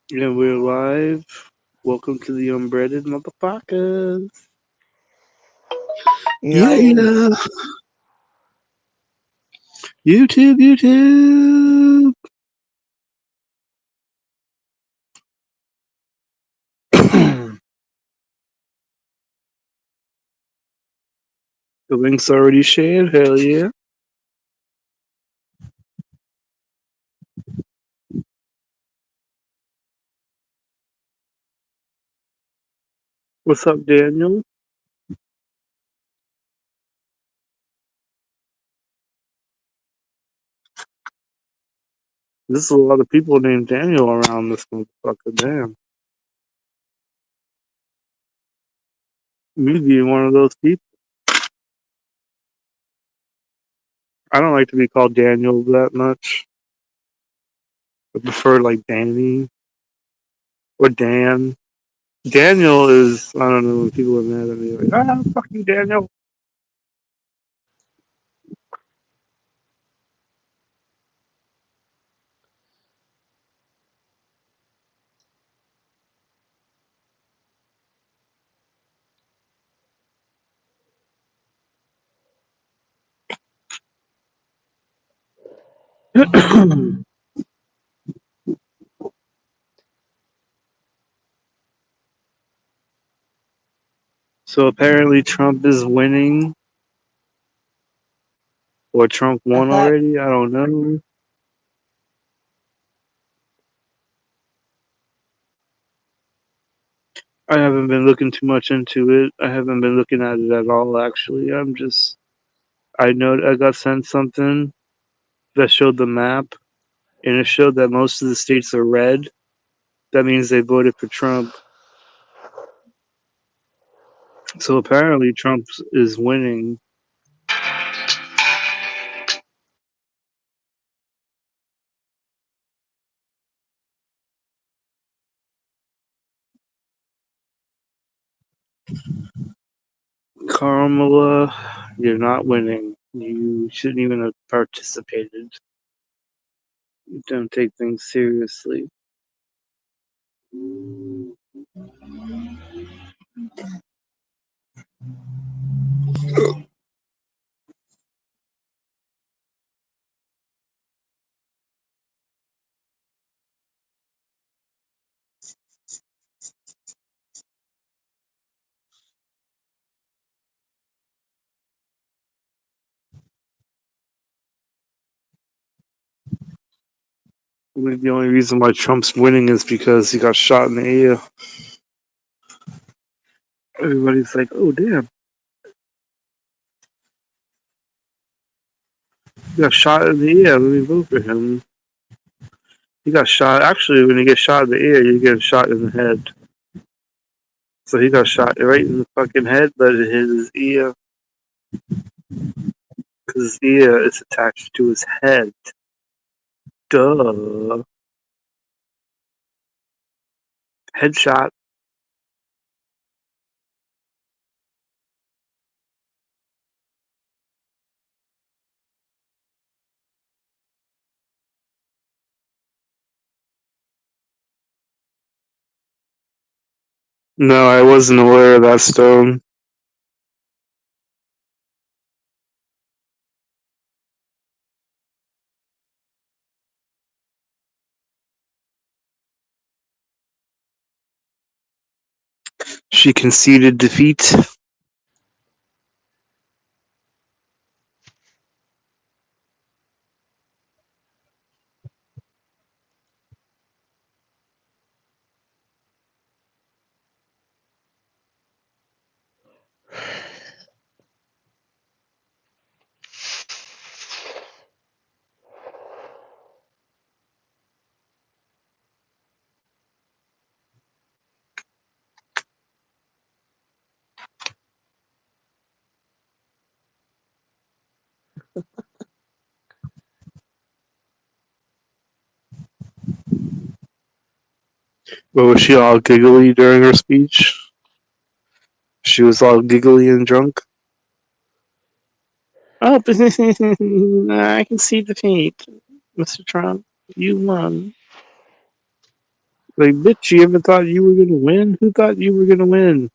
Yeah, we're live. Welcome to the Unbreaded Motherfuckers. Yo, Yeah, YouTube, YouTube. The link's already shared. Hell yeah. What's up, Daniel? There's a lot of people named Daniel around this motherfucker. Damn. Me being one of those people. I don't like to be called Daniel that much. I prefer like Danny or Dan. Daniel is, I don't know, when people are mad at me, like, fucking Daniel. So apparently Trump is winning, or Trump I won thought already. I don't know. I haven't been looking too much into it. I haven't been looking at it at all, actually. I know I got sent something that showed the map, and it showed that most of the states are red. That means they voted for Trump. So apparently Trump is winning. Kamala, you're not winning. You shouldn't even have participated. You don't take things seriously. I believe the only reason why Trump's winning is because he got shot in the ear. Everybody's like, oh, damn, he got shot in the ear. Let me vote for him. He got shot. Actually, when you get shot in the ear, you get shot in the head. So he got shot right in the fucking head, but it hit his ear because his ear is attached to his head. Duh. Headshot. No, I wasn't aware of that stone. She conceded defeat. But was she all giggly during her speech? She was all giggly and drunk. Oh, I can see defeat, Mr. Trump. You won. Like, bitch, you ever thought you were gonna win? Who thought you were gonna win?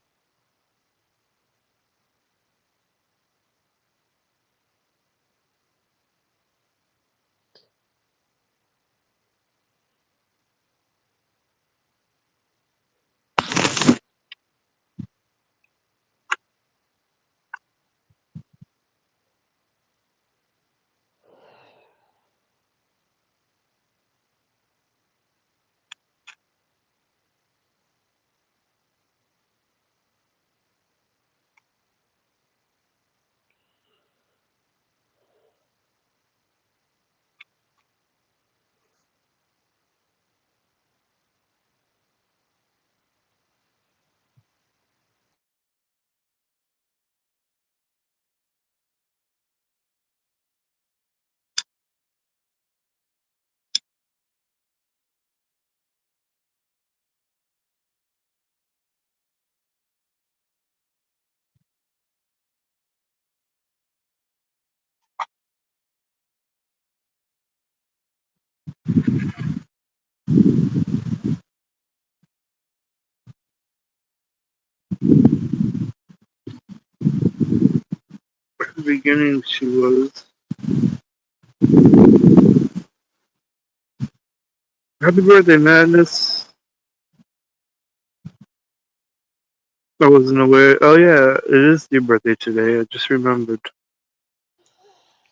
At the beginning, she was. Happy birthday, Madness. I wasn't aware. Oh, yeah, it is your birthday today. I just remembered.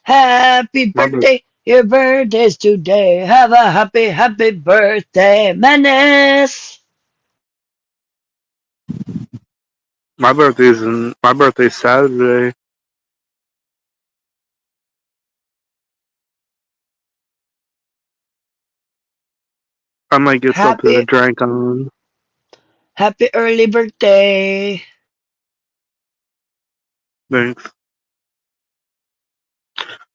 Happy My, birthday. Your birthday's today. Have a happy, happy birthday, Menace. my birthday's Saturday. I might get something to Happy, drink on. happy early birthday. Thanks.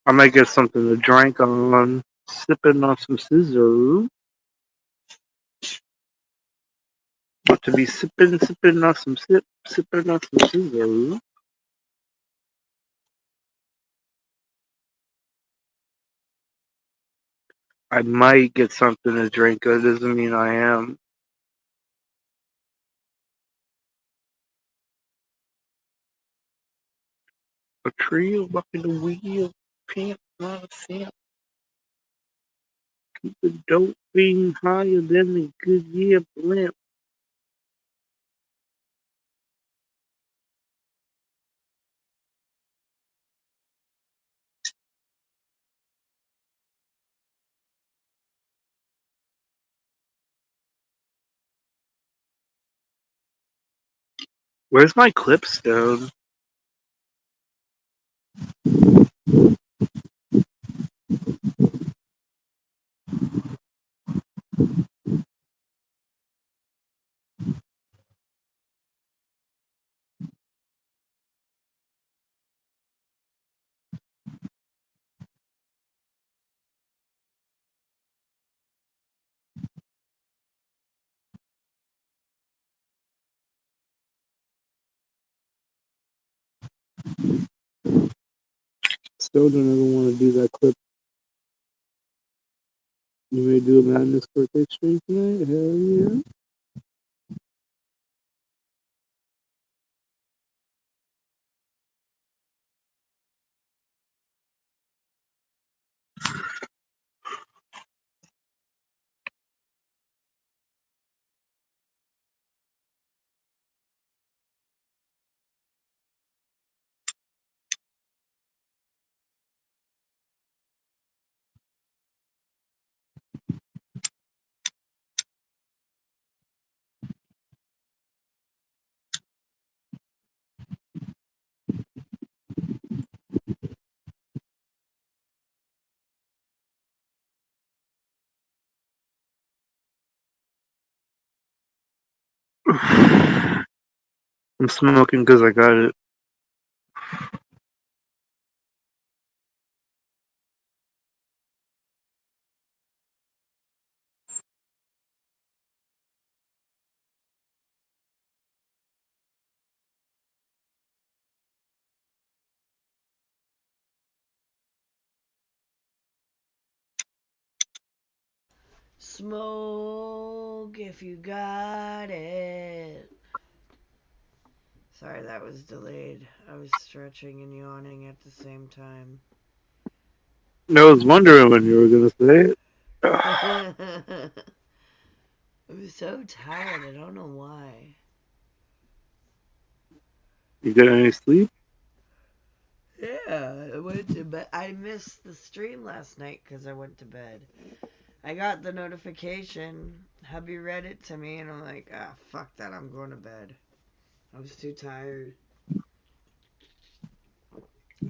I might get something to drink on. Sipping on some scissor. To be sipping on some sipping on some scissor. I might get something to drink. That doesn't mean I am. A tree walking the wheel. Pants not a sand. The dope being higher than the Goodyear blimp. Where's my clipstone? Still don't ever want to do that clip. You may do a Madness birthday stream tonight? Hell yeah. I'm smoking because I got it. Smoke if you got it. Sorry, that was delayed. I was stretching and yawning at the same time. I was wondering when you were gonna say it. I was so tired. I don't know why. You get any sleep? Yeah, I went to bed. I missed the stream last night because I went to bed. I got the notification. Hubby read it to me, and I'm like, ah, fuck that. I'm going to bed. I was too tired.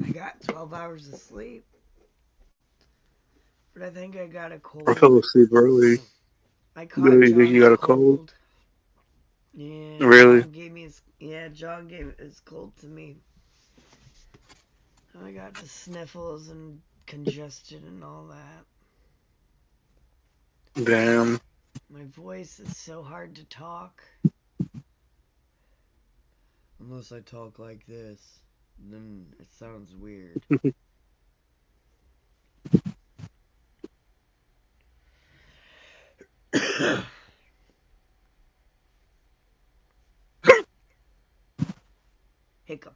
I got 12 hours of sleep, but I think I got a I fell cold. asleep early. I caught You think you John's got a cold? cold. Yeah, Really? John gave his cold to me. I got the sniffles and congestion and all that. Damn. My voice is so hard to talk. Unless I talk like this, then it sounds weird. Hiccup.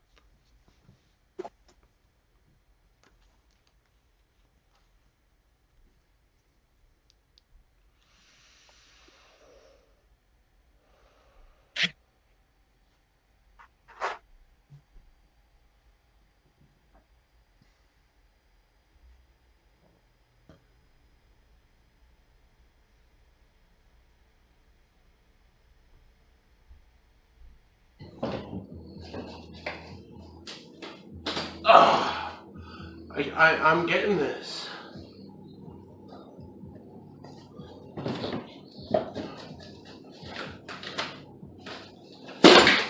I'm getting this.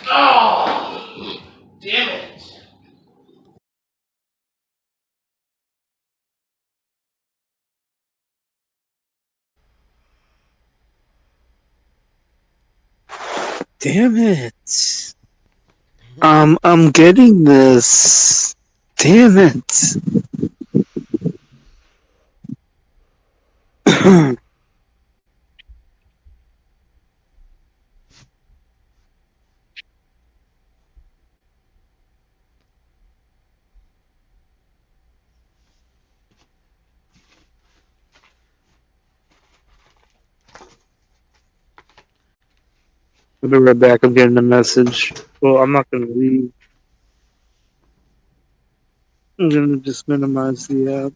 Oh, damn it. Damn it. I'm getting this. Damn it. I'll be right back. I'm getting a message. Well, I'm not gonna leave. I'm gonna just minimize the app.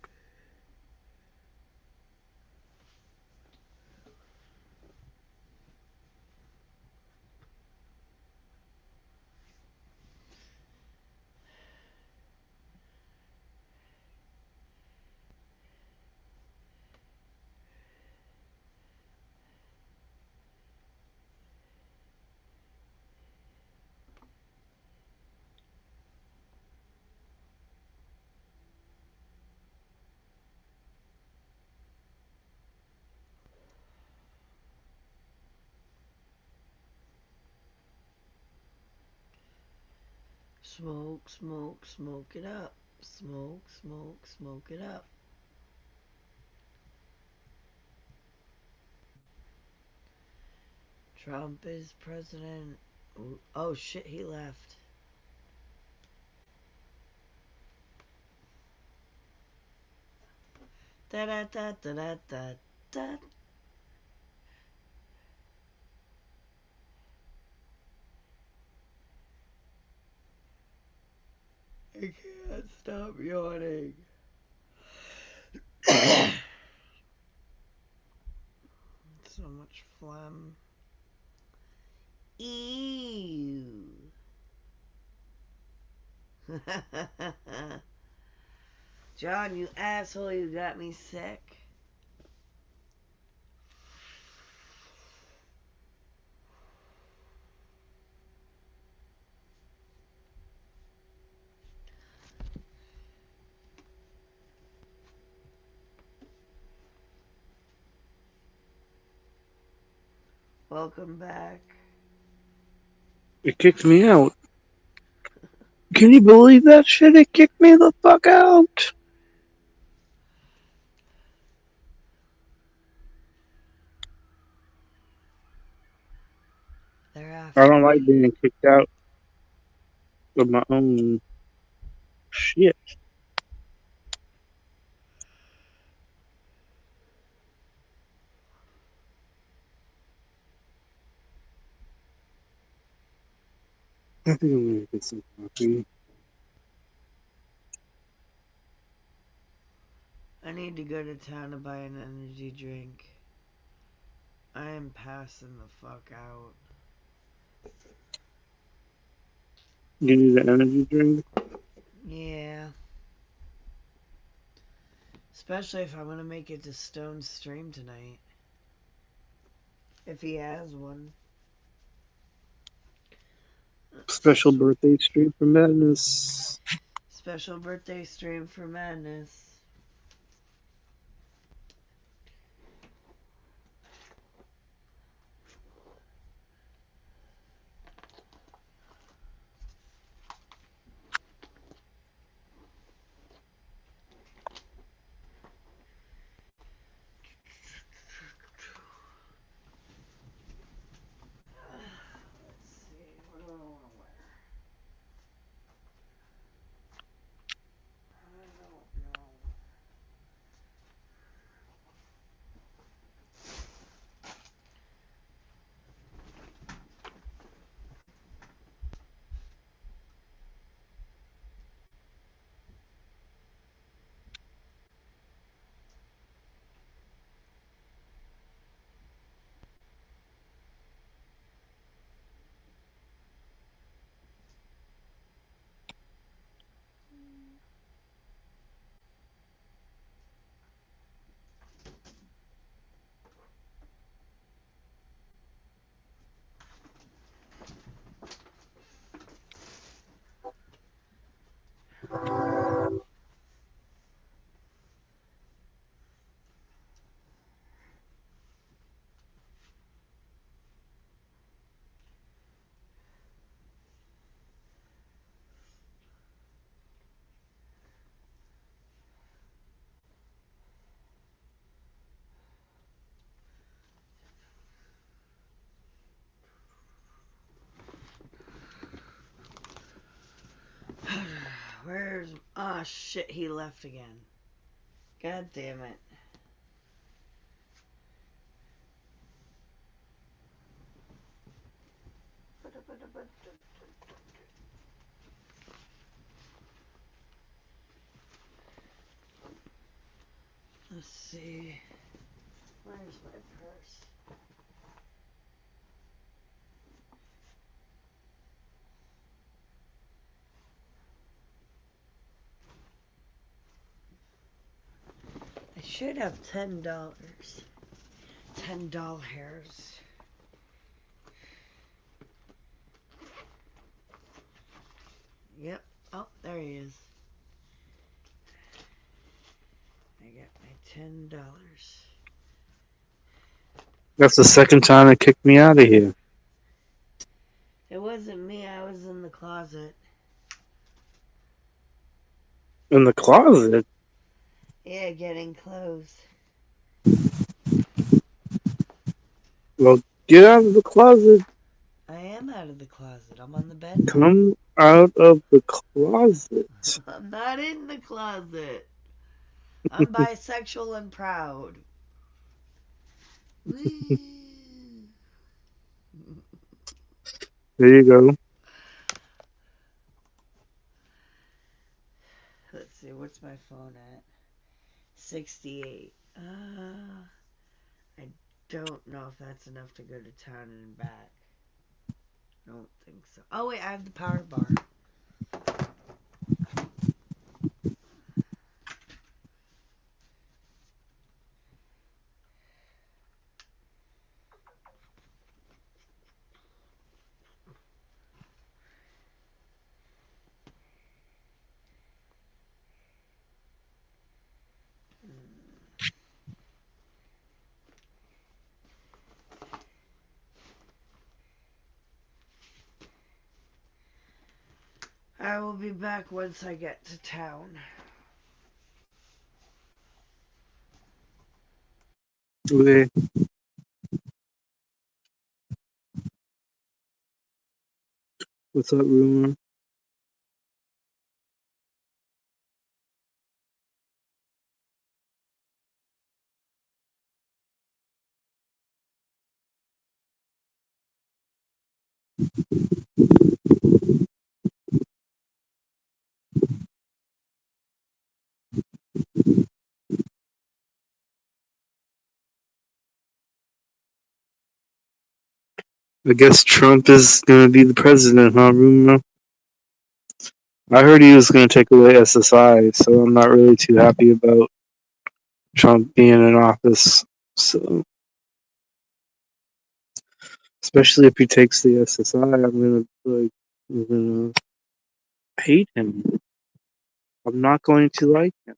Smoke, smoke, smoke it up. Smoke, smoke, smoke it up. Trump is president. Ooh, oh shit, he left. Da da da da da da da. I can't stop yawning. So much phlegm. Ew. John, you asshole, you got me sick. Welcome back. It kicked me out. Can you believe that shit? It kicked me the fuck out. they're I after don't like me. being kicked out of my own shit. I think I'm gonna get some coffee. I need to go to town to buy an energy drink. I am passing the fuck out. You need an energy drink? Yeah. Especially if I'm gonna make it to Stone's stream tonight. If he has one. Special birthday stream for Madness. Special birthday stream for Madness. Let's see, what do I want to wear? I don't know. Where's... Ah, shit, he left again. God damn it. Let's see. Where's my purse? I should have $10. $10. Yep. Oh, there he is. I got my $10. That's the second time they kicked me out of here. It wasn't me, I was in the closet. In the closet? Yeah, getting clothes. Well, get out of the closet. I am out of the closet. I'm on the bed now. Come out of the closet. I'm not in the closet. I'm bisexual and proud. Woo. There you go. Let's see, what's my phone at? 68. I don't know if that's enough to go to town and back. Don't think so. Oh wait, I have the power bar. I will be back once I get to town. Okay. What's that rumor? I guess Trump is gonna be the president, huh, rumor? I heard he was gonna take away SSI, so I'm not really too happy about Trump being in office. So, especially if he takes the SSI, I'm gonna hate him. I'm not going to like him.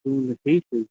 I'm going to hate him.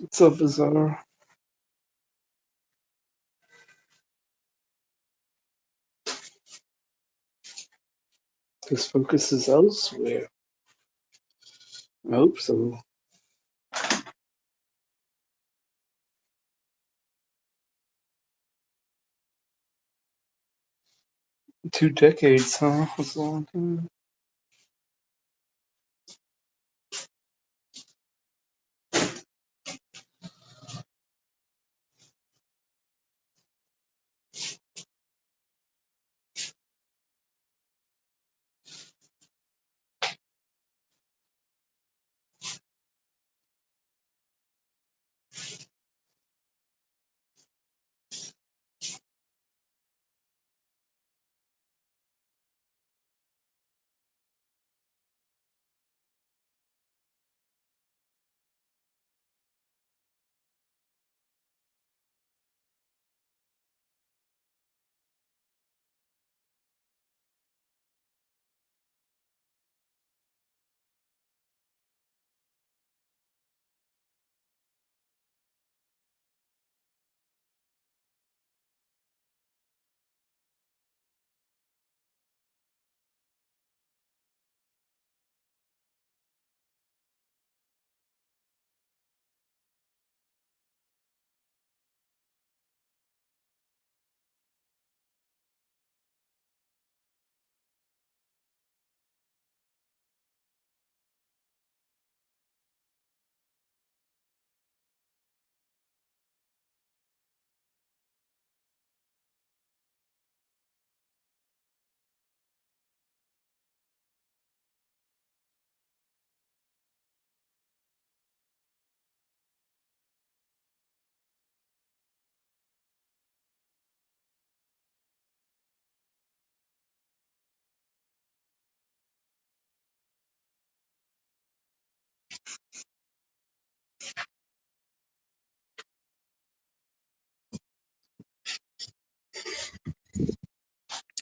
What's up, Bizarre? His focus is elsewhere. I hope so. 2 decades, huh? That's a long time.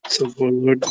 So, Warlord.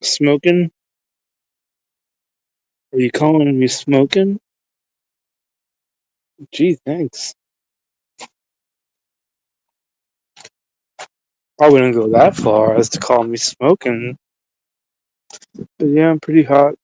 Smoking? Are you calling me smoking? Gee, thanks. I wouldn't go that far as to call me smoking. But yeah, I'm pretty hot.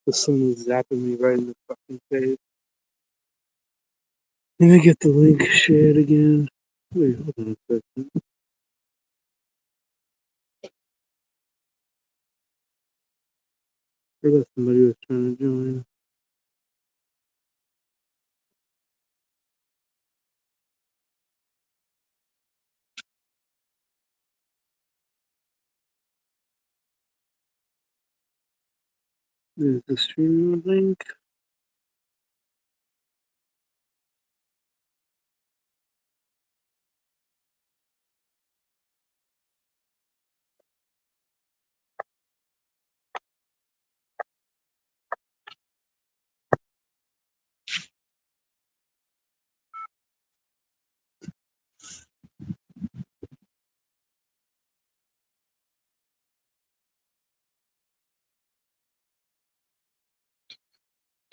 The sun is zapping me right in the fucking face. Let me get the link shared again. Wait, hold on a second. I forgot somebody was trying to join. There's the stream link.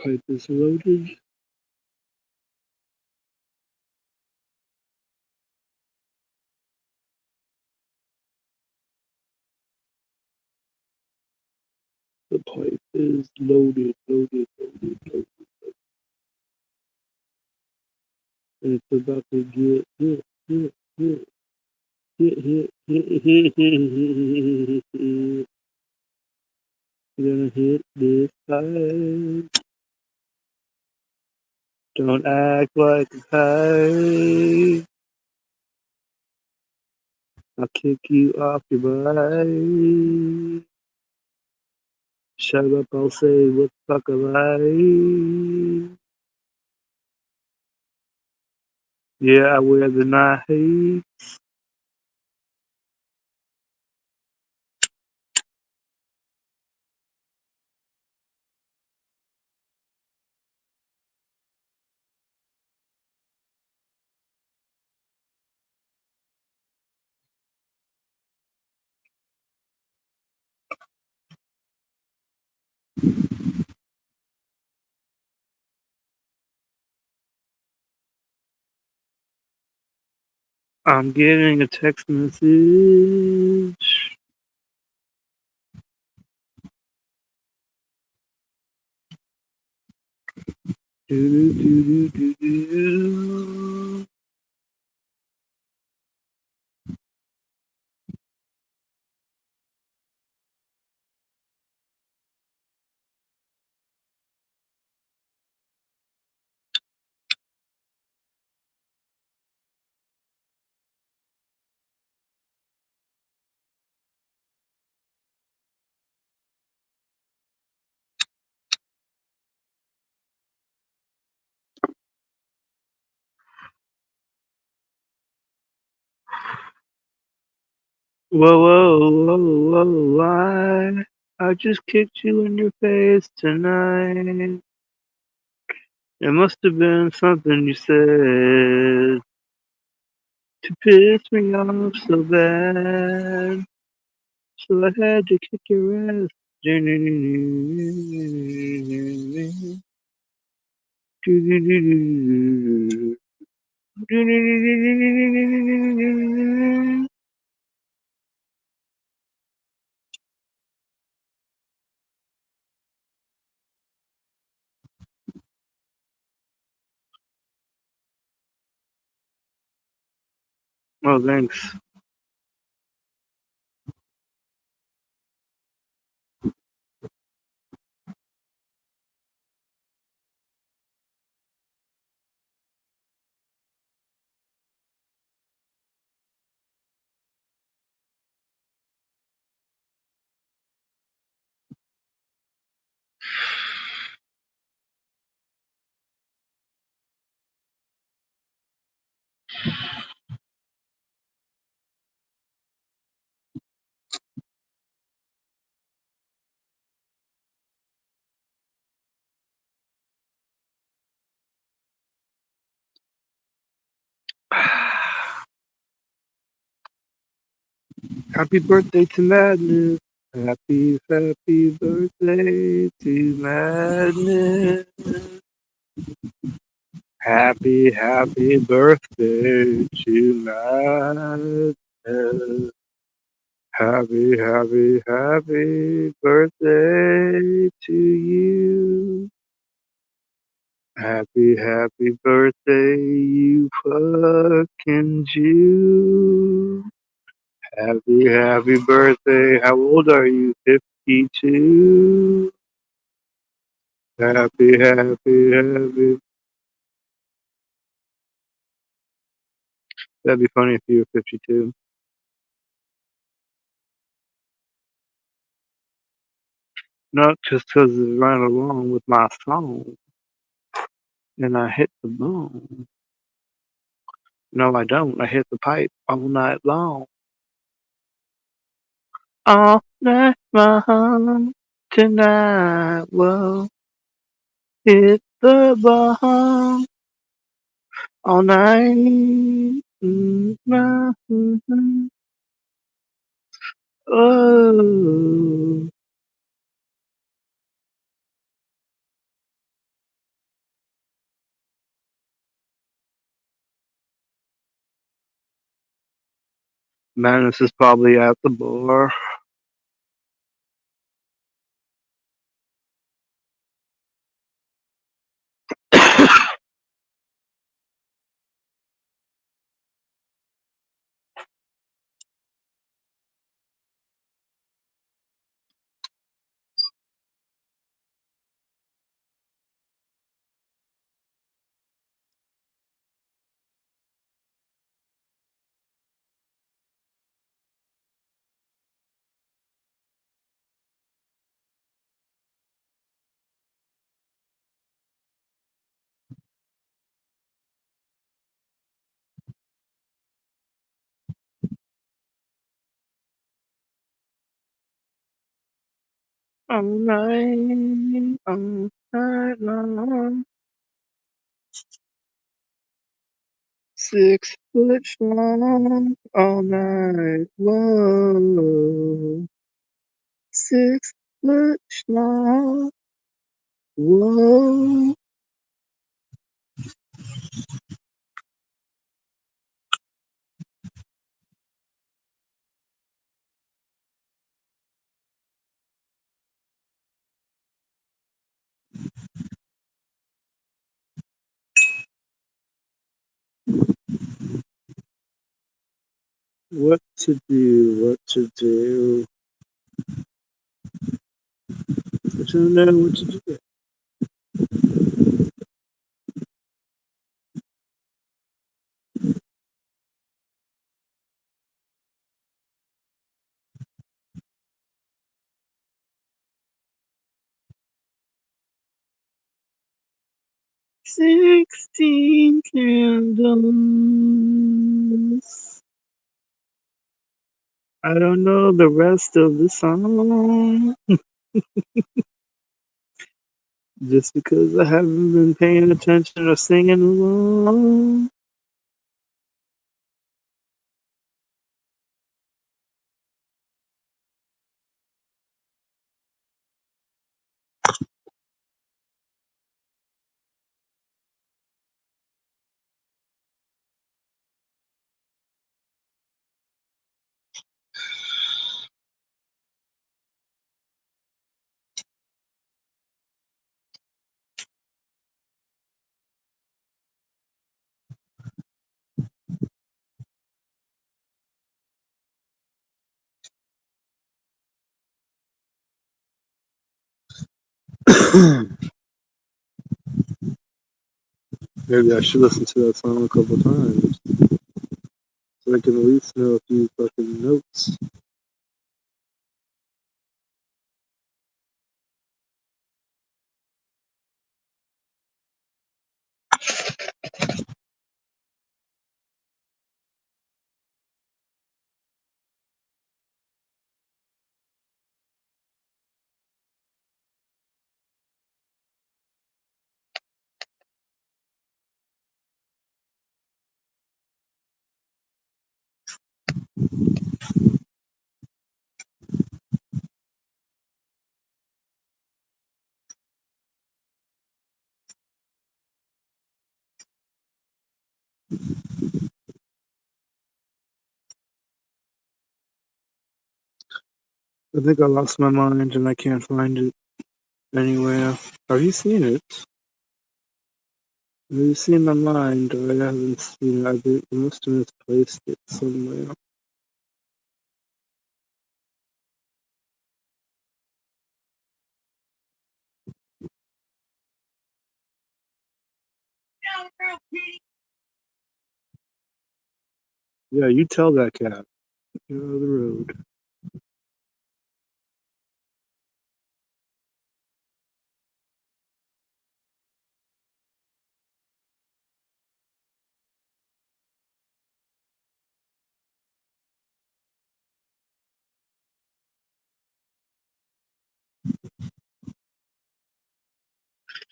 Pipe is loaded. The pipe is loaded, loaded, loaded, loaded. And it's about to get hit, hit, hit, hit, hit, hit, hit, hit, hit. Gonna hit this pipe. Don't act like a kite. I'll kick you off your bike. Shut up, I'll say what the fuck am I? Yeah, I wear the night. I'm getting a text message. Do, do, do, do, do, do. Whoa, whoa, whoa, whoa, I just kicked you in your face tonight. It must have been something you said to piss me off so bad. So I had to kick your ass. Oh, thanks. Happy birthday to Madness. Happy birthday to Madness. Happy birthday to Madness. Happy birthday to you. Happy birthday, you fucking Jew. Happy birthday. How old are you? 52. Happy. That'd be funny if you were 52. Not just 'cause it ran along with my song and I hit the bone. No, I don't. I hit the pipe all night long. All night long. Tonight, we'll hit the ball all night. Oh, Madness is probably at the bar. All night long. 6 foot long, all night. Whoa, 6 foot long. Whoa. What to do? What to do? I don't know what to do. 16 candles. I don't know the rest of the song. Just because I haven't been paying attention or singing along. Maybe I should listen to that song a couple times so I can at least know a few fucking notes. I think I lost my mind and I can't find it anywhere. Have you seen it? Have you seen my mind? I haven't seen it. I must have misplaced it somewhere. Yeah, you tell that cat. Get out of the road.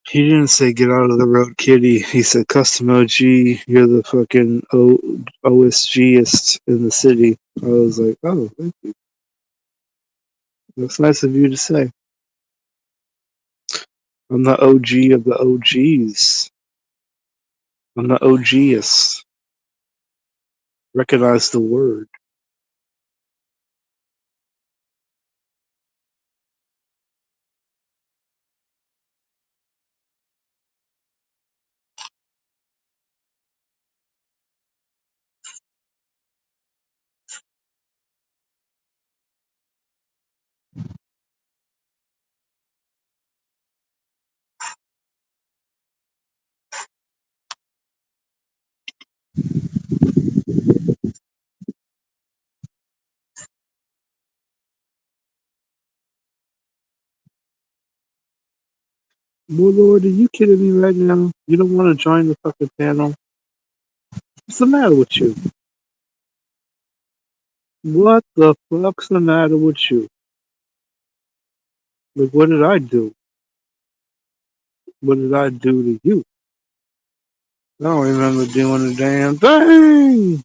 He didn't say get out of the road, kitty. He said custom OG, you're the fucking OSGist in the city. I was like, oh, thank you. That's nice of you to say. I'm the OG of the OGs. I'm the OGist. Recognize the word. Warlord, are you kidding me right now? You don't want to join the fucking panel? What's the matter with you? What the fuck's the matter with you? Like, what did I do? What did I do to you? I don't remember doing a damn thing.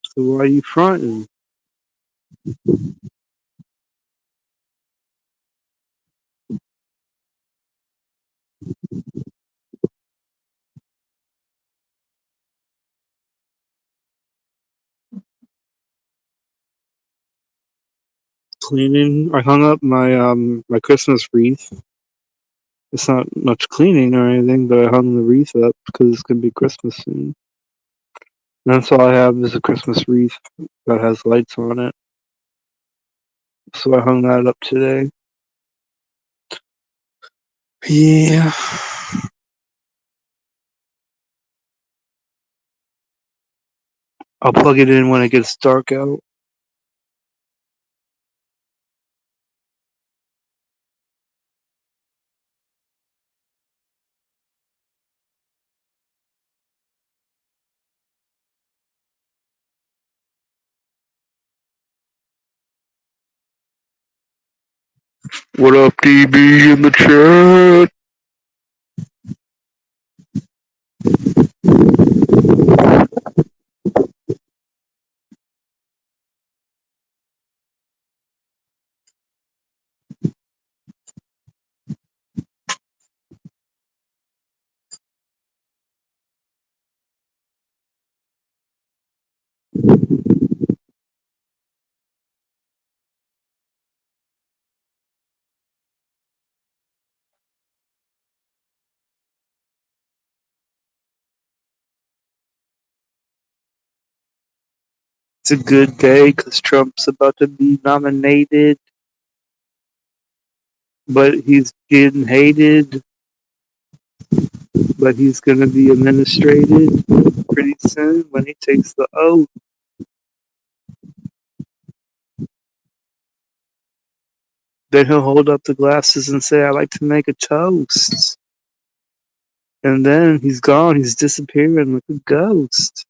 So why are you fronting? Cleaning. I hung up my Christmas wreath. It's not much cleaning or anything, but I hung the wreath up because it's gonna be Christmas soon. And that's all I have is a Christmas wreath that has lights on it. So I hung that up today. Yeah. I'll plug it in when it gets dark out. What up, DB in the chat? It's a good day because Trump's about to be nominated, but he's getting hated, but he's going to be administrated pretty soon when he takes the oath. Then he'll hold up the glasses and say, I like to make a toast. And then he's gone. He's disappearing like a ghost.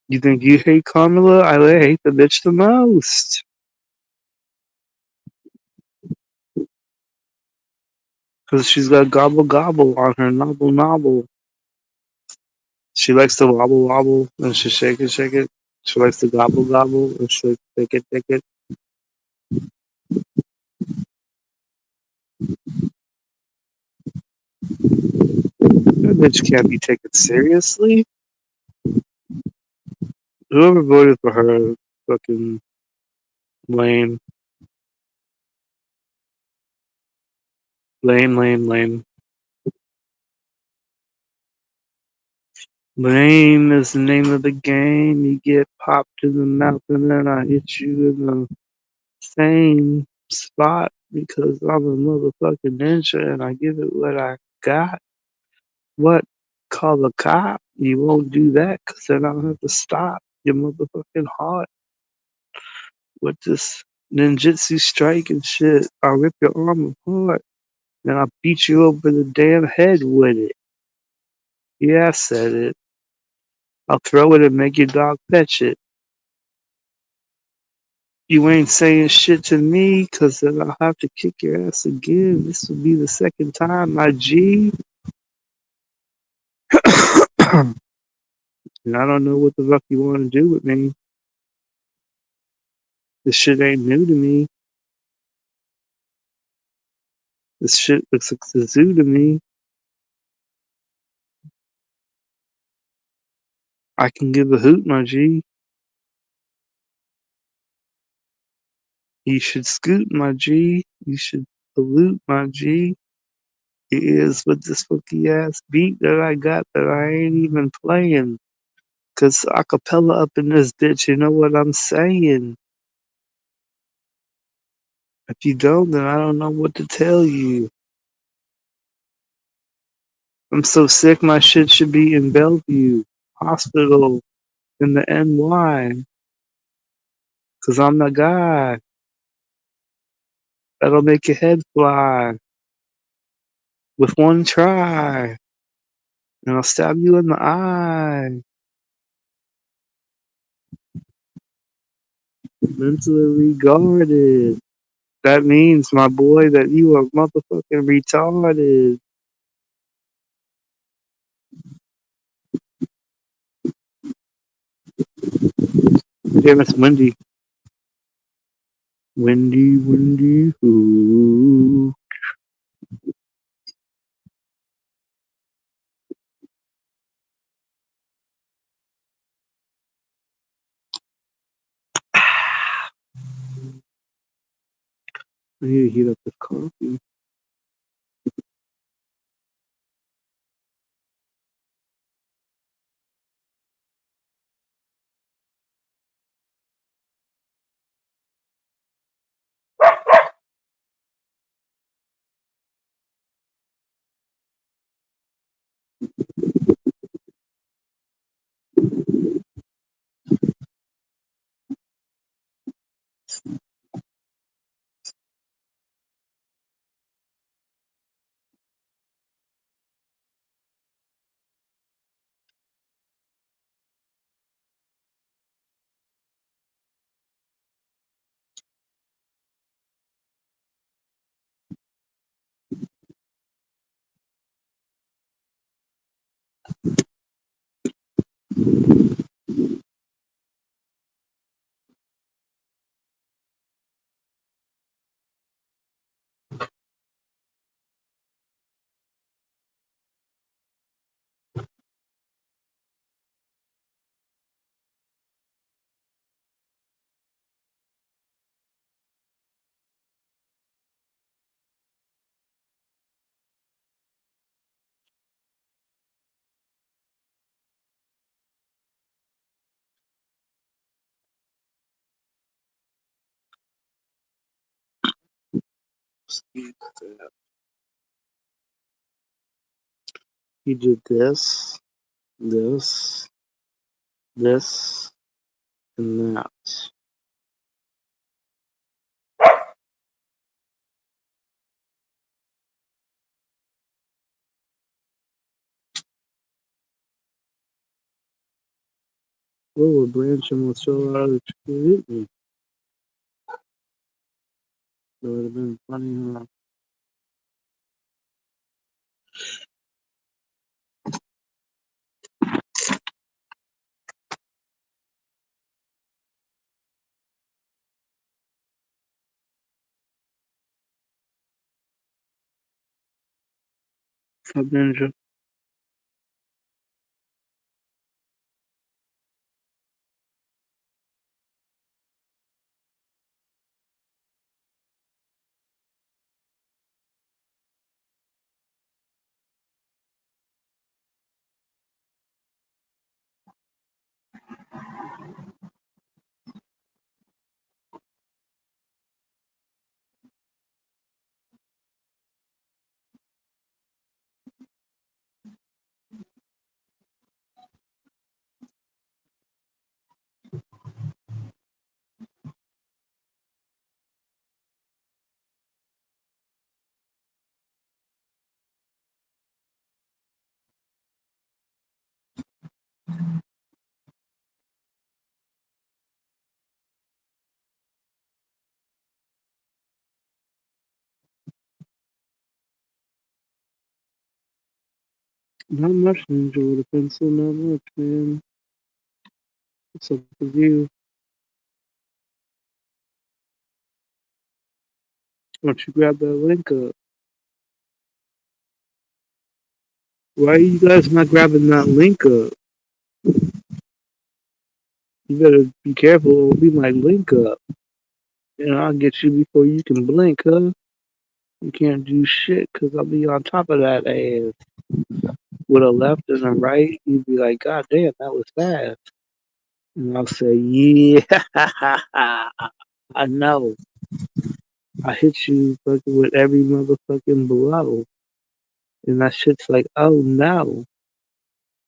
You think you hate Kamala? I hate the bitch the most. Because she's got gobble gobble on her nobble nobble. She likes to wobble wobble and she shake it, shake it. She likes to gobble gobble and she take it, take it. That bitch can't be taken seriously. Whoever voted for her, fucking lame, lame, lame, lame. Lame is the name of the game. You get popped in the mouth and then I hit you in the same spot because I'm a motherfucking ninja and I give it what I got. What? Call a cop? You won't do that because then I'll have to stop your motherfucking heart with this ninjutsu strike and shit. I'll rip your arm apart and I'll beat you over the damn head with it. Yeah, I said it. I'll throw it and make your dog fetch it. You ain't saying shit to me because then I'll have to kick your ass again. This will be the second time, my G. And I don't know what the fuck you want to do with me. This shit ain't new to me. This shit looks like the zoo to me. I can give a hoot, my G. You should scoot, my G. You should salute, my G. It is with this funky ass beat that I got that I ain't even playing. Cause acapella up in this bitch, you know what I'm saying? If you don't, then I don't know what to tell you. I'm so sick, my shit should be in Bellevue Hospital in the NY. Cause I'm the guy that'll make your head fly with one try. And I'll stab you in the eye. Mentally retarded. That means, my boy, that you are motherfucking retarded. Damn, it's windy. Windy, windy, ooh. I need to heat up this coffee. He did this, this, this, and that. Whoa, a branch almost fell out of the tree and hit me. That would have been funny, huh? Sub Ninja. Not much Ninja with a pencil, not much, man. What's up with you? Why don't you grab that link up? Why are you guys not grabbing that link up? You better be careful or we might link up. And I'll get you before you can blink, huh? You can't do shit because I'll be on top of that ass. With a left and a right, you'd be like, God damn, that was fast. And I'll say, yeah, I know. I hit you fucking with every motherfucking blow. And that shit's like, oh no,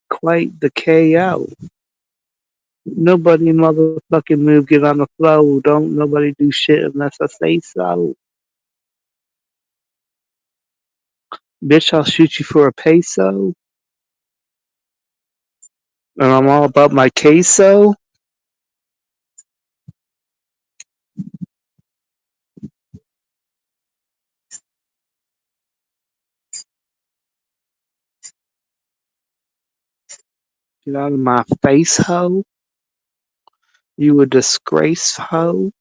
quite the KO. Nobody motherfucking move, get on the flow. Don't nobody do shit unless I say so. Bitch, I'll shoot you for a peso. And I'm all about my queso. Get out of my face, ho. You a disgrace, ho.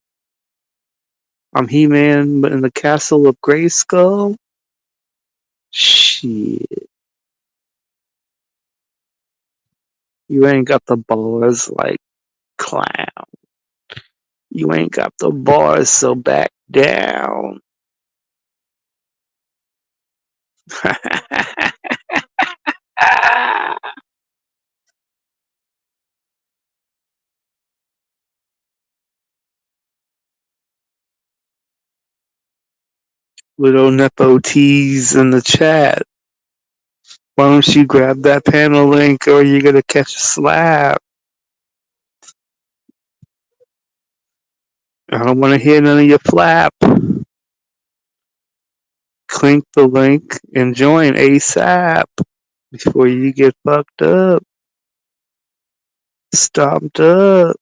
I'm He-Man in the castle of Grayskull. Shit. You ain't got the bars like clown. You ain't got the bars, so back down. Little Nepo tease in the chat. Why don't you grab that panel link or you're gonna catch a slap? I don't want to hear none of your flap. Click the link and join ASAP before you get fucked up, stomped up.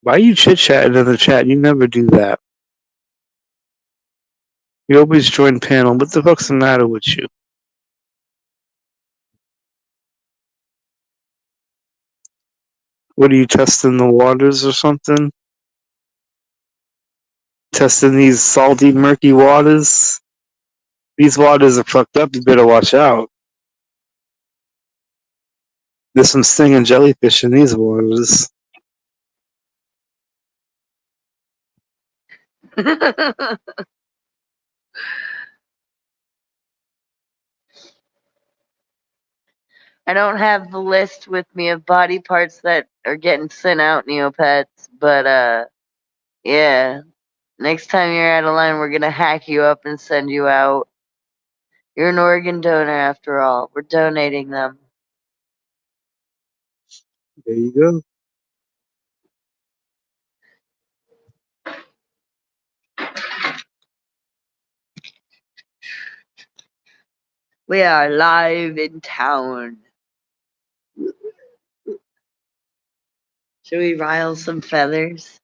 Why you chit chatting in the chat? You never do that. You always join panel. What the fuck's the matter with you? What are you testing the waters or something? Testing these salty, murky waters? These waters are fucked up. You better watch out. There's some stinging jellyfish in these waters. I don't have the list with me of body parts that are getting sent out, Neopets, but yeah. Next time you're out of line, we're gonna hack you up and send you out. You're an organ donor after all. We're donating them. There you go. We are live in town. Should we rile some feathers?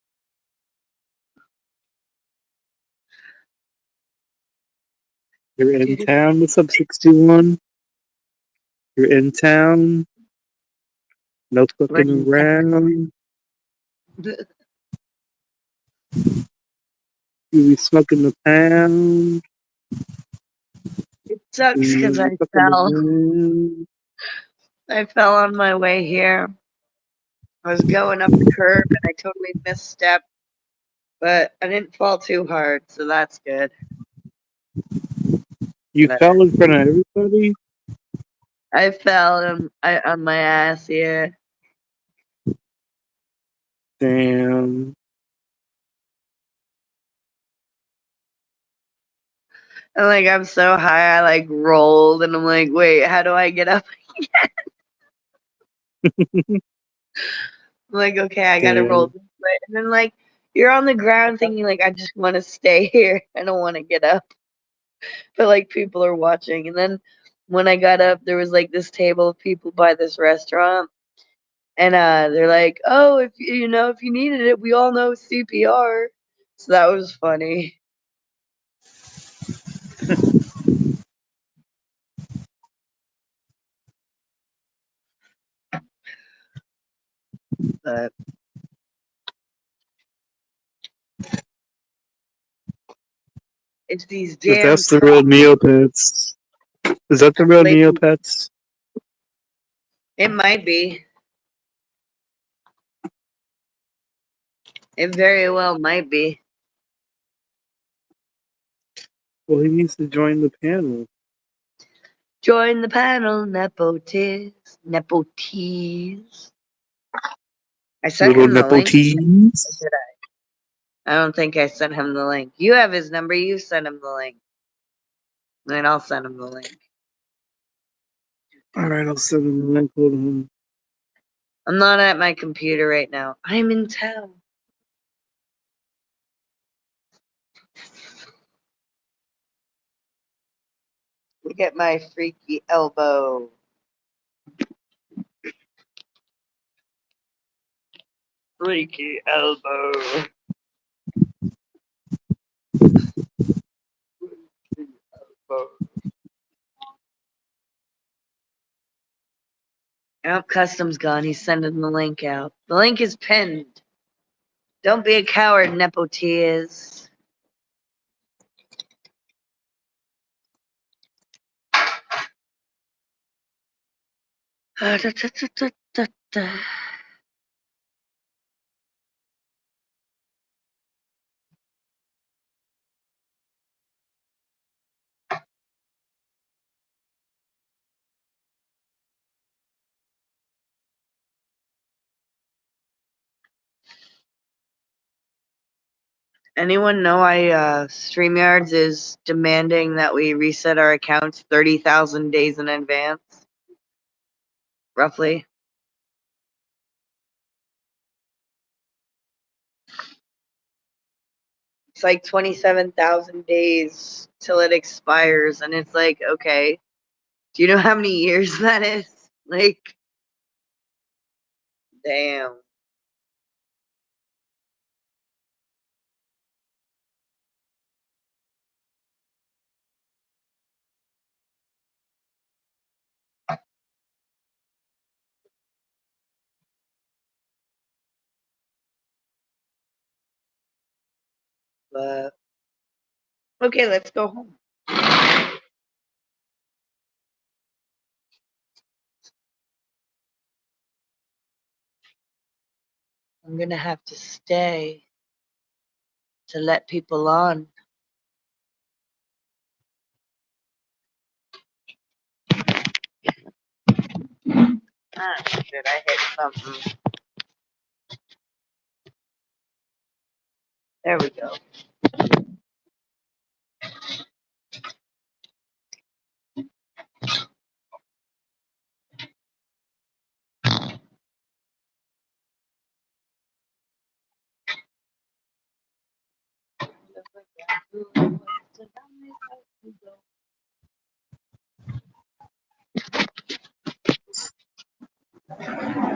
You're in town. What's up, 61? You're in town. No We're fucking in town. around. You be smoking the pound. It sucks because You I fucking the fell. pound. I fell on my way here. I was going up the curb and I totally misstepped, but I didn't fall too hard, so that's good. You But fell in front of everybody? I fell on my ass here. Damn. And like I'm so high, I like rolled, and I'm like, wait, how do I get up? I'm like, okay, I gotta roll Damn. this way. And then like you're on the ground thinking like I just want to stay here. I don't want to get up. But like people are watching. And then when I got up, there was like this table of people by this restaurant. And they're like, "Oh, if if you needed it, we all know CPR." So that was funny. But it's these If damn that's the real Neopets. Is that the real maybe Neopets? it might be. It very well might be. Well, he needs to join the panel. Join the panel, Nepotis. Nepotis. I sent Little him the link. Nepotes. Did I don't think I sent him the link. You have his number. You send him the link. And I'll send him the link. Alright, I'll send him the link. Hold on. I'm not at my computer right now. I'm in town. Look at my freaky elbow. Freaky elbow. Oh, Custom's gone. He's sending the link out. The link is pinned. Don't be a coward, Nepotiz. Anyone know StreamYards is demanding that we reset our accounts 30,000 days in advance? Roughly. It's like 27,000 days till it expires, and it's like, okay, do you know how many years that is? Like, damn. But okay, let's go home. I'm gonna have to stay to let people on. Ah, shit, I hit something. There we go.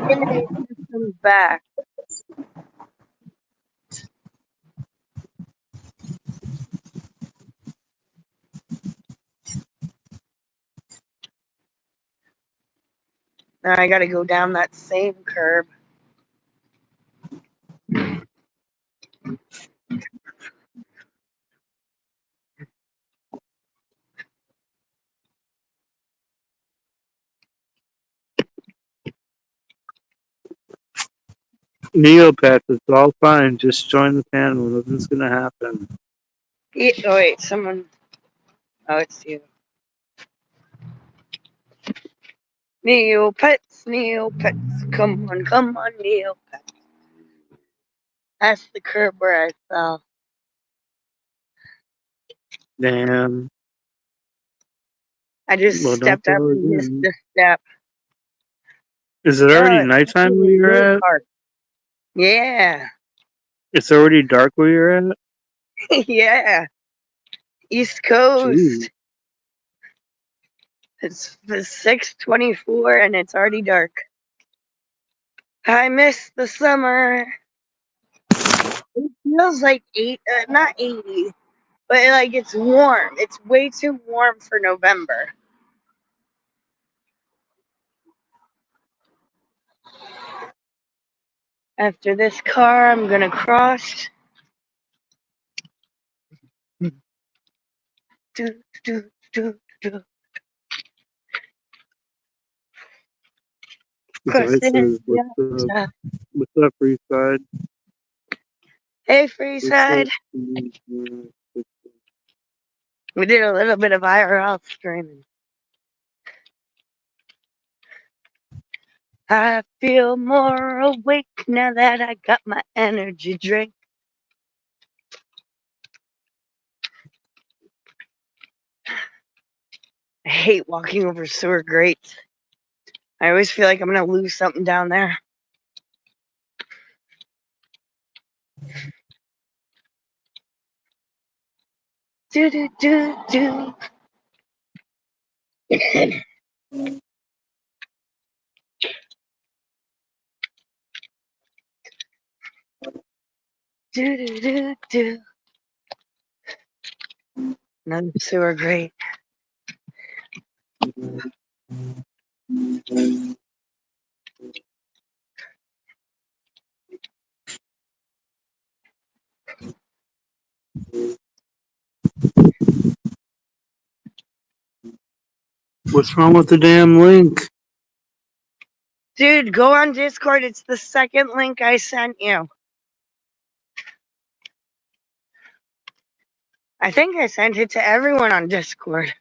Yay, system's back. Now I gotta go down that same curb. Neopets, it's all fine. Just join the panel. Nothing's gonna happen. Oh wait, someone. Oh, it's you. Neopets, come on, Neopets. That's the curb where I fell. Damn. I just Well, don't stepped up fall and missed again. the step. Is it Oh, already it's nighttime where actually you're really at? hard. Yeah, It's already dark where you're at? yeah. East Coast. Jeez. It's 6:24 and it's already dark. I miss the summer. It feels like not 80, but like it's warm. It's way too warm for November. After this car, I'm gonna cross. Do, do, do, do. Guy Crossing says, the what's other up? side. What's up, Freeside? Hey, What's up? Freeside. We did a little bit of IRL streaming. I feel more awake now that I got my energy drink. I hate walking over sewer grates. I always feel like I'm gonna lose something down there. Do do do do. Do do do do. Another sewer grate. What's wrong with the damn link? Dude, go on Discord. It's the second link I sent you. I think I sent it to everyone on Discord.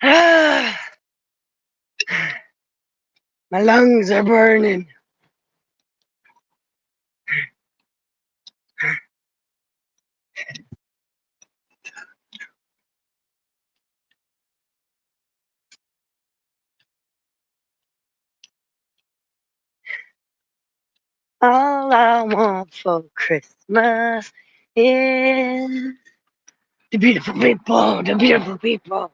My lungs are burning. All I want for Christmas is the beautiful people, the beautiful people.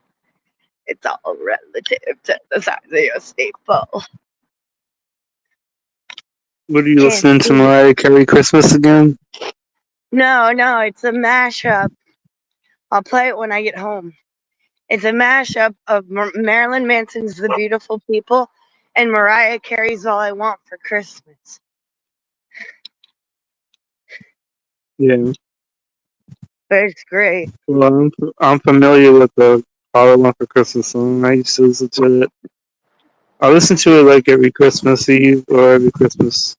It's all relative to the size of your staple. What are you Can't listening to, see. Mariah Carey Christmas again? No, it's a mashup. I'll play it when I get home. It's a mashup of Marilyn Manson's The Beautiful People and Mariah Carey's All I Want for Christmas. Yeah. But it's great. Well, I'm familiar with the All I Want for Christmas song. I used to listen to it. I listen to it like every Christmas Eve or every Christmas.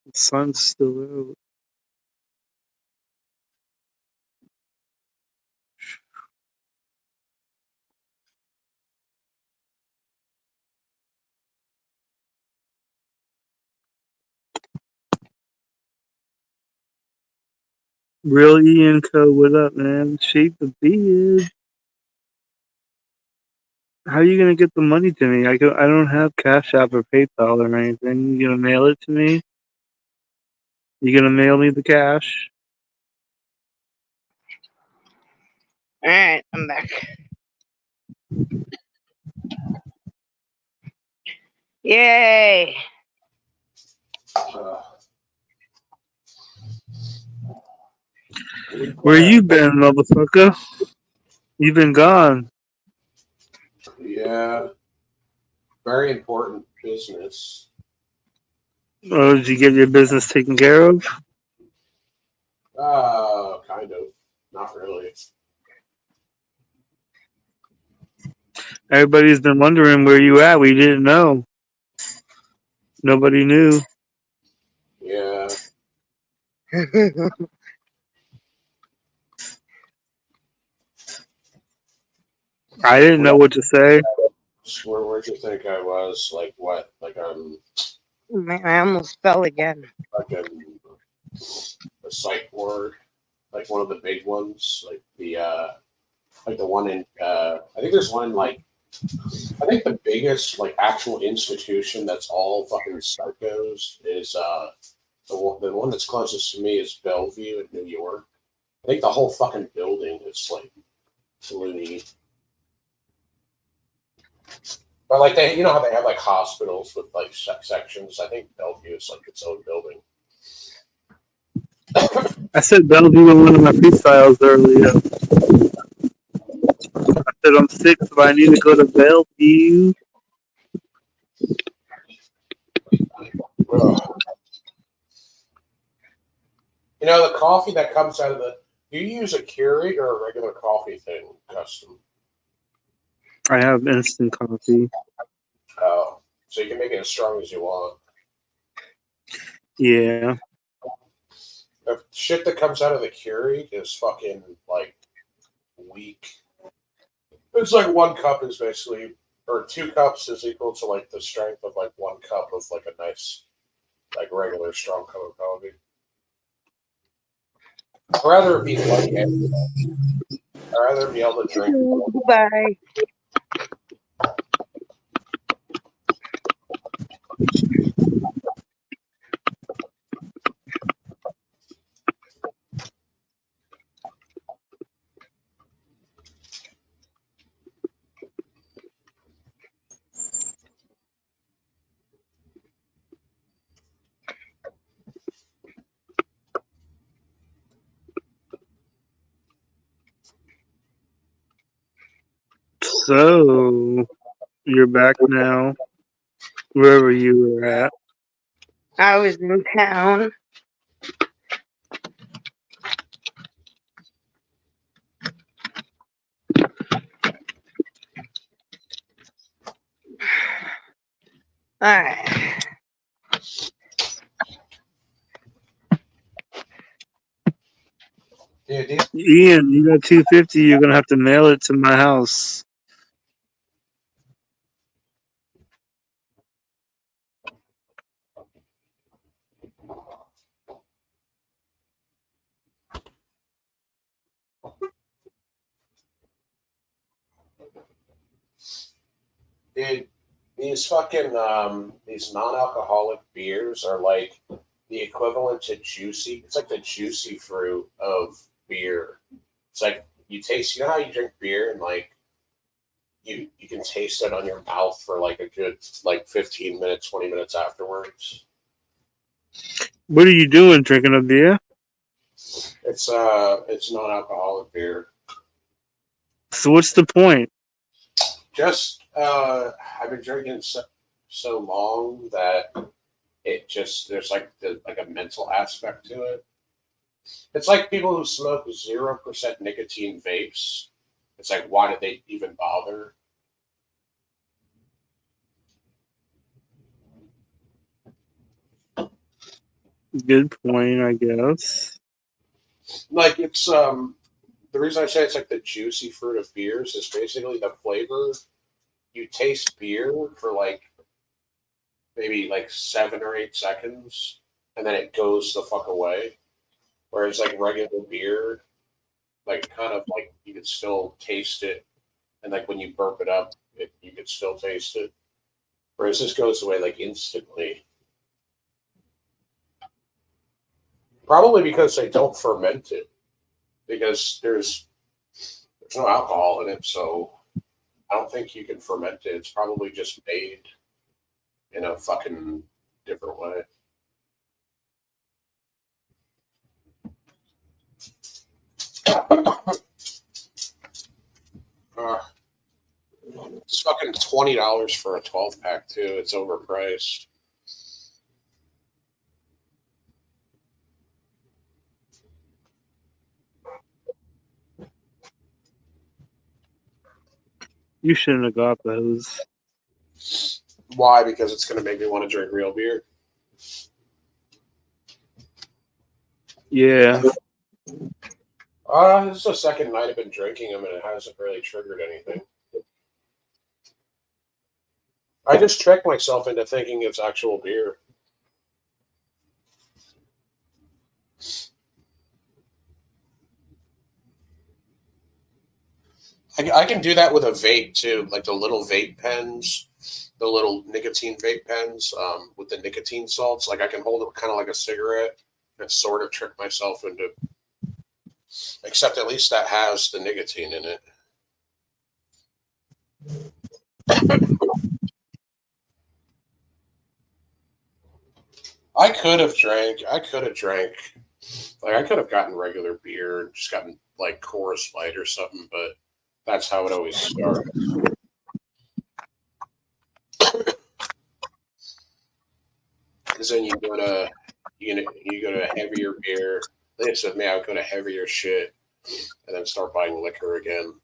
The sun's still out. Real Ian Co. What up, man? Shape the beard. How are you gonna get the money to me? I don't have Cash App or PayPal or anything. You gonna mail it to me? You gonna mail me the cash? Alright, I'm back. Yay! Where you been, motherfucker? You been gone. Yeah. Very important business. Oh, did you get your business taken care of? Kind of. Not really. Everybody's been wondering where you at. We didn't know. Nobody knew. Yeah. I didn't know what to say. Where'd you think I was? Like what? Like I'm Man, I almost fell again. fucking a psych ward, like one of the big ones, like the one in I think there's one like I think the biggest like actual institution that's all fucking psychos is the one that's closest to me is Bellevue in New York. I think the whole fucking building is like loony. But like they, you know how they have like hospitals with like sections. I think Bellevue is like its own building. I said Bellevue in one of my freestyles earlier. I said I'm sick, so I need to go to Bellevue. Ugh. You know the coffee that comes out of the. Do you use a Keurig or a regular coffee thing, custom? I have instant coffee. Oh, so you can make it as strong as you want. Yeah. The shit that comes out of the Keurig is fucking like weak. It's like 1 cup is basically, or 2 cups is equal to like the strength of like 1 cup of like a nice, like regular strong cup of coffee. I'd rather be like it. I'd rather be able to drink. Goodbye. So you're back now, wherever you were at. I was in town. Alright. Dude, Ian, you got 250. You're gonna have to mail it to my house. dude, these fucking these non-alcoholic beers are like the equivalent to juicy. It's like the juicy fruit of beer. It's like you taste. You know how you drink beer and like you can taste it on your mouth for like a good like 15 minutes, 20 minutes afterwards. What are you doing? Drinking a beer? It's non-alcoholic beer. So what's the point? Just I've been drinking so long that it just there's like a mental aspect to it. It's like people who smoke 0% nicotine vapes. It's like why did they even bother? Good point, I guess. Like it's the reason I say it's like the juicy fruit of beers is basically the flavor. You taste beer for like maybe like 7 or 8 seconds, and then it goes the fuck away. Whereas like regular beer, like kind of like you could still taste it, and like when you burp it up, you could still taste it. Whereas this goes away like instantly. Probably because they don't ferment it, because there's no alcohol in it, so I don't think you can ferment it. It's probably just made in a fucking different way. It's fucking $20 for a 12-pack too. It's overpriced. You shouldn't have got those. Why? Because it's going to make me want to drink real beer. Yeah. This is the second night I've been drinking them, and it hasn't really triggered anything. I just tricked myself into thinking it's actual beer. I can do that with a vape too, like the little vape pens, the little nicotine vape pens with the nicotine salts. Like I can hold it kind of like a cigarette and sort of trick myself into. Except at least that has the nicotine in it. I could have drank. Like I could have gotten regular beer and just gotten like Coors Light or something, but that's how it always starts. Because then you go to heavier beer. This with me, I would go to heavier shit and then start buying liquor again.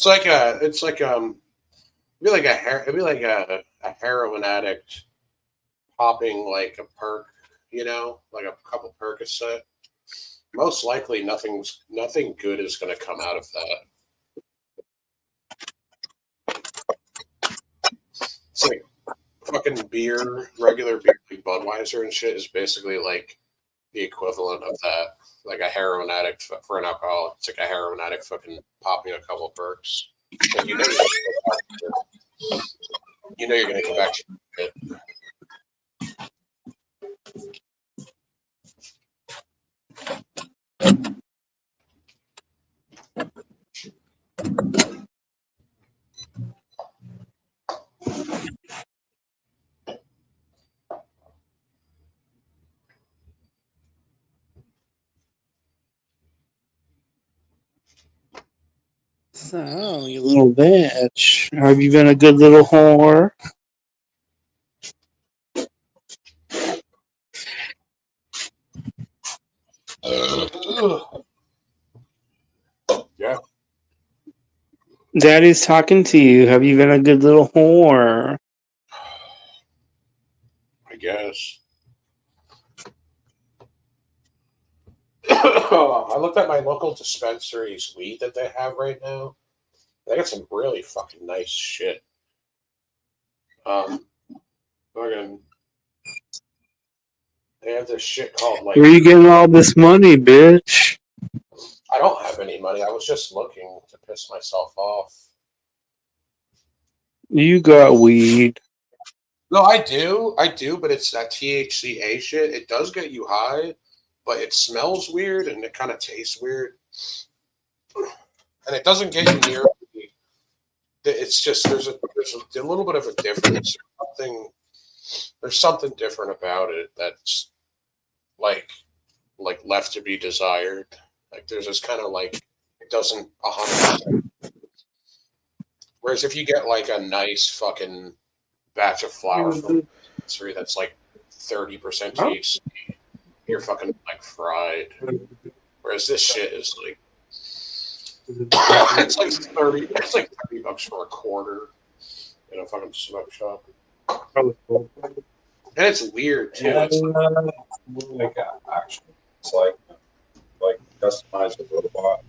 It'd be like a heroin addict popping like a perk, like a couple Percocet. Most likely, nothing good is going to come out of that. It's like fucking beer, regular beer, like Budweiser and shit, is basically like the equivalent of that. Like a heroin addict for an alcoholic. It's like a heroin addict fucking popping a couple perks. Like you're gonna go back to it. So, you little bitch. Have you been a good little whore? Yeah. Daddy's talking to you. Have you been a good little whore? I guess. I looked at my local dispensary's weed that they have right now. They got some really fucking nice shit. Fucking, they have this shit called like. Where are you getting all this money, bitch? I don't have any money. I was just looking to piss myself off. You got weed. No, I do, but it's that THCA shit. It does get you high, but it smells weird and it kind of tastes weird, and it doesn't get you near. It's just there's a little bit of a difference. There's something different about it that's like left to be desired. Like there's this kind of like it doesn't 100%. Whereas if you get like a nice fucking batch of flour from dispensary that's like 30% THC, you're fucking like fried. Whereas this shit is like it's like $30 for a quarter in a fucking smoke shop. And it's weird too. Yeah, it's like actually, it's like customized a robot.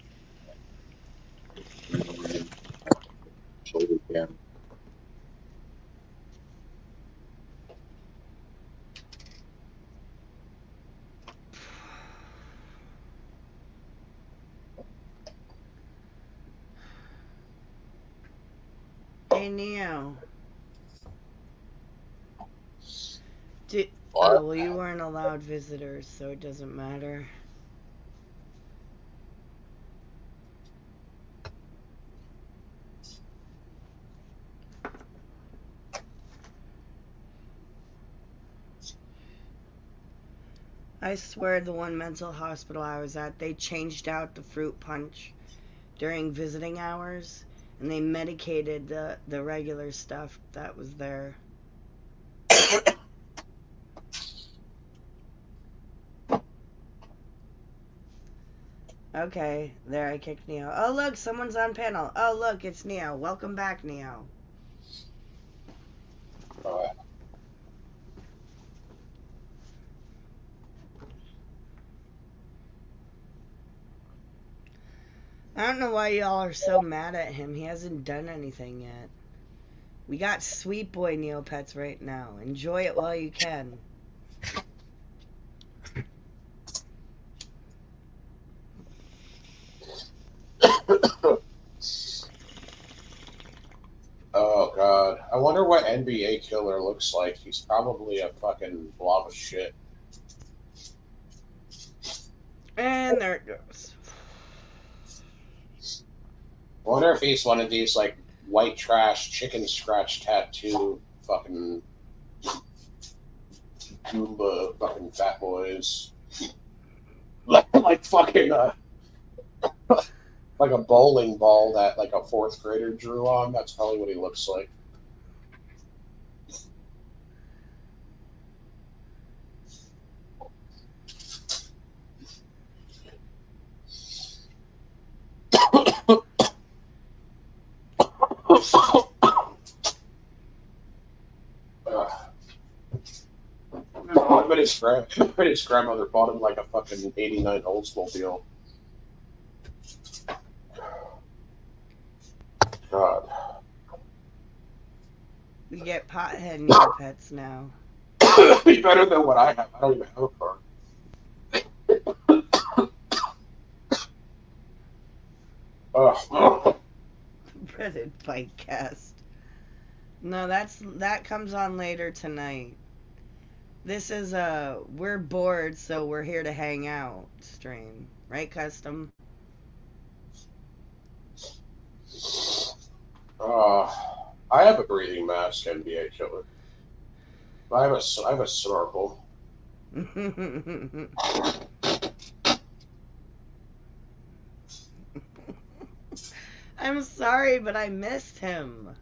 eventually we can. Hey, Neo. What? Oh, well, you weren't allowed visitors, so it doesn't matter. I swear the one mental hospital I was at, they changed out the fruit punch during visiting hours, and they medicated the regular stuff that was there. Okay, there I kicked Neo. Oh, look, someone's on panel. Oh, look, it's Neo. Welcome back, Neo. Uh, I don't know why y'all are so mad at him. He hasn't done anything yet. We got Sweet Boy Neopets right now. Enjoy it while you can. oh god. I wonder what NBA Killer looks like. He's probably a fucking blob of shit. And there it goes. I wonder if he's one of these like white trash chicken scratch tattoo fucking Goomba fucking fat boys. Like fucking like a bowling ball that like a fourth grader drew on. That's probably what he looks like. I bet his grandmother bought him like a fucking '89 Oldsmobile. God. We get pothead Neopets now. Be better than what I have. I don't even have a car. Ugh. Reddit Bikecast. No, that comes on later tonight. This is we're bored, so we're here to hang out stream. Right, Custom? I have a breathing mask, NBA Killer. I have a snorkel. I'm sorry, but I missed him.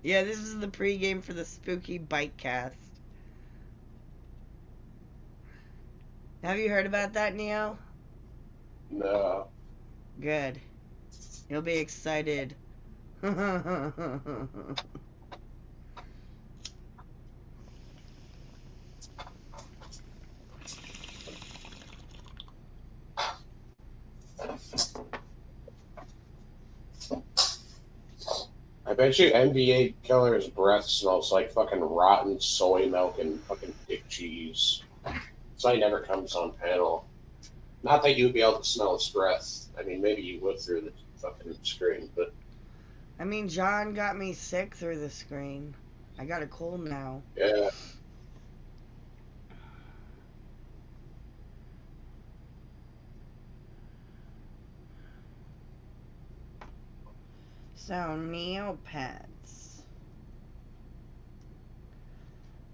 Yeah, this is the pregame for the spooky Bikecast. Have you heard about that, Neo? No. Good. You'll be excited. I bet you NBA Killer's breath smells like fucking rotten soy milk and fucking dick cheese. So he never comes on panel. Not that you'd be able to smell his breath. I mean, maybe you would through the fucking screen, but I mean, John got me sick through the screen. I got a cold now. yeah. So, Neopets.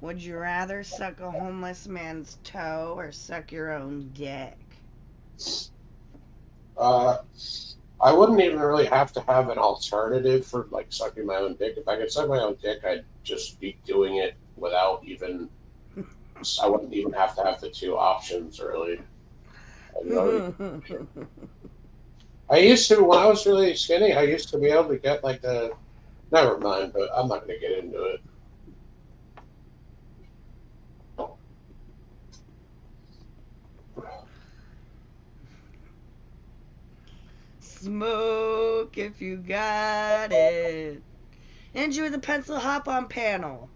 Would you rather suck a homeless man's toe or suck your own dick? I wouldn't even really have to have an alternative for like sucking my own dick. If I could suck my own dick, I'd just be doing it without even. I wouldn't even have to have the two options really. I used to when I was really skinny. I used to be able to get like the. Never mind, but I'm not going to get into it. smoke if you got it. Enjoy the pencil hop-on panel.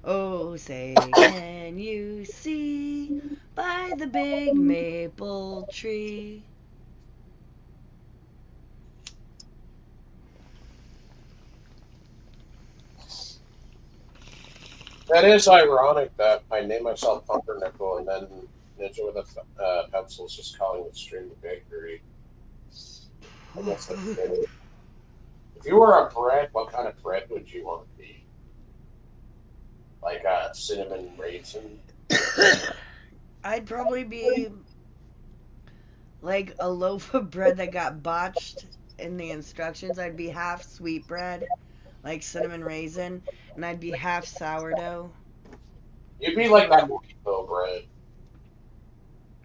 Oh, say, can you see by the big maple tree? That is ironic that I named myself Pumpernickel and then Ninja with a Pencil is just calling the stream a bakery. I guess that's it. If you were a bread, what kind of bread would you want to be? Like a cinnamon raisin? I'd probably be like a loaf of bread that got botched in the instructions. I'd be half sweet bread, like cinnamon raisin, and I'd be half sourdough. You'd be like that rainbow bread.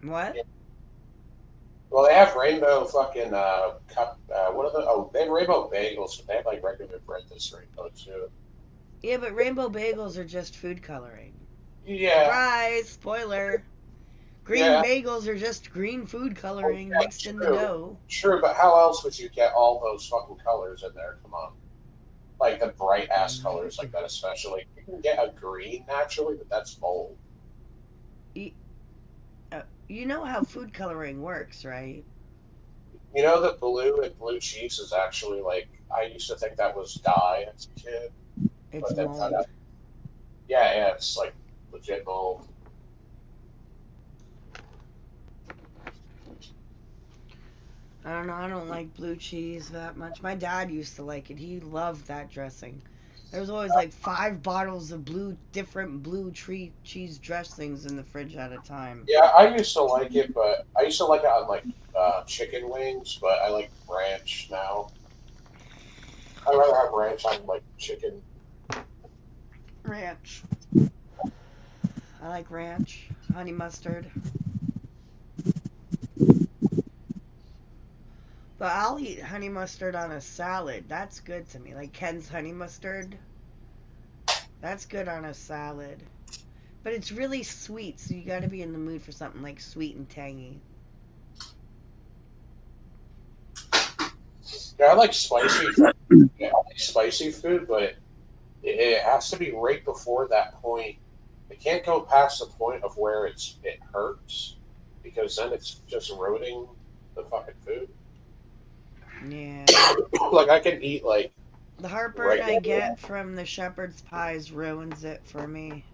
What? Well, they have rainbow fucking cup. What are the? Oh, they have rainbow bagels, but they have like regular bread that's rainbow too. Yeah, but rainbow bagels are just food coloring. Yeah. Surprise! Spoiler. Green Yeah. bagels are just green food coloring Yeah, mixed in the true. dough. Sure, but how else would you get all those fucking colors in there? Come on. Like the bright ass colors like that, especially. You can get a green naturally, but that's bold. You know how food coloring works, right? You know that blue and blue cheese is actually like I used to think that was dye as a kid. It's But then found mold. out, yeah, it's like legit mold. I don't know. I don't like blue cheese that much. My dad used to like it. He loved that dressing. There was always like 5 bottles of different blue cheese dressings in the fridge at a time. Yeah, I used to like it, but I used to like it on like chicken wings, but I like ranch now. I'd rather have ranch on like chicken. Ranch. I like ranch. Honey mustard. But I'll eat honey mustard on a salad. That's good to me. Like Ken's honey mustard. That's good on a salad. But it's really sweet, so you gotta be in the mood for something like sweet and tangy. Yeah, I like spicy. Yeah, I like spicy food, but it has to be right before that point. It can't go past the point of where it hurts, because then it's just eroding the fucking food. Yeah. Like I can eat like The heartburn right I now. get from the shepherd's pies ruins it for me.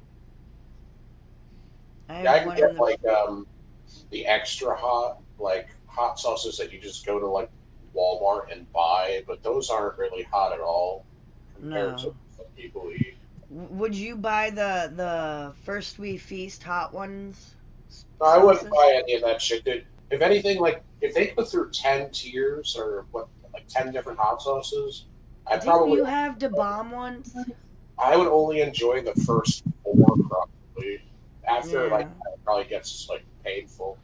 I Yeah, I have can one get in the like the extra hot like hot sauces that you just go to like Walmart and buy, but those aren't really hot at all compared to No. what people eat. Would you buy the First We Feast hot ones? No, I wouldn't Sauces? buy any of that shit. Dude. If anything, like if they go through 10 tiers or what, like 10 different hot sauces, I Didn't probably you have the bomb ones? I would only enjoy the first 4 probably. After like Yeah. it probably gets like painful.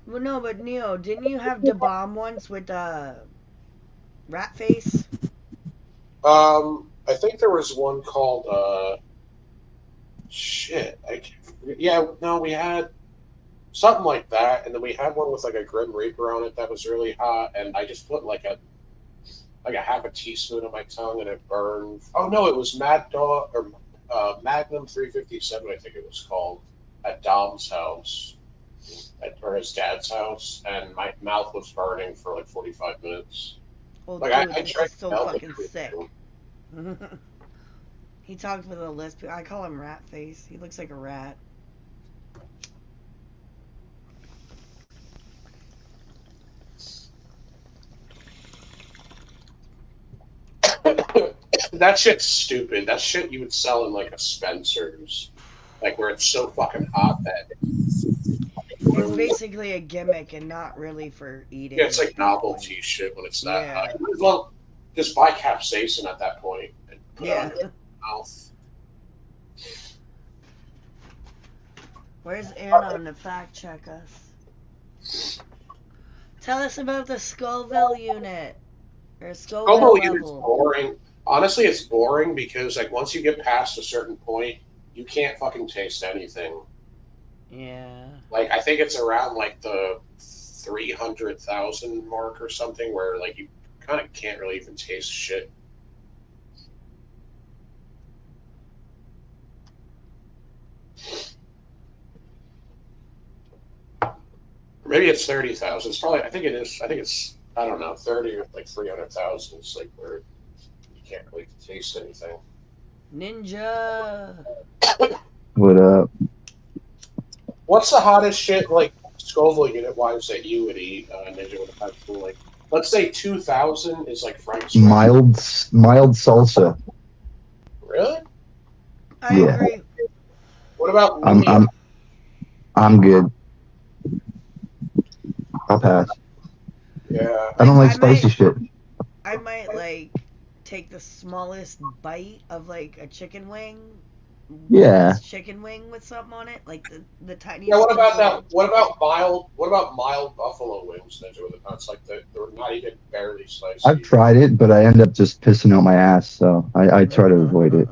Well, no, but Neo, didn't you have the bomb ones with rat face? I think there was one called shit. Yeah, no, we had something like that, and then we had one with like a Grim Reaper on it that was really hot, and I just put like a half a teaspoon on my tongue, and it burned. Oh no, it was Mad Dog or Magnum 357, I think it was called, at Dom's house, or his dad's house, and my mouth was burning for like 45 minutes. Oh, Like dude, I this tried is so to fucking sick. He talked with a lisp. I call him rat face. He looks like a rat. That shit's stupid. That shit you would sell in like a Spencer's, like where it's so fucking hot that It's basically a gimmick and not really for eating. yeah, it's at like that novelty point. shit when it's that Yeah. hot. Well, just buy capsaicin at that point and put it Yeah. on your mouth. Where's Aaron to fact check us? Tell us about the Scoville unit. Or Scoville Scoville unit's level. boring. Honestly, it's boring because like once you get past a certain point, you can't fucking taste anything. Yeah. Like I think it's around like the 300,000 mark or something, where like you kind of can't really even taste shit. Or maybe it's 30,000. It's probably. I think it is. I think it's. I don't know. 30 or like 300,000 is like where you can't really taste anything. Ninja. What up? What's the hottest shit like Scoville unit wise that you would eat, Ninja, with a pencil? Like, let's say 2,000 is like Frank's. Mild salsa. Really? I Yeah. agree. What about I'm good. I'll pass. Yeah. I don't like I spicy might- shit. I might like take the smallest bite of like a chicken wing. Yeah. Chicken wing with something on it, like the tiniest. Yeah. What about little- that? What about mild? What about mild buffalo wings, Ninja, with the nuts? Like they're not even barely sliced. I've tried it, but I end up just pissing out my ass, so I try to avoid it.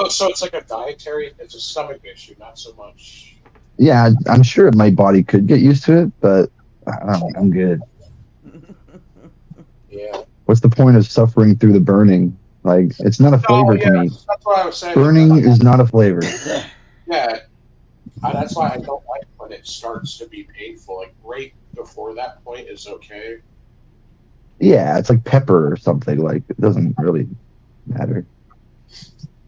Oh, so it's like a dietary. It's a stomach issue, not so much. Yeah, I'm sure my body could get used to it, but I'm good. Yeah. What's the point of suffering through the burning? Like, it's not a flavor to me. That's what I was saying. Burning is not a flavor. Yeah. That's why I don't like when it starts to be painful. Like right before that point is okay. Yeah, it's like pepper or something. Like, it doesn't really matter.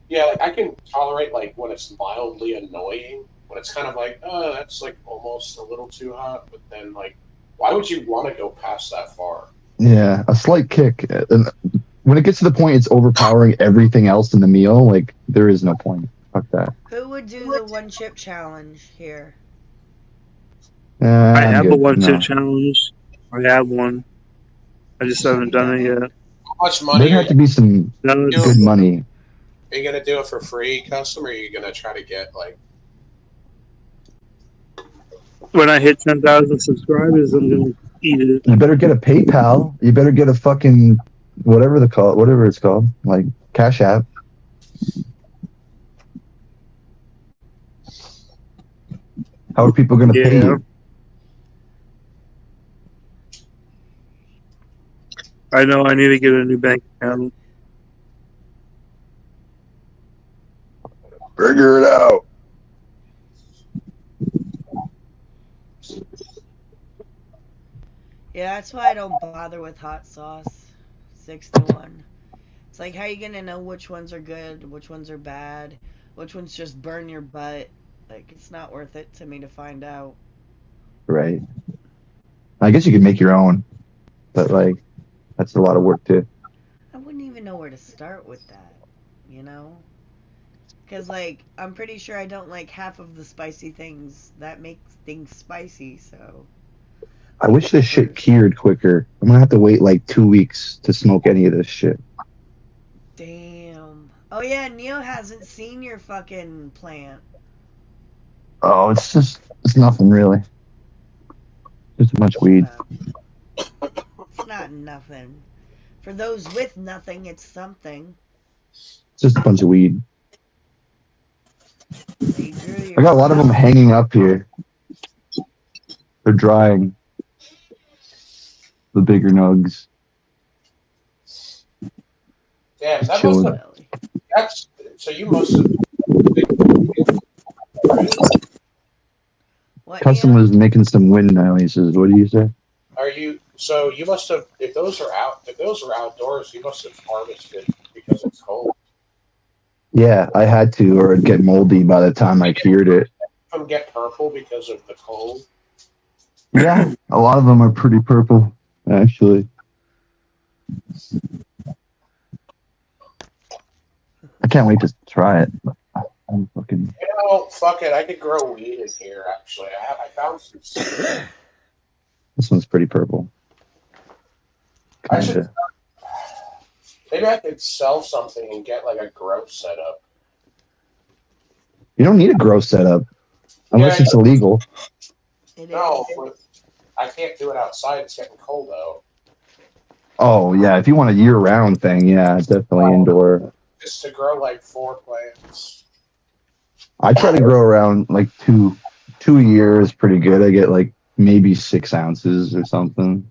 Yeah, like I can tolerate like when it's mildly annoying, when it's kind of like, oh, that's like almost a little too hot. But then like, why would you want to go past that far? Yeah, a slight kick. And when it gets to the point it's overpowering everything else in the meal, like, there is no point. Fuck that. Who would do the one chip challenge here? I I'm have good. a 1-2 No. challenge. I have one. I just haven't done it yet. How much money There'd are have to be some No, it's- good money. you gonna do it for free, custom, or are you gonna try to get like? when I hit 10,000 subscribers, I'm gonna eat it. You better get a PayPal. You better get a fucking whatever it's called, like Cash App. How are people going to pay Yeah. you? I know I need to get a new bank account. Figure it out. Yeah, that's why I don't bother with hot sauce. 6-1. It's like, how you gonna know which ones are good, which ones are bad, which ones just burn your butt? Like, it's not worth it to me to find out. Right. I guess you could make your own, but like, that's a lot of work too. I wouldn't even know where to start with that, you know? Because, like, I'm pretty sure I don't like half of the spicy things that make things spicy, so. I wish this shit cured quicker. I'm gonna have to wait like 2 weeks to smoke any of this shit. Damn. Oh, yeah, Neo hasn't seen your fucking plant. Oh, it's nothing really. Just a bunch of weed. It's not nothing. For those with nothing, it's something. It's just a bunch of weed. They drew your I got a lot of them hanging up here. They're drying. The bigger nugs. Damn, that must Chilling. have, that's so you must have. What, Custom Neo? was making some wind noises. What do you say? Are you? So you must have. If those are outdoors, you must have harvested because it's cold. Yeah, I had to, or it'd get moldy by the time I cured it. Some get purple because of the cold. Yeah, a lot of them are pretty purple, actually. I can't wait to try it. I'm fucking. You know, fuck it. I could grow weed in here. Actually, I found some. seeds. This one's pretty purple. I should. Kinda. Maybe I could sell something and get like a grow setup. You don't need a grow setup unless Yeah, it's illegal. It No, is. I can't do it outside. It's getting cold out. Oh yeah, if you want a year-round thing, yeah, definitely indoor. Just to grow like 4 plants. I try to grow around like two a year is pretty good. I get like maybe 6 ounces or something.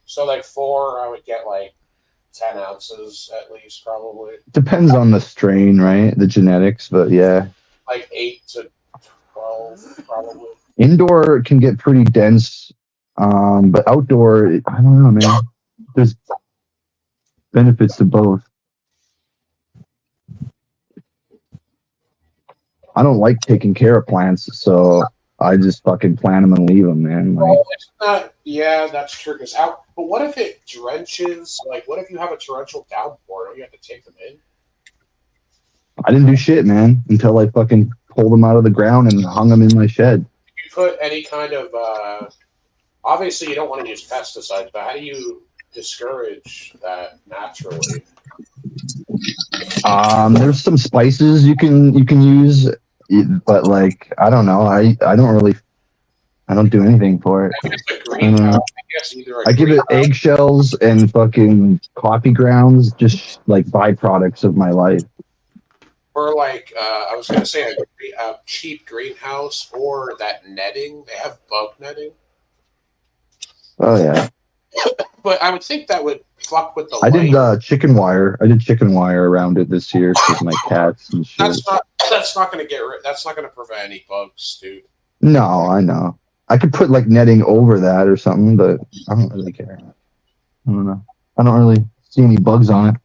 So like 4, I would get like 10 ounces at least, probably. Depends on the strain, right? The genetics, but yeah. Like 8 to 12, probably. Indoor can get pretty dense, but outdoor, I don't know, man. There's benefits to both. I don't like taking care of plants, so I just fucking plant them and leave them, man. Like, Well, it's not. Yeah, that's true. Cause out. But what if it drenches? Like, what if you have a torrential downpour? Don't you have to take them in? I didn't do shit, man, until I fucking pulled them out of the ground and hung them in my shed. You put any kind of. Obviously, you don't want to use pesticides, but how do you discourage that naturally? There's some spices you can use, but like I don't know. I don't do anything for it. If it's a greenhouse, I guess either a I give it greenhouse- eggshells and fucking coffee grounds, just like byproducts of my life. or like I was gonna say a cheap greenhouse or that netting. They have bug netting, Oh yeah, but I would think that would fuck with the I light. did chicken wire. I did chicken wire around it this year with my cats and shit. That's not gonna get rid. That's not gonna prevent any bugs, dude. No, I know. I could put like netting over that or something, but I don't really care. I don't know. I don't really see any bugs on it.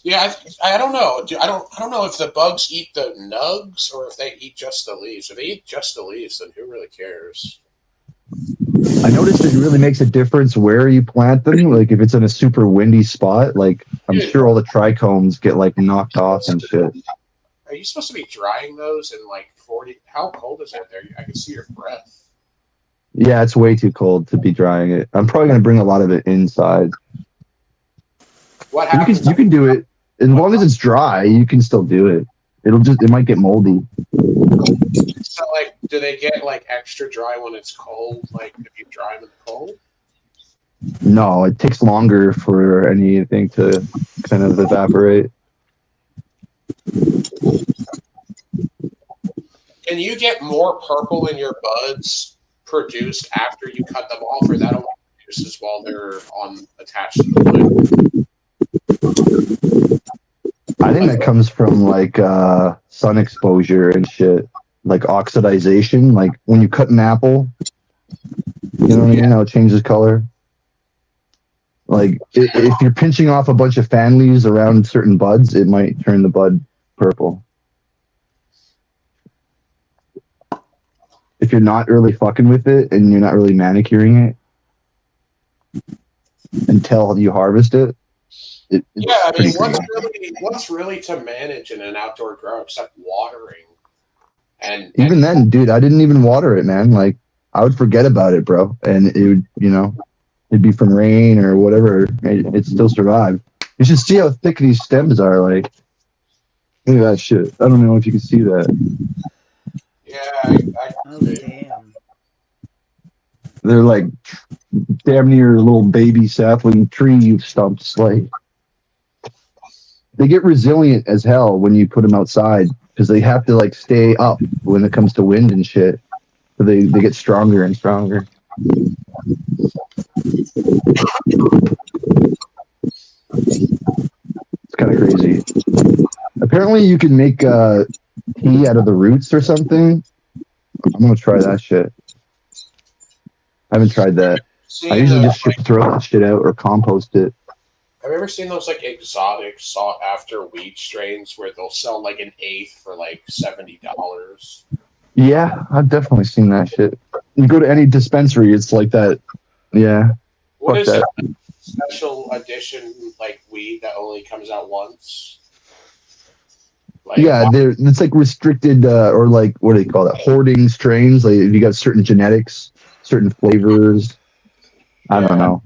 Yeah, I don't know. I don't know if the bugs eat the nugs or if they eat just the leaves. If they eat just the leaves, then who really cares? I noticed it really makes a difference where you plant them. Like if it's in a super windy spot, like I'm sure all the trichomes get like knocked off and shit. Are you supposed to be drying those in like 40? How cold is it there? I can see your breath. Yeah, it's way too cold to be drying it. I'm probably gonna bring a lot of it inside. What You happens? can do it as long as it's dry. You can still do it. It might get moldy. So, like, do they get like extra dry when it's cold? Like, if you dry them in the cold? No, it takes longer for anything to kind of evaporate. Can you get more purple in your buds produced after you cut them off, or that only produces while they're attached to the plant? I think that comes from like sun exposure and shit, like oxidization. Like when you cut an apple, you know what I mean? How it changes color. Like if you're pinching off a bunch of fan leaves around certain buds, it might turn the bud purple. If you're not really fucking with it and you're not really manicuring it until you harvest it, it's Yeah, I mean, pretty what's really to manage in an outdoor grow except watering? And even then, dude, I didn't even water it, man. Like I would forget about it, bro, and it would, it'd be from rain or whatever. It still survived. You should see how thick these stems are. Like, look at that shit. I don't know if you can see that. yeah, I Oh, damn. They're like damn near little baby sapling tree stumps. Like they get resilient as hell when you put them outside because they have to like stay up when it comes to wind and shit. So they get stronger and stronger. It's kind of crazy. Apparently, you can make tea out of the roots or something. I'm gonna try that shit. I haven't tried that. I usually just throw that shit out or compost it. Have you ever seen those like exotic sought after weed strains where they'll sell like an eighth for like $70? Yeah, I've definitely seen that shit. You go to any dispensary, it's like that. Yeah. What Fuck is that. it? Special edition like weed that only comes out once? Like, Yeah, it's like restricted or like what do they call it? Hoarding strains. Like if you got certain genetics, certain flavors. I don't know.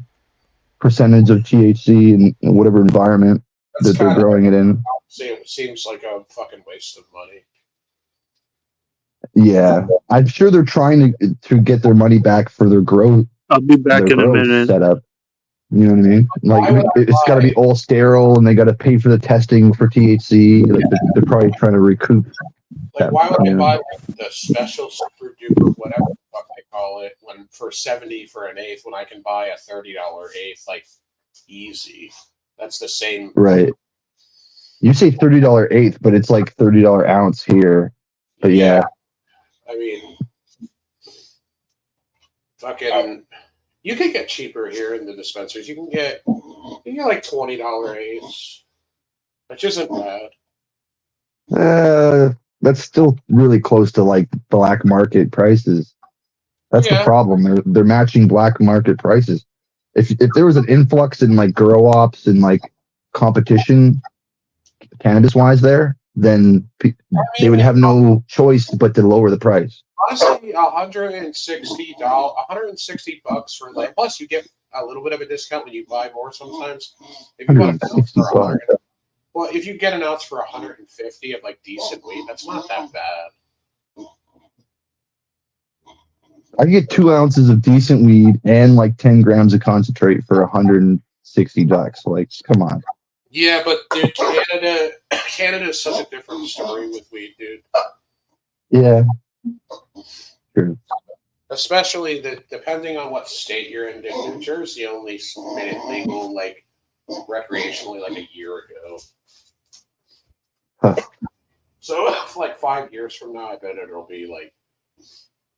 Percentage of THC in whatever environment that's that they're kinda- growing it in. Seems like a fucking waste of money. Yeah, I'm sure they're trying to get their money back for their growth. I'll be back Their in a growth minute. setup. You know what I mean? Like it's got to be all sterile, and they got to pay for the testing for THC. Like they're probably trying to recoup. Like, why would I buy like the special super duper whatever the fuck they call call it, when for 70 for an eighth, when I can buy a $30 eighth, like easy. That's the same. Right. You say $30 eighth, but it's like $30 ounce here. But yeah. I mean, fucking, you can get cheaper here in the dispensaries. You can get like $20 eighths, which isn't bad. That's still really close to like black market prices. That's the problem. They're matching black market prices. If there was an influx in like grow ops and like competition, cannabis wise, then they would have no choice but to lower the price. Honestly, $160 for like. Plus, you get a little bit of a discount when you buy more. Sometimes, if you bought an ounce for 100, well, if you get an ounce for 150 of like decent weed, that's not that bad. I can get 2 ounces of decent weed and like 10 grams of concentrate for $160. Like, come on. Yeah, but dude, Canada is such a different story with weed, dude. Yeah. True. Especially depending on what state you're in. New Jersey only made it legal like recreationally like a year ago. Huh. So like 5 years from now, I bet it'll be like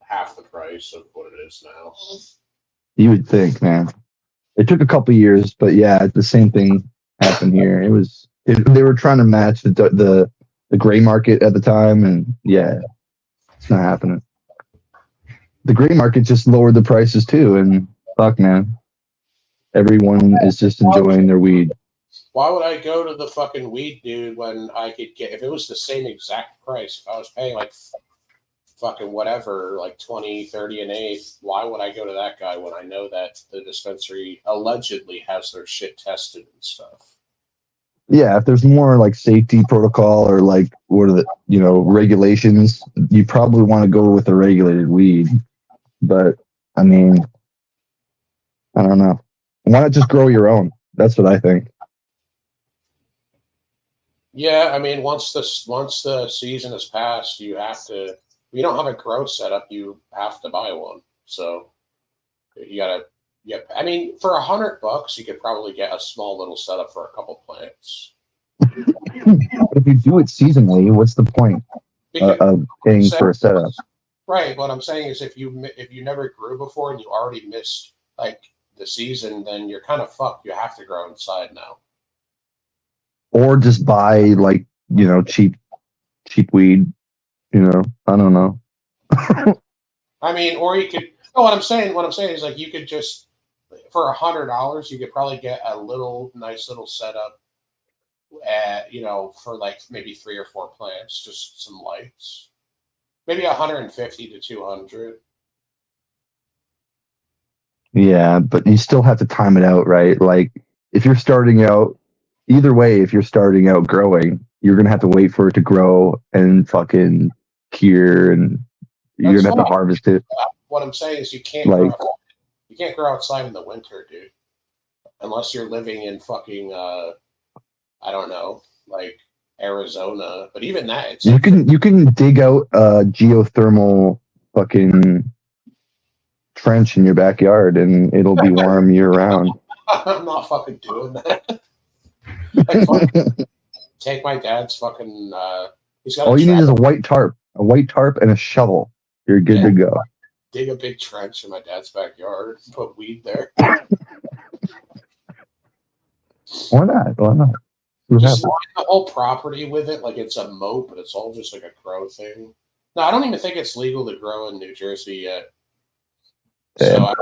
half the price of what it is now. You would think, man. It took a couple years, but yeah, the same thing happened here. They were trying to match the gray market at the time, and yeah, it's not happening. The gray market just lowered the prices too, and fuck, man, everyone is just enjoying their weed. Why would I go to the fucking weed dude when I could get, if it was the same exact price, if I was paying like fucking whatever, like 20, 30 an eighth, why would I go to that guy when I know that the dispensary allegedly has their shit tested and stuff? Yeah, if there's more like safety protocol or like what are the regulations, you probably want to go with a regulated weed. But I mean, I don't know. Why not just grow your own? That's what I think. Yeah, I mean, once the season is passed, you have to. You don't have a grow setup, you have to buy one. So you gotta. Yeah, I mean, for $100, you could probably get a small little setup for a couple plants. But if you do it seasonally, what's the point of paying for a setup? Right. What I'm saying is, if you never grew before and you already missed like the season, then you're kind of fucked. You have to grow inside now. Or just buy like cheap weed. I don't know. I mean, or you could. No, what I'm saying is like you could just for $100, you could probably get a nice little setup. For like maybe 3 or 4 plants, just some lights. Maybe 150 to 200. Yeah, but you still have to time it out, right? Like if you're starting out, either way, if you're starting out growing, you're gonna have to wait for it to grow and fucking cure, and you're gonna have to harvest it. What I'm saying is you can't grow outside in the winter, dude, unless you're living in fucking I don't know, like Arizona. But even that, it's you can dig out a geothermal fucking trench in your backyard, and it'll be warm year round. I'm not fucking doing that. Take my dad's fucking. He's got. All you need is a white tarp and a shovel. You're good to go. Dig a big trench in my dad's backyard. Put weed there. Why not? Just line the whole property with it, like it's a moat, but it's all just like a grow thing. No, I don't even think it's legal to grow in New Jersey yet. So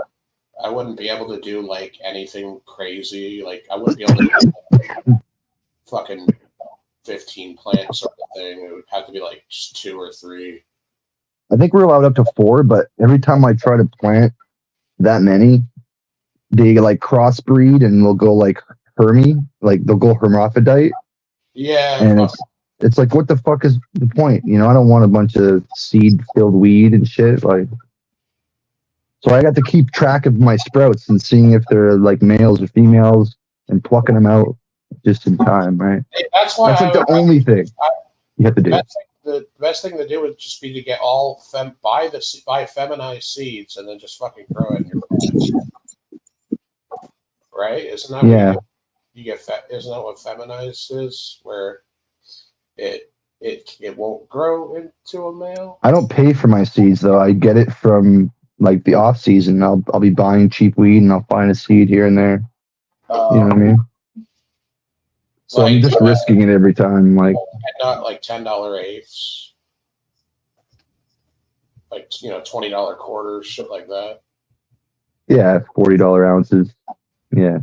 I wouldn't be able to do like anything crazy. Like I wouldn't be able to do like, fucking 15 plants sort of thing. It would have to be like just 2 or 3. I think we're allowed up to 4, but every time I try to plant that many, they like crossbreed and they'll go like like they'll go hermaphrodite. Yeah. And it's like, what the fuck is the point? I don't want a bunch of seed-filled weed and shit. Like, so I got to keep track of my sprouts and seeing if they're like males or females and plucking them out just in time, right? That's why that's like the only thing you have to do. the best thing to do would just be to get buy feminized seeds and then just fucking grow it in your garden. Right? Isn't that Yeah. what isn't that what feminized is? Where it won't grow into a male? I don't pay for my seeds though. I get it from like the off season. I'll be buying cheap weed and I'll find a seed here and there. You know what I mean? So I'm just risking it every time. Like, not like $10 eighths, like $20 quarters, shit like that. yeah, $40 ounces. Yeah.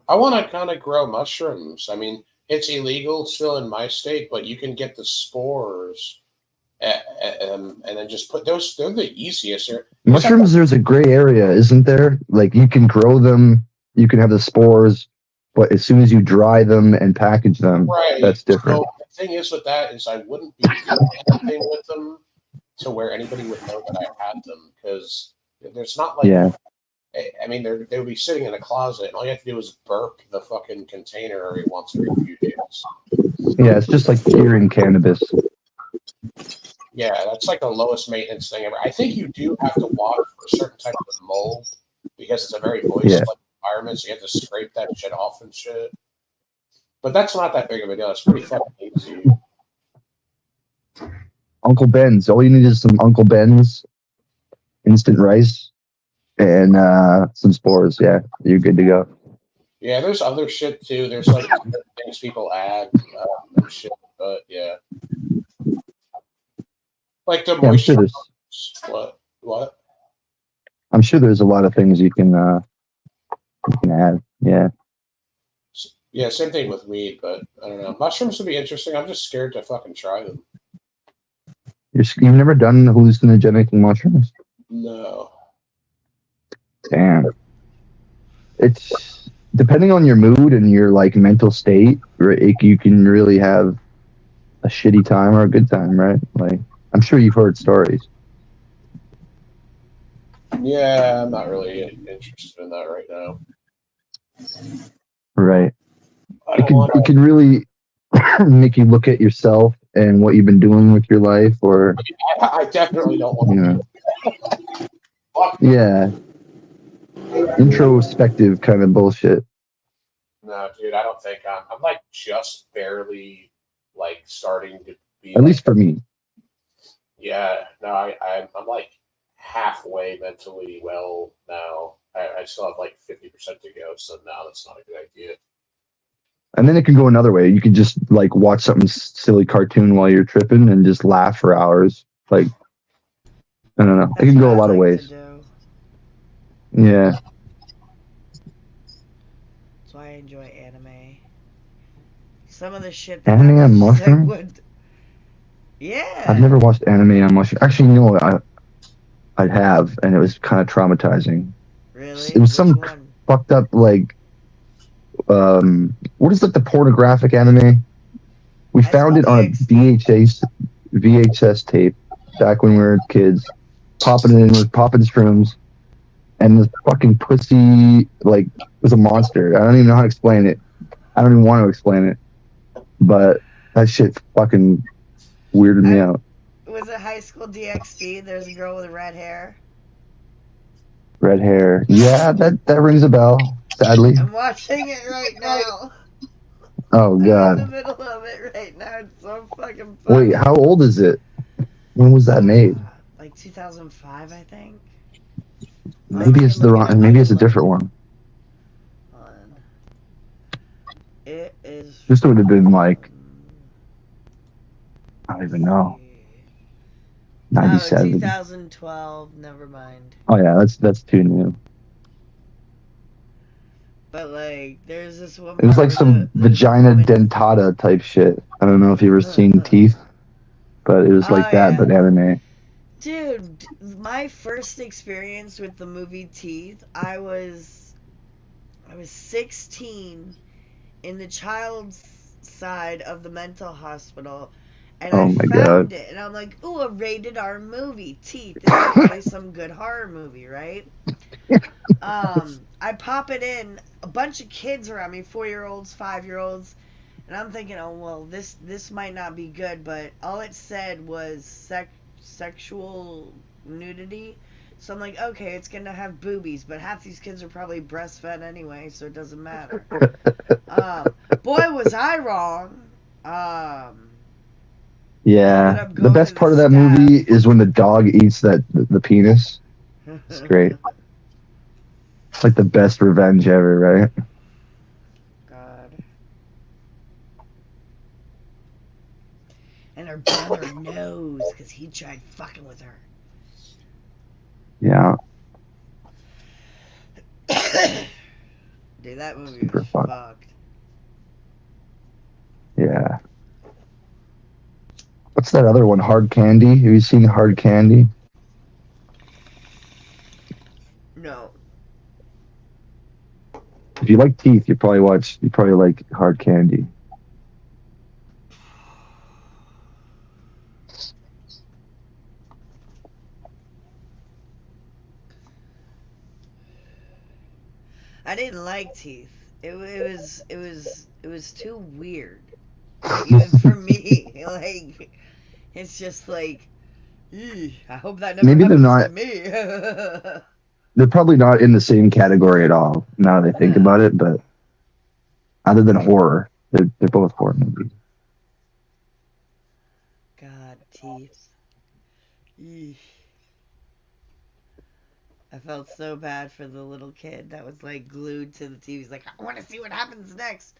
I want to kind of grow mushrooms. I mean, it's illegal still in my state, but you can get the spores and then just put those. They're the easiest. Mushrooms, there's a gray area, isn't there? Like you can grow them, you can have the spores, but as soon as you dry them and package them, right, that's different. So the thing is with that is I wouldn't be doing anything with them to where anybody would know that I had them because there's not like. Yeah. I mean, they would be sitting in a closet, and all you have to do is burp the fucking container every few days. Yeah, it's just like curing cannabis. Yeah, that's like the lowest maintenance thing ever. I think you do have to water for a certain type of mold because it's a very moist environment, so you have to scrape that shit off and shit. But that's not that big of a deal. It's pretty fucking easy. Uncle Ben's. All you need is some Uncle Ben's instant rice and some spores. Yeah, you're good to go. Yeah, there's other shit too. There's like things people add and shit, but yeah. Like the moisture. What? I'm sure there's a lot of things you can add. Yeah. Yeah, same thing with weed, but I don't know. Mushrooms would be interesting. I'm just scared to fucking try them. You've never done hallucinogenic mushrooms? No. Damn. It's depending on your mood and your like mental state, you can really have a shitty time or a good time, right? Like I'm sure you've heard stories. Yeah, I'm not really interested in that right now. Right. It can really make you look at yourself and what you've been doing with your life, or I definitely don't want to. Yeah. Introspective kind of bullshit. No, dude, I don't think I'm like just barely like starting to be. At least for me. Yeah, no, I'm like halfway mentally well now. I still have like 50% to go, so now that's not a good idea. And then it can go another way. You can just like watch something silly cartoon while you're tripping and just laugh for hours. Like, I don't know. It can go a lot of ways. Yeah. That's why I enjoy anime. Some of the shit. Anime on mushroom? Yeah. I've never watched anime on mushroom. Actually, you know what? I have, and it was kind of traumatizing. Really? It was some fucked up like. What is like the pornographic anime? We found it on a VHS tape back when we were kids, popping shrooms, and this fucking pussy like was a monster. I don't even know how to explain it. I don't even want to explain it, but that shit fucking weirded me out. Was it High School DxD? There's a girl with red hair. Red hair. Yeah, that rings a bell. Sadly. I'm watching it right now. Oh god. I'm in the middle of it right now. It's so fucking funny. Wait, how old is it? When was that made? Like 2005, I think. Maybe it's maybe it's a different one. It is. This would have been like, I don't even know. 97. 2012. Never mind. Oh yeah, that's too new. But like, there's this woman. It was like some vagina dentata type shit. I don't know if you've ever seen Teeth, but it was like that, but anime. Dude, my first experience with the movie Teeth, I was 16 in the child's side of the mental hospital, and I found it, and I'm like, ooh, a rated R movie, Teeth. This is probably some good horror movie, right? I pop it in, a bunch of kids around me, 4-year-olds, 5-year-olds, and I'm thinking, oh well, this might not be good, but all it said was sexual nudity. So I'm like, okay, it's gonna have boobies, but half these kids are probably breastfed anyway, so it doesn't matter. Boy, was I wrong. Yeah, Ended up the going best to the part of that staff. movie is when the dog eats the penis. It's great. It's like the best revenge ever, right? God. And her brother knows because he tried fucking with her. Yeah, Dude, that movie super was fun. fucked. Yeah. What's that other one? Hard Candy. Have you seen Hard Candy? No. If you like teeth, you probably like Hard Candy. I didn't like Teeth. It was too weird. Like, even for me, like it's just like, I hope that never Maybe they're happens not. to me. They're probably not in the same category at all. Now that I think about it, but other than horror, they're both horror movies. God, Teeth. Eesh. I felt so bad for the little kid that was like glued to the TV. He's like, I want to see what happens next.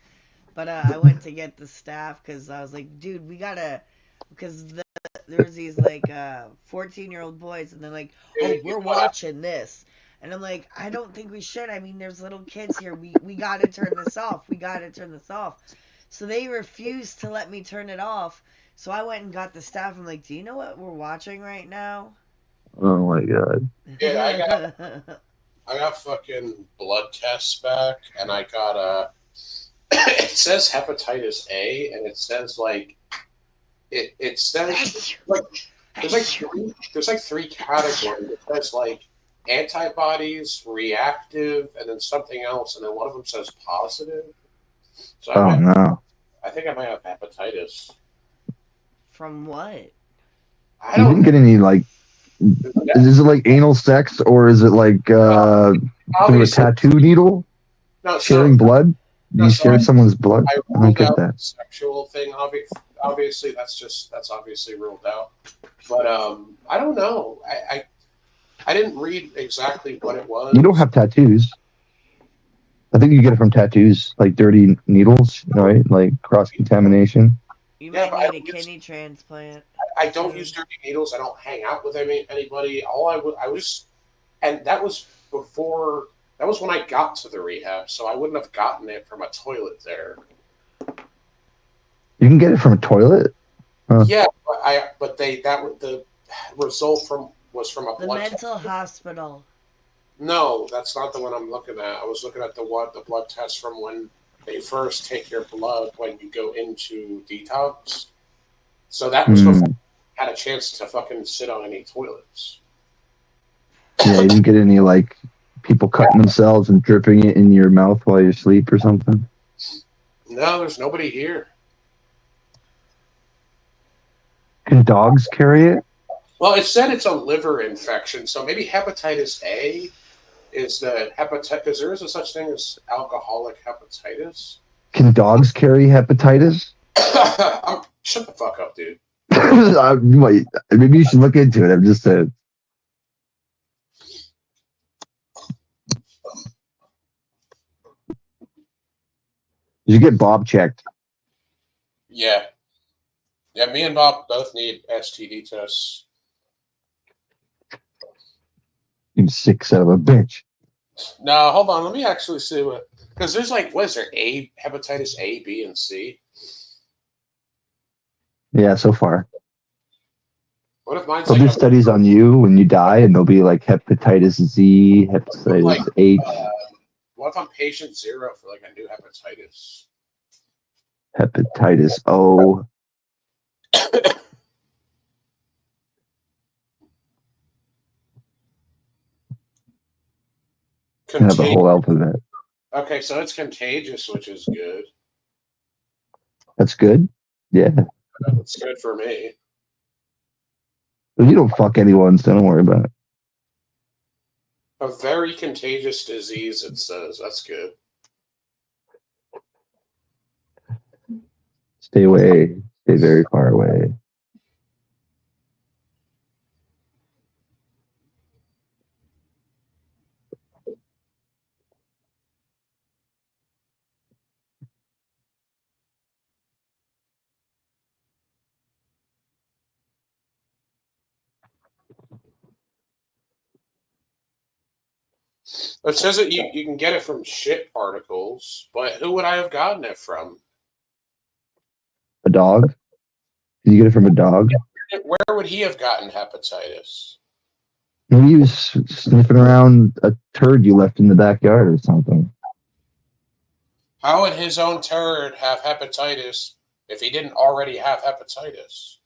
But I went to get the staff because I was like, dude, we gotta, because there was these like 14-year-old boys, and they're like, oh, we're watching this. And I'm like, I don't think we should. I mean, there's little kids here. We gotta turn this off. We gotta turn this off. So they refused to let me turn it off. So I went and got the staff. I'm like, do you know what we're watching right now? Oh my god! Yeah, I got fucking blood tests back, and I got it says hepatitis A, and it says like it says like there's like three categories. It says like antibodies, reactive, and then something else, and then one of them says positive. So Oh no! I think I might have hepatitis. From what? I You don't didn't get any like. Is it like anal sex or is it like through a obviously tattoo needle? no. Sharing blood? Do you So share someone's blood? I I don't ruled get out that. the sexual thing. Obviously, that's obviously ruled out. But I don't know. I didn't read exactly what it was. You don't have tattoos. I think you get it from tattoos, like dirty needles, right? Like cross contamination. You Yeah, might but need a kidney transplant. I don't use dirty needles. I don't hang out with anybody. I was, and that was before. That was when I got to the rehab, so I wouldn't have gotten it from a toilet there. You can get it from a toilet. Huh. Yeah, but the result was from a The blood mental test. hospital. No, that's not the one I'm looking at. I was looking at the blood test from when they first take your blood when you go into detox. So that was before I had a chance to fucking sit on any toilets. Yeah, you didn't get any like people cutting themselves and dripping it in your mouth while you sleep or something. No, there's nobody here. Can dogs carry it? Well, it said it's a liver infection, so maybe hepatitis A is the hepatitis, because there is a such thing as alcoholic hepatitis. Can dogs carry hepatitis? Shut the fuck up, dude. Maybe you should look into it. I'm just saying. You get Bob checked. Yeah. Yeah, me and Bob both need STD tests. You sick son of a bitch. No, hold on. Let me actually see what, because there's like, what is there? Hepatitis A, B, and C. Yeah, so far. What if mine's They'll do studies on you when you die, and they'll be like hepatitis Z, hepatitis H. What if I'm patient 0 for like a new hepatitis? Hepatitis O. Kind of the whole alphabet. Okay, so it's contagious, which is good. That's good. Yeah. It's good for me. But you don't fuck anyone, so don't worry about it. A very contagious disease, it says. That's good. Stay away. Stay very far away. It says that you can get it from shit particles, but who would I have gotten it from? A dog? Did you get it from a dog? Where would he have gotten hepatitis? Maybe he was sniffing around a turd you left in the backyard or something. How would his own turd have hepatitis if he didn't already have hepatitis?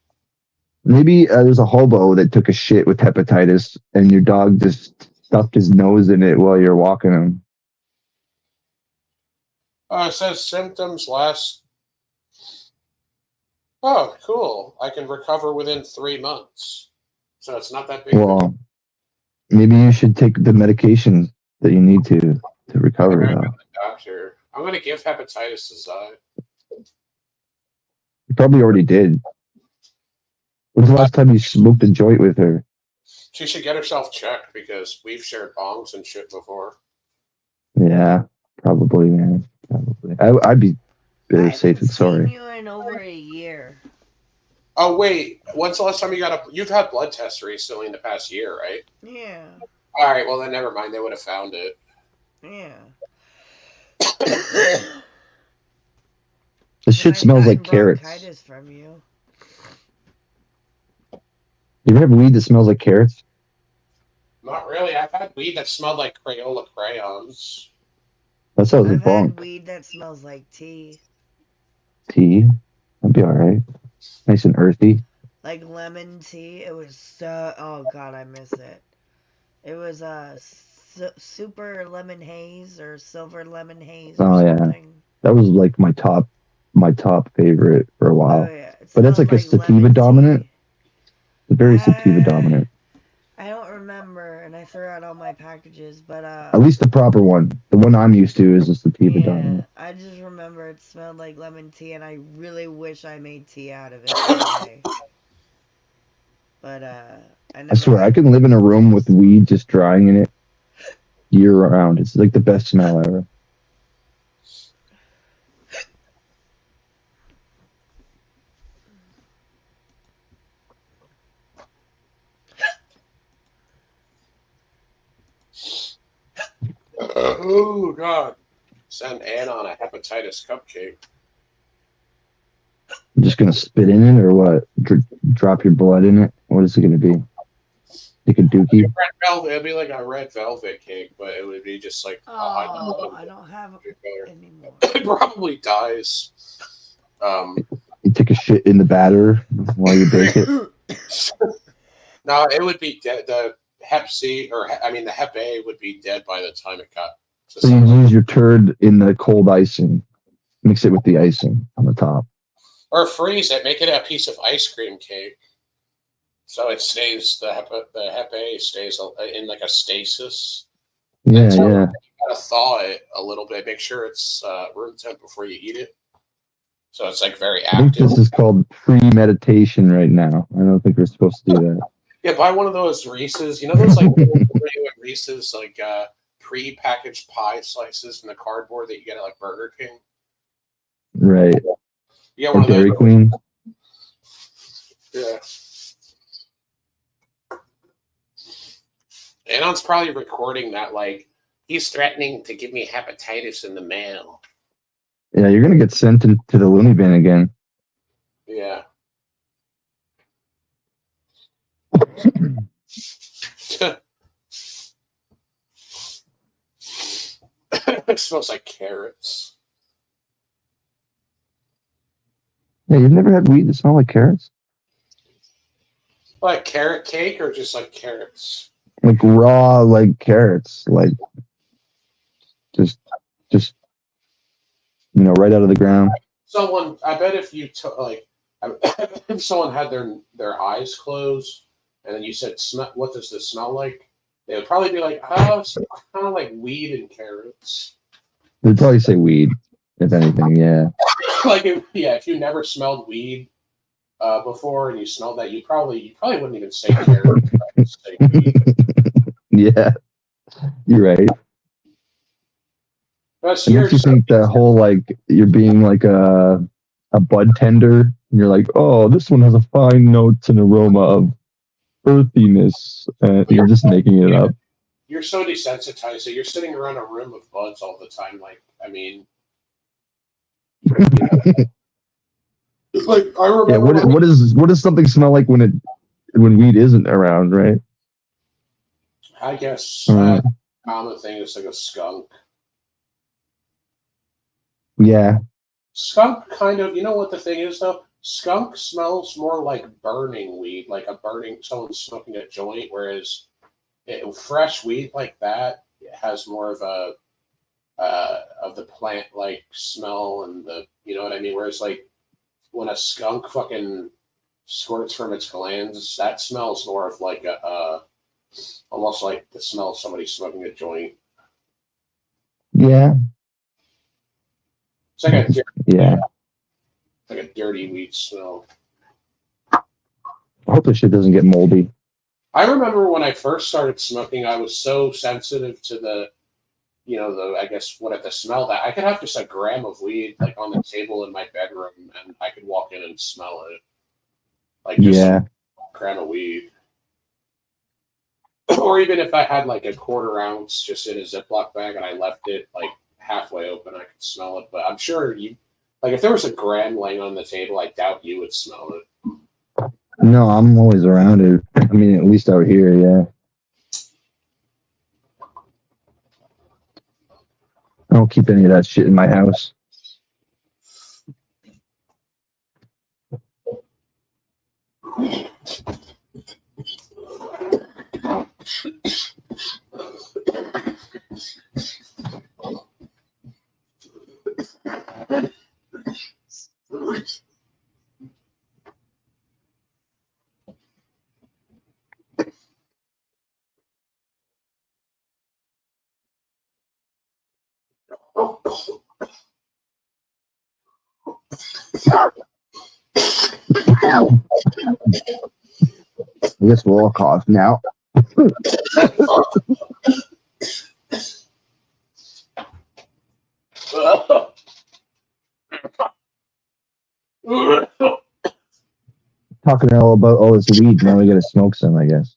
Maybe there's a hobo that took a shit with hepatitis and your dog just stuffed his nose in it while you're walking him. It says symptoms last. Oh, cool. I can recover within 3 months. So it's not that big. Well, maybe you should take the medication that you need to recover. Doctor, I'm going to give hepatitis to Zai. You probably already did. When's the last time you smoked a joint with her? She should get herself checked because we've shared bongs and shit before. Yeah, probably, man. Probably. I'd be very safe and sorry. I've seen you in over a year. Oh wait, when's the last time you got a? You've had blood tests recently in the past year, right? Yeah. All right, well then never mind. They would have found it. Yeah. This shit smells like carrots. Bronchitis from you. You ever have weed that smells like carrots? Not really. I've had weed that smelled like Crayola crayons. That sounds I've like bunk. had weed that smells like tea. Tea? That'd be alright. Nice and earthy. Like lemon tea. It was so. Oh god, I miss it. It was super lemon haze or silver lemon haze. Or something. That was like my top favorite for a while. Oh, yeah. But that's like a sativa dominant. It's very sativa dominant. I don't remember, and I threw out all my packages, but at least the proper one. The one I'm used to is a sativa dominant. I just remember it smelled like lemon tea, and I really wish I made tea out of it today. But I swear I can live in a room with weed just drying in it year round. It's like the best smell ever. Oh god! Send Anon a hepatitis cupcake. I'm just gonna spit in it or what? Drop your blood in it? What is it gonna be? Like a dookie? Red velvet. It'd be like a red velvet cake, but it would be just like. I don't have it anymore. It probably dies. You take a shit in the batter while you bake it. No, it would be dead. The Hep C, the Hep A would be dead by the time it got. So you use your turd in the cold icing, mix it with the icing on the top, or freeze it. Make it a piece of ice cream cake, so it stays. The Hep A stays in like a stasis. Yeah. You gotta thaw it a little bit. Make sure it's room temp before you eat it. So it's like very active. I think this is called premeditation right now. I don't think we're supposed to do that. Yeah, buy one of those Reese's. You know those like Reese's like pre-packaged pie slices in the cardboard that you get at like Burger King. Right. Yeah, one of Dairy those. Queen. Yeah. Anon's probably recording that like he's threatening to give me hepatitis in the mail. Yeah, you're gonna get sent to the loony bin again. Yeah. It smells like carrots. Yeah, you've never had weed that smell like carrots? Like carrot cake or just like carrots? Like raw, like carrots, like just just right out of the ground. Someone, I bet if you took like, if someone had their eyes closed, and then you said, "What does this smell like?" They would probably be like, "Oh, it's kind of like weed and carrots." They'd probably say weed, if anything. Yeah. Like, if you never smelled weed before and you smelled that, you probably wouldn't even say carrot. You'd say weed. Yeah. You're right. But It makes you think that whole like you're being like a bud tender, and you're like, oh, this one has a fine notes and aroma of earthiness, and you're just making it up. You're so desensitized that you're sitting around a room of buds all the time. Like, I mean, like I remember. Yeah. What does something smell like when weed isn't around, right? I guess common thing is like a skunk. Yeah. Skunk kind of, you know what the thing is though? Skunk smells more like burning weed, like someone smoking a joint, whereas fresh weed like that has more of a of the plant like smell and you know what I mean? Whereas like when a skunk fucking squirts from its glands, that smells more of like almost like the smell of somebody smoking a joint. Yeah. It's like yeah. Like a dirty weed smell. I hope this shit doesn't get moldy. I remember when I first started smoking, I was so sensitive to the smell that I could have just a gram of weed like on the table in my bedroom and I could walk in and smell it. Like just a gram of weed. Or even if I had like a quarter ounce just in a Ziploc bag and I left it like halfway open, I could smell it. But I'm sure if there was a gram laying on the table, I doubt you would smell it. No, I'm always around it. I mean, at least out here, yeah. I don't keep any of that shit in my house. I guess we'll all cough now. Talking all about all this weed, now we gotta smoke some, I guess.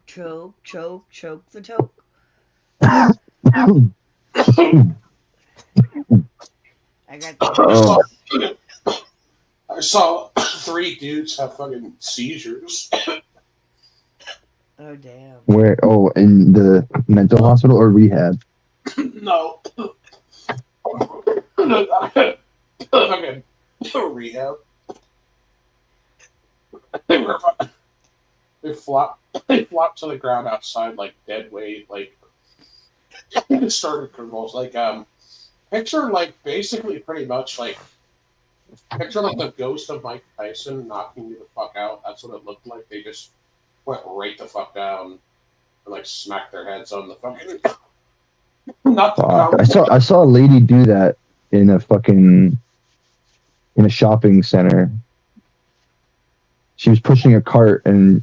Choke, choke, choke the toke. I got I saw 3 dudes have fucking seizures. Oh damn. Where? Oh, in the mental hospital or rehab? No. Fucking rehab. They flopped to the ground outside like dead weight, like it started convulsing. Like picture like basically pretty much like picture like the ghost of Mike Tyson knocking you the fuck out. That's what it looked like. They just went right the fuck down and like smacked their heads on the fucking not the I saw a lady do that in a shopping center. She was pushing a cart and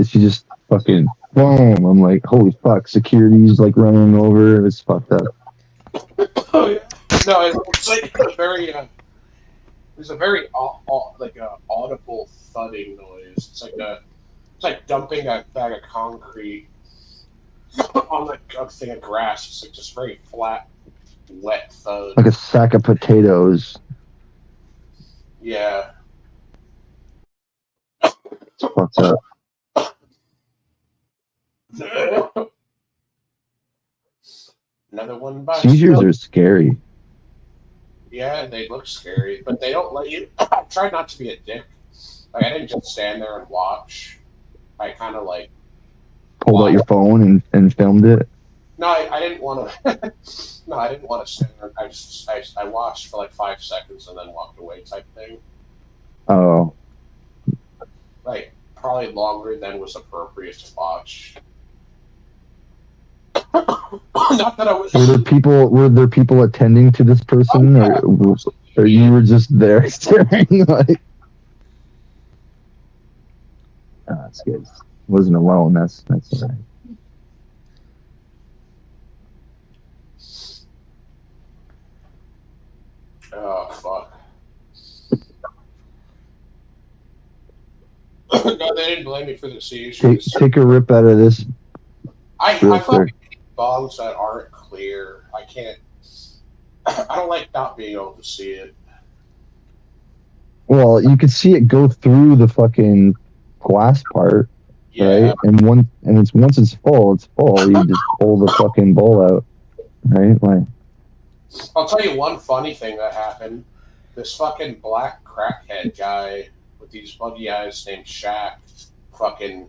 she just fucking boom. I'm like, holy fuck! Security's like running over. It's fucked up. Oh yeah. No, it's like a very there's a very audible thudding noise. It's like dumping a bag of concrete on a thing of grass. It's like just very flat, wet thud. Like a sack of potatoes. Yeah. It's fucked up. Another one by Seizures are scary. Yeah, they look scary, but they don't let you. I tried not to be a dick. Like I didn't just stand there and watch. I kind of like Pulled out watched. your phone and filmed it. No, I didn't want to. No, I didn't want to stand there. I watched for like 5 seconds and then walked away type thing. Oh, Like probably longer than was appropriate to watch. Not that I was. were there people attending to this person, Oh, yeah. or you were just there staring? Like, oh, that's good. Wasn't alone. That's all right. Oh fuck. No, they didn't blame me for the seizures. Take a rip out of this I real fucking quick. hate bongs that aren't clear. I can't. I don't like not being able to see it. Well, you could see it go through the fucking glass part, Yeah. right? And once it's full, it's full. You just pull the fucking bowl out, right? Like, I'll tell you one funny thing that happened. This fucking black crackhead guy with these buggy eyes named Shaq fucking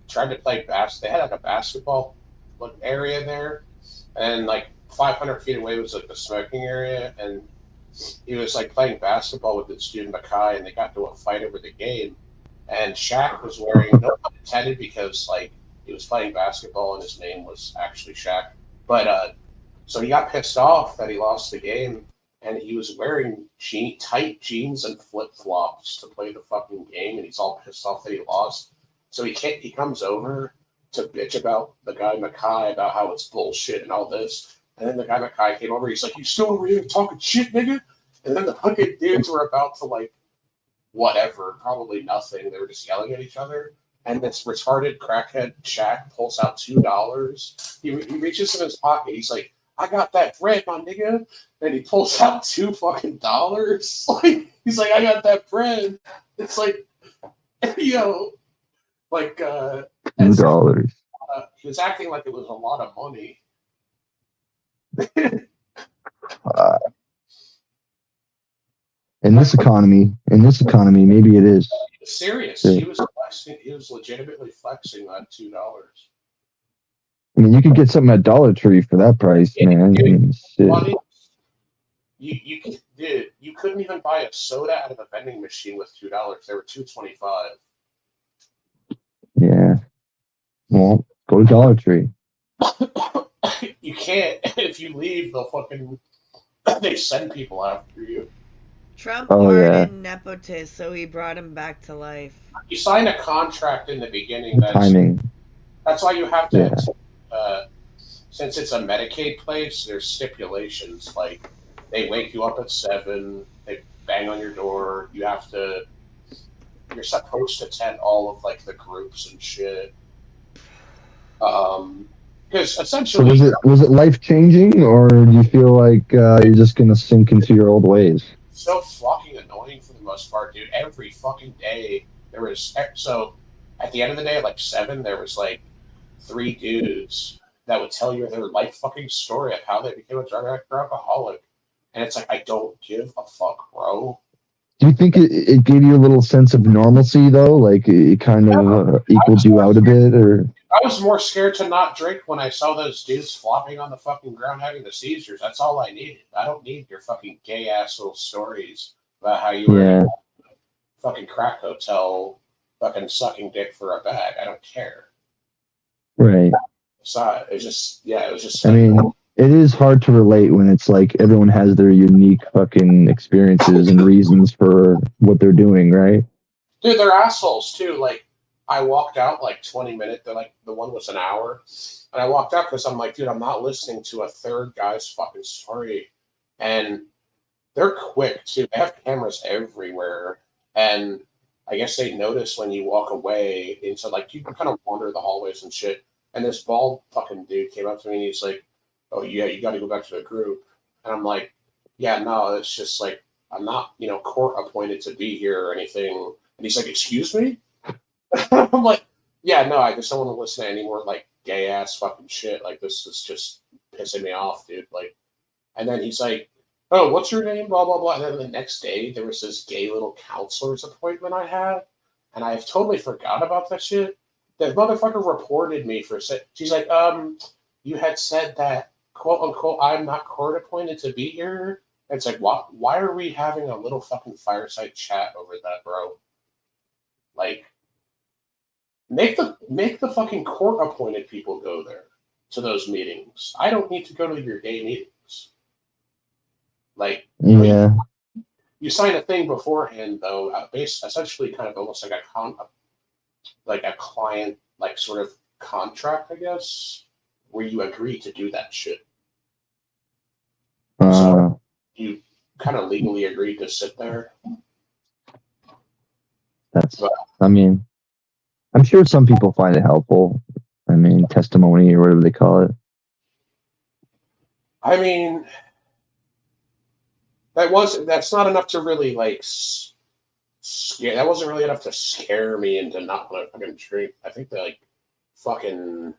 tried to play They had like a basketball area there, and like 500 feet away was like the smoking area, and he was like playing basketball with this dude Mackay, and they got into a fight over the game. And Shaq was wearing no pun intended because like he was playing basketball and his name was actually Shaq, but so he got pissed off that he lost the game, and he was wearing tight jeans and flip flops to play the fucking game, and he's all pissed off that he lost. So he comes over to bitch about the guy Mackay about how it's bullshit and all this. And then the guy Mackay came over. He's like, "You still over here talking shit, nigga?" And then the fucking dudes were about to like whatever, probably nothing. They were just yelling at each other. And this retarded crackhead Shaq pulls out $2. He reaches in his pocket. He's like, "I got that bread, my nigga." And he pulls out $2 fucking dollars. Like he's like, "I got that bread." It's like, like $2. he was acting like it was a lot of money. In this economy, maybe it is. Serious. Yeah. He was flexing. He was legitimately flexing that $2. I mean, you could get something at Dollar Tree for that price, man. I mean, shit. Funny, you couldn't even buy a soda out of a vending machine with $2. They were $2.25. Yeah. Well, go to Dollar Tree. You can't. If you leave, they send people after you. Trump Oh, yeah. pardoned Nepotist, so he brought him back to life. You sign a contract in the beginning. Timing. That's why you have to. Yeah. Since it's a Medicaid place, there's stipulations. Like they wake you up at 7, they bang on your door. You're supposed to attend all of like the groups and shit. Because essentially, So was it life changing, or do you feel like you're just gonna sink into your old ways? so fucking annoying for the most part, dude. Every fucking day there was. So at the end of the day, at like 7, there was like 3 dudes that would tell you their life fucking story of how they became a drug addict or alcoholic. And it's like, I don't give a fuck, bro. Do you think it gave you a little sense of normalcy, though? Like it kind of equaled you out a bit, or? I was more scared to not drink when I saw those dudes flopping on the fucking ground having the seizures. That's all I needed. I don't need your fucking gay ass little stories about how you were in a fucking crack hotel fucking sucking dick for a bag. I don't care. Right. So it was just. I mean, it is hard to relate when it's like everyone has their unique fucking experiences and reasons for what they're doing, right? Dude, they're assholes too. Like, I walked out like 20 minutes. They're like, the one was an hour. And I walked out because I'm like, dude, I'm not listening to a third guy's fucking story. And they're quick too. They have cameras everywhere. And I guess they notice when you walk away. And so, like, you can kind of wander the hallways and shit. And this bald fucking dude came up to me and he's like, "Oh, yeah, you got to go back to the group." And I'm like, "Yeah, no, it's just like, I'm not, court appointed to be here or anything." And he's like, "Excuse me?" I'm like, "Yeah, no, I just don't want to listen to any more like gay ass fucking shit. Like this is just pissing me off, dude." Like, and then he's like, oh, what's your name? Blah, blah, blah. And then the next day, there was this gay little counselor's appointment I had, and I've totally forgot about that shit. That motherfucker reported me for she's like, you had said that, quote unquote, I'm not court appointed to be here. And it's like, why are we having a little fucking fireside chat over that, bro? Like, make the fucking court appointed people go there to those meetings. I don't need to go to your gay meetings. Like, Yeah. you sign a thing beforehand, though, essentially kind of almost like a client, like sort of contract, I guess, where you agree to do that shit. So you kind of legally agreed to sit there. I mean, I'm sure some people find it helpful. I mean, testimony or whatever they call it. I mean, that's not enough to really like scare. That wasn't really enough to scare me into not want to fucking drink. I think the like fucking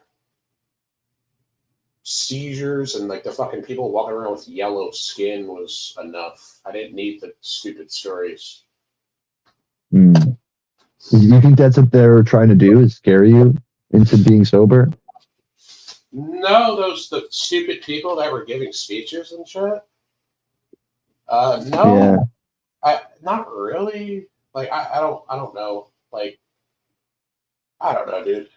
seizures and like the fucking people walking around with yellow skin was enough. I didn't need the stupid stories. Do you think that's what they're trying to do? Is scare you into being sober? No, the stupid people that were giving speeches and shit. No, Yeah. Not really. Like I don't know. Like I don't know, dude.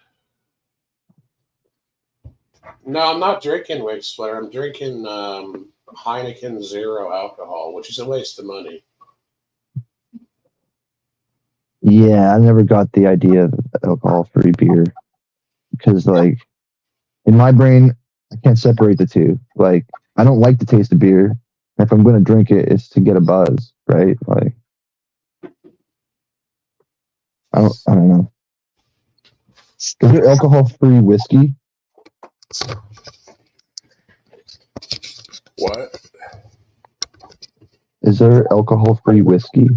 No, I'm not drinking Wig Splitter. I'm drinking Heineken Zero alcohol, which is a waste of money. Yeah, I never got the idea of alcohol-free beer because, like, in my brain, I can't separate the two. Like, I don't like the taste of beer. If I'm going to drink it, it's to get a buzz, right? Like, I don't know. Is there alcohol-free whiskey? What? Is there alcohol-free whiskey?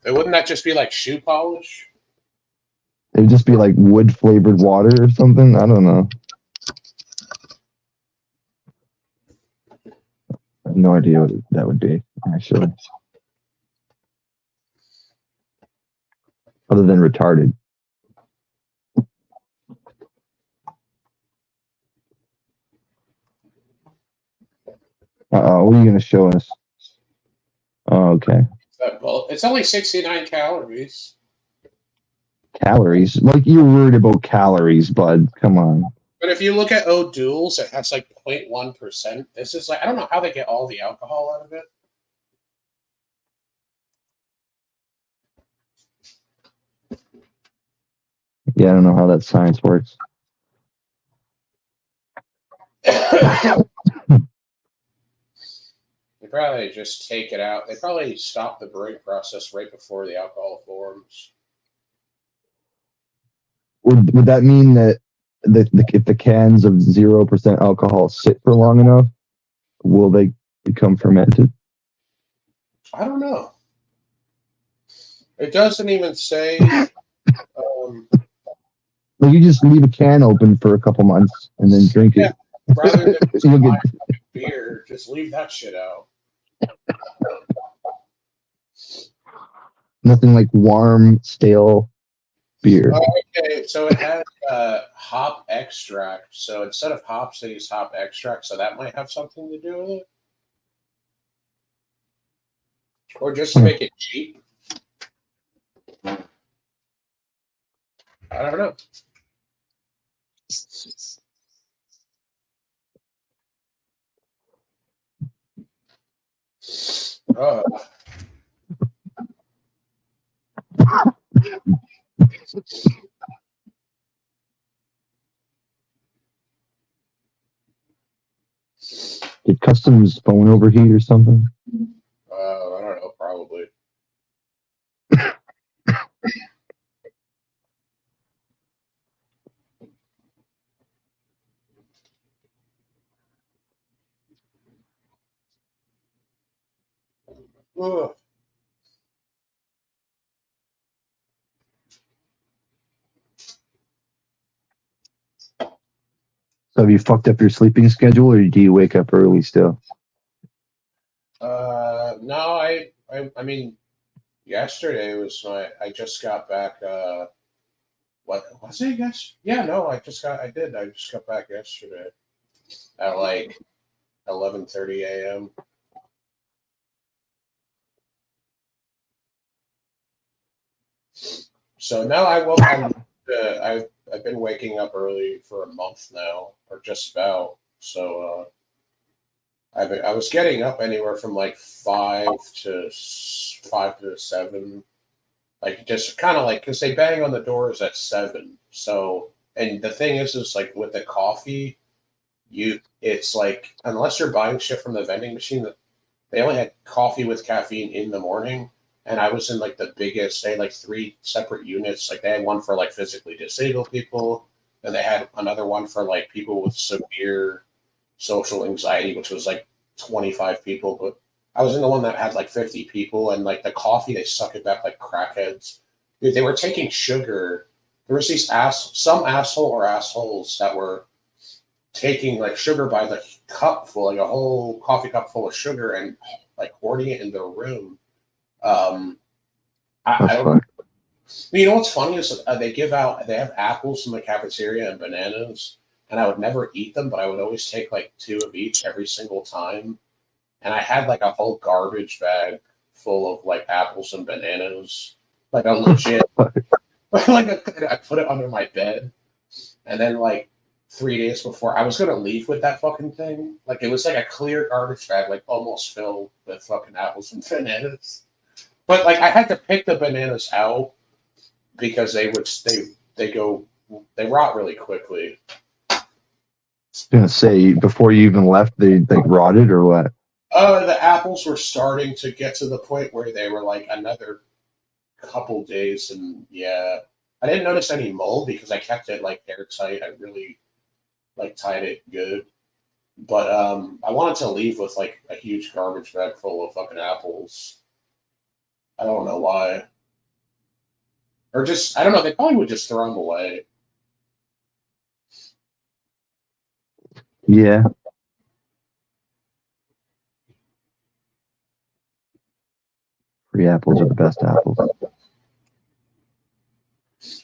Wouldn't that just be like shoe polish? It would just be like wood-flavored water or something. I don't know. I have no idea what that would be, actually. Other than retarded. What are you going to show us? Oh, okay. It's only 69 calories. Calories? Like, you're worried about calories, bud. Come on. But if you look at O'Doul's, it has like 0.1%. This is like, I don't know how they get all the alcohol out of it. Yeah, I don't know how that science works. They probably just take it out. They probably stop the brewing process right before the alcohol forms. Would that mean that if the cans of 0% alcohol sit for long enough, will they become fermented? I don't know. It doesn't even say. Like, you just leave a can open for a couple months and then drink it. Rather than just You'll buy get beer, just leave that shit out. nothing like warm, stale beer. Okay, so it has hop extract. So instead of hops, they use hop extract. So that might have something to do with it. Or just to make it cheap. I don't know. Did Customs phone overheat or something? I don't know, probably. Ugh. So have you fucked up your sleeping schedule, or do you wake up early still? I mean, yesterday was I just got back. What was it? Yes. Yeah. No, I did. I just got back yesterday at like 11:30 a.m. So now I woke. I've been waking up early for a month now, or just about. So I was getting up anywhere from like 5 to 7, like just kind of like because they bang on the doors at 7. So and the thing is like with the coffee, it's like unless you're buying shit from the vending machine, they only had coffee with caffeine in the morning. And I was in like the biggest, they had like 3 separate units. Like they had one for like physically disabled people, and they had another one for like people with severe social anxiety, which was like 25 people. But I was in the one that had like 50 people, and like the coffee, they suck it back like crackheads. Dude, they were taking sugar. There was some asshole or assholes that were taking like sugar by the cup full, like a whole coffee cup full of sugar, and like hoarding it in their room. I That's don't. fucked. You know what's funny is they have apples in the cafeteria and bananas, and I would never eat them, but I would always take like 2 of each every single time. And I had like a whole garbage bag full of like apples and bananas, like a legit, I put it under my bed, and then like 3 days before, I was gonna leave with that fucking thing. Like it was like a clear garbage bag, like almost filled with fucking apples and bananas. But like I had to pick the bananas out because they go they rot really quickly. I was gonna say before you even left, they like rotted or what? The apples were starting to get to the point where they were like another couple days, and yeah, I didn't notice any mold because I kept it like airtight. I really like tied it good. But I wanted to leave with like a huge garbage bag full of fucking apples. I don't know why. Or just I don't know, they probably would just throw them away. Yeah, free apples are the best apples.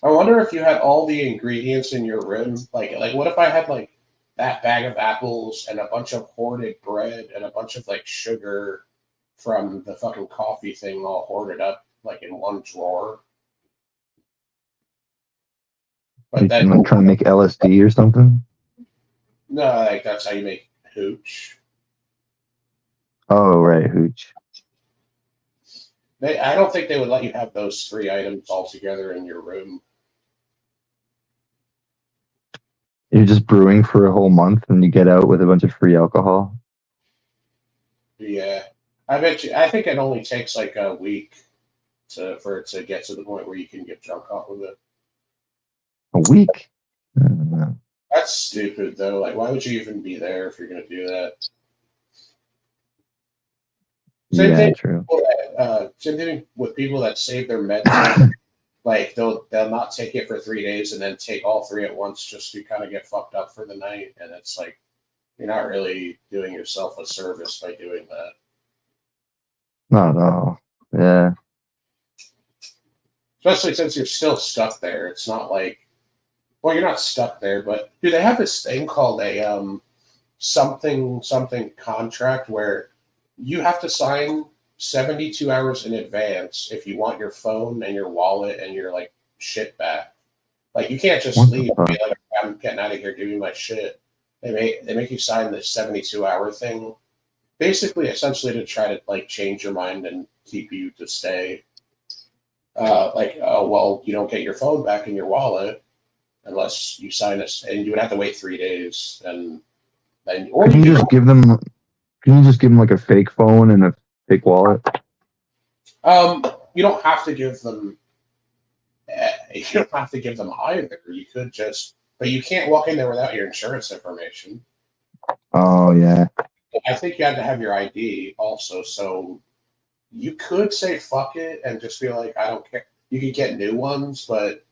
I wonder if you had all the ingredients in your room. Like what if I had like that bag of apples and a bunch of hoarded bread and a bunch of like sugar from the fucking coffee thing all hoarded up like in one drawer. But You then like trying to make LSD or something? no, like that's how you make hooch. Oh right, hooch. I don't think they would let you have those 3 items all together in your room. You're just brewing for a whole month and you get out with a bunch of free alcohol. Yeah, I bet you. I think it only takes like a week for it to get to the point where you can get drunk off of it. A week? I don't know. That's stupid though. Like, why would you even be there if you're gonna do that? Same Yeah, thing. true. Same thing with people that save their meds. Like they'll not take it for 3 days and then take all 3 at once just to kind of get fucked up for the night. And it's like you're not really doing yourself a service by doing that. No. Yeah. Especially since you're still stuck there. It's not like well, you're not stuck there, but do they have this thing called a something contract where you have to sign 72 hours in advance if you want your phone and your wallet and your like shit back. Like you can't just What the leave and be fuck? like, I'm getting out of here, give me my shit. They make you sign this 72-hour thing, basically essentially to try to like change your mind and keep you to stay. Well, you don't get your phone back in your wallet unless you sign this, and you would have to wait 3 days, and then or Can you you just give them? Can you just give them like a fake phone and a fake wallet? you don't have to give them you don't have to give them either. You could just, but you can't walk in there without your insurance information. Oh yeah. I think you have to have your ID also. So you could say fuck it and just be like, I don't care. You could get new ones, but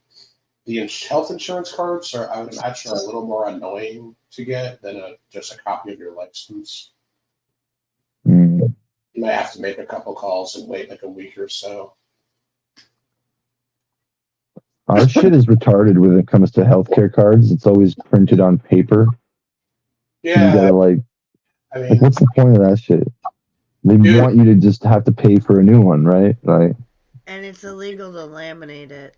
the health insurance cards are, I would imagine, a little more annoying to get than just a copy of your license. Mm. You might have to make a couple calls and wait like a week or so. Our shit is retarded when it comes to healthcare cards. It's always printed on paper. You Yeah, gotta like I mean, what's the point of that shit? They Dude. want you to just have to pay for a new one, right? Like, And it's illegal to laminate it.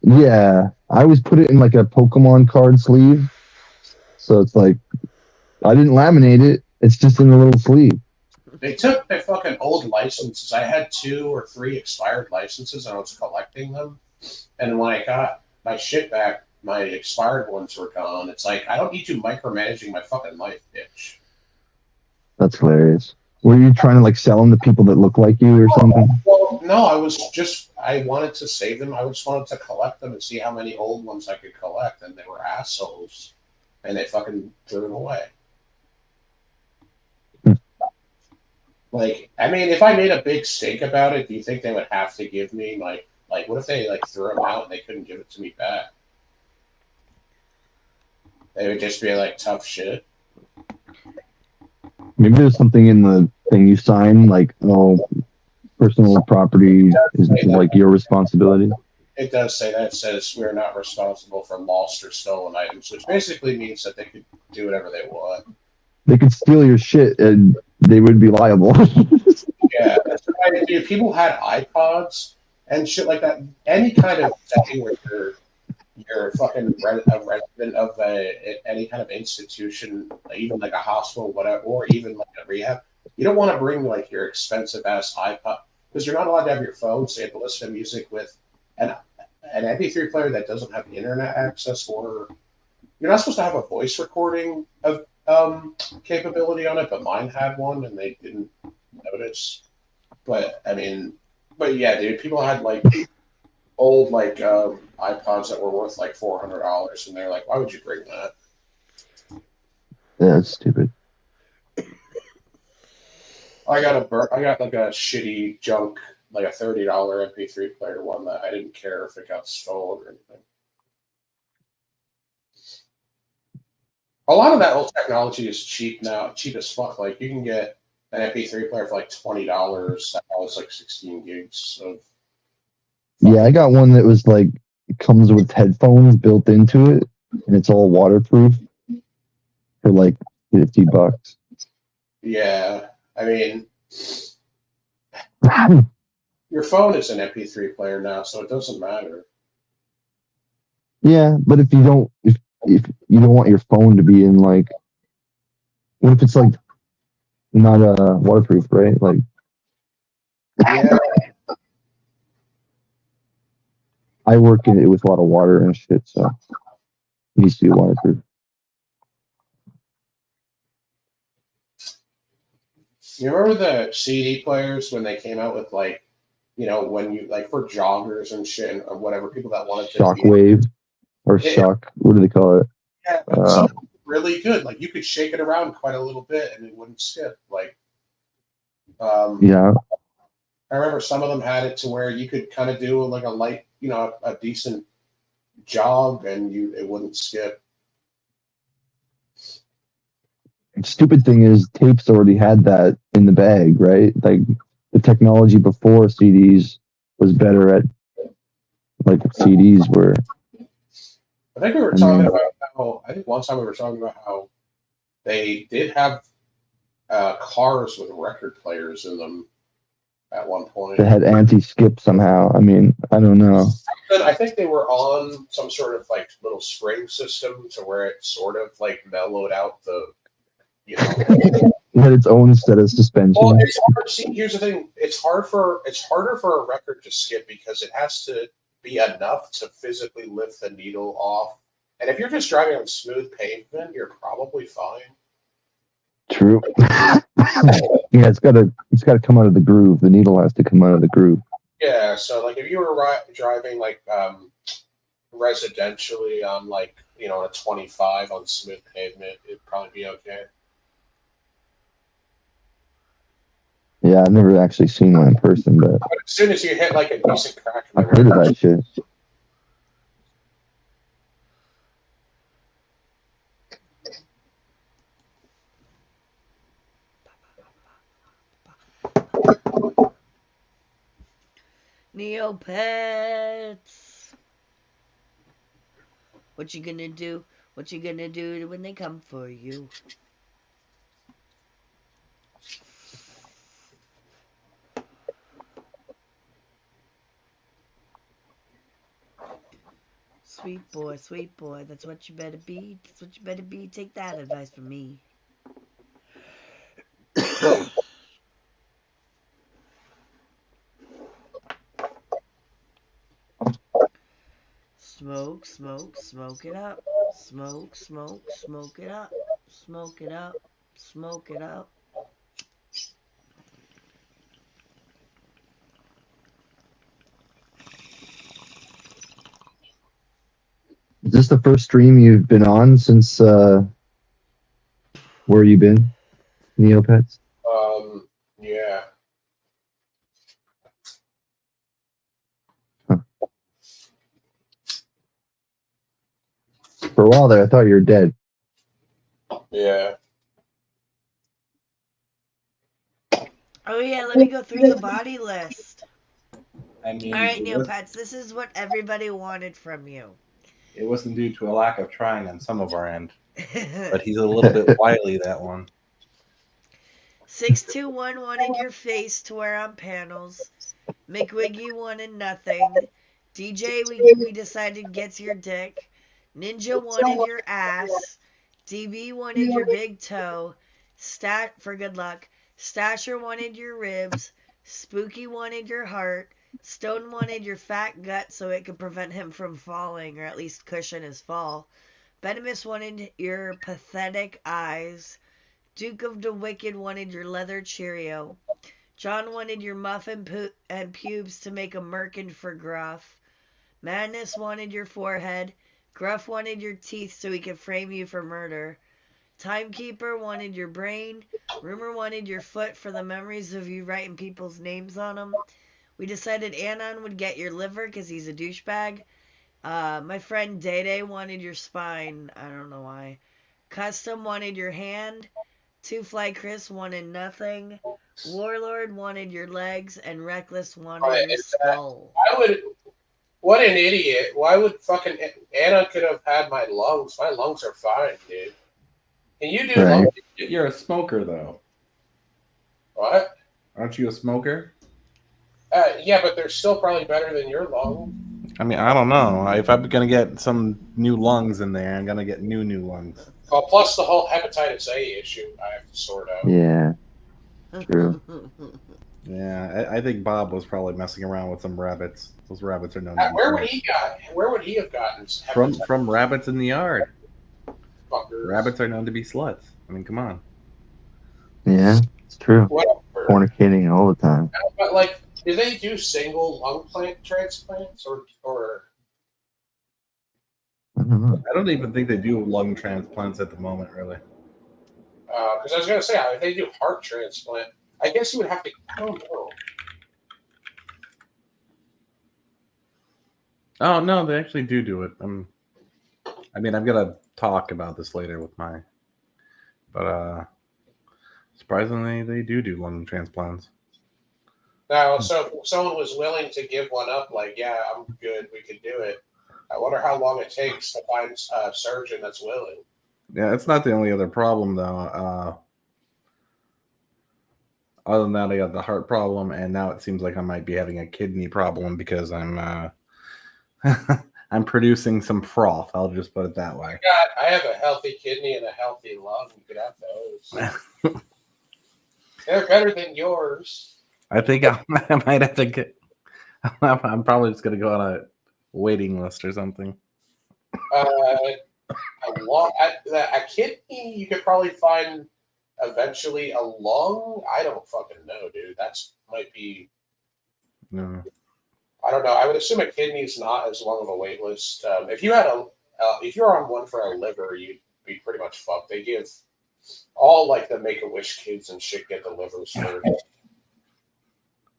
yeah, I always put it in like a Pokemon card sleeve. So it's like, I didn't laminate it. It's just in a little sleeve. They took my fucking old licenses. I had 2 or 3 expired licenses, and I was collecting them. And when I got my shit back, my expired ones were gone. It's like I don't need you micromanaging my fucking life, bitch. That's hilarious. Were you trying to like sell them to people that look like you or something? Well, no, I wanted to save them. I just wanted to collect them and see how many old ones I could collect, and they were assholes, and they fucking threw them away. Like, I mean, if I made a big stink about it, do you think they would have to give me like what if they like threw them out and they couldn't give it to me back? They would just be like tough shit. Maybe there's something in the thing you sign, like, oh, personal property is like your responsibility. It does say that. It says we're not responsible for lost or stolen items, which basically means that they could do whatever they want. They could steal your shit and they would be liable. Yeah, that's right. Dude, people had iPods and shit like that. Any kind of setting where you're fucking a resident of any kind of institution, even like a hospital, whatever, or even like a rehab. You don't want to bring like your expensive ass iPod because you're not allowed to have your phone, so you have to listen to music with an MP3 player that doesn't have internet access, or you're not supposed to have a voice recording of capability on it, but mine had one and they didn't notice. But I mean, but yeah, dude, people had like old like iPods that were worth like $400, and they're like, why would you bring that? Yeah, that's stupid. I got like a shitty junk, like a $30 MP3 player one that I didn't care if it got stolen or anything. A lot of that old technology is cheap now, cheap as fuck. Like you can get an MP3 player for like $20. That was like 16 gigs of. Yeah, I got one that was like, it comes with headphones built into it and it's all waterproof for like $50. Yeah, I mean, your phone is an MP3 player now, so it doesn't matter. Yeah, but if you don't want your phone to be in like, what if it's like not waterproof, right? Like, Yeah, I work in it with a lot of water and shit, so it needs to be waterproof. you remember the CD players when they came out with like, when you like for joggers and shit and or whatever people that wanted to Shockwave or Yeah. shock, what do they call it? Yeah, but some of them were really good. Like you could shake it around quite a little bit and it wouldn't skip. Like, Yeah, I remember some of them had it to where you could kind of do like a light, a decent jog and it wouldn't skip. stupid thing is tapes already had that in the bag, right? Like the technology before CDs was better at like CDs were. I think we were talking about how, I think one time we were talking about how they did have cars with record players in them at one point. They had anti-skip somehow. I mean, I don't know. I think they were on some sort of like little spring system to where it sort of like mellowed out the, It had its own set of suspension. Well, it's hard. See, here's the thing: it's harder for a record to skip because it has to be enough to physically lift the needle off. And if you're just driving on smooth pavement, you're probably fine. True. Yeah, it's got to come out of the groove. The needle has to come out of the groove. Yeah. So, like, if you were driving like residentially on like a 25 on smooth pavement, it'd probably be okay. Yeah, I've never actually seen one in person, but But as soon as you hit like a decent crack, I've heard of that shit. Neopets. What you gonna do? What you gonna do when they come for you? Sweet boy, that's what you better be. That's what you better be. Take that advice from me. Smoke, smoke, smoke it up. Smoke, smoke, smoke it up. Smoke it up. Smoke it up. Is this the first stream you've been on since where you been, Neopets? Yeah. For a while there, I thought you were dead. Yeah. Oh yeah, let me go through the body list. I mean, All right, it, was, Neopets, this is what everybody wanted from you. it wasn't due to a lack of trying on some of our end, but he's a little bit wily, that one. 621 wanted your face to wear on panels. McWiggy wanted nothing. DJ, we decided gets your dick. Ninja wanted your ass. DB wanted your big toe. Stat for good luck. Stasher wanted your ribs. Spooky wanted your heart. Stone wanted your fat gut so it could prevent him from falling, or at least cushion his fall. Benimus wanted your pathetic eyes. Duke of the Wicked wanted your leather Cheerio. John wanted your muffin and pubes to make a merkin for Gruff. Madness wanted your forehead. Gruff wanted your teeth so he could frame you for murder. Timekeeper wanted your brain. Rumor wanted your foot for the memories of you writing people's names on them. We decided Anon would get your liver because he's a douchebag. My friend Day Day wanted your spine. I don't know why. Custom wanted your hand. Two Fly Chris wanted nothing. Warlord wanted your legs, and Reckless wanted your skull. What an idiot. Why would fucking Anna could have had my lungs? My lungs are fine, dude. Can you do Right. lungs? You're a smoker, though. What? Aren't you a smoker? Yeah, but they're still probably better than your lungs. I mean, I don't know. If I'm going to get some new lungs in there, I'm going to get new lungs. Well, plus the whole hepatitis A issue I have to sort out. Yeah. True. Yeah, I think Bob was probably messing around with some rabbits. Those rabbits are known. Where would he have gotten from rabbits in the yard? Fuckers. Rabbits are known to be sluts. I mean, come on. Yeah, it's true. Whatever. Fornicating all the time. But like, do they do single lung plant transplants or? I don't know. I don't even think they do lung transplants at the moment, really. Because I was gonna say, if they do heart transplant, I guess you would have to. I don't know. Oh no, they actually do it. I mean, I'm gonna talk about this later with my, but surprisingly, they do lung transplants. Now, so if someone was willing to give one up, like, yeah, I'm good, we could do it. I wonder how long it takes to find a surgeon that's willing. Yeah, it's not the only other problem, though. Other than that, I got the heart problem, and now it seems like I might be having a kidney problem because I'm I'm producing some froth. I'll just put it that way. I have a healthy kidney and a healthy lung. You could have those. They're better than yours. I think I might have to get. I'm probably just gonna go on a waiting list or something. A kidney, you could probably find eventually. A lung, I don't fucking know, dude. That's might be. No. I don't know. I would assume a kidney's not as long of a wait list. If you had if you're on one for a liver, you'd be pretty much fucked. They give all like the Make-A-Wish kids and shit get the livers first.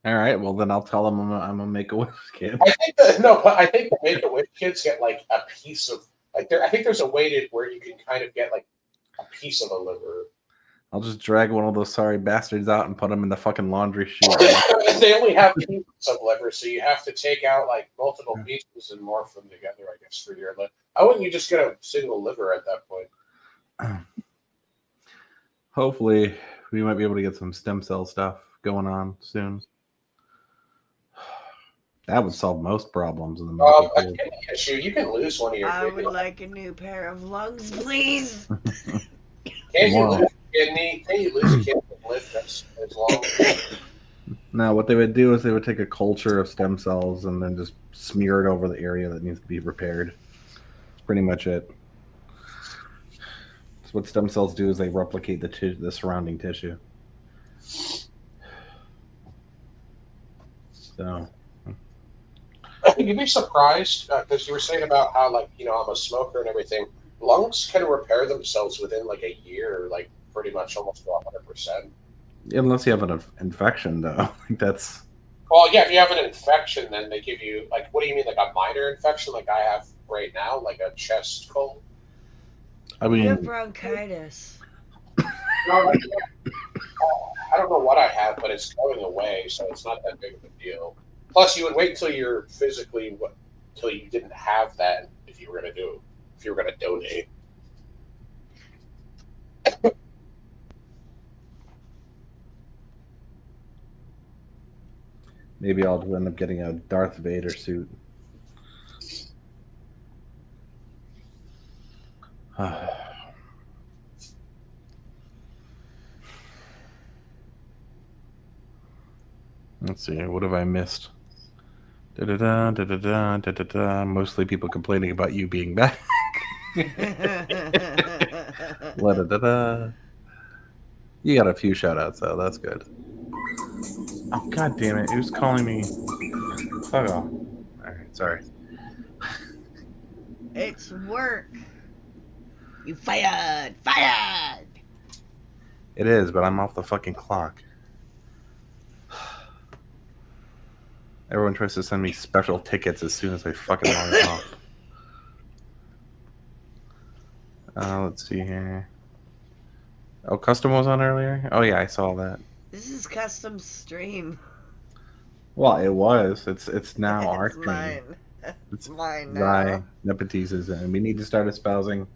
All right, well then I'll tell them I'm a Make-A-Wish kid. I think the Make-A-Wish kids get like a piece of like I think there's a way to where you can kind of get like a piece of a liver. I'll just drag one of those sorry bastards out and put them in the fucking laundry chute. They only have pieces of liver, so you have to take out like multiple pieces and morph them together, I guess, for your liver. How wouldn't you just get a single liver at that point? Hopefully, we might be able to get some stem cell stuff going on soon. That would solve most problems in the medical A field. kidney issue, you can lose one of your I would kidneys. like a new pair of lungs, please. Can't you Wow. lose a kidney? Can't you lose a kidney and live as long? Now, what they would do is they would take a culture of stem cells and then just smear it over the area that needs to be repaired. That's pretty much it. So what stem cells do is they replicate the surrounding tissue. So, You'd be surprised because you were saying about how, like, I'm a smoker and everything. Lungs can repair themselves within like a year, like pretty much almost to 100%. unless you have an infection, though, that's Well, yeah, if you have an infection, then they give you like, what do you mean, like a minor infection, like I have right now, like a chest cold? I You have mean, bronchitis. No, like, I don't know what I have, but it's going away, so it's not that big of a deal. Plus, you would wait until you're physically, until you didn't have that if you were going to do it, if you were going to donate. maybe I'll end up getting a Darth Vader suit. Let's see, what have I missed? Da-da-da, da-da-da, da-da-da. Mostly people complaining about you being back. La-da-da-da. You got a few shout outs though, that's good. Oh god damn it, who's calling me? Fuck off. Alright, sorry. It's work. You fired! Fired! It is, but I'm off the fucking clock. Everyone tries to send me special tickets as soon as I fucking log off. Let's see here. Oh, Custom was on earlier? Oh yeah, I saw that. This is custom stream. Well, it was. It's now our It's stream. mine. It's It's mine Thy now. Nepotises, and we need to start espousing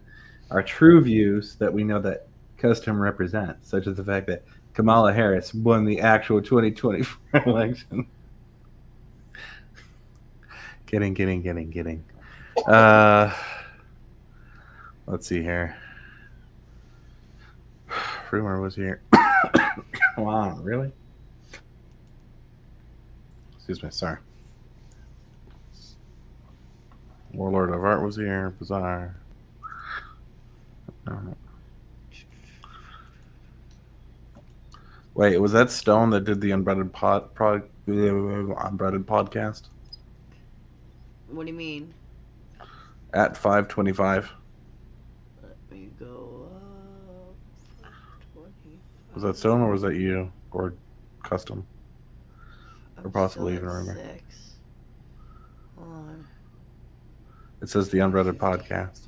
our true views that we know that Custom represents, such as the fact that Kamala Harris won the actual 2024 election. Kidding. Let's see here. Rumor was here. Wow, really? Excuse me, sorry. Warlord of Art was here. Bizarre. Wait, was that Stone that did the Unbreaded Unbreaded podcast What do you mean? at 5:25? Let me go up. 20. Was that Stone or was that you or Custom? I'm or possibly still even at remember. 6. Hold on. It says the Unbreaded podcast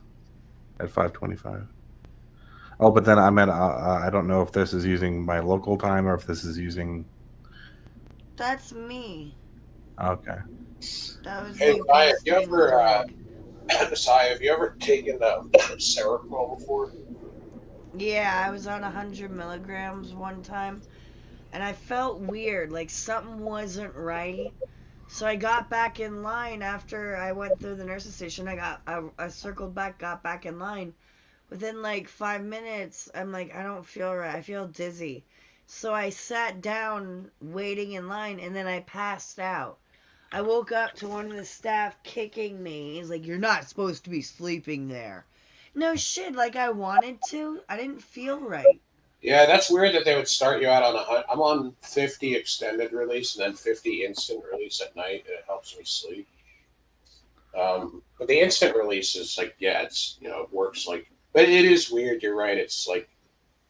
at 5:25. Oh, but then I meant I don't know if this is using my local time or if this is using. That's me. Okay. That was Hey, me. Sai, have you posting ever, the Sai, have you ever taken Seroquel before? Yeah, I was on 100 milligrams one time, and I felt weird, like something wasn't right. So I got back in line after I went through the nurse's station. I circled back, got back in line. Within like 5 minutes, I'm like, I don't feel right. I feel dizzy. So I sat down waiting in line, and then I passed out. I woke up to one of the staff kicking me. He's like, "You're not supposed to be sleeping there." No shit, like I wanted to. I didn't feel right. Yeah, that's weird that they would start you out on I'm on 50 extended release and then 50 instant release at night, and it helps me sleep. But the instant release is like, yeah, it's it works like, but it is weird. You're right. It's like,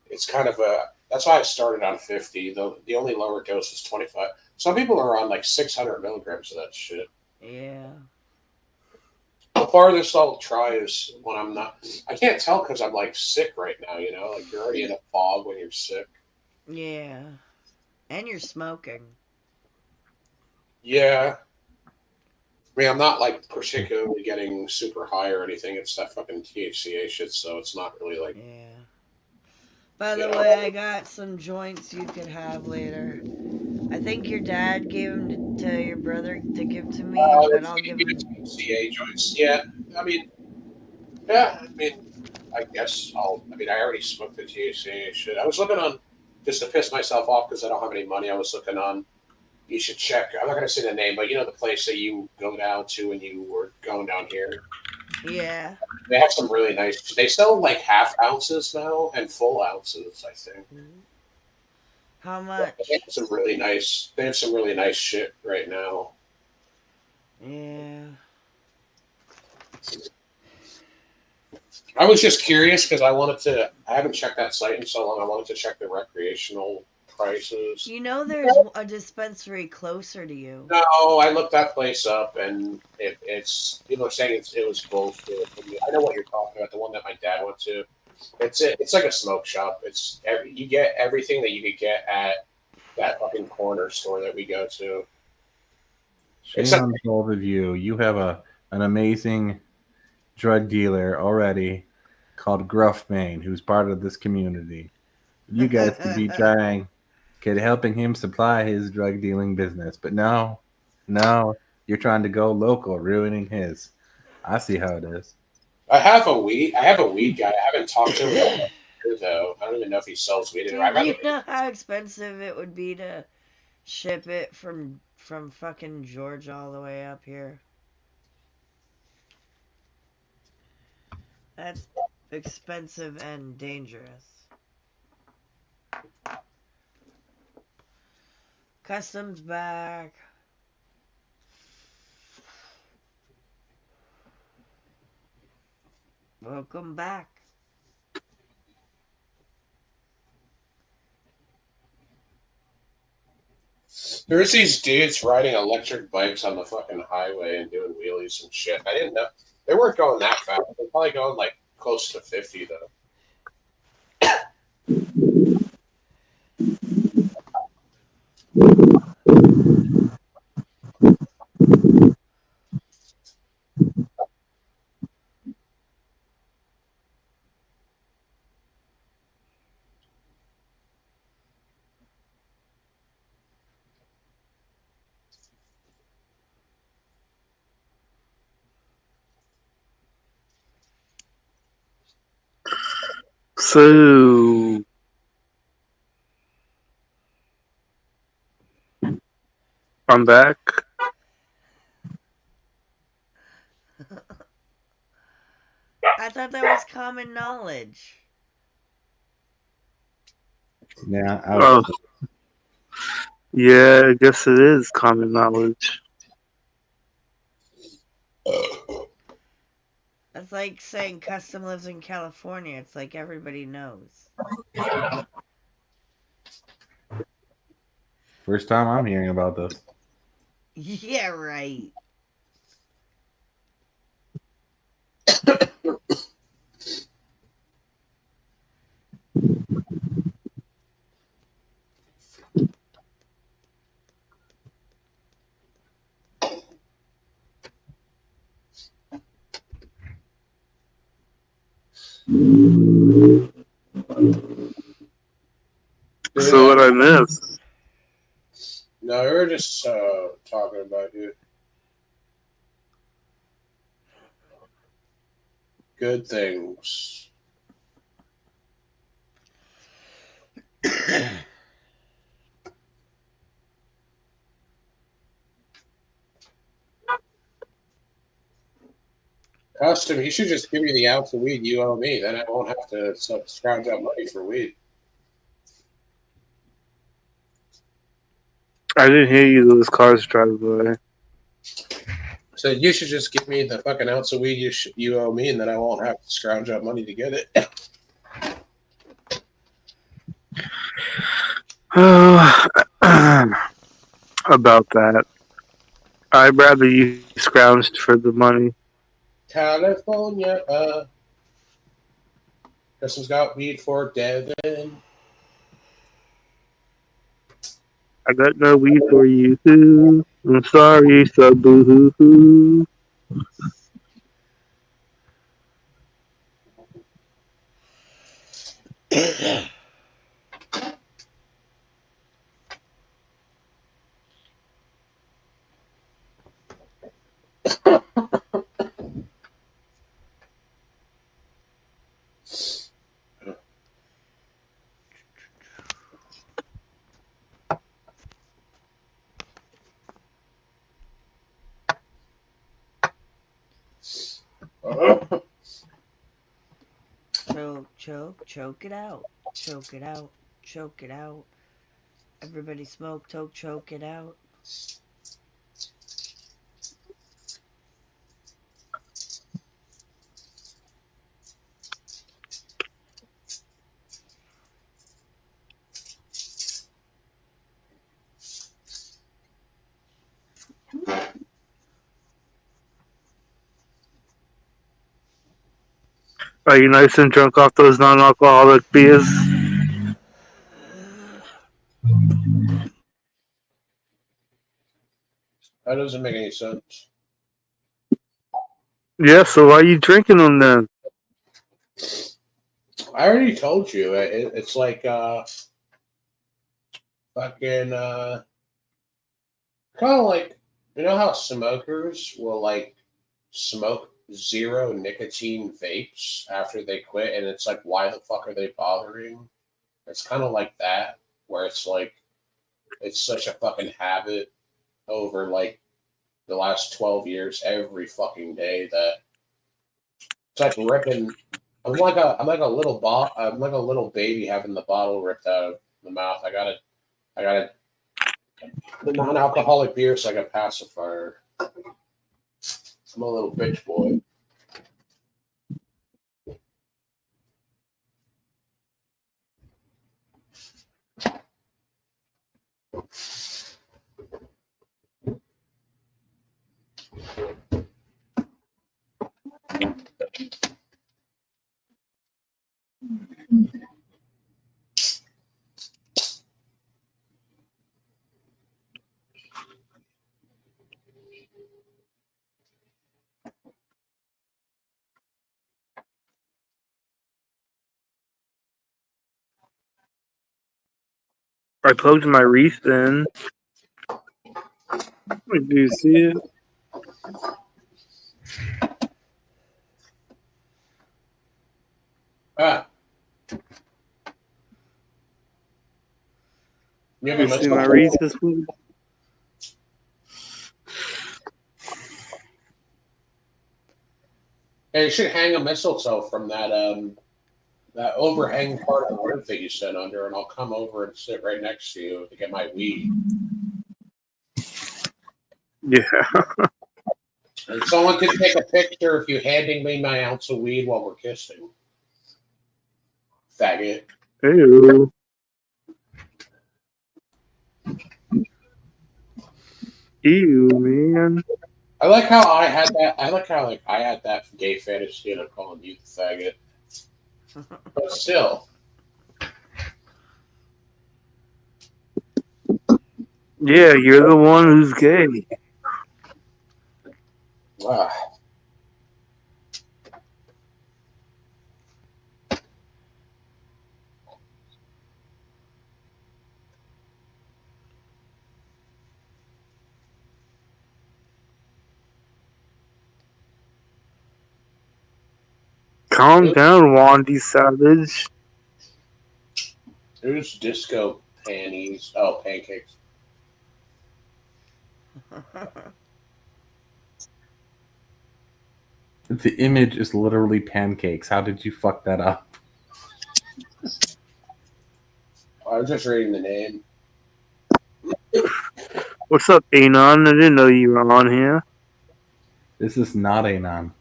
it's kind of a. That's why I started on 50. The only lower dose is 25. Some people are on like 600 milligrams of that shit. Yeah. The farthest I'll try is when I'm not. I can't tell because I'm like sick right now. You know, like you're already in a fog when you're sick. Yeah. And you're smoking. Yeah. I mean, I'm not like particularly getting super high or anything. It's that fucking THCA shit, so it's not really like. Yeah. By You the know. way, I got some joints you could have later. I think your dad gave them to your brother to give to me, but It's I'll give gonna be them. the THCA joints. Yeah. I mean, yeah. I mean, I guess I'll. I mean, I already smoked the THCA shit. I was looking on just to piss myself off because I don't have any money. I was looking on. You should check. I'm not going to say the name, but you know the place that you go down to when you were going down here. Yeah. They have some really nice. They sell like half ounces now and full ounces. I think How they much? have some really nice. They have some really nice shit right now. Yeah. I was just curious because I wanted to. I haven't checked that site in so long. I wanted to check the recreational prices. You know there's a dispensary closer to you. No, I looked that place up, and it's people are saying it was bullshit. I know what you're talking about. The one that my dad went to. It's like a smoke shop. You get everything that you could get at that fucking corner store that we go to. Shame Except on both of you. You have an amazing drug dealer already called Gruff Main, who's part of this community. You guys could be helping him supply his drug dealing business, but no, you're trying to go local, ruining his. I see how it is. I have a weed guy. I haven't talked to him though. I don't even know if he sells weed. Dude, do you know how expensive it would be to ship it from fucking Georgia all the way up here? That's expensive and dangerous. Customs back. Welcome back. There's these dudes riding electric bikes on the fucking highway and doing wheelies and shit. I didn't know they weren't going that fast. They're probably going like close to 50 though. So I'm back. I thought that was common knowledge. Yeah, Oh, yeah, I guess it is common knowledge. That's like saying Custom lives in California. It's like everybody knows. first time I'm hearing about this. Yeah, right. So what I missed? No, we were just talking about you. Good things. Custom, you should just give me the ounce of weed you owe me. Then I won't have to scrounge out money for weed. I didn't hear you. Those cars drive by. So you should just give me the fucking ounce of weed you owe me, and then I won't have to scrounge out money to get it. About that, I'd rather you scrounged for the money. California. Justin's got weed for Devin. I got no weed for you. I'm sorry, so boo hoo hoo. Choke it out. Choke it out. Choke it out. Everybody smoke, choke it out. Are you nice and drunk off those non-alcoholic beers? That doesn't make any sense. Yeah, so why are you drinking them then? I already told you. It's like fucking kind of like, you know how smokers will like smoke zero nicotine vapes after they quit, and it's like, why the fuck are they bothering? It's kind of like that, where it's like it's such a fucking habit over like the last 12 years, every fucking day, that it's like ripping. I'm like a little baby having the bottle ripped out of the mouth. I gotta the non-alcoholic beer's like a pacifier. I'm a little bitch boy. I plugged my wreath in. Do you see it? Ah, you have a You see missile. my wreath this week? Hey, you should hang a mistletoe from that overhang part of the roof that you sit under, and I'll come over and sit right next to you to get my weed. Yeah. And someone could take a picture of you handing me my ounce of weed while we're kissing. Faggot. Ew. Ew, man. I like how I had that. I like how like I had that gay fantasy and I'm calling you the faggot. But still, Yeah, you're the one who's gay. ah, Calm down, Wandy Savage. there's disco panties. Oh, pancakes. The image is literally pancakes. How did you fuck that up? I was just reading the name. What's up, Anon? I didn't know you were on here. This is not Anon.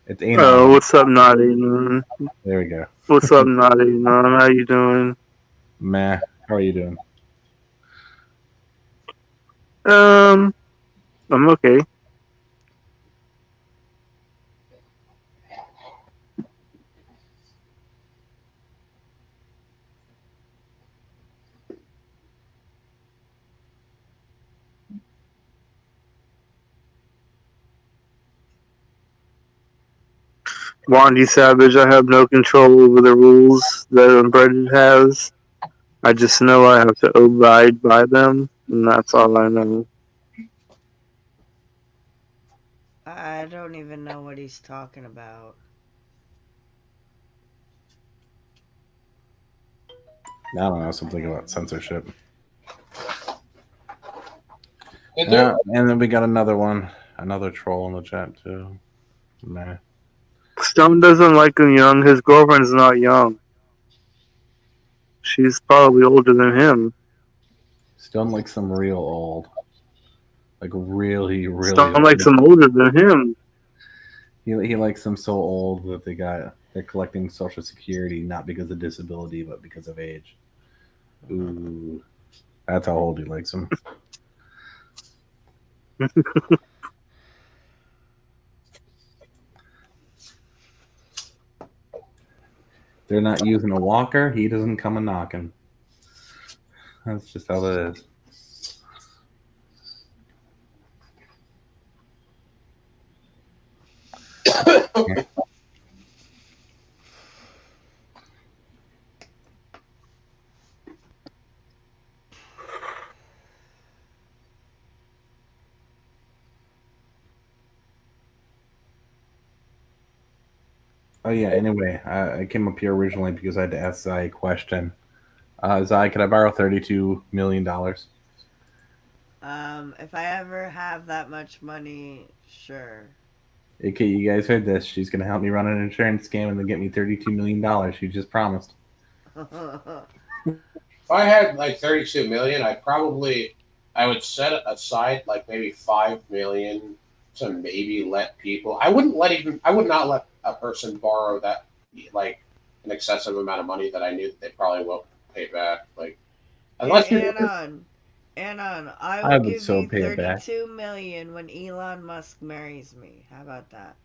It's Anon. Oh, what's up, not Anon? There we go. What's up, not Anon? How you doing? Meh. How are you doing? I'm okay. Wandy Savage, I have no control over the rules that Unbreaded has. I just know I have to abide by them, and that's all I know. I don't even know what he's talking about. I don't know, something about censorship. And there- And then we got another one, another troll in the chat too. Nah. Stone doesn't like him young. His girlfriend's not young. She's probably older than him. Stone likes some real old. Like really, really Stone old. likes him older than him. He likes them so old that they're collecting Social Security not because of disability but because of age. Ooh, that's how old he likes them. They're not using a walker. He doesn't come a knocking. That's just how that is. Oh yeah. Anyway, I came up here originally because I had to ask Zai a question. Zai, could I borrow $32 million? If I ever have that much money, sure. Okay, you guys heard this. She's gonna help me run an insurance scam and then get me $32 million. She just promised. if I had like 32 million, I would set aside like maybe 5 million to maybe let people. I would not let a person borrow that like an excessive amount of money that I knew that they probably won't pay back. Like unless you Anon, I I will would give so you pay it back. 32 million when Elon Musk marries me. How about that?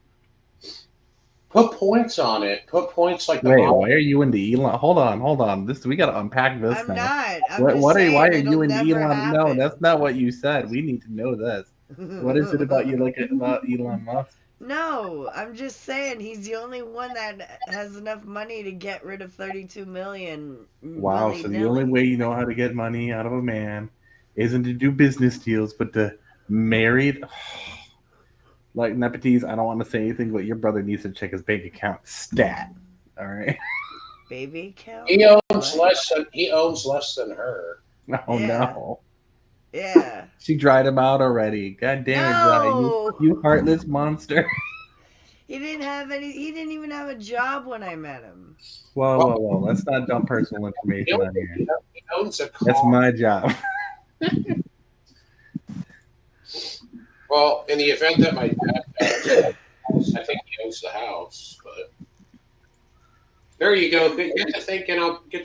put points on it. Put points like the Wait, model. why are you into Elon? Hold on. This we gotta unpack this I'm now. not. I'm What, just what are saying why are it'll you into never Elon? No, happen. that's not what you said. We need to know this. What is it about you like about Elon Musk? No, I'm just saying he's the only one that has enough money to get rid of 32 million. Wow, so the only way you know how to get money out of a man isn't to do business deals, but to marry. Like Nepotes, I don't want to say anything, but your brother needs to check his bank account stat. All right. Baby count? He owns What? less than her. Oh Yeah. no. Yeah. She dried him out already. God damn it, Zai, No! you heartless monster. He didn't even have a job when I met him. Whoa. Let's not dump personal information on here. He owns a car. That's my job. Well, in the event that my dad dies, I think he owns the house. But there you go. Get to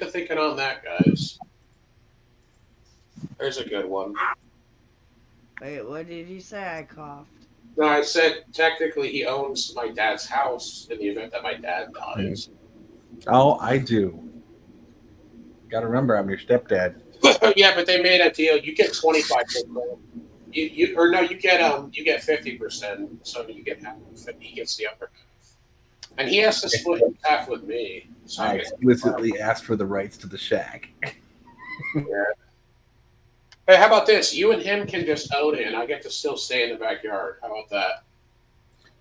thinking on that, guys. There's a good one. Wait, what did you say? I coughed. No, I said technically he owns my dad's house in the event that my dad dies. Oh, I do. Gotta remember, I'm your stepdad. Yeah, but they made a deal. You get 25%. You get 50%. So you get half. He gets the upper half, and he has to split half with me. So I explicitly asked for the rights to the shack. Yeah. Hey, how about this? You and him can just own it, and I get to still stay in the backyard. How about that?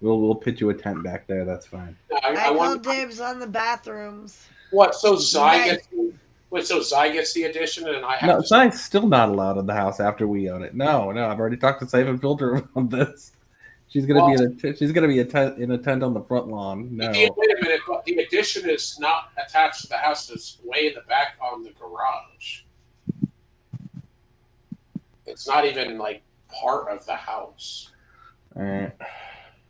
We'll pitch you a tent back there. That's fine. I call want dibs on the bathrooms. what? So Zai Nice. gets the addition, and I have No, to. Zai's still not allowed in the house after we own it. No, I've already talked to Siphon Filter about this. She's gonna be in a tent on the front lawn. No. Wait a minute, but the addition is not attached to the house. It's way in the back on the garage. It's not even like part of the house. All right.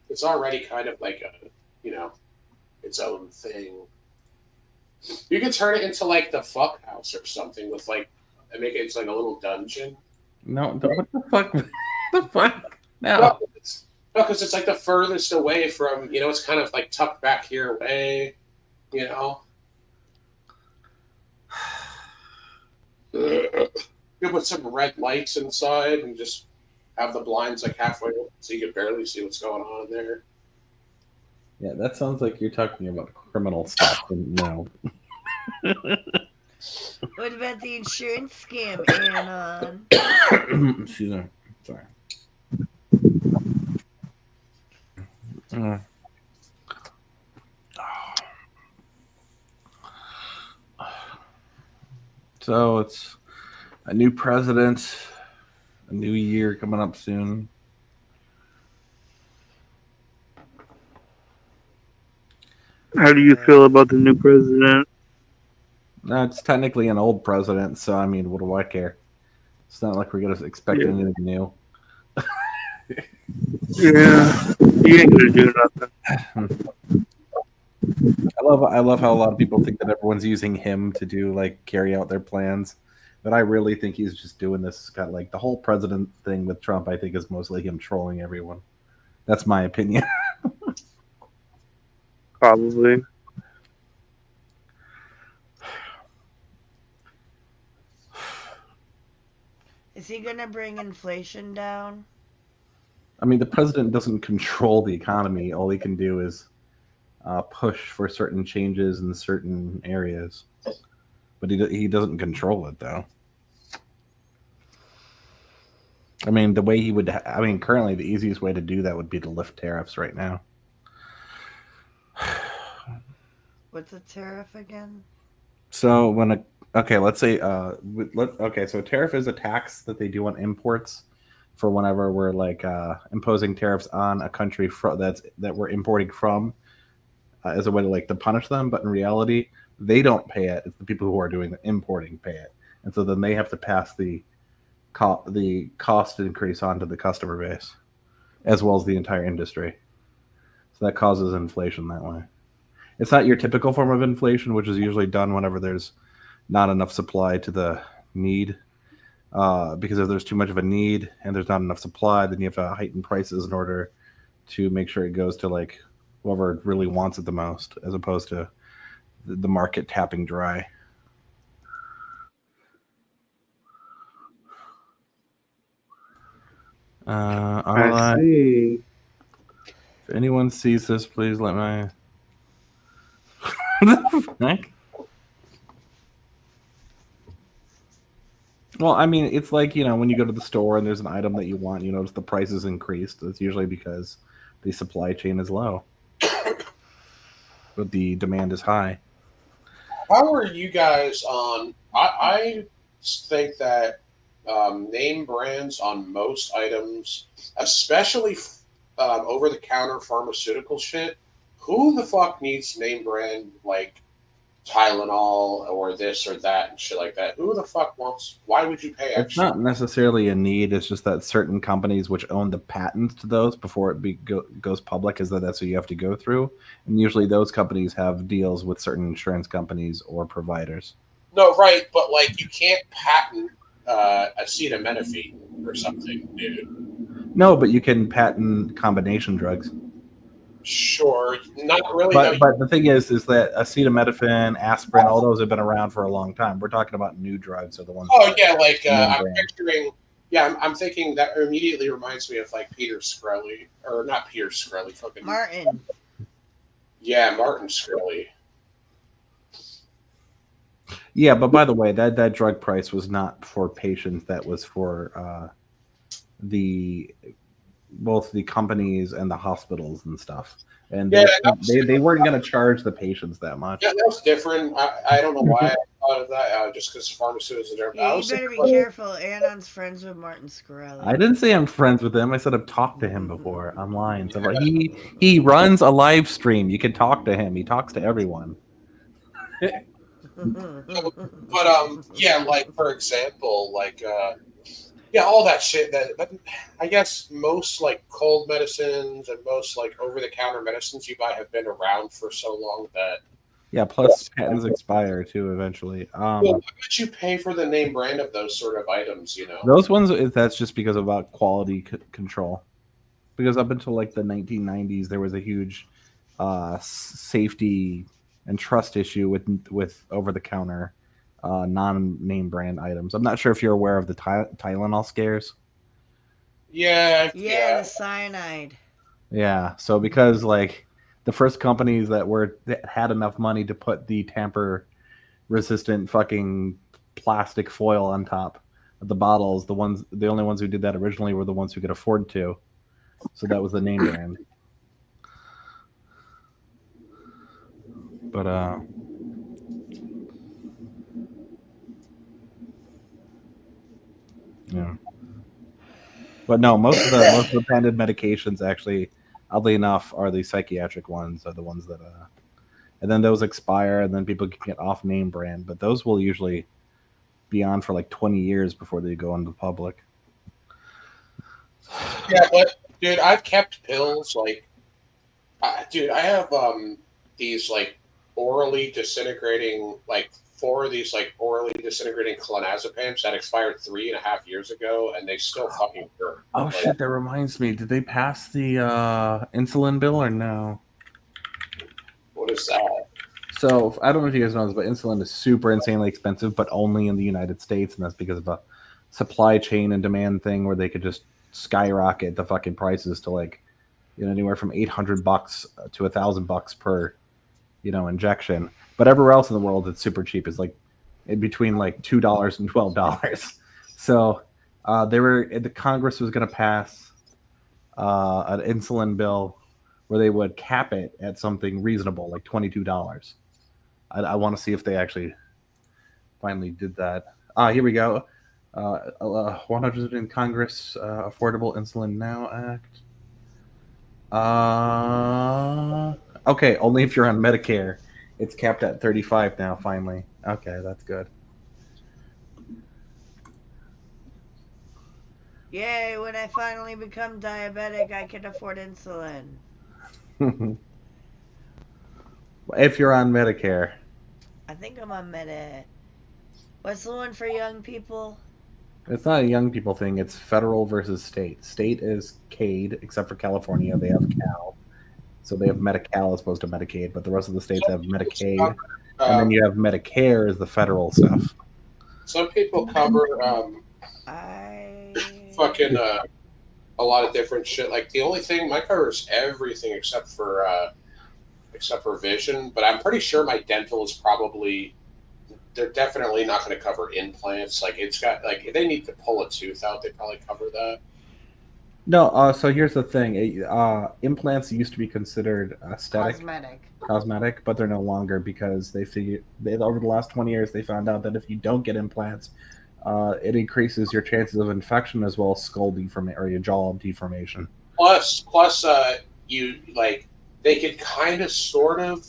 It's already kind of like its own thing. You could turn it into like the fuck house or something with like, and make it's like a little dungeon. No, what the fuck? The fuck? No. No, because it's like the furthest away from, it's kind of like tucked back here away, You put some red lights inside and just have the blinds like halfway open so you can barely see what's going on in there. Yeah, that sounds like you're talking about criminal stuff. And no. What about the insurance scam, Anon? Excuse me. Sorry. Mm. So it's a new president, a new year coming up soon. How do you feel about the new president? It's technically an old president, so I mean, what do I care? It's not like we're gonna expect Yeah. anything new. Yeah, he ain't gonna do nothing. I love how a lot of people think that everyone's using him to do like carry out their plans, but I really think he's just doing this. Kind of like the whole president thing with Trump. I think is mostly him trolling everyone. That's my opinion. Probably. Is he gonna bring inflation down? I mean, the president doesn't control the economy. All he can do is push for certain changes in certain areas, but he doesn't control it though. I mean, the way he would. I mean, currently the easiest way to do that would be to lift tariffs right now. What's a tariff again? So let's say so a tariff is a tax that they do on imports for whenever we're like imposing tariffs on a country that we're importing from as a way to like to punish them, but in reality they don't pay it. It's the people who are doing the importing pay it, and so then they have to pass the cost increase onto the customer base as well as the entire industry. So that causes inflation that way. It's not your typical form of inflation, which is usually done whenever there's not enough supply to the need. Because if there's too much of a need and there's not enough supply, then you have to heighten prices in order to make sure it goes to like whoever really wants it the most, as opposed to the market tapping dry. I see. If anyone sees this, please let me. What the heck? Well, I mean, it's like, when you go to the store and there's an item that you want, you notice the price is increased. It's usually because the supply chain is low, but the demand is high. How are you guys on? I think that name brands on most items, especially over-the-counter pharmaceutical shit, who the fuck needs name brand like Tylenol or this or that and shit like that? Who the fuck wants? Why would you pay extra? It's not necessarily a need. It's just that certain companies which own the patents to those before it goes public that's what you have to go through. And usually those companies have deals with certain insurance companies or providers. No, right, but like you can't patent acetaminophen or something, dude. No, but you can patent combination drugs. Sure, not really. But the thing is that acetaminophen, aspirin, all those have been around for a long time. We're talking about new drugs, are the ones. Oh yeah, like I'm picturing. Yeah, I'm thinking that immediately reminds me of like Peter Shkreli, or not Peter Shkreli, fucking Martin. Yeah, Martin Shkreli. Yeah, but by the way, that drug price was not for patients. That was for both the companies and the hospitals and stuff. And they weren't going to charge the patients that much. Yeah, that was different. I don't know why I thought of that. Just because pharmaceuticals are. Yeah, you better be careful. Anon's friends with Martin Shkreli. I didn't say I'm friends with him. I said I've talked to him before online. So he runs a live stream. You can talk to him. He talks to everyone. But yeah, like for example, like all that shit. But I guess most like cold medicines and most like over-the-counter medicines you buy have been around for so long that. Yeah, plus patents expire too eventually. Well, how much you pay for the name brand of those sort of items? Those ones. That's just because of quality control. Because up until like the 1990s, there was a huge safety and trust issue with over-the-counter non-name brand items. I'm not sure if you're aware of the Tylenol scares. Yeah, the cyanide. Yeah, so because like the first companies that had enough money to put the tamper-resistant fucking plastic foil on top of the bottles. The only ones who did that originally were the ones who could afford to. So that was the name brand. But yeah. But no, most of the branded medications actually, oddly enough, are the psychiatric ones. Are the ones that and then those expire, and then people can get off name brand. But those will usually be on for like 20 years before they go into the public. Yeah, but dude, I've kept pills like, dude, I have these like orally disintegrating, like 4 of these like orally disintegrating clonazepams that expired 3.5 years ago, and they still fucking work. Oh shit! That reminds me. Did they pass the insulin bill or no? What is that? So I don't know if you guys know this, but insulin is super insanely expensive, but only in the United States, and that's because of a supply chain and demand thing where they could just skyrocket the fucking prices to like, anywhere from $800 to $1,000 per, injection. But everywhere else in the world, it's super cheap. It's like in between like $2 and $12. So the Congress was going to pass an insulin bill where they would cap it at something reasonable, like $22. I want to see if they actually finally did that. Here we go. 100 in Congress, Affordable Insulin Now Act. Okay, only if you're on Medicare. It's capped at 35 now, finally. Okay, that's good. Yay, when I finally become diabetic, I can afford insulin. If you're on Medicare. I think I'm on Medi. What's the one for young people? It's not a young people thing. It's federal versus state. State is CAID, except for California. They have Cal. So they have Medi-Cal as opposed to Medicaid, but the rest of the states have Medicaid. And then you have Medicare as the federal stuff. Some people cover fucking a lot of different shit. Like the only thing, my covers everything except for vision, but I'm pretty sure my dental is probably, they're definitely not going to cover implants. Like it's got, like if they need to pull a tooth out, they probably cover that. No, so here's the thing. Implants used to be considered aesthetic, cosmetic, but they're no longer because over the last 20 years they found out that if you don't get implants, it increases your chances of infection as well as skull deformation or your jaw deformation. Plus, you like they could kind of sort of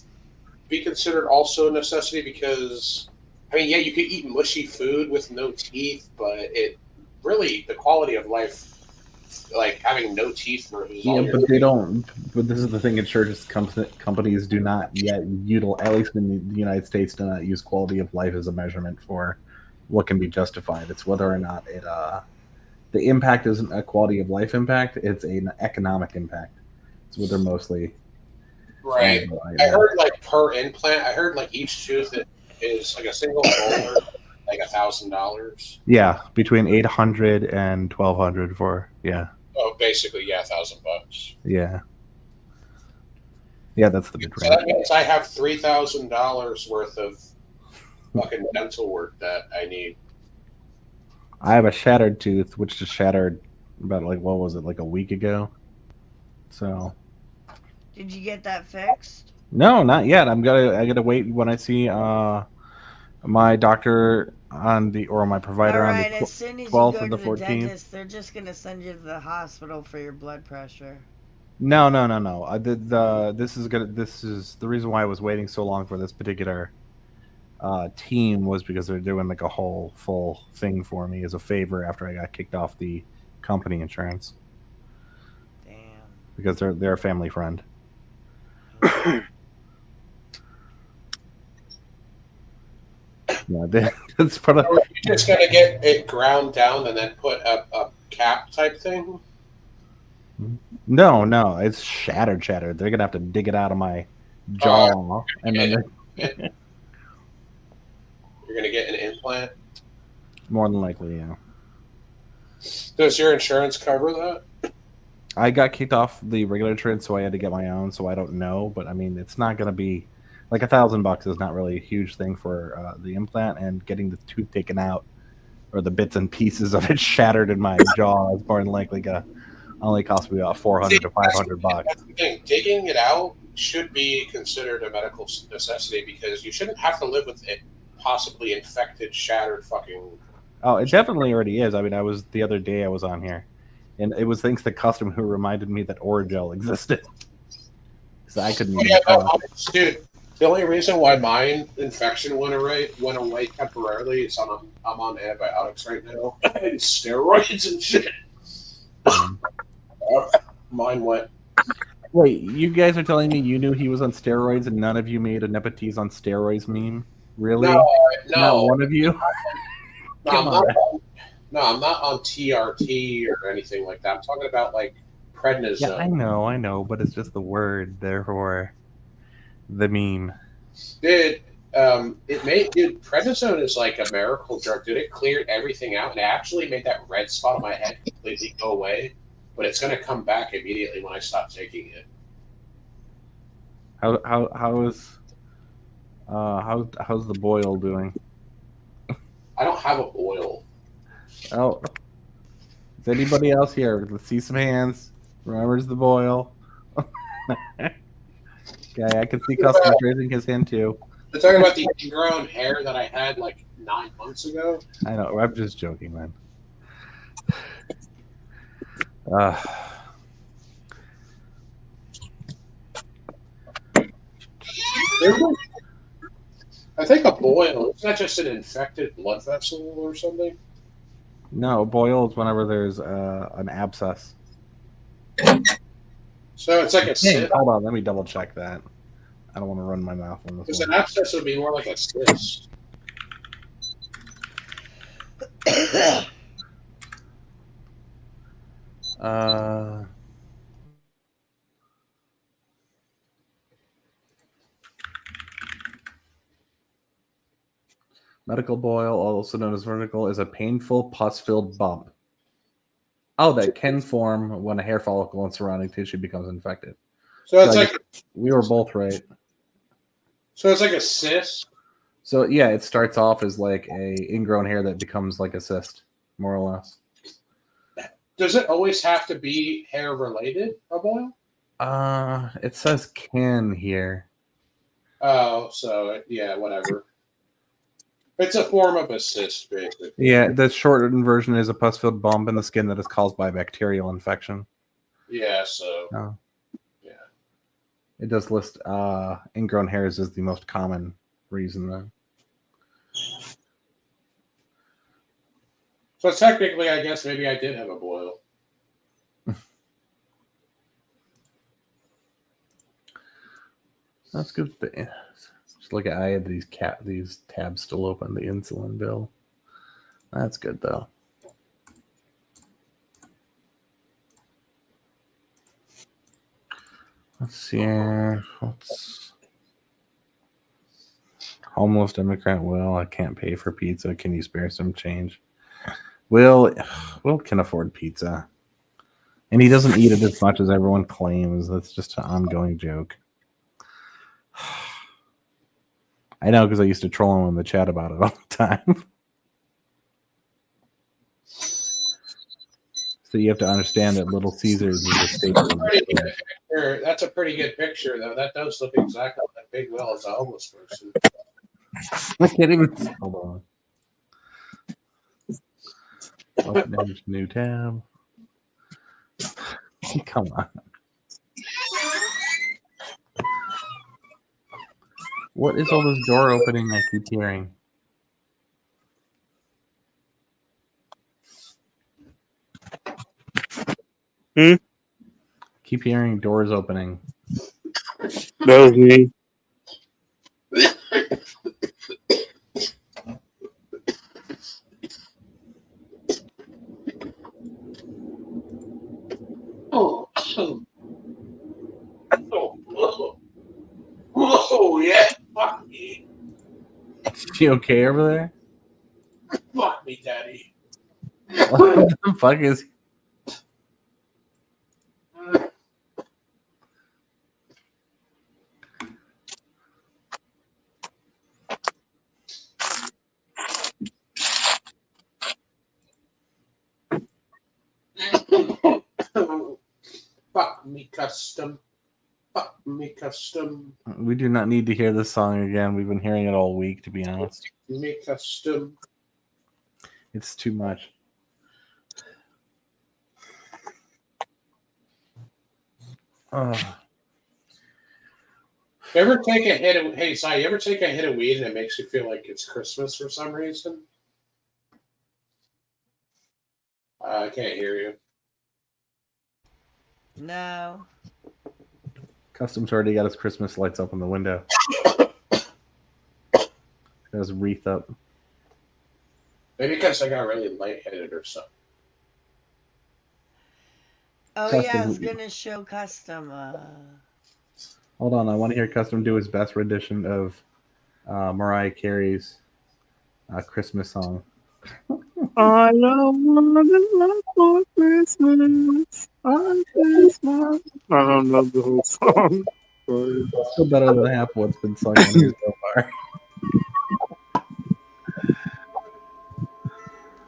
be considered also a necessity because, I mean, yeah, you could eat mushy food with no teeth, but it really, the quality of life, like having no teeth versus but they don't. But this is the thing: insurance companies do not yet utilize, at least in the United States, do not use quality of life as a measurement for what can be justified. It's whether or not the impact isn't a quality of life impact; it's an economic impact. It's what they're mostly. Right. I heard like per implant. I heard like each tooth is like a single molar, like $1,000. Yeah, between $800 and $1,200 for Oh, basically, yeah, $1,000. Yeah. Yeah, that's the big range. So that means I have $3,000 worth of fucking dental work that I need. I have a shattered tooth, which just shattered about like what was it, like a week ago? So. Did you get that fixed? No, not yet. I gotta wait when I see my doctor my provider on the 12th as soon as you go to the 14th. dentist, they're just gonna send you to the hospital for your blood pressure. No. This is the reason why I was waiting so long for this particular team was because they're doing like a whole full thing for me as a favor after I got kicked off the company insurance. Damn. Because they're a family friend. Yeah, that's part of. Are you just gonna get it ground down and then put a cap type thing? No, it's shattered. They're gonna have to dig it out of my jaw, and then you're gonna get an implant. More than likely, yeah. Does your insurance cover that? I got kicked off the regular trade, so I had to get my own. So I don't know, but I mean, it's not going to be like $1,000 is not really a huge thing for the implant, and getting the tooth taken out or the bits and pieces of it shattered in my jaw is more than likely gonna only cost me about $400 to $500. That's the thing. Digging it out should be considered a medical necessity because you shouldn't have to live with it possibly infected, shattered fucking. Oh, it definitely already is. I mean, the other day I was on here, and it was thanks to Custom who reminded me that Oragel existed. Because I couldn't even tell. Dude, the only reason why mine infection went away temporarily is I'm on antibiotics right now and steroids and shit. Mine went. Wait, you guys are telling me you knew he was on steroids and none of you made a Nepenthes on steroids meme? Really? No. Not one of you? I'm not on TRT or anything like that. I'm talking about like prednisone. Yeah, I know, but it's just the word, therefore the meme. Dude, prednisone is like a miracle drug. Dude, it cleared everything out and it actually made that red spot on my head completely go away. But it's going to come back immediately when I stop taking it. How's the boil doing? I don't have a boil. Oh, is anybody else here? Let's see some hands. Remembers the boil. Okay, I can see Custom raising his hand too. They're talking about the ingrown hair that I had like 9 months ago. I know. I'm just joking, man. I think a boil, isn't that just an infected blood vessel or something? No, boil is whenever there's an abscess. So it's like a cyst. Hold on, let me double check that. I don't want to run my mouth on this Because one. an abscess would be more like a cyst. Medical boil, also known as vertical, is a painful pus-filled bump. Oh, that can form when a hair follicle and surrounding tissue becomes infected. So it's we were both right. So it's like a cyst. So yeah, it starts off as like a ingrown hair that becomes like a cyst, more or less. Does it always have to be hair related, a boil? It says can here. Oh, so yeah, whatever. It's a form of a cyst, basically. Yeah, the shortened version is a pus-filled bump in the skin that is caused by bacterial infection. Yeah, so. Oh. Yeah. It does list ingrown hairs as the most common reason, though. So technically, I guess maybe I did have a boil. That's good. Just look at I had these tabs still open. The insulin bill. That's good though. Let's see here. What's homeless immigrant Will? I can't pay for pizza. Can you spare some change? Will can afford pizza, and he doesn't eat it as much as everyone claims. That's just an ongoing joke. I know because I used to troll him in the chat about it all the time. So you have to understand that Little Caesars is a staple. That's a pretty good picture, though. That does look exactly like Big Will as a homeless person. I can't even. Hold on. Open new tab. Come on. What is all this door opening I keep hearing? Keep hearing doors opening. That was me. Oh yeah, fuck me. Is she okay over there? Fuck me, Daddy. What the fuck is? Bought me custom. Bought me custom. We do not need to hear this song again. We've been hearing it all week, to be honest. Me custom. It's too much. Oh, You ever take a hit of hey Si, you ever take a hit of weed and it makes you feel like it's Christmas for some reason? I can't hear you. No. Custom's already got his Christmas lights up in the window. Got his wreath up. Maybe because I got really lightheaded or something. Oh Custom. yeah, I was gonna show Custom. Hold on, I want to hear Custom do his best rendition of Mariah Carey's Christmas song. I don't want to love for Christmas. On Christmas. I don't know the whole song. Sorry. It's still better than half what's been sung on here so far.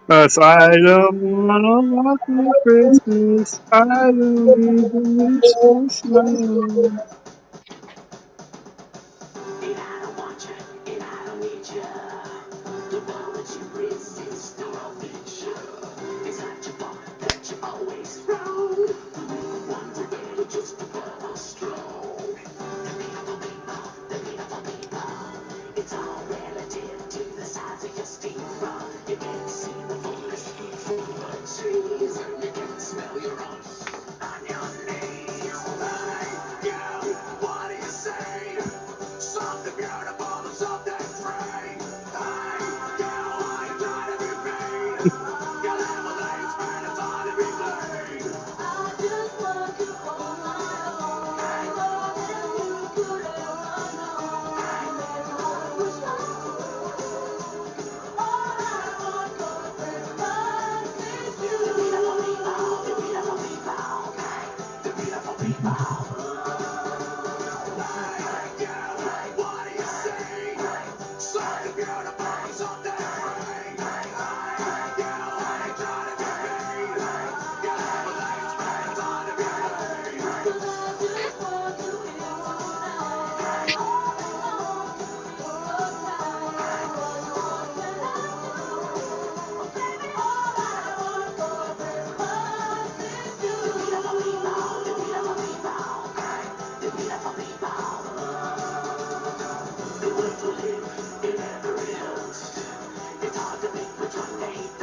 Cause I don't want to love for Christmas. I don't even wish for snow.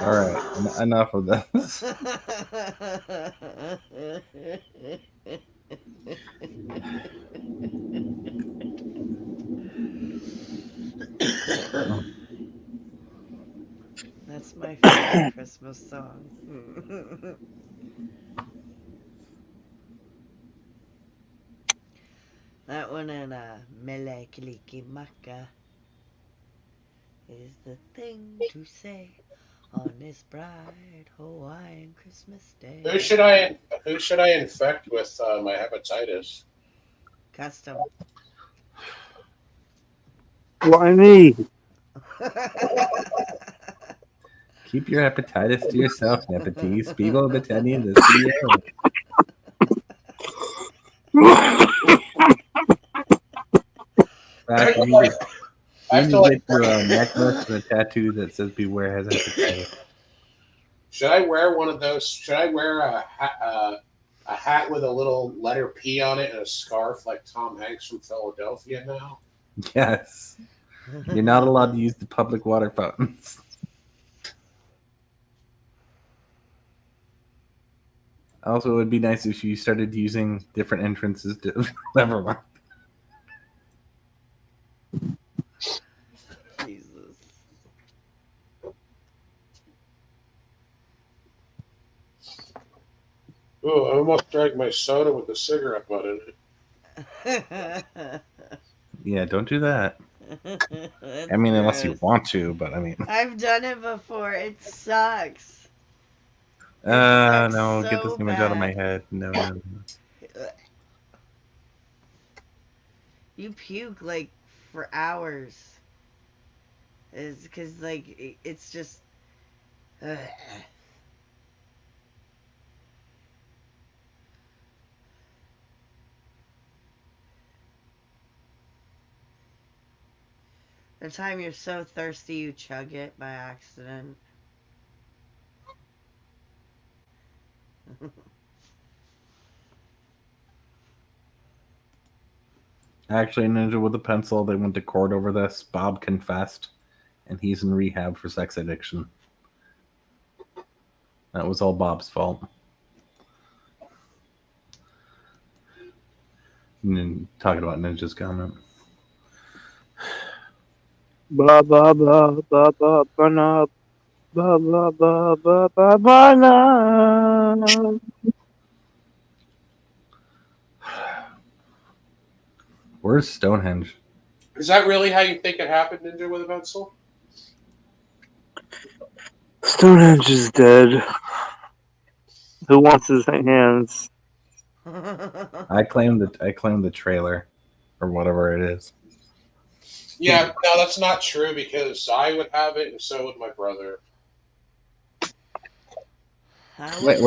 All right, enough of this. That's my favorite Christmas song. That one in Mele Kiliki Maka is the thing to say on this bright Hawaiian Christmas day. Who should I infect with my hepatitis? Custom. Why me? Keep your hepatitis to yourself, Nepotes. People have been attending the CEO. Back, you need to get your necklace and a tattoo that says "Beware has hepatitis." Should I wear one of those? Should I wear a hat with a little letter P on it and a scarf like Tom Hanks from Philadelphia now? Yes. You're not allowed to use the public water fountains. Also, it would be nice if you started using different entrances to Never mind. Jesus. Oh, I almost drank my soda with a cigarette butt in it. Yeah, don't do that. That's I mean, unless you gross. want to, but I mean. I've done it before. It sucks. No, get so this image out of my bad. head. No. You puke like for hours. It's because like it's just. The time you're so thirsty you chug it by accident. Actually, Ninja with a Pencil, they went to court over this. Bob confessed, and he's in rehab for sex addiction. That was all Bob's fault. And then talking about Ninja's comment. Ba ba ba ba ba ba na ba ba ba ba ba ba na. Where's Stonehenge? Is that really how you think it happened, Ninja with a Pencil? Stonehenge is dead. Who wants his hands? I claim the trailer, or whatever it is. Yeah, no, that's not true because I would have it and so would my brother. Wait,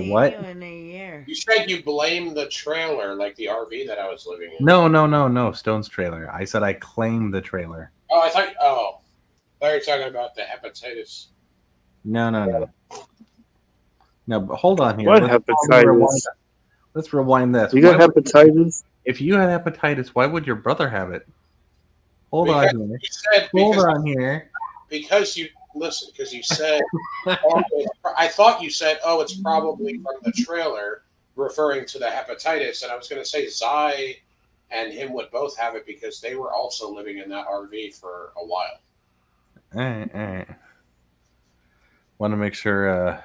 what? You in a year. You said you blame the trailer, like the RV that I was living in. No, Stone's trailer. I said I claim the trailer. Oh, I thought you were talking about the hepatitis. No. No, but hold on here. What hepatitis? Let's rewind this. You got hepatitis? If you had hepatitis, why would your brother have it? Hold Because on here. you said Hold on here. because you listen, because you said I thought you said, oh, it's probably from the trailer, referring to the hepatitis, and I was going to say Zai and him would both have it because they were also living in that RV for a while. All right. Want to make sure,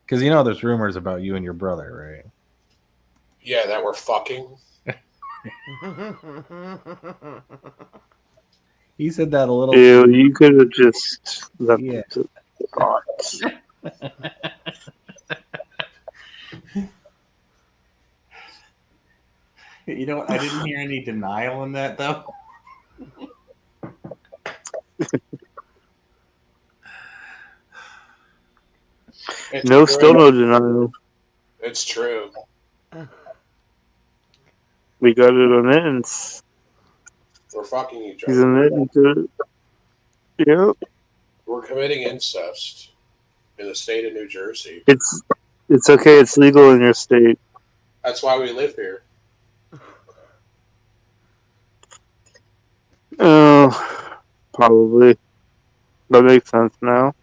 because there's rumors about you and your brother, right? Yeah, that we're fucking. He said that a little. Ew, you could have just left Yeah. it to rot. You know what? I didn't hear any denial in that, though. It's No, true. still no denial. It's true. We got it on it. We're fucking each He's other. in it. Yep. We're committing incest in the state of New Jersey. It's okay. It's legal in your state. That's why we live here. Oh, probably. That makes sense now.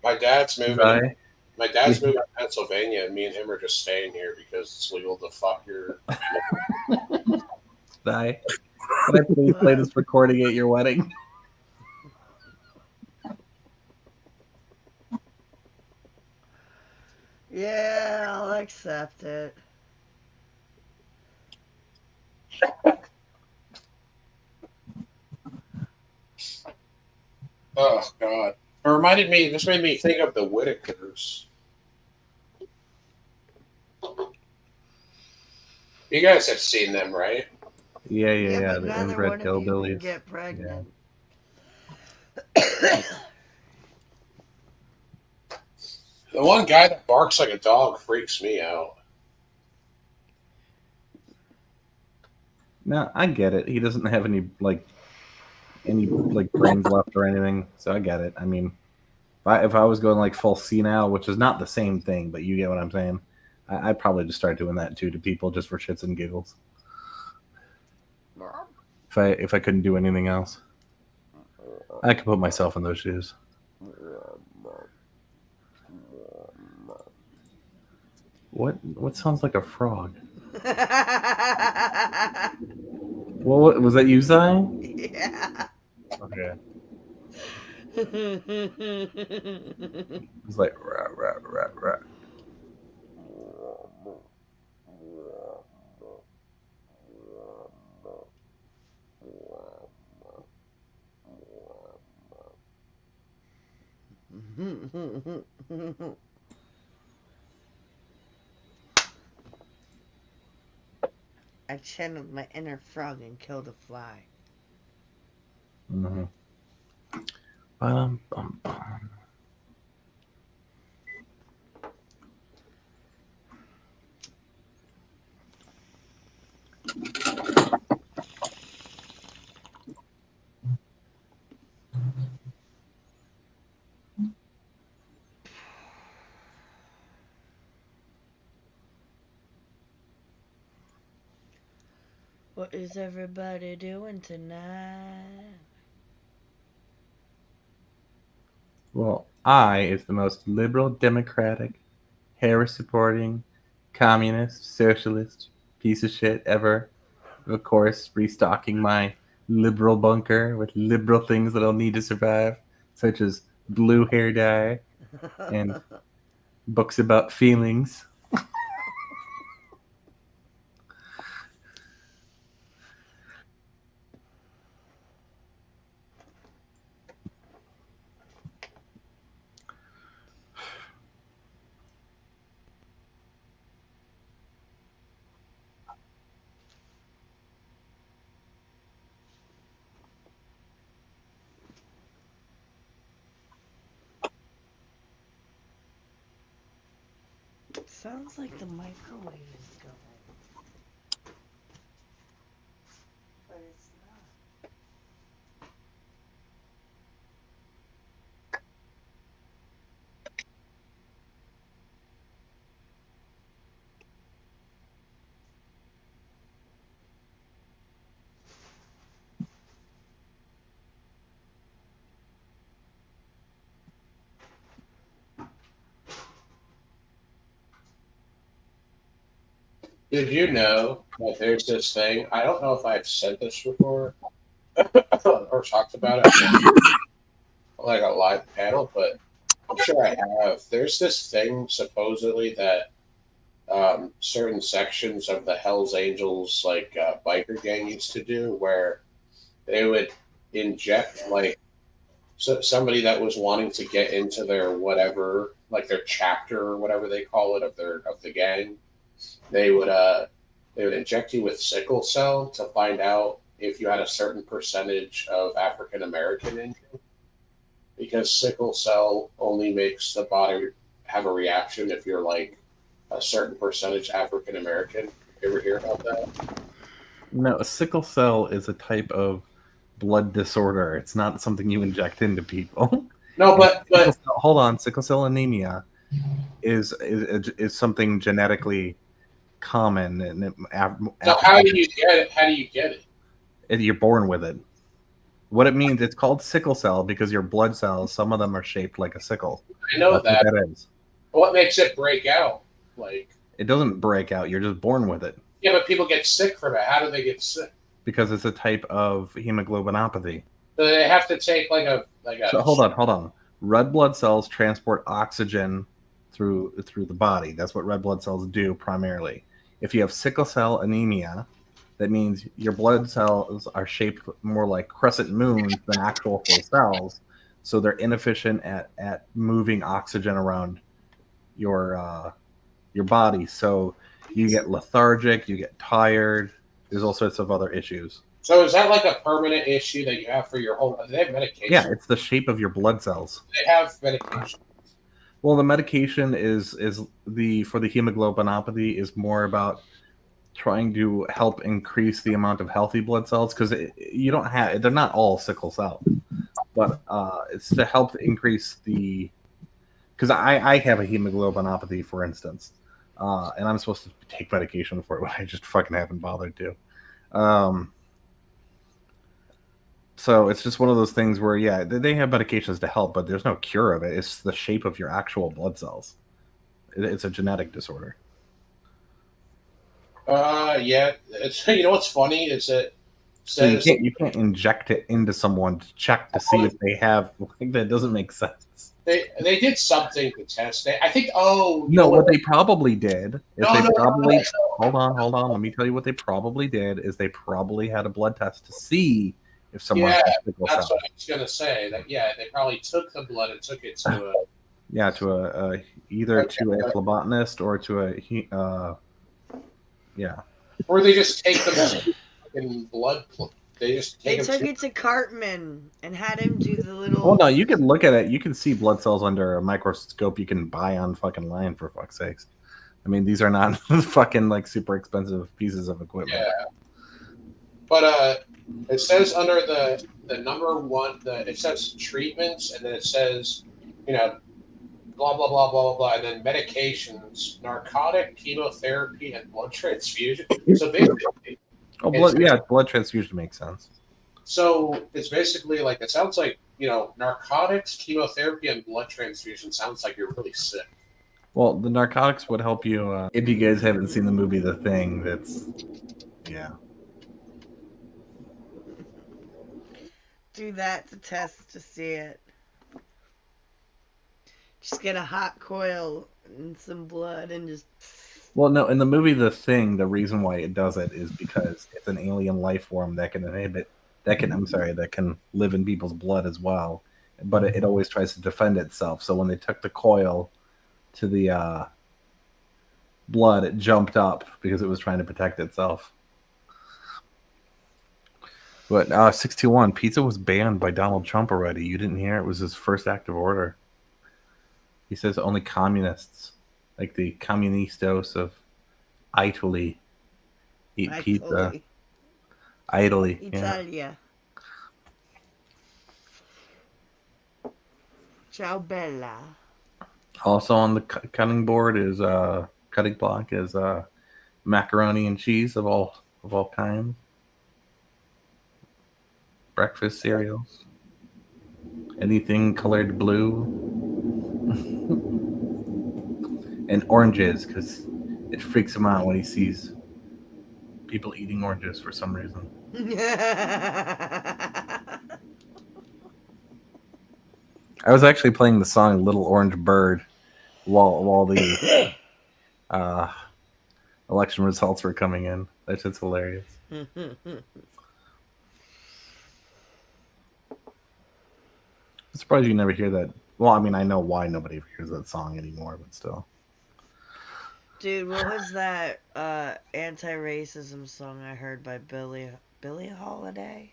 My dad's moving. Zai, My dad's moving to Pennsylvania, and me and him are just staying here because it's legal to fuck your. can I please play this recording at your wedding? Yeah, I'll accept it. Oh God! It reminded me. This made me think of the Whitakers. You guys have seen them, right? Yeah. But The neither inbred one of you can hillbillies. get pregnant. The one guy that barks like a dog freaks me out. No, I get it. He doesn't have any brains left or anything, so I get it. I mean, if I was going like full senile, which is not the same thing, but you get what I'm saying, I'd probably just start doing that too to people just for shits and giggles. If I couldn't do anything else, I could put myself in those shoes. What sounds like a frog? What was that? You, Zai? Yeah. Okay. It's like rah. I channeled my inner frog and killed a fly. Mm-hmm. What is everybody doing tonight? Well, I is the most liberal, democratic, Harris-supporting, communist, socialist piece of shit ever. Of course, restocking my liberal bunker with liberal things that I'll need to survive, such as blue hair dye and books about feelings. Sounds like the microwave is going. But it's not. Did you know that there's this thing? I don't know if I've said this before or talked about it like a live panel, but I'm sure I have. There's this thing supposedly that certain sections of the Hell's Angels, like biker gang, used to do, where they would inject like somebody that was wanting to get into their whatever, like their chapter or whatever they call it of the gang. They would inject you with sickle cell to find out if you had a certain percentage of African American in you, because sickle cell only makes the body have a reaction if you're like a certain percentage African American. You ever hear about that? No, a sickle cell is a type of blood disorder. It's not something you inject into people. No, but Hold on, sickle cell anemia is something genetically common, and so how do you get it? How do you get it? you're born with it. What it means, it's called sickle cell because your blood cells, some of them are shaped like a sickle. I know That's that. what that is. What makes it break out? Like, It doesn't break out. You're just born with it yeah, but people get sick from it. How do they get sick? because it's a type of hemoglobinopathy. Do they have to take like a So hold on. Red blood cells transport oxygen through the body. That's what red blood cells do primarily. If you have sickle cell anemia, that means your blood cells are shaped more like crescent moons than actual full cells, so they're inefficient at moving oxygen around your body. So you get lethargic, you get tired. There's all sorts of other issues. So is that like a permanent issue that you have for your whole? Do they have medication? Yeah, it's the shape of your blood cells. They have medication. Well, the medication is for the hemoglobinopathy is more about trying to help increase the amount of healthy blood cells because you don't have they're not all sickle cell, but it's to help increase the because I have a hemoglobinopathy, for instance, and I'm supposed to take medication for it, but I just fucking haven't bothered to. So it's just one of those things where, yeah, they have medications to help, but there's no cure of it. It's the shape of your actual blood cells. It's a genetic disorder. Yeah. It's you know what's funny is it So says you can't inject it into someone to check to see if they have. Like, that doesn't make sense. they did something to test it. I think. Oh No, what they probably did is No, they no, probably no. hold on. Let me tell you what they probably did is they probably had a blood test to see if someone Yeah, had sickle that's cell. what I was gonna say. That yeah, they probably took the blood and took it to a Yeah, to a either to a phlebotomist or to a yeah. or they just take the fucking blood. They just They take took them. it to Cartman and had him do the little. Well, no, you can look at it. You can see blood cells under a microscope. You can buy on fucking line, for fuck's sakes. I mean, these are not fucking like super expensive pieces of equipment. Yeah, but it says under the number one, it says treatments, and then it says, you know, blah blah blah blah blah blah, and then medications, narcotic, chemotherapy, and blood transfusion. So basically, Oh, blood. Yeah, blood transfusion makes sense. So it's basically like it sounds like narcotics, chemotherapy, and blood transfusion sounds like you're really sick. Well, the narcotics would help you. If you guys haven't seen the movie The Thing, yeah. Do that to test to see it. Just get a hot coil and some blood and just. Well, no, in the movie The Thing, the reason why it does it is because it's an alien life form that can live in people's blood as well, but it always tries to defend itself. So when they took the coil to the blood, it jumped up because it was trying to protect itself. But 621, pizza was banned by Donald Trump already. You didn't hear? It was his first active order. He says only communists, like the comunistas of Italy, eat pizza. Italy. Italia. Yeah. Ciao bella. Also on the cutting board is cutting block is macaroni and cheese of all kinds. Breakfast cereals. Anything colored blue. And oranges, because it freaks him out when he sees people eating oranges for some reason. I was actually playing the song Little Orange Bird while the election results were coming in. That's just hilarious. I'm surprised you never hear that. Well, I mean, I know why nobody hears that song anymore, but still. Dude, what was that anti-racism song I heard by Billie Holiday?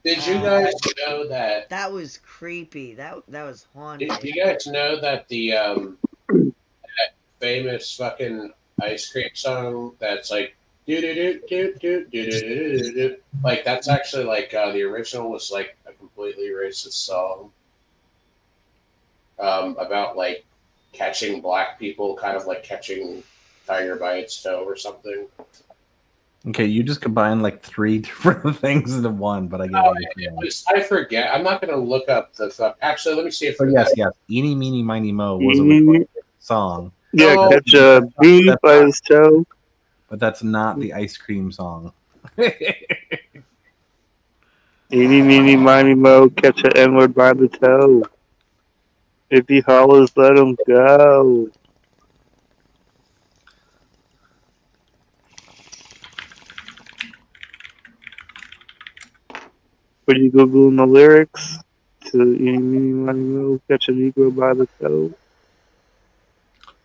Did you guys know that? That was creepy. That was haunted. Did you guys know that the that famous fucking ice cream song that's like do do do do do do do do, like that's actually like the original was like a completely racist song about like catching black people, kind of like catching tiger by its toe or something. Okay, you just combined like 3 different things into one, but I get it. I forget. I'm not going to look up the fuck. Actually, let me see if. Oh, yes. Eeny, meeny, miny, mo was a song. Yeah, catch a bee by his toe. But that's not the ice cream song. Eeny, meeny, miny, mo, catch an N-word by the toe. If he hollers, let him go. Were you Googling the lyrics to Eeny, meeny, miny, mo, catch a Negro by the toe?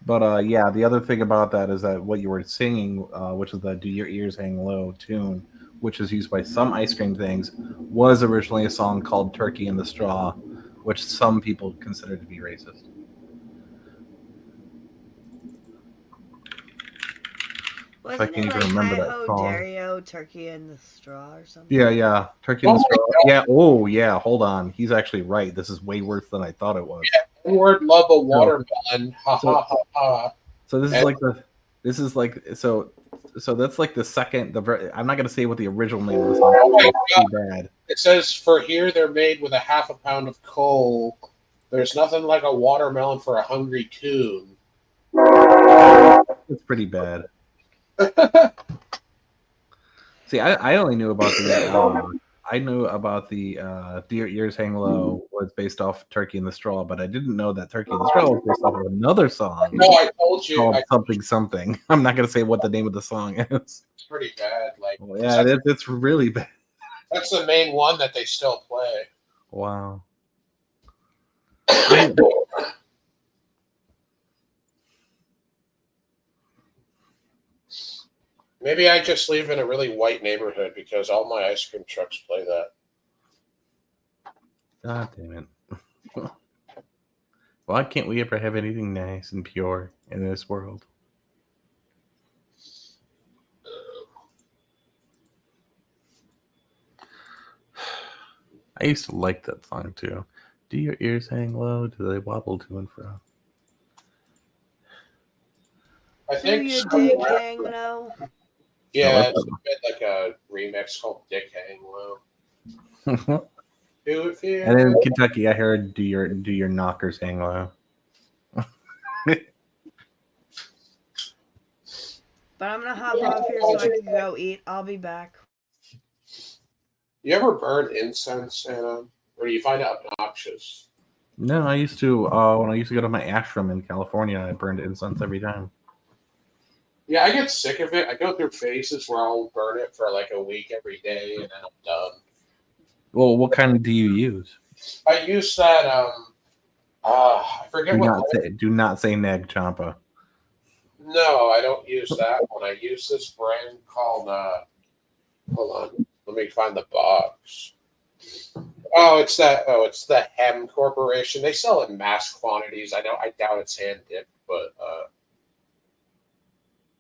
But yeah, the other thing about that is that what you were singing, which is the Do Your Ears Hang Low tune, which is used by some ice cream things, was originally a song called Turkey in the Straw, which some people consider to be racist. Wasn't I can it even like remember that Hi-Ho song. Dario, Turkey in the Straw or something? Yeah. Turkey in the Straw. Yeah, yeah, hold on. He's actually right. This is way worse than I thought it was. Yeah, N-word love a watermelon. Ha ha ha ha. So this is like so that's like the second. I'm not gonna say what the original name of the song is. It's too bad. It says, for here they're made with a half a pound of coal. There's nothing like a watermelon for a hungry coon. It's pretty bad. See, I only knew about the Do Your Ears Hang Low was based off Turkey in the Straw, but I didn't know that Turkey in the Straw was based off of another song. No, I told you. Called something. I'm not gonna say what the name of the song is. It's pretty bad. Like, well, yeah, it's really bad. That's the main one that they still play. Wow. Maybe I just live in a really white neighborhood because all my ice cream trucks play that. God damn it. Why can't we ever have anything nice and pure in this world? I used to like that song too. Do your ears hang low? Do they wobble to and fro? I think Do your dick hang low? Yeah, what's it's a bit like a remix called Dick Hang Low. up? Do it feel? And in Kentucky, I heard do your knockers hang low. But I'm gonna hop off here so I can go eat. I'll be back. You ever burn incense, Anna? Or do you find it obnoxious? No, I used to when I used to go to my ashram in California, I burned incense every time. Yeah, I get sick of it. I go through phases where I'll burn it for like a week every day, and then I'm done. Well, what kind do you use? I use that. I forget what. Do not say Nag Champa. No, I don't use that one. I use this brand called. Hold on, let me find the box. Oh, it's that. Oh, it's the Hem Corporation. They sell it in mass quantities. I know. I doubt it's hand dipped, but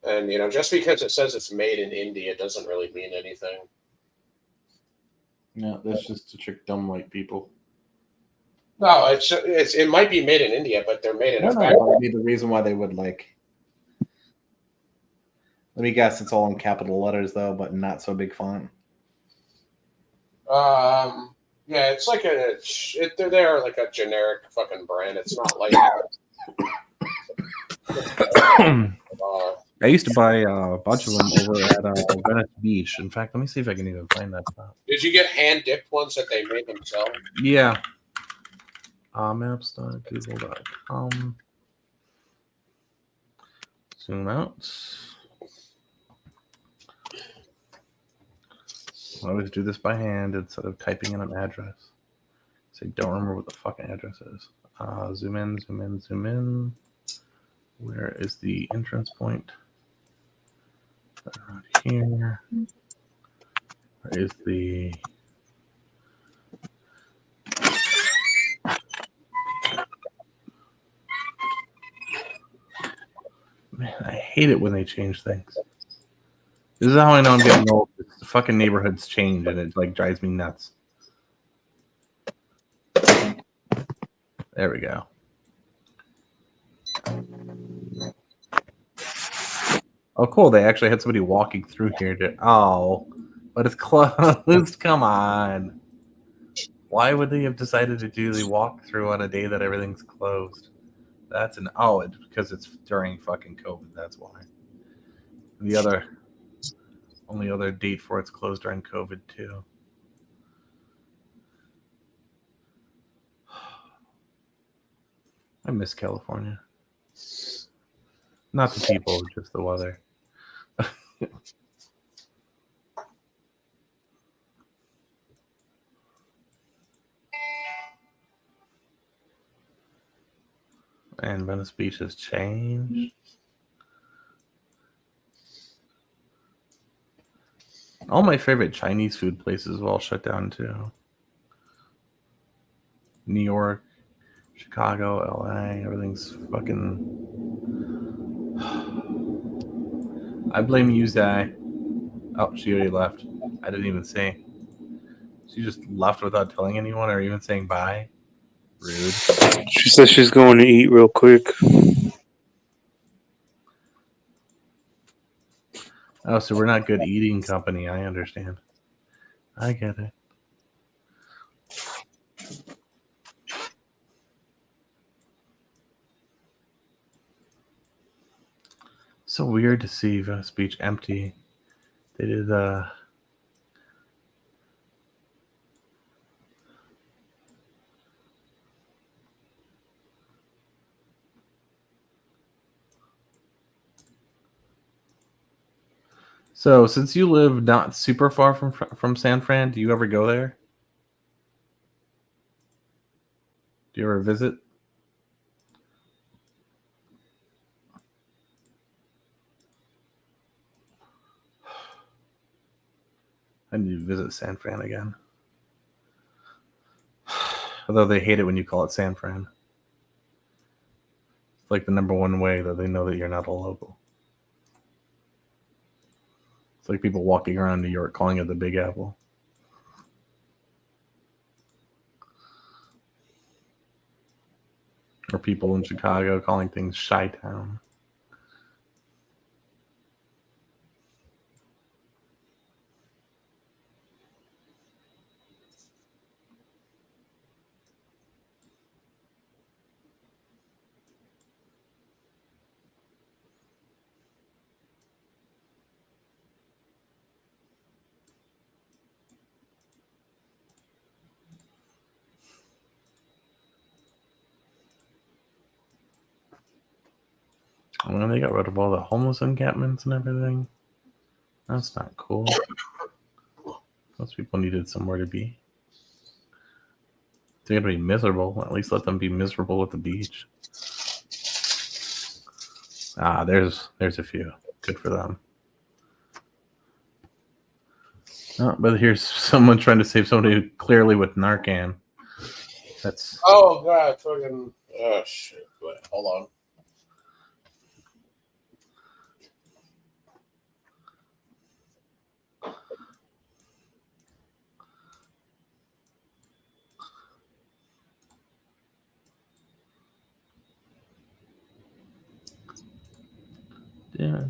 and just because it says it's made in India doesn't really mean anything. No, that's just to trick dumb white people. No, it might be made in India, but they're made in a factory. That would be the reason why they would like. Let me guess, it's all in capital letters though, but not so big font. Yeah, it's like they're like a generic fucking brand. It's not like. I used to buy a bunch of them over at Venice Beach. In fact, let me see if I can even find that. Did you get hand dipped ones that they made themselves? Yeah. Maps.google.com. Zoom out. I always do this by hand instead of typing in an address. So I don't remember what the fucking address is. Zoom in, zoom in, zoom in. Where is the entrance point? Around here. Where is the... Man, I hate it when they change things. This is how I know I'm getting old. The fucking neighborhoods change and it like drives me nuts. There we go. Oh, cool. They actually had somebody walking through here. But it's closed. Come on. Why would they have decided to do the walkthrough on a day that everything's closed? It's because it's during fucking COVID. That's why. The only other date for it's closed during COVID too. I miss California. Not the people, just the weather. And Venice Beach has changed. All my favorite Chinese food places will all shut down too. New York, Chicago, LA, everything's fucking... I blame you, Zai. Oh, she already left. I didn't even say. She just left without telling anyone or even saying bye. Rude. She says she's going to eat real quick. Oh, so we're not good eating company. I understand. I get it. So weird to see Venice Beach empty. They did So since you live not super far from San Fran, do you ever go there? Do you ever visit? I need to visit San Fran again. Although they hate it when you call it San Fran. It's like the number one way that they know that you're not a local. It's like people walking around New York calling it the Big Apple. Or people in Chicago calling things Chi-Town. Well, they got rid of all the homeless encampments and everything. That's not cool. Those people needed somewhere to be. They're gonna be miserable. At least let them be miserable at the beach. Ah, there's a few. Good for them. Oh, but here's someone trying to save somebody clearly with Narcan. That's Oh god, fucking oh shit. Wait, hold on. yeah.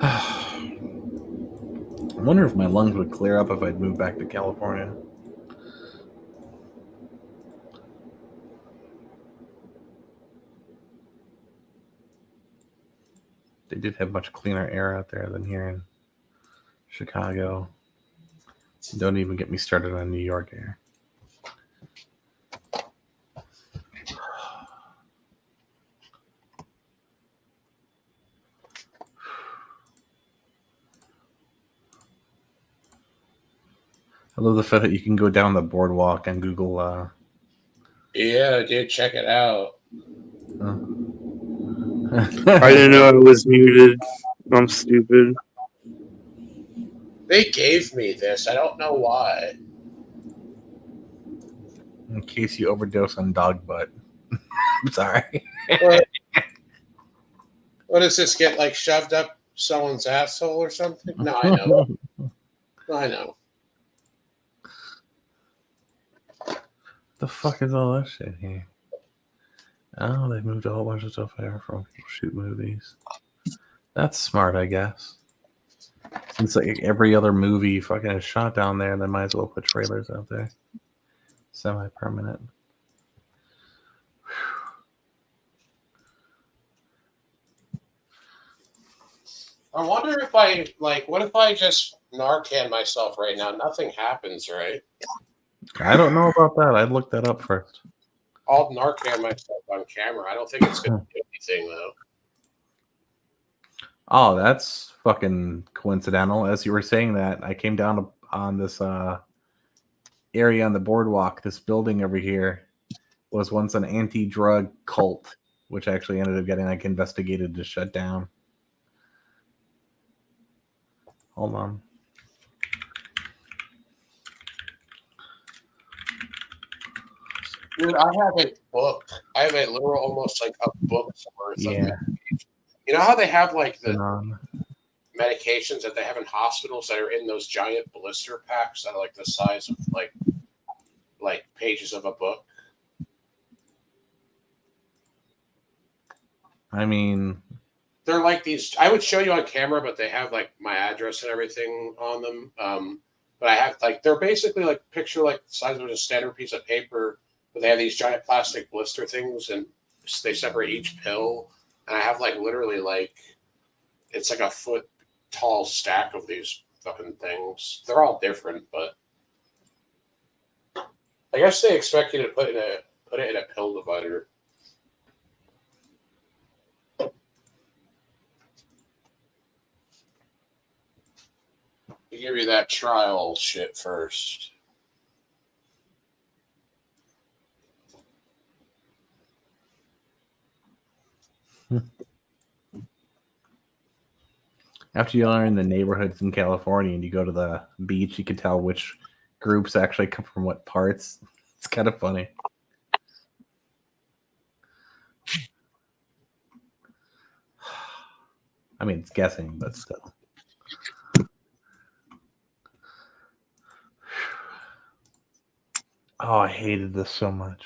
I wonder if my lungs would clear up if I'd move back to California. They did have much cleaner air out there than here in Chicago. Don't even get me started on New York air. I love the fact that you can go down the boardwalk and Google. Yeah, dude, check it out. I didn't know I was muted. I'm stupid. They gave me this. I don't know why. In case you overdose on dog butt. I'm sorry. What does this get like shoved up someone's asshole or something? No, I know. I know. The fuck is all that shit here? Oh, they moved a whole bunch of stuff there from people shoot movies. That's smart, I guess. Since like every other movie fucking is shot down there, they might as well put trailers out there. Semi-permanent. I wonder if I like. What if I just Narcan myself right now? Nothing happens, right? I don't know about that. I'd look that up first. I'll Narcan myself on camera. I don't think it's going to do anything though. Oh, that's fucking coincidental. As you were saying that, I came down on this area on the boardwalk. This building over here was once an anti-drug cult, which actually ended up getting like investigated to shut down. Hold on. Dude, I have a book. I have a literal, almost like a book worth. Yeah. You know how they have like the On. medications that they have in hospitals that are in those giant blister packs that are like the size of like pages of a book? I mean, They're like these. I would show you on camera, but they have like my address and everything on them. But I have like they're basically like picture like the size of a standard piece of paper, but they have these giant plastic blister things, and they separate each pill. And I have like literally like it's like a foot tall stack of these fucking things. They're all different, but I guess they expect you to put it in a pill divider. They give you that trial shit first. after you learn the neighborhoods in California and you go to the beach, you can tell which groups actually come from what parts. It's kind of funny. I mean, it's guessing, but still. Oh, I hated this so much.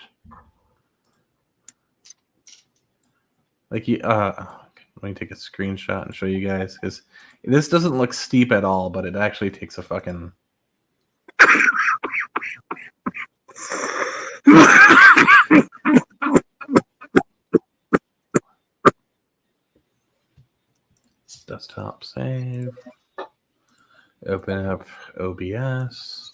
Like let me take a screenshot and show you guys, because this doesn't look steep at all, but it actually takes a fucking desktop save. Open up OBS.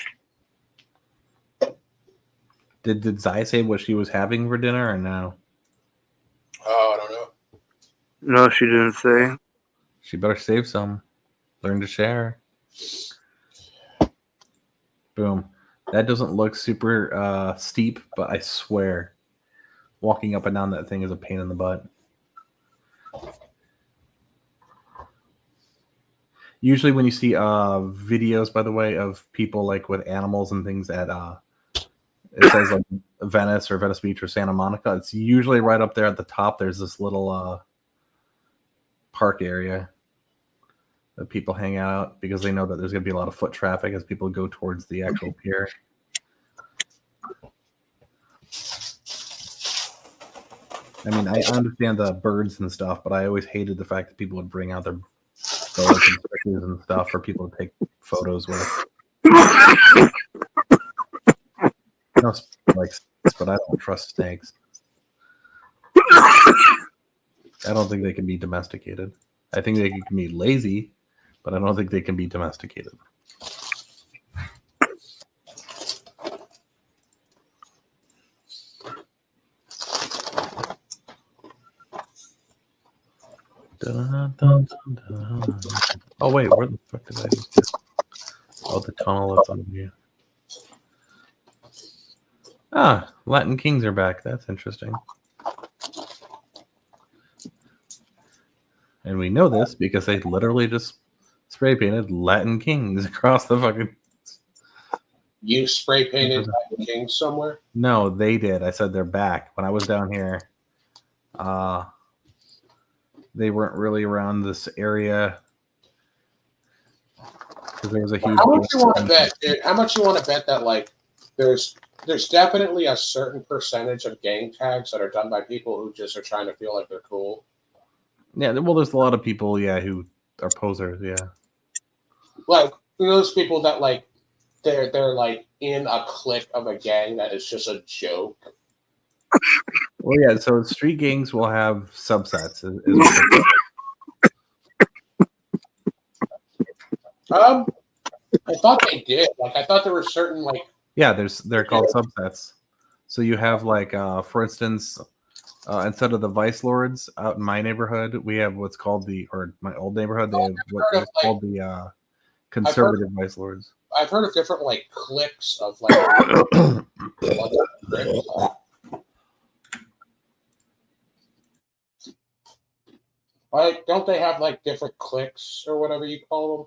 Did Zai say what she was having for dinner or no? No, she didn't say. She better save some. Learn to share. Boom. That doesn't look super steep, but I swear, walking up and down that thing is a pain in the butt. Usually when you see videos, by the way, of people like with animals and things at it says like Venice or Venice Beach or Santa Monica, it's usually right up there at the top. There's this little park area that people hang out because they know that there's going to be a lot of foot traffic as people go towards the actual pier. I mean, I understand the birds and stuff, but I always hated the fact that people would bring out their bows and stickers and stuff for people to take photos with. No, like, but I don't trust snakes. I don't think they can be domesticated. I think they can be lazy, but I don't think they can be domesticated. Dun, dun, dun, dun. Oh wait, where the fuck did I just get? Oh, the tunnel that's on view. Ah, Latin Kings are back. That's interesting. And we know this because they literally just spray painted Latin Kings across the fucking. You spray painted Latin Kings somewhere? No, they did. I said they're back. When I was down here, they weren't really around this area because there was a huge. How much you want to bet, dude? How much you want to bet that like there's definitely a certain percentage of gang tags that are done by people who just are trying to feel like they're cool. Yeah, well, there's a lot of people, yeah, who are posers, yeah. Like those people that like they're like in a clique of a gang that is just a joke. Well, yeah. So street gangs will have subsets. I thought they did. Like I thought there were certain like. Yeah, they're called subsets. So you have like, for instance, instead of the vice lords out in my neighborhood, we have what's called my old neighborhood. They have what's called the conservative vice lords. I've heard of different like cliques of like. Like, don't they have like different cliques or whatever you call them?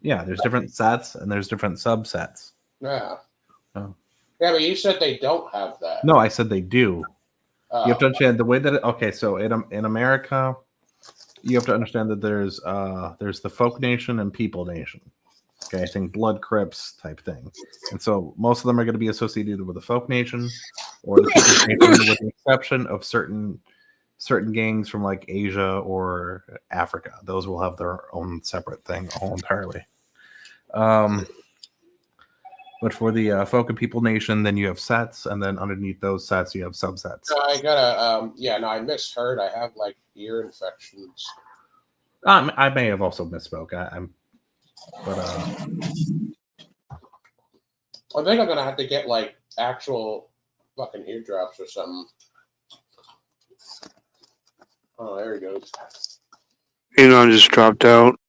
Yeah, there's different sets and there's different subsets. Yeah. Oh. Yeah, but you said they don't have that. No, I said they do. You have to understand the way that okay, so in America, you have to understand that there's the folk nation and people nation. Okay, I think blood crips type thing. And so most of them are going to be associated with the folk nation or the people nation, with the exception of certain gangs from like Asia or Africa. Those will have their own separate thing all entirely. But for the folk and people nation, then you have sets, and then underneath those sets, you have subsets. I gotta, I misheard. I have like ear infections. I may have also misspoke. I think I'm gonna have to get like actual fucking eardrops or something. Oh, there he goes. Elon just dropped out.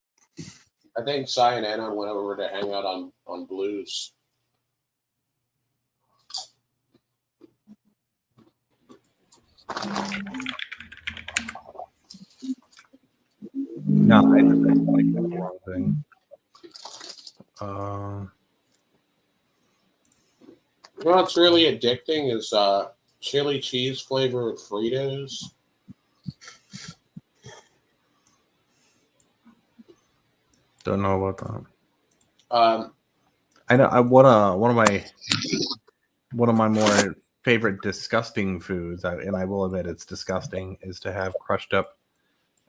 I think Cy and Anon went over to hang out on Blues. No, I just like the wrong thing. You know what's really addicting is chili cheese flavored Fritos. Don't know about that. I know. One of my more favorite disgusting foods, and I will admit it's disgusting, is to have crushed up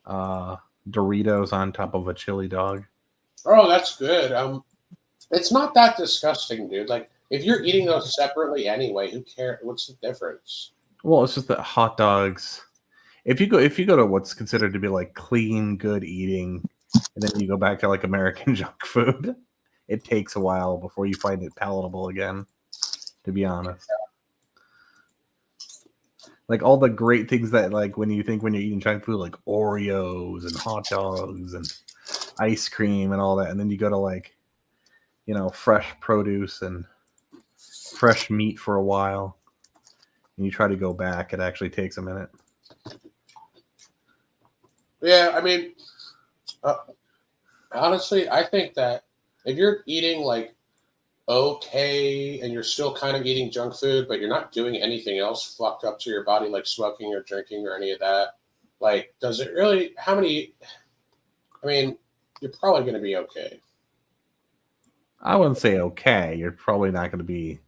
Doritos on top of a chili dog. Oh, that's good. It's not that disgusting, dude. Like, if you're eating those separately anyway, who cares? What's the difference? Well, it's just that hot dogs. If you go to what's considered to be like clean, good eating, and then you go back to like American junk food, it takes a while before you find it palatable again. To be honest, like all the great things that like when you think when you're eating junk food, like Oreos and hot dogs and ice cream and all that, and then you go to like, you know, fresh produce and fresh meat for a while, and you try to go back, it actually takes a minute. Yeah, I mean, honestly, I think that if you're eating like okay and you're still kind of eating junk food, but you're not doing anything else fucked up to your body, like smoking or drinking or any of that, like, does it really, how many, I mean, you're probably going to be okay. I wouldn't say okay. You're probably not going to be.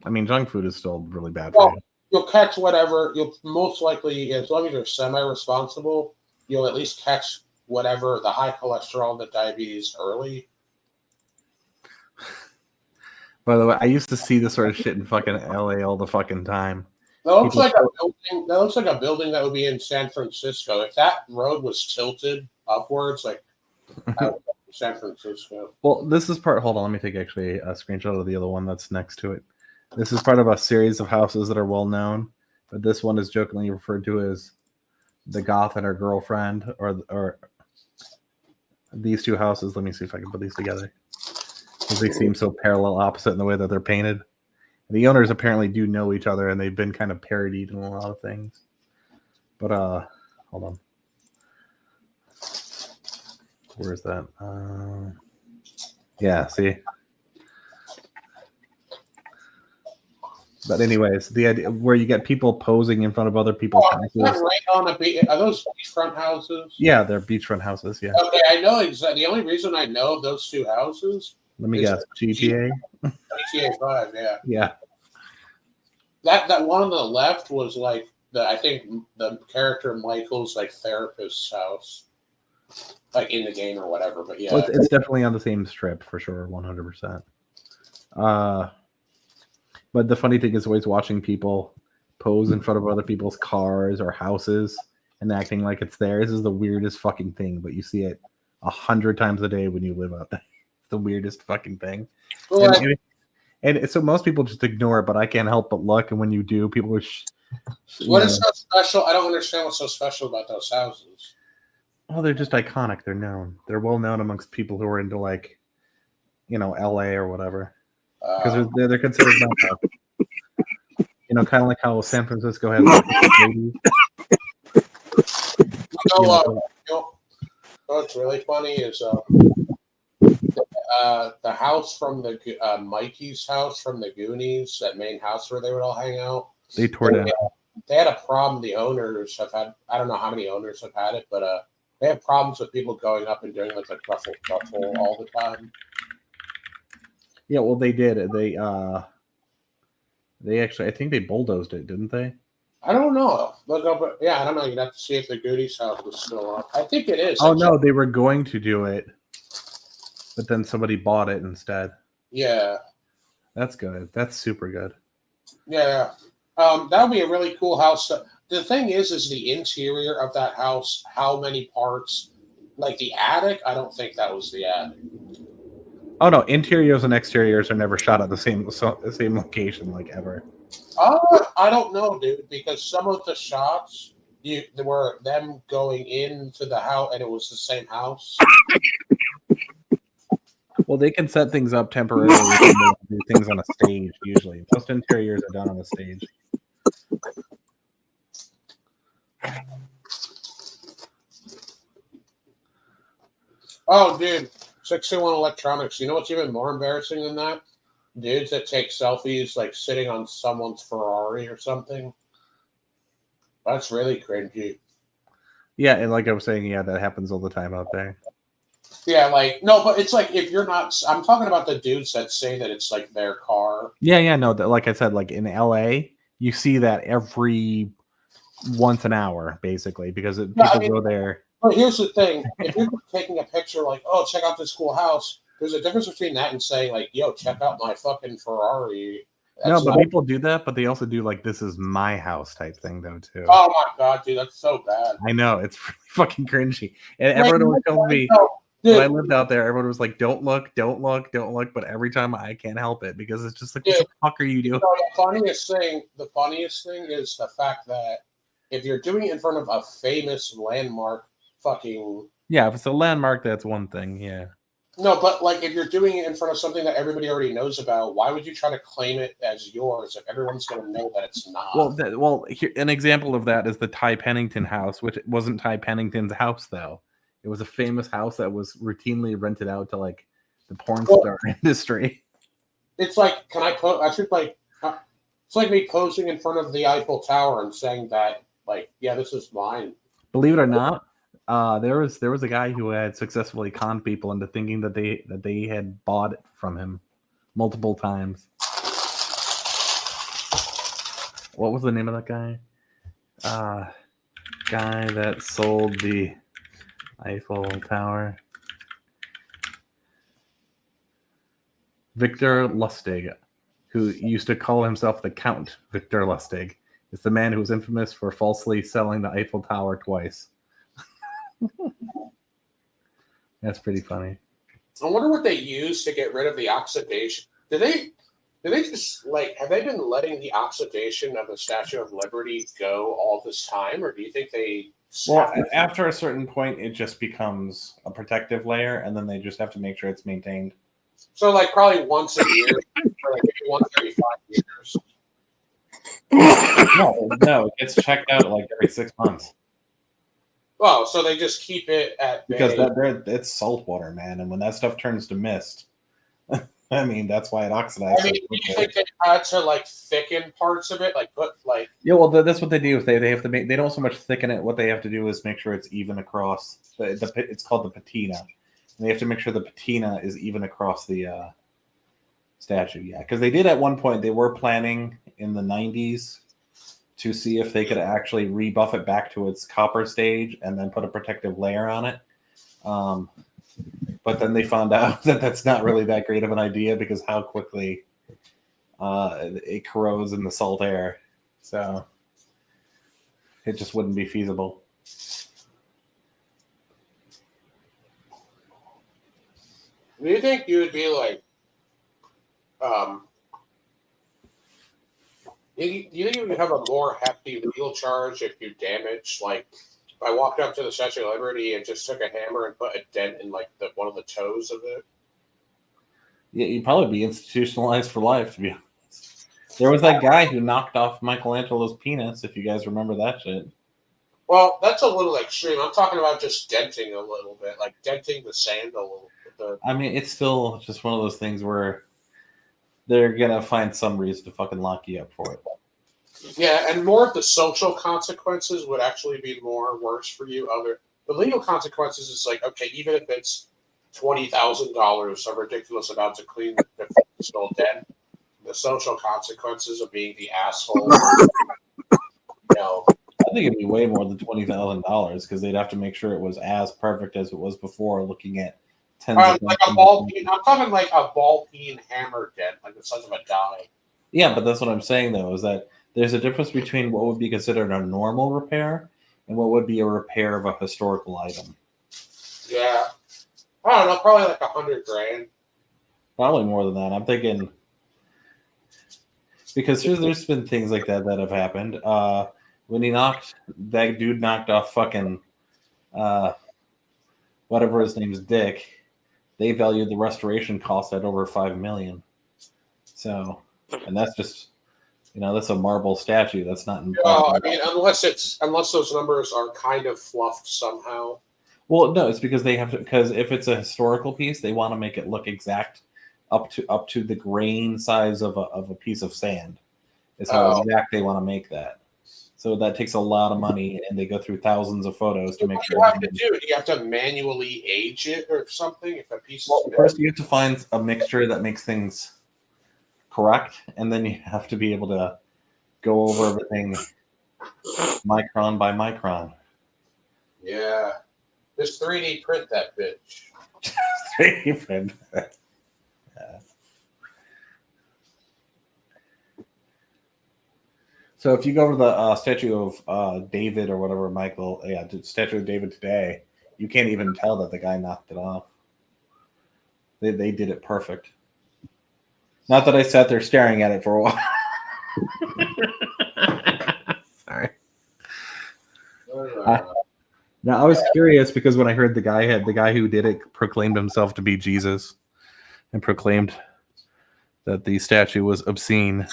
I mean, junk food is still really bad for Well, you. you'll catch whatever, you'll most likely, as long as you're semi-responsible, you'll at least catch whatever, the high cholesterol, the diabetes early. By the way, I used to see this sort of shit in fucking LA all the fucking time. That looks People- like a building. That looks like a building that would be in San Francisco. If that road was tilted upwards, like out of San Francisco. Well, this is part. Hold on, let me take actually a screenshot of the other one that's next to it. This is part of a series of houses that are well known, but this one is jokingly referred to as the goth and her girlfriend, or these two houses. Let me see if I can put these together, because they seem so parallel opposite in the way that they're painted. The owners apparently do know each other, and they've been kind of parodied in a lot of things. But hold on, where is that? Yeah, see. But anyways, the idea where you get people posing in front of other people's Is that houses. right on a beach? Are those beachfront houses? Yeah, they're beachfront houses. Yeah. Okay, I know exactly. The only reason I know those two houses, Let me Is guess. GTA. GTA 5, yeah. Yeah. That one on the left was like I think the character Michael's like therapist's house, like in the game or whatever. But yeah, Well, it's definitely on the same strip for sure, 100%. But the funny thing is always watching people pose in front of other people's cars or houses and acting like it's theirs is the weirdest fucking thing. But you see it 100 times a day when you live out there. It's the weirdest fucking thing. well, And so most people just ignore it, but I can't help but look. And when you do, people are. what is so special? I don't understand what's so special about those houses. Oh, they're just iconic. They're known. They're well known amongst people who are into like, you know, LA or whatever. Because they're considered, you know, kind of like how San Francisco has. What's really funny is the house from the Mikey's house from the Goonies, that main house where they would all hang out. They tore down. They had a problem. The owners have had. I don't know how many owners have had it, but they have problems with people going up and doing like a truffle all the time. Yeah, well, they did. They actually, I think they bulldozed it, didn't they? I don't know. Look up. Yeah, I don't know. You'd have to see if the Goonies house was still up. I think it is. Oh no, they were going to do it, but then somebody bought it instead. Yeah. That's good. That's super good. Yeah. That would be a really cool house. The thing is the interior of that house, how many parts, like the attic, I don't think that was the attic. Oh no, interiors and exteriors are never shot at the same location, like ever. I don't know, dude, because some of the shots, there were them going into the house, and it was the same house. Well, they can set things up temporarily and do things on a stage. Usually, most interiors are done on a stage. Oh, dude, 61 Electronics. You know what's even more embarrassing than that? Dudes that take selfies like sitting on someone's Ferrari or something. That's really cringy. Yeah, and like I was saying, yeah, that happens all the time out there. Yeah, like, no, but it's like if you're not, I'm talking about the dudes that say that it's like their car. Yeah, no, like I said, like in LA, you see that every once an hour, basically, because people go there. But here's the thing: if you're taking a picture, like, oh, check out this cool house, there's a difference between that and saying, like, yo, check out my fucking Ferrari. No, but people do that, but they also do like this is my house type thing though too. Oh my god, dude, that's so bad. I know, it's really fucking cringy. And everyone always tells me When I lived out there, everyone was like, "Don't look, don't look, don't look." But every time I can't help it because it's just like, "What the fuck are you doing?" So the funniest thing is the fact that if you're doing it in front of a famous landmark, fucking Yeah, if it's a landmark, that's one thing. Yeah. no, but like if you're doing it in front of something that everybody already knows about, why would you try to claim it as yours if everyone's going to know that it's not? Well, here, an example of that is the Ty Pennington house, which wasn't Ty Pennington's house though. It was a famous house that was routinely rented out to like the porn star industry. It's like, can I put? I should like. It's like me posing in front of the Eiffel Tower and saying that, like, yeah, this is mine. Believe it or not, there was a guy who had successfully conned people into thinking that they had bought it from him multiple times. What was the name of that guy? Guy that sold the Eiffel Tower. Victor Lustig, who used to call himself the Count Victor Lustig, is the man who was infamous for falsely selling the Eiffel Tower twice. That's pretty funny. I wonder what they use to get rid of the oxidation. Do they just like have they been letting the oxidation of the Statue of Liberty go all this time, or do you think they? Well, after a certain point, it just becomes a protective layer, and then they just have to make sure it's maintained. So, like, probably once a year, or like maybe once every 5 years. No, it gets checked out like every 6 months. Oh, so they just keep it at because it's salt water, man, and when that stuff turns to mist, I mean that's why it oxidizes. I mean, do you think they had to like thicken parts of it, like put like? Yeah, well, that's what they do. If they have to make, they don't so much thicken it. What they have to do is make sure it's even across. It's called the patina, and they have to make sure the patina is even across the statue. Yeah, because they did at one point. They were planning in the 90s to see if they could actually rebuff it back to its copper stage and then put a protective layer on it. But then they found out that that's not really that great of an idea because how quickly it corrodes in the salt air. So it just wouldn't be feasible. Do you think you would be like, do you think you would have a more hefty legal charge if you damaged, like, if I walked up to the Statue of Liberty and just took a hammer and put a dent in like one of the toes of it? Yeah, you'd probably be institutionalized for life, to be honest. There was that guy who knocked off Michelangelo's penis, if you guys remember that shit. Well, that's a little extreme. I'm talking about just denting a little bit, like denting the sand a little bit. I mean, it's still just one of those things where they're gonna find some reason to fucking lock you up for it. Yeah, and more of the social consequences would actually be more worse for you. The legal consequences is like, okay, even if it's $20,000, a ridiculous amount to clean the physical dent, the social consequences of being the asshole. I think it'd be way more than $20,000 because they'd have to make sure it was as perfect as it was before. Looking at tens of like a ball peen. I'm talking like a ball peen hammer dent, like the size of a die. Yeah, but that's what I'm saying though, is that there's a difference between what would be considered a normal repair and what would be a repair of a historical item. Yeah, I don't know, probably like $100,000. Probably more than that. I'm thinking because there's been things like that have happened. When that dude knocked off fucking whatever his name's Dick, they valued the restoration cost at over $5 million. So, and that's just, that's a marble statue. That's not. I mean, unless those numbers are kind of fluffed somehow. Well, no, it's because they have to. Because if it's a historical piece, they want to make it look exact, up to the grain size of a piece of sand. Is how exact they want to make that. So that takes a lot of money, and they go through thousands of photos to make sure. What do you have to do? Do you have to manually age it or something? If a piece. Well, first you have to find a mixture that makes things correct, and then you have to be able to go over everything micron by micron. Yeah, just 3D print that bitch. 3D print. Yeah. So if you go to the statue of David or whatever, Michael, statue of David today, You can't even tell that the guy knocked it off. They did it perfect. Not that I sat there staring at it for a while. Sorry. Now I was curious because when I heard the guy who did it proclaimed himself to be Jesus and proclaimed that the statue was obscene.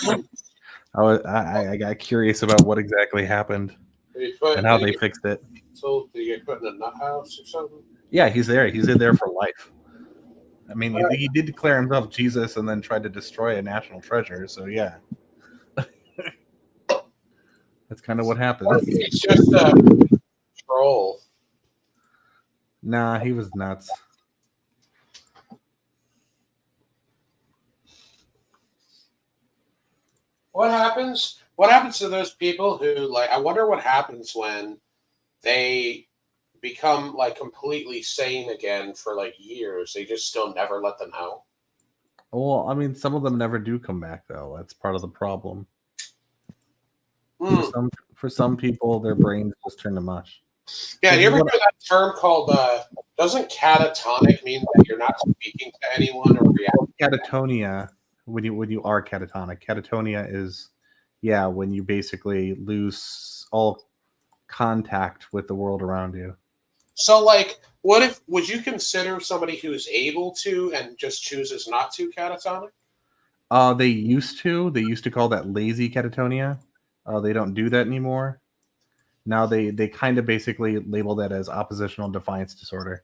I got curious about what exactly happened and how they fixed it. So did you get put in a nut house or something? Yeah, he's there. He's in there for life. I mean, he did declare himself Jesus and then tried to destroy a national treasure. So yeah, that's kind of what happened. It's just a troll. Nah, he was nuts. What happens? What happens to those people who like? I wonder what happens when they become like completely sane again for like years. They just still never let them out. Well, I mean, some of them never do come back, though. That's part of the problem. For some people, their brains just turn to mush. Yeah, you ever hear that term called, doesn't catatonic mean that you're not speaking to anyone or reacting? Catatonia, when you are catatonic. Catatonia is, yeah, when you basically lose all contact with the world around you. So, like, would you consider somebody who's able to and just chooses not to catatonic? They used to call that lazy catatonia. They don't do that anymore. Now they kind of basically label that as oppositional defiance disorder.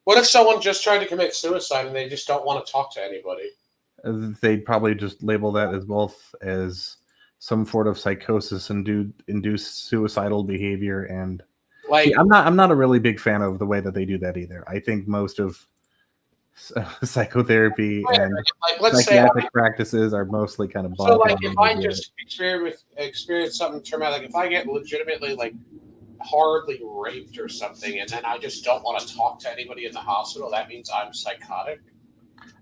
What if someone just tried to commit suicide and they just don't want to talk to anybody? They'd probably just label that as both as some sort of psychosis induced suicidal behavior. And like, see, I'm not a really big fan of the way that they do that either. I think most of psychotherapy and psychiatric practices are mostly kind of bugged. So, like, if I just experience something traumatic, like if I get legitimately like horribly raped or something, and then I just don't want to talk to anybody in the hospital, that means I'm psychotic.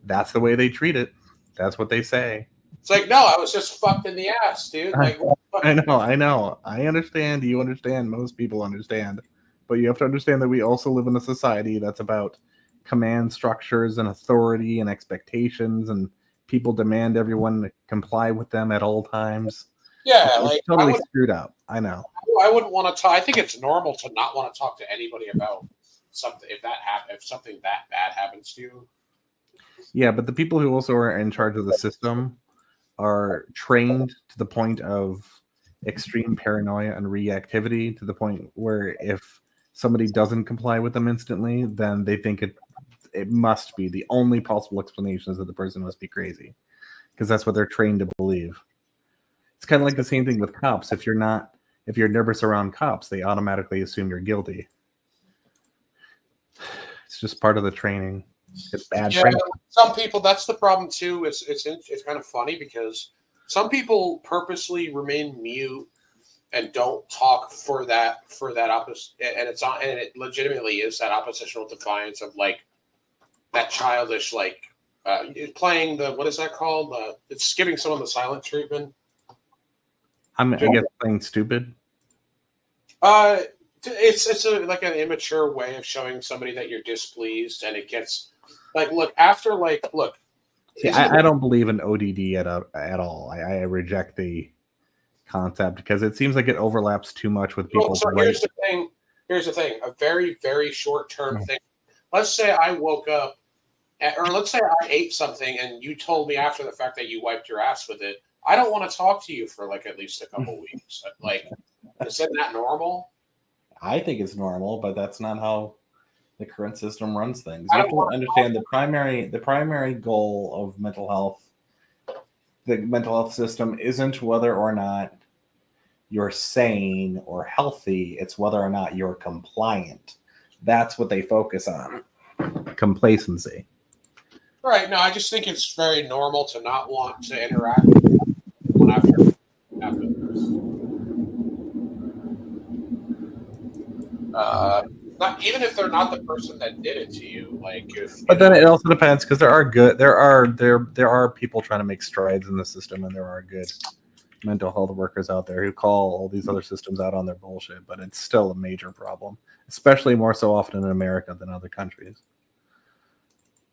That's the way they treat it. That's what they say. It's like, no, I was just fucked in the ass, dude. Like, I know. I understand. You understand. Most people understand. But you have to understand that we also live in a society that's about command structures and authority and expectations, and people demand everyone to comply with them at all times. Yeah, it's like totally screwed up. I know. I wouldn't want to talk. I think it's normal to not want to talk to anybody about something if something that bad happens to you. Yeah, but the people who also are in charge of the system are trained to the point of extreme paranoia and reactivity, to the point where if somebody doesn't comply with them instantly, then they think it must be the only possible explanation is that the person must be crazy, because that's what they're trained to believe. It's kind of like the same thing with cops. If you're nervous around cops, they automatically assume you're guilty. It's just part of the training. It's bad training. Some people, that's the problem too. It's kind of funny because some people purposely remain mute and don't talk for that opposite, and it legitimately is that oppositional defiance of like that childish, like playing the, what is that called? It's giving someone the silent treatment. I guess playing stupid. It's like an immature way of showing somebody that you're displeased, and it gets like, look. See, I don't believe in ODD at all. I reject the concept because it seems like it overlaps too much with people. So here's the thing. A very, very short-term thing. Let's say I woke up, or let's say I ate something, and you told me after the fact that you wiped your ass with it. I don't want to talk to you for like at least a couple weeks. Like, isn't that normal? I think it's normal, but that's not how the current system runs things. You have to understand the primary goal of mental health. The mental health system isn't whether or not you're sane or healthy. It's whether or not you're compliant. That's what they focus on. Complacency. Right. No, I just think it's very normal to not want to interact with people after this. Not even if they're not the person that did it to you. Like, but then it also depends, because there are people trying to make strides in the system, and there are good mental health workers out there who call all these other systems out on their bullshit, but it's still a major problem, especially more so often in America than other countries.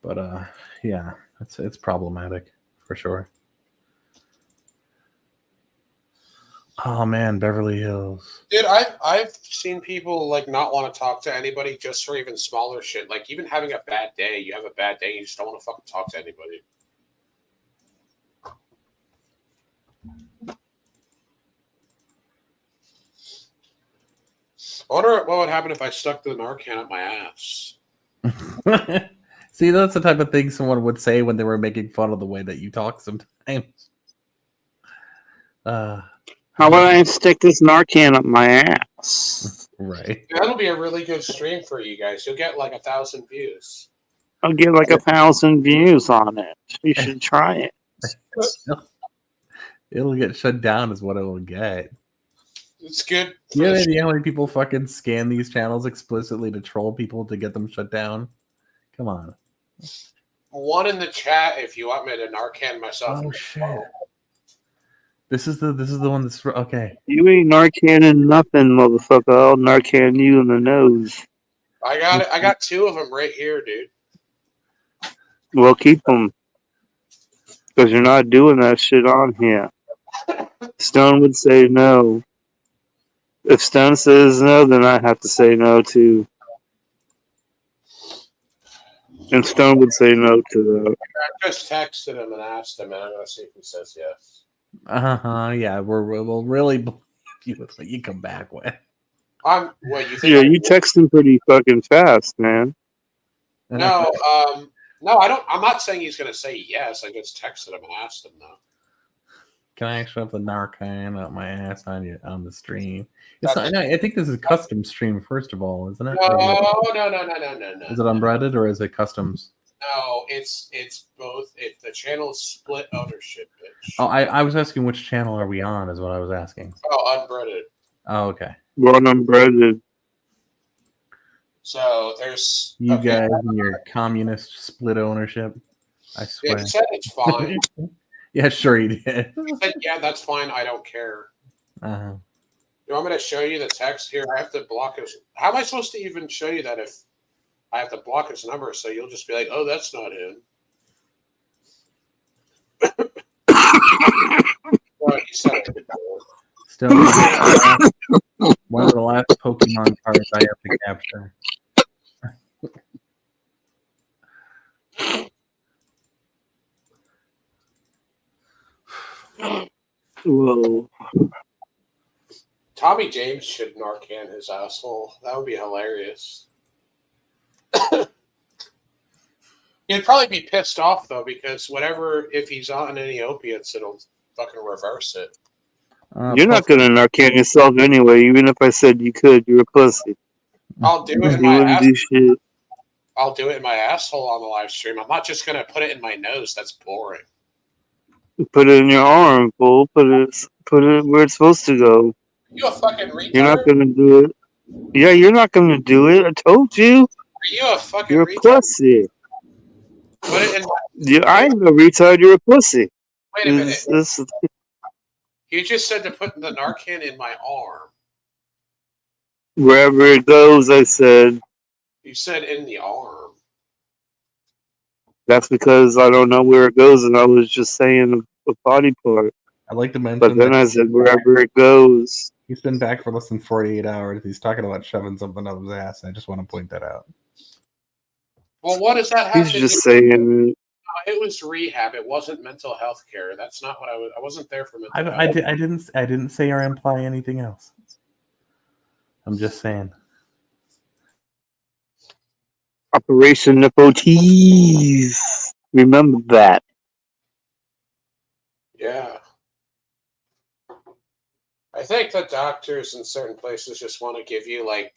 But yeah, it's problematic for sure. Oh man, Beverly Hills. Dude, I've seen people like not want to talk to anybody just for even smaller shit. Like even having a bad day, you have a bad day, you just don't want to fucking talk to anybody. I wonder what would happen if I stuck the Narcan up my ass. See, that's the type of thing someone would say when they were making fun of the way that you talk sometimes. How about I stick this Narcan up my ass? Right. That'll be a really good stream for you guys. You'll get like 1,000 views. I'll get like 1,000 views on it. You should try it. It'll get shut down is what it will get. It's good. You have any idea how many people fucking scan these channels explicitly to troll people to get them shut down? Come on. One in the chat if you want me to Narcan myself. Oh shit. This is the one that's okay. You ain't Narcaning nothing, motherfucker. I'll Narcan you in the nose. I got it. I got 2 of them right here, dude. Well, keep them. Because you're not doing that shit on here. Stone would say no. If Stone says no, then I have to say no too. And Stone would say no to that. I just texted him and asked him, and I'm going to see if he says yes. Yeah, we'll really believe you with what you come back with. What you think? Yeah, you text him pretty fucking fast, man. No, no, I don't. I'm not saying he's going to say yes. I just texted him and asked him though. Can I shove the Narcan up my ass on the stream? It's not, I think this is custom stream first of all, isn't it? No. Is it unbreaded or is it customs? No, it's both. If the channel is split ownership, bitch. Oh, I was asking which channel are we on? Is what I was asking. Oh, unbreaded. Oh, okay. We're on unbreaded. So there's you guys and your communist split ownership. I swear. Yeah, he said it's fine. Yeah, sure he did. He said, yeah, that's fine. I don't care. Uh-huh. You want me to show you the text here? I have to block his. How am I supposed to even show you that if I have to block his number? So you'll just be like, oh, that's not him. Well, he said it. Still, one of the last Pokemon cards I have to capture. Whoa. Tommy James should Narcan his asshole. That would be hilarious. He'd probably be pissed off though, because if he's on any opiates, it'll fucking reverse it. You're not gonna Narcan yourself anyway. Even if I said you could, you're a pussy. I'll do it in You my wouldn't ass. do shit. I'll do it in my asshole on the live stream. I'm not just gonna put it in my nose. That's boring. Put it in your arm, fool. Put it where it's supposed to go. You a fucking retard? You're not gonna do it. Yeah, you're not gonna do it. I told you. Are you a fucking You're a retard? pussy. Put it in my... I ain't a retard. You're a pussy. Wait a minute. This- You just said to put the Narcan in my arm. wherever it goes, I said. You said in the arm. That's because I don't know where it goes, and I was just saying a body part. I'd like to mention But then that I said wherever it goes. he's been back for less than 48 hours. He's talking about shoving something up his ass. I just want to point that out. Well, what does that have He's to just do? saying. It was rehab. It wasn't mental health care. That's not what I was. I wasn't there for mental health. I didn't say or imply anything else. I'm just saying. Operation Nippo Tease. Remember that. Yeah. I think the doctors in certain places just want to give you like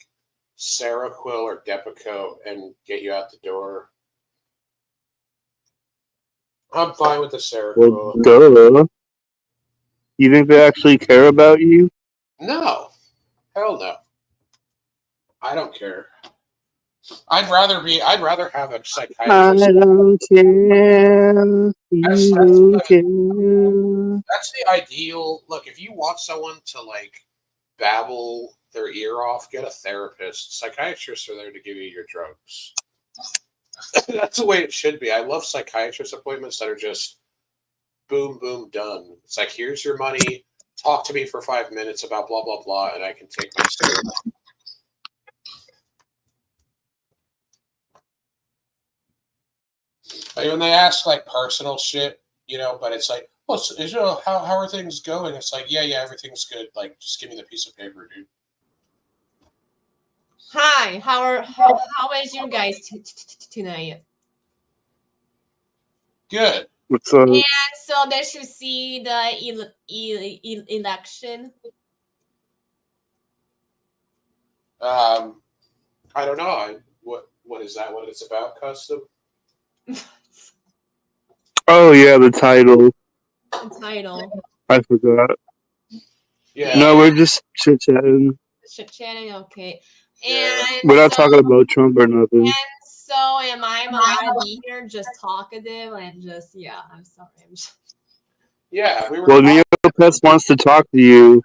Seroquel or Depakote and get you out the door. I'm fine with the Well, Seroquel. duh. You think they actually care about you? No. Hell no. I don't care. I'd rather have a I psychiatrist. don't care. That's You that's don't the, care. that's the ideal. Look, if you want someone to like babble their ear off, get a therapist. Psychiatrists are there to give you your drugs. That's the way it should be. I love psychiatrist appointments that are just boom, boom, done. It's like, here's your money. Talk to me for 5 minutes about blah, blah, blah, and I can take my syrup. Like, when they ask like personal shit, but it's like, well, how are things going? It's like, yeah, everything's good. Like, just give me the piece of paper, dude. Hi, how is you guys tonight? Good. What's up? And so did you see the election? I don't know. What is that? What it's about? Custom? Oh yeah, the title. The title. I forgot. Yeah. No, we're just chit chatting. Chit-chatting, okay. Yeah. And We're not so, talking about Trump or nothing. so am I allowed to be here just talkative and just I'm sorry. Yeah, we were. Well, Neopets wants to talk to you.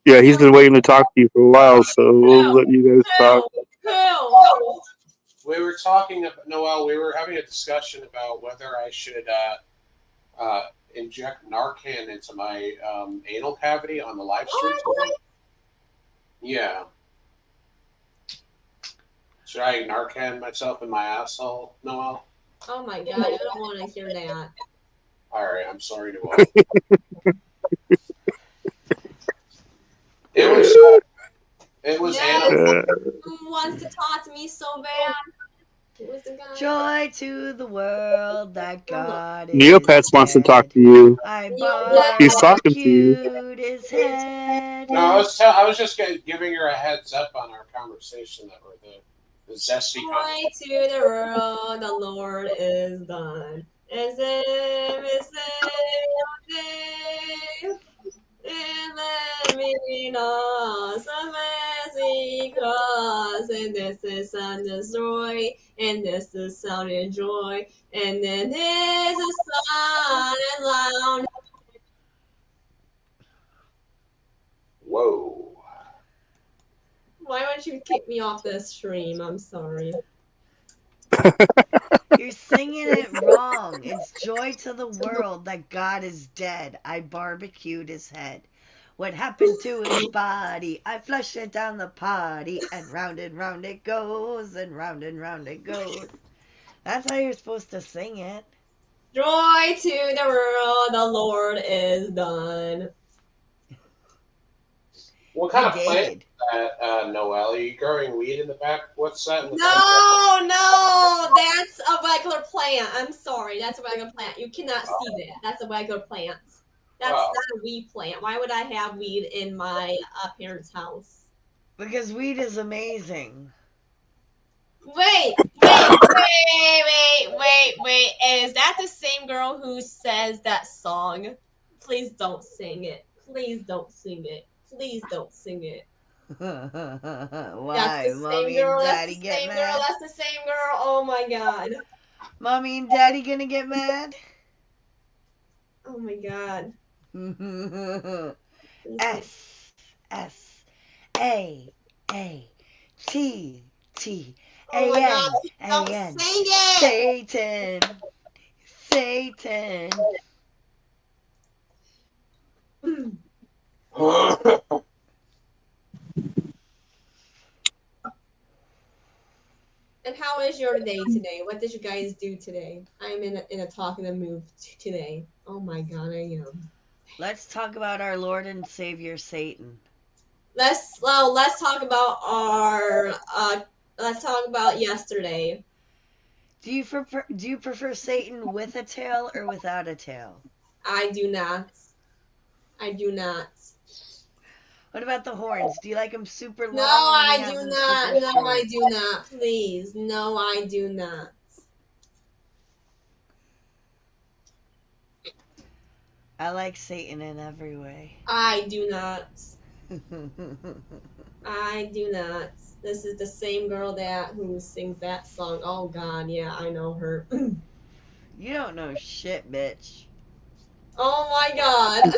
Yeah, he's been waiting to talk to you for a while, so we'll let you guys talk. Who? We were talking about Noel. We were having a discussion about whether I should inject Narcan into my anal cavity on the live stream. Yeah. Should I Narcan myself in my asshole, Noel? Oh my god, I don't want to hear that. All right, I'm sorry, Noel. It was Yes. anal. Who wants to talk to me so bad? Who was the guy? Joy to the world that God is Neopets wants to talk dead. to you. I He's talking to you. barbecued his head. No, I was just giving her a heads up on our conversation that we're the zesty. Joy to the world, the Lord is done. Is it and let me know some mercy cross, and this is sound of joy, and this is sound of joy, and then there's a sun and loud. Whoa. Why won't you kick me off this stream? I'm sorry. You're singing it wrong. It's joy to the world that God is dead. I barbecued his head. What happened to his body? I flushed it down the potty, and round it goes, and round it goes. That's how you're supposed to sing it. Joy to the world, the Lord is done. What kind of plant is that, Noel? Are you growing weed in the back? What's that? No, that's a regular plant. I'm sorry, that's a regular plant. You cannot see that. That's a regular plant. That's not a weed plant. Why would I have weed in my parents' house? Because weed is amazing. Wait. Is that the same girl who says that song? Please don't sing it. Please don't sing it. Please don't sing it. Why? Mommy and Daddy get mad? That's the same girl. Oh my god. Mommy and Daddy gonna get mad? Oh my god. S S A T T A N A N. Satan. Satan. And how is your day today? What did you guys do today? I'm in a talking mood today. Oh my god, I am. Let's talk about our Lord and Savior Satan. Let's talk about let's talk about yesterday. Do you prefer Satan with a tail or without a tail? I do not. What about the horns? Do you like them super long? No, I do not. No, I do not. Please. No, I do not. I like Satan in every way. I do not. I do not. This is the same girl who sings that song. Oh God, yeah, I know her. You don't know shit, bitch. Oh my God.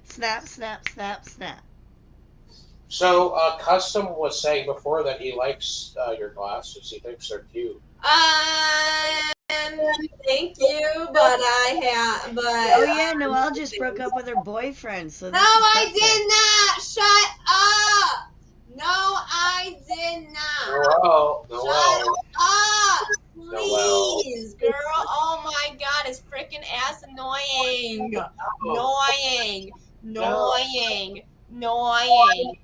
Snap, snap, snap, snap. So, Custom was saying before that he likes your glasses. He thinks they're cute. Thank you, but Oh yeah, Noelle just broke up with her boyfriend, so No, this is I perfect. did not. Shut up. No, I did not. Noelle, Shut Noelle. up. Noelle. Please, girl. Oh my God, it's freaking ass annoying. Annoying. Annoying. Annoying.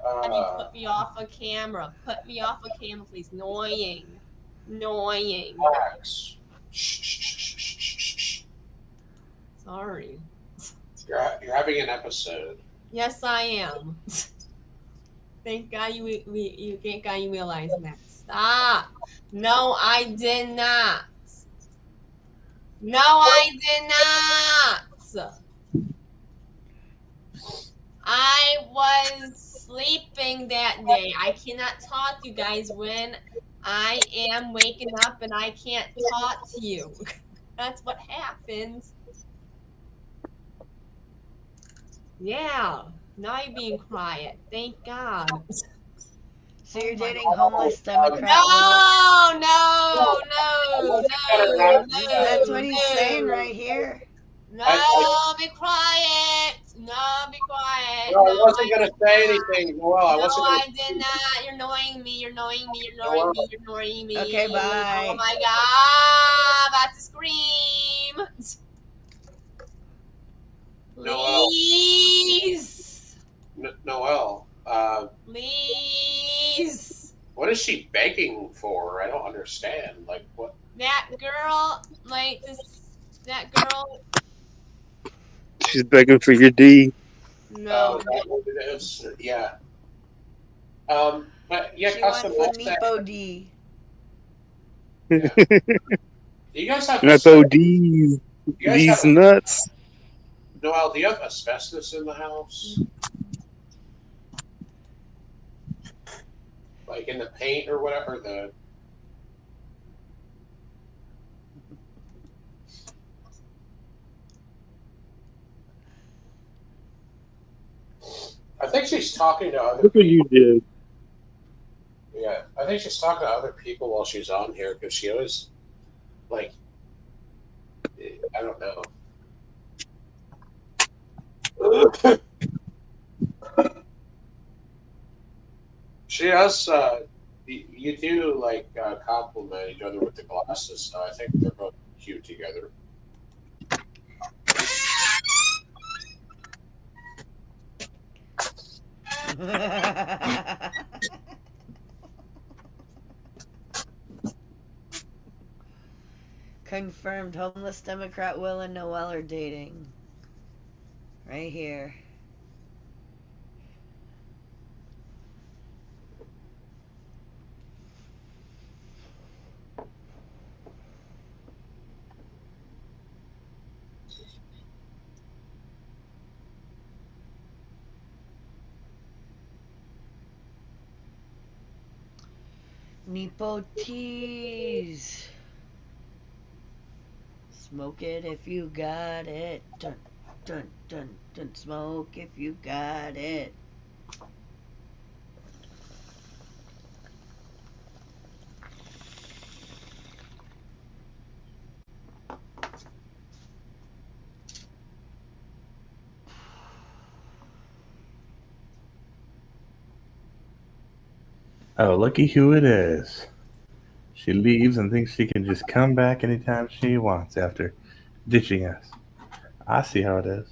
I mean, put me off of camera. Put me off of camera, please. Annoying. Annoying. Relax. Shh, shh, shh, shh, shh, shh. Sorry. You're having an episode. Yes, I am. Thank God you realize that. Stop. No, I did not. No, I did not. I was sleeping that day. I cannot talk to you guys when I am waking up and I can't talk to you. That's what happens. Yeah. Now you're being quiet. Thank God. So you're dating homeless Democrat women? No. That's what he's saying right here. No, be quiet. No, be quiet. No, I wasn't going to say anything. Well, No, I did not. You're annoying me. You're annoying me. You're annoying me. You're annoying me. Okay, bye. Oh my God. I'm about to scream. Please. Noelle. Please. What is she begging for? I don't understand. Like, what? That girl, that girl. She's begging for your D. No. Is that what it is? Yeah. But yeah, She Custom. wants the Nepo D. Yeah. Do you guys have Nepo D's. These nuts. Noelle, do you have asbestos in the house? Like in the paint or whatever? I think she's talking to other Look what people. you did. Yeah, I think she's talking to other people while she's on here because she always, like, I don't know. She has, you do, like, compliment each other with the glasses, so I think they're both cute together. Confirmed. Homeless Democrat Will and Noelle are dating. Right here. Nepo teas. Smoke it if you got it. Dun, dun, dun, dun. Smoke if you got it. Oh, looky who it is. She leaves and thinks she can just come back anytime she wants after ditching us. I see how it is.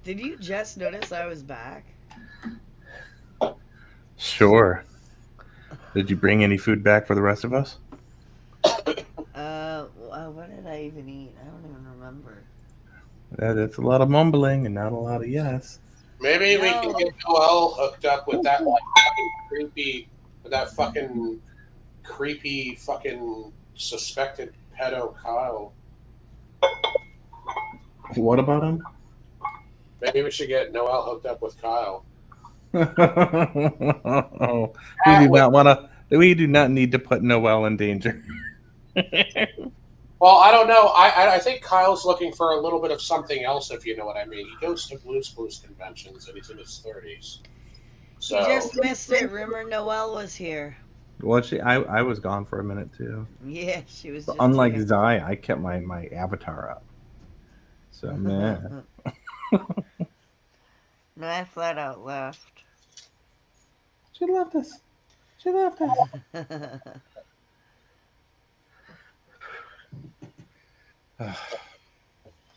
Did you just notice I was back? Sure. Did you bring any food back for the rest of us? What did I even eat? I don't even remember. That's a lot of mumbling and not a lot of yes. Maybe we can get Noelle hooked up with that, like, fucking creepy, with that fucking creepy fucking suspected pedo Kyle. What about him? Maybe we should get Noel hooked up with Kyle. We do not need to put Noel in danger. Well, I don't know. I think Kyle's looking for a little bit of something else, if you know what I mean. He goes to Blues Clues conventions, and he's in his 30s. So You just missed it. Rumor Noelle was here. Well, I was gone for a minute too. Yeah, she was just Unlike here. Zai, I kept my avatar up. So man. No, I flat out left. She left us.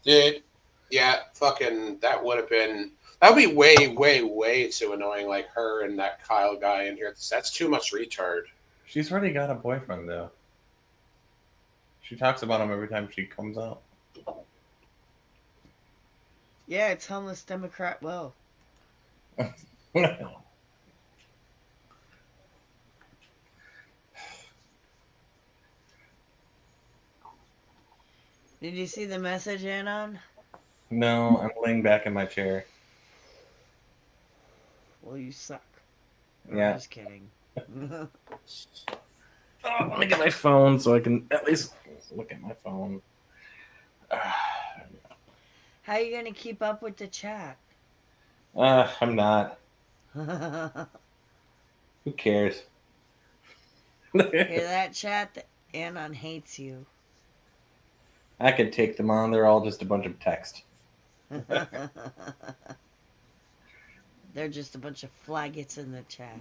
Dude, yeah, fucking, that would be way, way, way too annoying, like her and that Kyle guy in here. That's too much retard. She's already got a boyfriend though. She talks about him every time she comes out. Yeah, it's homeless Democrat Will. Did you see the message, Anon? No, I'm laying back in my chair. Well, you suck. Yeah. I'm just kidding. Oh, let me get my phone so I can at least look at my phone. How are you going to keep up with the chat? I'm not. Hear Who cares? that, chat? Anon hates you. I could take them on. They're all just a bunch of text. They're just a bunch of faggots in the chat.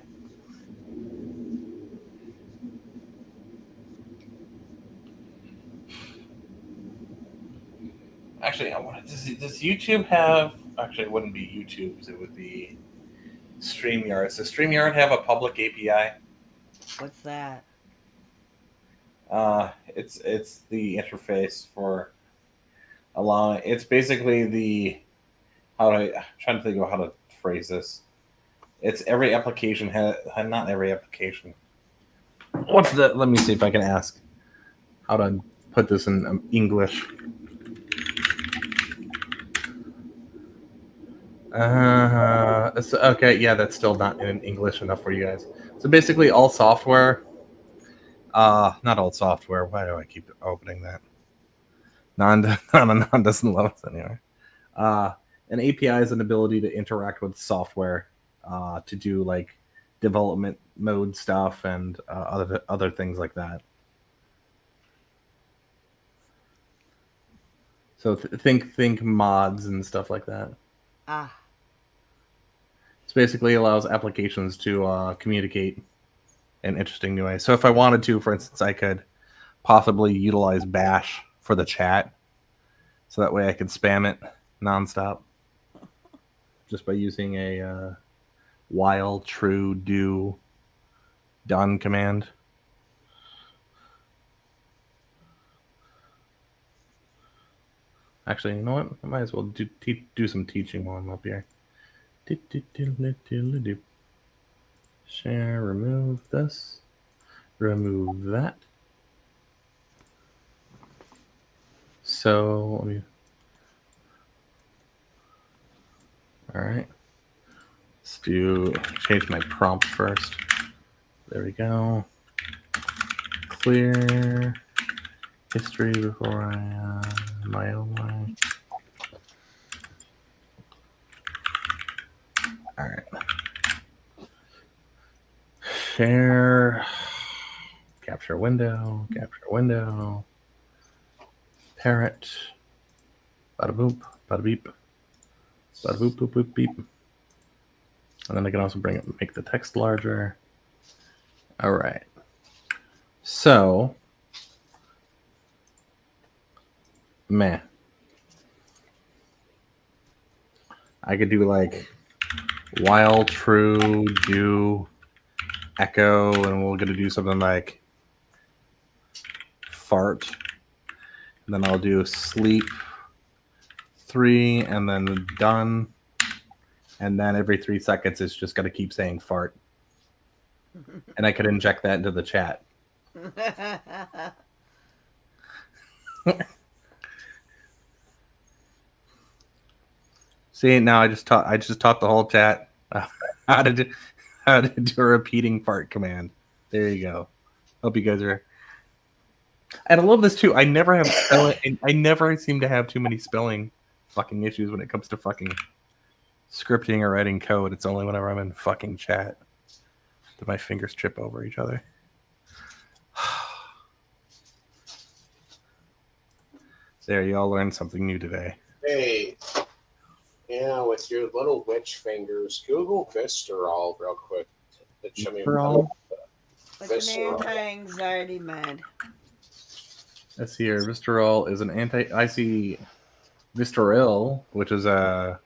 Actually, I wanted to see. Does YouTube have? Actually, it wouldn't be YouTube's. It would be StreamYard. Does StreamYard have a public API? What's that? It's the interface for allowing. It's basically the I'm trying to think of how to phrase this. It's every application has not every application. What's the? Let me see if I can ask how to put this in English. Okay, yeah, that's still not in English enough for you guys. So basically, all software. Not all software. Why do I keep opening that? Non doesn't love us anyway. An API is an ability to interact with software, to do like development mode stuff and other things like that. So think mods and stuff like that. Ah. It basically allows applications to communicate in interesting new ways. So if I wanted to, for instance, I could possibly utilize Bash for the chat, so that way I could spam it nonstop just by using a while true do done command. Actually, you know what? I might as well do some teaching while I'm up here. Share, remove this, remove that. So let me. All right. Let's change my prompt first. There we go. Clear history before I my own way. All right. Share. Capture window. Parrot. Bada boop. Bada beep. Bada boop boop boop beep. And then I can also make the text larger. All right. So, I could do like while true do echo, and we're gonna do something like fart, and then I'll do sleep 3, and then done, and then every 3 seconds it's just gonna keep saying fart, and I could inject that into the chat. See, now I just taught the whole chat how to do a repeating fart command. There you go. Hope you guys are. And I love this too. I never have spelling. I never seem to have too many spelling fucking issues when it comes to fucking scripting or writing code. It's only whenever I'm in fucking chat that my fingers trip over each other. There, you all learned something new today. Hey, yeah, with your little witch fingers, Google Vistarol real quick. To show me Vistarol? Like an Visceral. anti-anxiety med. Let's see here. Vistarol is an I see Vistaril, which is a.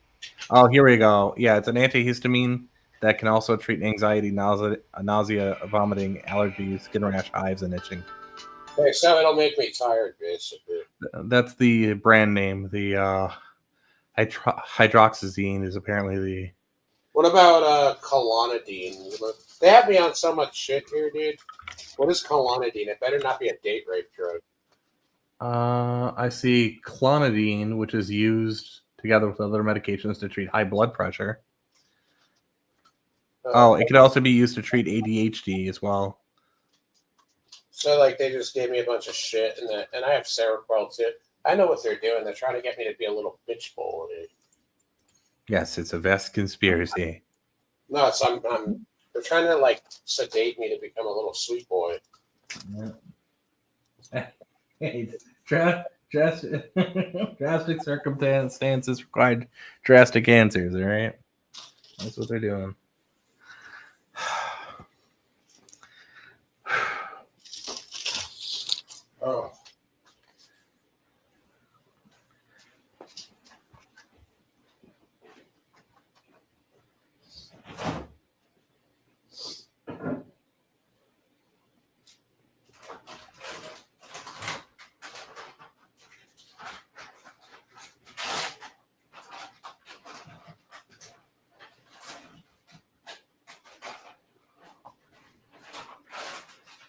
Oh, here we go. Yeah, it's an antihistamine that can also treat anxiety, nausea, vomiting, allergies, skin rash, hives, and itching. Okay, so it'll make me tired, basically. That's the brand name. The hydroxyzine is apparently the. What about Klonidine? They have me on so much shit here, dude. What is Klonidine? It better not be a date rape drug. I see clonidine, which is used together with other medications to treat high blood pressure. Oh, it could also be used to treat ADHD as well. So, like, they just gave me a bunch of shit, and I have Seroquel too. I know what they're doing. They're trying to get me to be a little bitch boy. Yes, it's a vast conspiracy. No, it's they're trying to like sedate me to become a little sweet boy. Yeah. Hey, drastic circumstances required drastic answers. All right, that's what they're doing. Oh.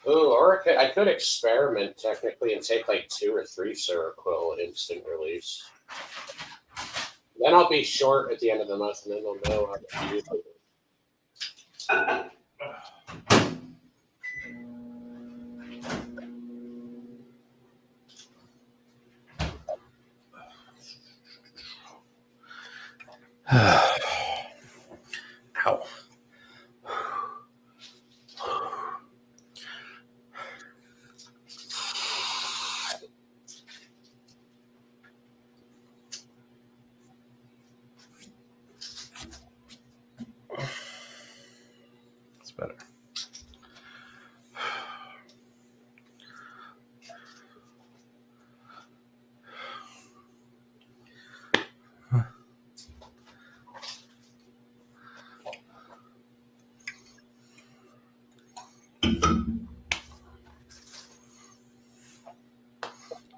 Ooh, or I could experiment technically and take like 2 or 3 Seroquel instant release. Then I'll be short at the end of the month, and then I'll know how to use it. Ow. It's better.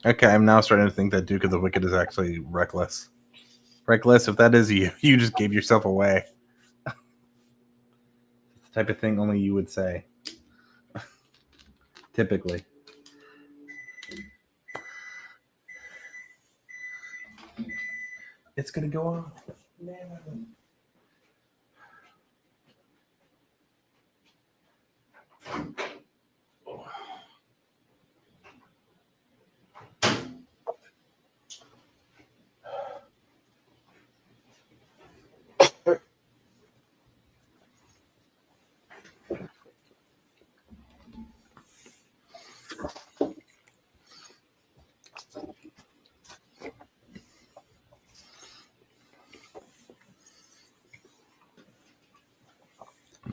Okay, I'm now starting to think that Duke of the Wicked is actually reckless. Reckless, if that is you, you just gave yourself away. It's the type of thing only you would say. Typically. It's gonna go on.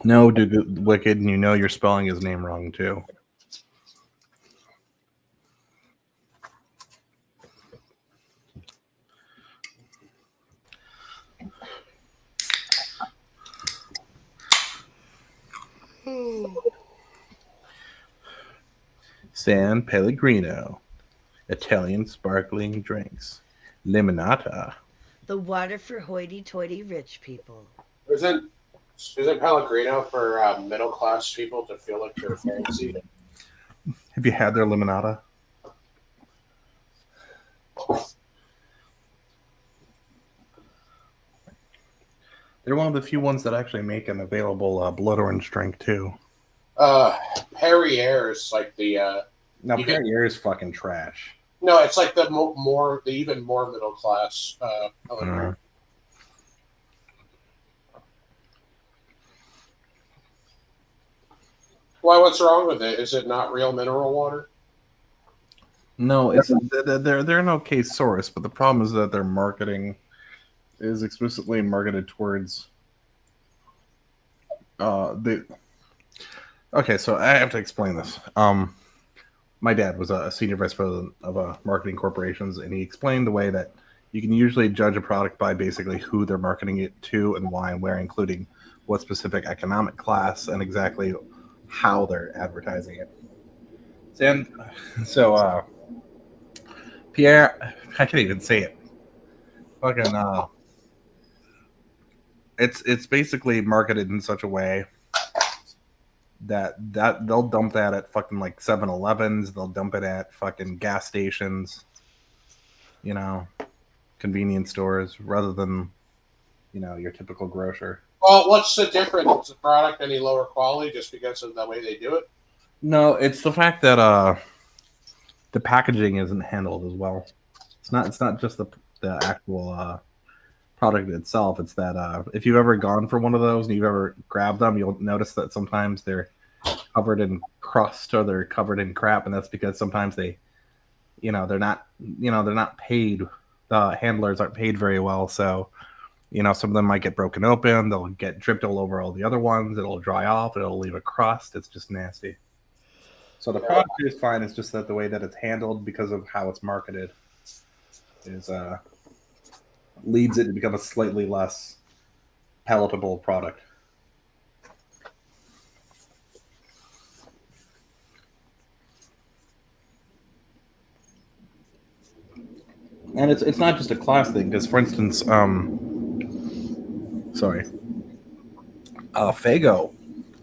No, Duke of the Wicked, and you know you're spelling his name wrong too. San Pellegrino, Italian sparkling drinks, limonata. The water for hoity-toity rich people. Isn't Pellegrino for middle class people to feel like they're fancy? Have you had their limonada? They're one of the few ones that actually make an available blood orange drink too. Perrier is like the Now You get- Perrier is fucking trash. no, it's like the the even more middle class. Why? What's wrong with it? Is it not real mineral water? No, it's they're an okay source, but the problem is that their marketing is explicitly marketed towards the. Okay, so I have to explain this. My dad was a senior vice president of marketing corporations, and he explained the way that you can usually judge a product by basically who they're marketing it to and why and where, including what specific economic class and exactly how they're advertising it. So Pierre, I can't even say it. Fucking it's basically marketed in such a way that they'll dump that at fucking like 7-Elevens, they'll dump it at fucking gas stations, you know, convenience stores, rather than, you know, your typical grocer. Well, what's the difference? Is the product any lower quality just because of the way they do it? No, it's the fact that the packaging isn't handled as well. It's not just the actual product itself. It's that if you've ever gone for one of those and you've ever grabbed them, you'll notice that sometimes they're covered in crust or they're covered in crap, and that's because sometimes they're not paid. The handlers aren't paid very well, so some of them might get broken open. They'll get dripped all over all the other ones. It'll dry off. It'll leave a crust. It's just nasty. So the product is fine. It's just that the way that it's handled, because of how it's marketed, is leads it to become a slightly less palatable product. And it's not just a class thing, because for instance, Faygo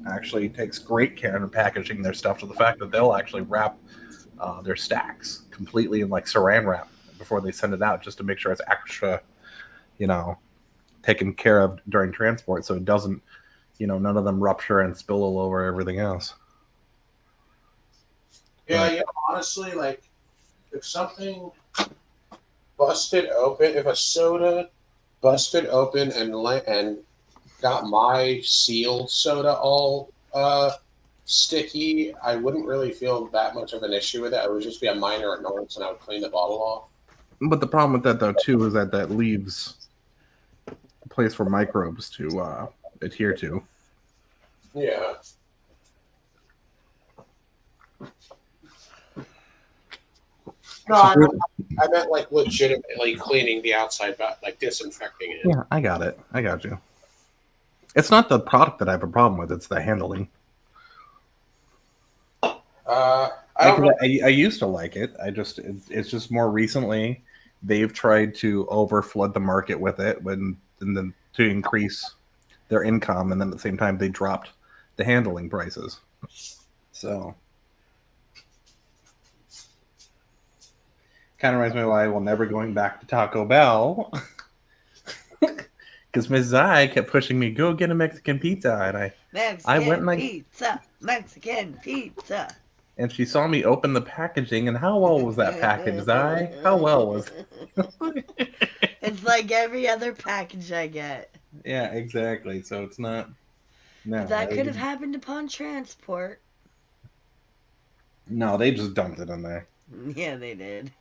actually takes great care in packaging their stuff, to the fact that they'll actually wrap their stacks completely in like saran wrap before they send it out, just to make sure it's extra, taken care of during transport, so it doesn't, none of them rupture and spill all over everything else. Yeah, honestly, like if something busted open, if a soda busted open and got my sealed soda all sticky, I wouldn't really feel that much of an issue with it. It would just be a minor annoyance, and I would clean the bottle off. But the problem with that, though, too, is that leaves a place for microbes to adhere to. Yeah. No, I meant like legitimately cleaning the outside, like disinfecting it. Yeah, I got it. I got you. It's not the product that I have a problem with; it's the handling. I used to like it. It's just more recently they've tried to overflood the market with it to increase their income, and then at the same time they dropped the handling prices. So kind of reminds me why I will never going back to Taco Bell, because Ms. Zai kept pushing me, go get a Mexican pizza, and I went and Mexican pizza. And she saw me open the packaging, and how well was that package, Zai? How well was it? It's like every other package I get. Yeah, exactly. So it's not. No, that could have happened upon transport. No, they just dumped it in there. Yeah, they did.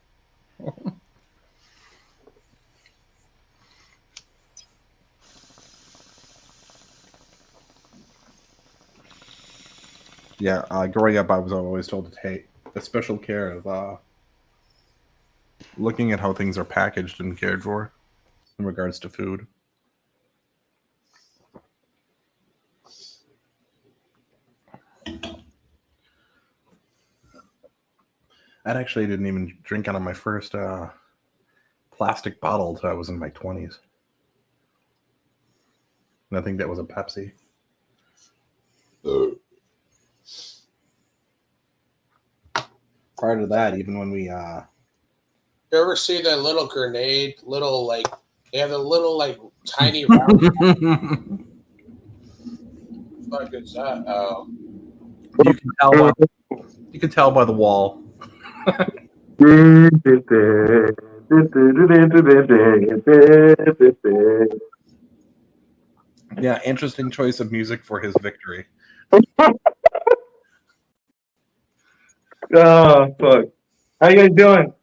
Yeah, growing up, I was always told to take a special care of looking at how things are packaged and cared for in regards to food. I actually didn't even drink out of my first plastic bottle until I was in my 20s. And I think that was a Pepsi. part of that, even when we You ever see the little grenade? They have the little tiny round. What is that? Oh. you can tell by the wall. Yeah, interesting choice of music for his victory. Oh fuck! How you guys doing?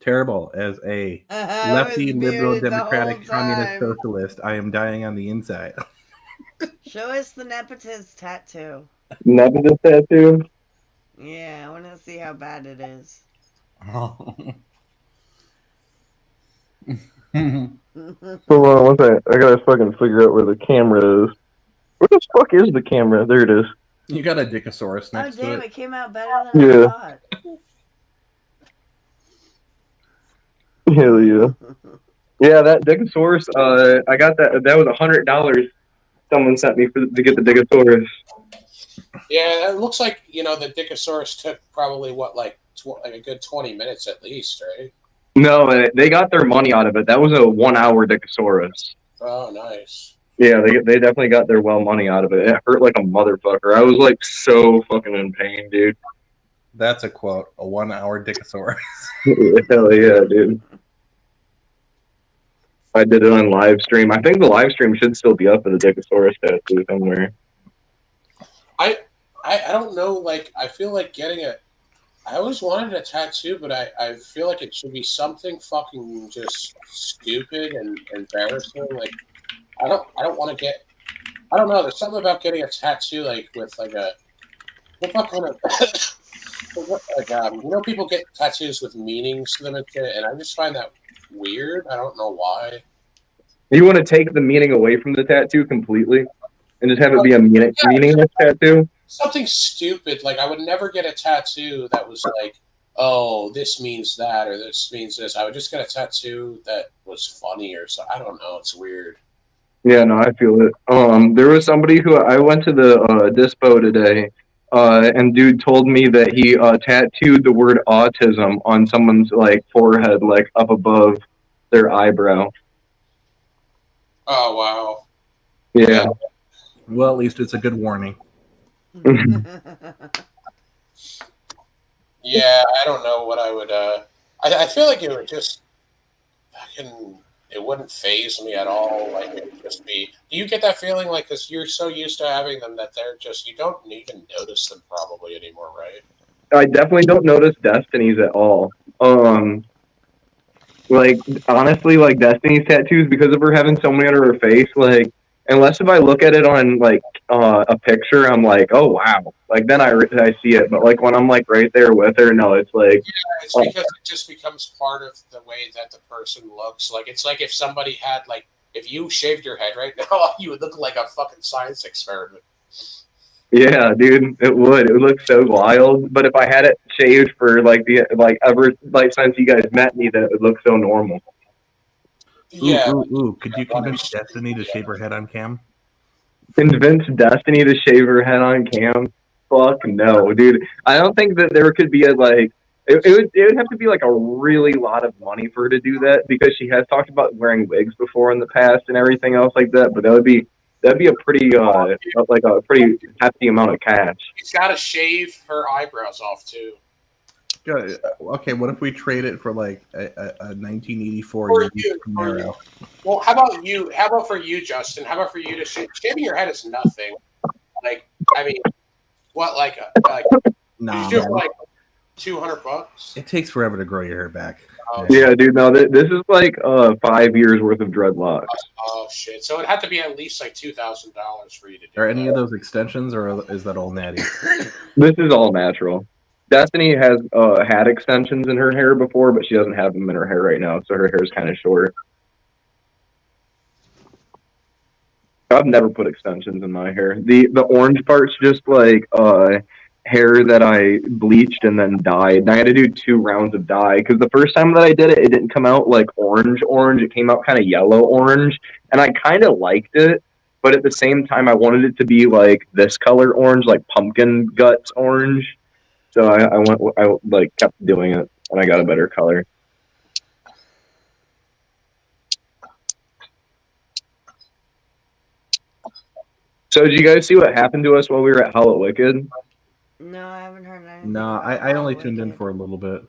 Terrible. As a I lefty, was liberal, muted the democratic, whole communist, time. socialist, I am dying on the inside. Show us the Nepotist tattoo. Nepotism tattoo. Yeah, I want to see how bad it is. Hold on one second. I gotta fucking figure out where the camera is. Where the fuck is the camera? There it is. You got a Dickosaurus Oh next to damn! it. It came out better than Yeah. I thought. Hell yeah. Yeah, that Digosaurus. I got that. That was $100. Someone sent me to get the Digosaurus. Yeah, it looks like the Dickosaurus took probably a good 20 minutes at least, right? No, they got their money out of it. That was a 1 hour Digosaurus. Oh, nice. Yeah, they definitely got their money out of it. It hurt like a motherfucker. I was like so fucking in pain, dude. That's a quote. A 1 hour Dickosaurus. Hell yeah, dude. I did it on live stream. I think the live stream should still be up for the Dickosaurus tattoo somewhere. I don't know. I feel like getting I always wanted a tattoo, but I feel like it should be something fucking just stupid and embarrassing. I don't want to get. I don't know. There's something about getting a tattoo with what kind of people get tattoos with meanings to them and shit, and I just find that weird. I don't know why. You want to take the meaning away from the tattoo completely and just have it be a meaningless tattoo? Something stupid. I would never get a tattoo that was oh, this means that or this means this. I would just get a tattoo that was funny or so. I don't know. It's weird. Yeah, no, I feel it. There was somebody who I went to the dispo today, and dude told me that he tattooed the word autism on someone's forehead, up above their eyebrow. Oh wow. Yeah. Well, at least it's a good warning. Yeah, I don't know what I would. I feel like it would just fucking. It wouldn't faze me at all. It would just be. Do you get that feeling because you're so used to having them that they're just you don't even notice them probably anymore, right? I definitely don't notice Destiny's at all. Honestly, Destiny's tattoos, because of her having so many on her face, unless if I look at it on a picture, I'm like, oh wow, then I see it. But when I'm right there with her, no, it's yeah, it's because it just becomes part of the way that the person looks. It's like if somebody had if you shaved your head right now, you would look like a fucking science experiment. Yeah, dude, it would look so wild. But if I had it shaved for since you guys met me, that it would look so normal. Yeah. Ooh. Could you convince Destiny to shave her head on cam? Convince Destiny to shave her head on cam? Fuck no, dude. I don't think that there could be it would have to be a really lot of money for her to do that, because she has talked about wearing wigs before in the past and everything else like that. But that'd be a pretty a pretty hefty amount of cash. She's got to shave her eyebrows off too. Okay, what if we trade it for a 1984 Camaro? Well, how about you? How about for you, Justin? How about for you to shaving your head is nothing. What Nah, you do for $200? It takes forever to grow your hair back. Oh, yeah, dude. No, this is 5 years worth of dreadlocks. Oh shit! So it'd have to be at least $2,000 for you to do. Are any of those extensions, or is that all natty? This is all natural. Destiny has had extensions in her hair before, but she doesn't have them in her hair right now, so her hair's kind of short. I've never put extensions in my hair. The orange part's just hair that I bleached and then dyed. And I had to do 2 rounds of dye, because the first time that I did it, it didn't come out orange. It came out kind of yellow orange, and I kind of liked it. But at the same time, I wanted it to be this color orange, pumpkin guts orange. So I like kept doing it, and I got a better color. So did you guys see what happened to us while we were at Hell at Wicked? No, I haven't heard anything. No, about I only Hell tuned in Wicked. for a little bit.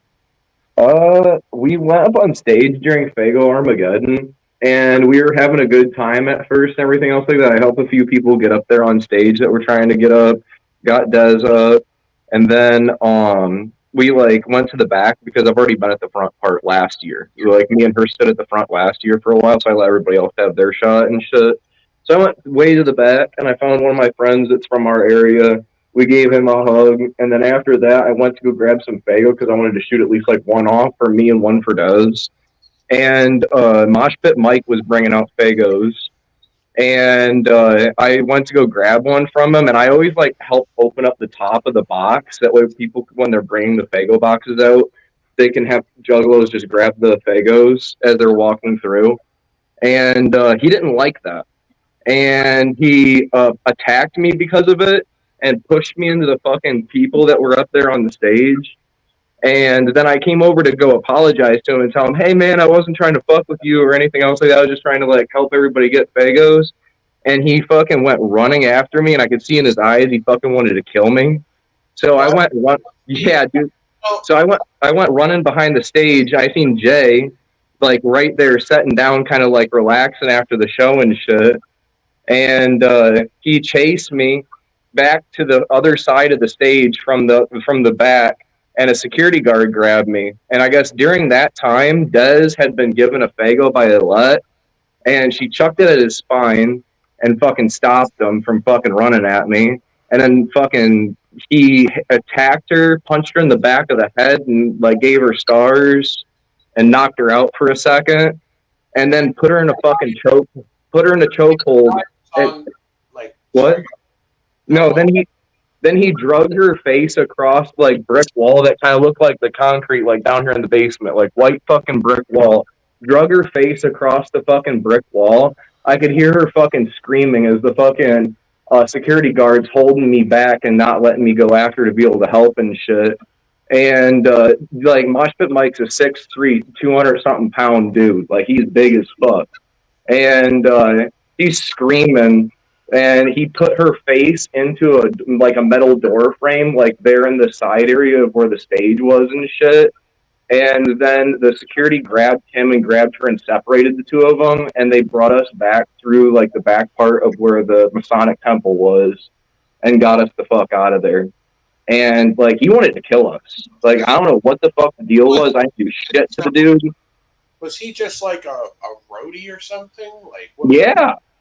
We went up on stage during Fago Armageddon, and we were having a good time at first and everything else like that. I helped a few people get up there on stage that were trying to get up, got Dez up, and then we like went to the back because I've already been at the front part last year. Like me and her stood at the front last year for a while, so I let everybody else have their shot and shit. So I went way to the back, and I found one of my friends that's from our area. We gave him a hug, and then after that, I went to go grab some Fago because I wanted to shoot at least like one off for me and one for Dez. And Mosh Pit Mike was bringing out Fagos, and I went to go grab one from him, and I always like help open up the top of the box. That way, people when they're bringing the Fago boxes out, they can have Juggalos just grab the Fagos as they're walking through. And he didn't like that, and he attacked me because of it and pushed me into the fucking people that were up there on the stage. And then I came over to go apologize to him and tell him, hey man, I wasn't trying to fuck with you or anything else like that. I was just trying to like help everybody get Fagos. And he fucking went running after me, and I could see in his eyes he fucking wanted to kill me. So I went yeah, dude. So I went running behind the stage. I seen Jay like right there sitting down, kind of like relaxing after the show and shit. And he chased me back to the other side of the stage from the back, and a security guard grabbed me. And I guess during that time, Dez had been given a Fago by Alette, and she chucked it at his spine and fucking stopped him from fucking running at me. And then fucking he attacked her, punched her in the back of the head, and like gave her stars and knocked her out for a second, and then put her in a fucking chokehold. Like what? No, then he drugged her face across like brick wall that kind of looked like the concrete like down here in the basement, like white fucking brick wall. Drug her face across the fucking brick wall. I could hear her fucking screaming as the fucking security guards holding me back and not letting me go after her to be able to help and shit. And like Mosh Pit Mike's a 6'3", 200-something pound dude. Like he's big as fuck. And he's screaming, and he put her face into a metal door frame, like there in the side area of where the stage was and shit. And then the security grabbed him and grabbed her and separated the two of them, and they brought us back through like the back part of where the Masonic Temple was, and got us the fuck out of there. And like he wanted to kill us. Like I don't know what the fuck the deal was. I didn't do shit to the dude. Was he just like a roadie or something? Like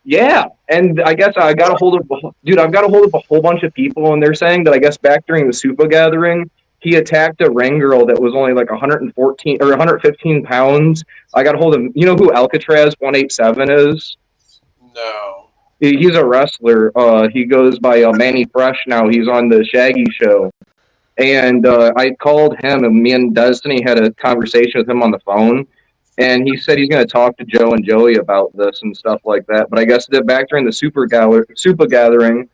yeah. And I guess I got a hold of a whole bunch of people, and they're saying that I guess back during the Supa gathering, he attacked a ring girl that was only like 114 or 115 pounds. I got a hold of you know who Alcatraz 187 is? No. He's a wrestler. He goes by Manny Fresh now. He's on the Shaggy Show. And I called him, and me and Destiny had a conversation with him on the phone. And he said he's going to talk to Joe and Joey about this and stuff like that. But I guess that back during the Supa gathering,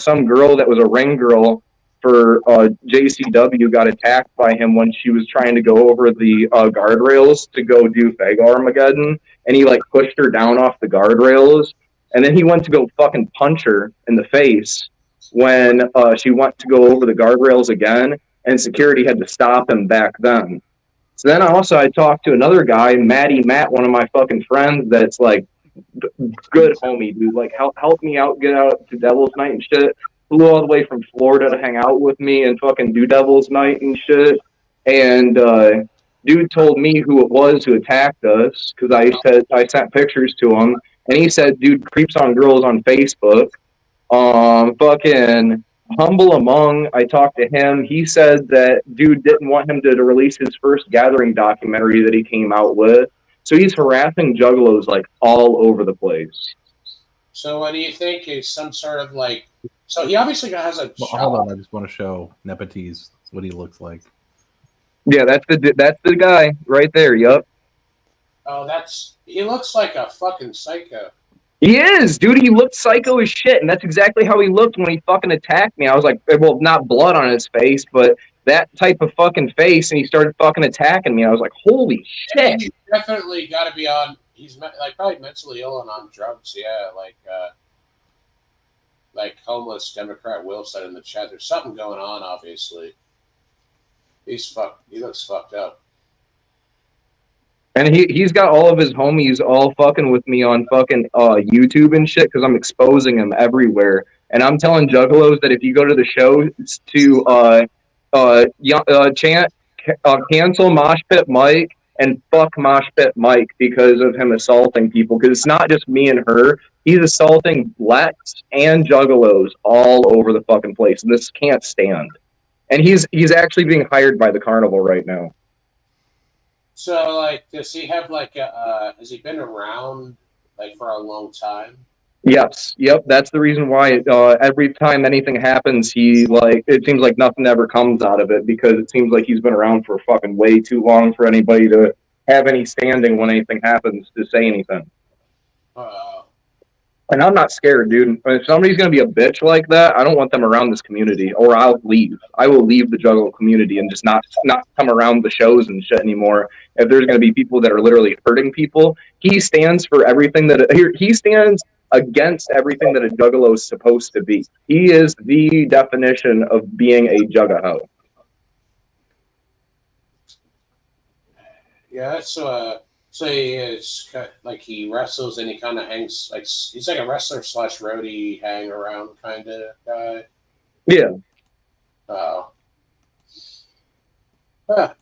some girl that was a ring girl for JCW got attacked by him when she was trying to go over the guardrails to go do Fago Armageddon. And he like pushed her down off the guardrails. And then he went to go fucking punch her in the face when she went to go over the guardrails again. And security had to stop him back then. So then I talked to another guy, Matt, one of my fucking friends that's like good homie, dude. Like help me out, get out to Devil's Night and shit. Flew all the way from Florida to hang out with me and fucking do Devil's Night and shit. And dude told me who it was who attacked us because I sent pictures to him, and he said, dude creeps on girls on Facebook. Fucking Humble Among, I talked to him. He said that dude didn't want him to release his first gathering documentary that he came out with. So he's harassing juggalos like all over the place. So what do you think is some sort of like? So he obviously has a. Well, hold on, I just want to show Nepotes what he looks like. Yeah, that's the guy right there. Yup. Oh, he looks like a fucking psycho. He is, dude. He looked psycho as shit, and that's exactly how he looked when he fucking attacked me. I was like, well, not blood on his face, but that type of fucking face, and he started fucking attacking me. I was like, holy I mean, shit. he's definitely got to be on. He's like probably mentally ill and on drugs. Yeah, like homeless Democrat Will said in the chat. There's something going on. Obviously, he's fucked. He looks fucked up. And he's got all of his homies all fucking with me on fucking YouTube and shit because I'm exposing him everywhere. And I'm telling juggalos that if you go to the show to chant cancel Mosh Pit Mike and fuck Mosh Pit Mike because of him assaulting people. Because it's not just me and her. He's assaulting Lex and juggalos all over the fucking place. And this can't stand. And he's actually being hired by the carnival right now. So, like, does he have like has he been around like for a long time? Yes, yep. That's the reason why every time anything happens, it seems like nothing ever comes out of it because it seems like he's been around for fucking way too long for anybody to have any standing when anything happens to say anything. And I'm not scared, dude. If somebody's gonna be a bitch like that, I don't want them around this community, or I'll leave. I will leave the Juggalo community and just not come around the shows and shit anymore. If there's gonna be people that are literally hurting people, he stands for everything he stands against everything that a Juggalo is supposed to be. He is the definition of being a Juggaho. Yeah, that's so he is like he wrestles and he kind of hangs like he's like a wrestler / roadie hang around kind of guy. Yeah. Oh. But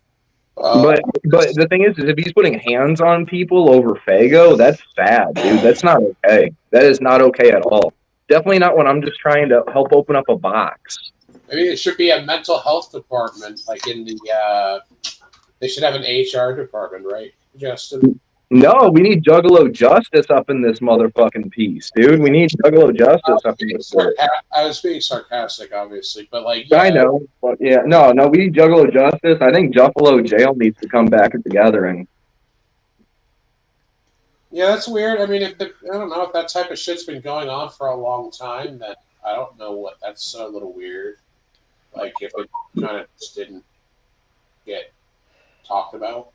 the thing is if he's putting hands on people over Fago, that's sad, dude. That's not okay. That is not okay at all. Definitely not when I'm just trying to help open up a box. Maybe it should be a mental health department, like in the. They should have an HR department, right, Justin? No, we need Juggalo justice up in this motherfucking piece, dude. We need Juggalo justice up in this. I was being sarcastic, obviously, but like. Yeah. I know, but yeah, no, we need Juggalo justice. I think Juggalo jail needs to come back at the gathering. Yeah, that's weird. I mean, I don't know if that type of shit's been going on for a long time. That I don't know what. That's a little weird. Like if it kind of just didn't get talked about.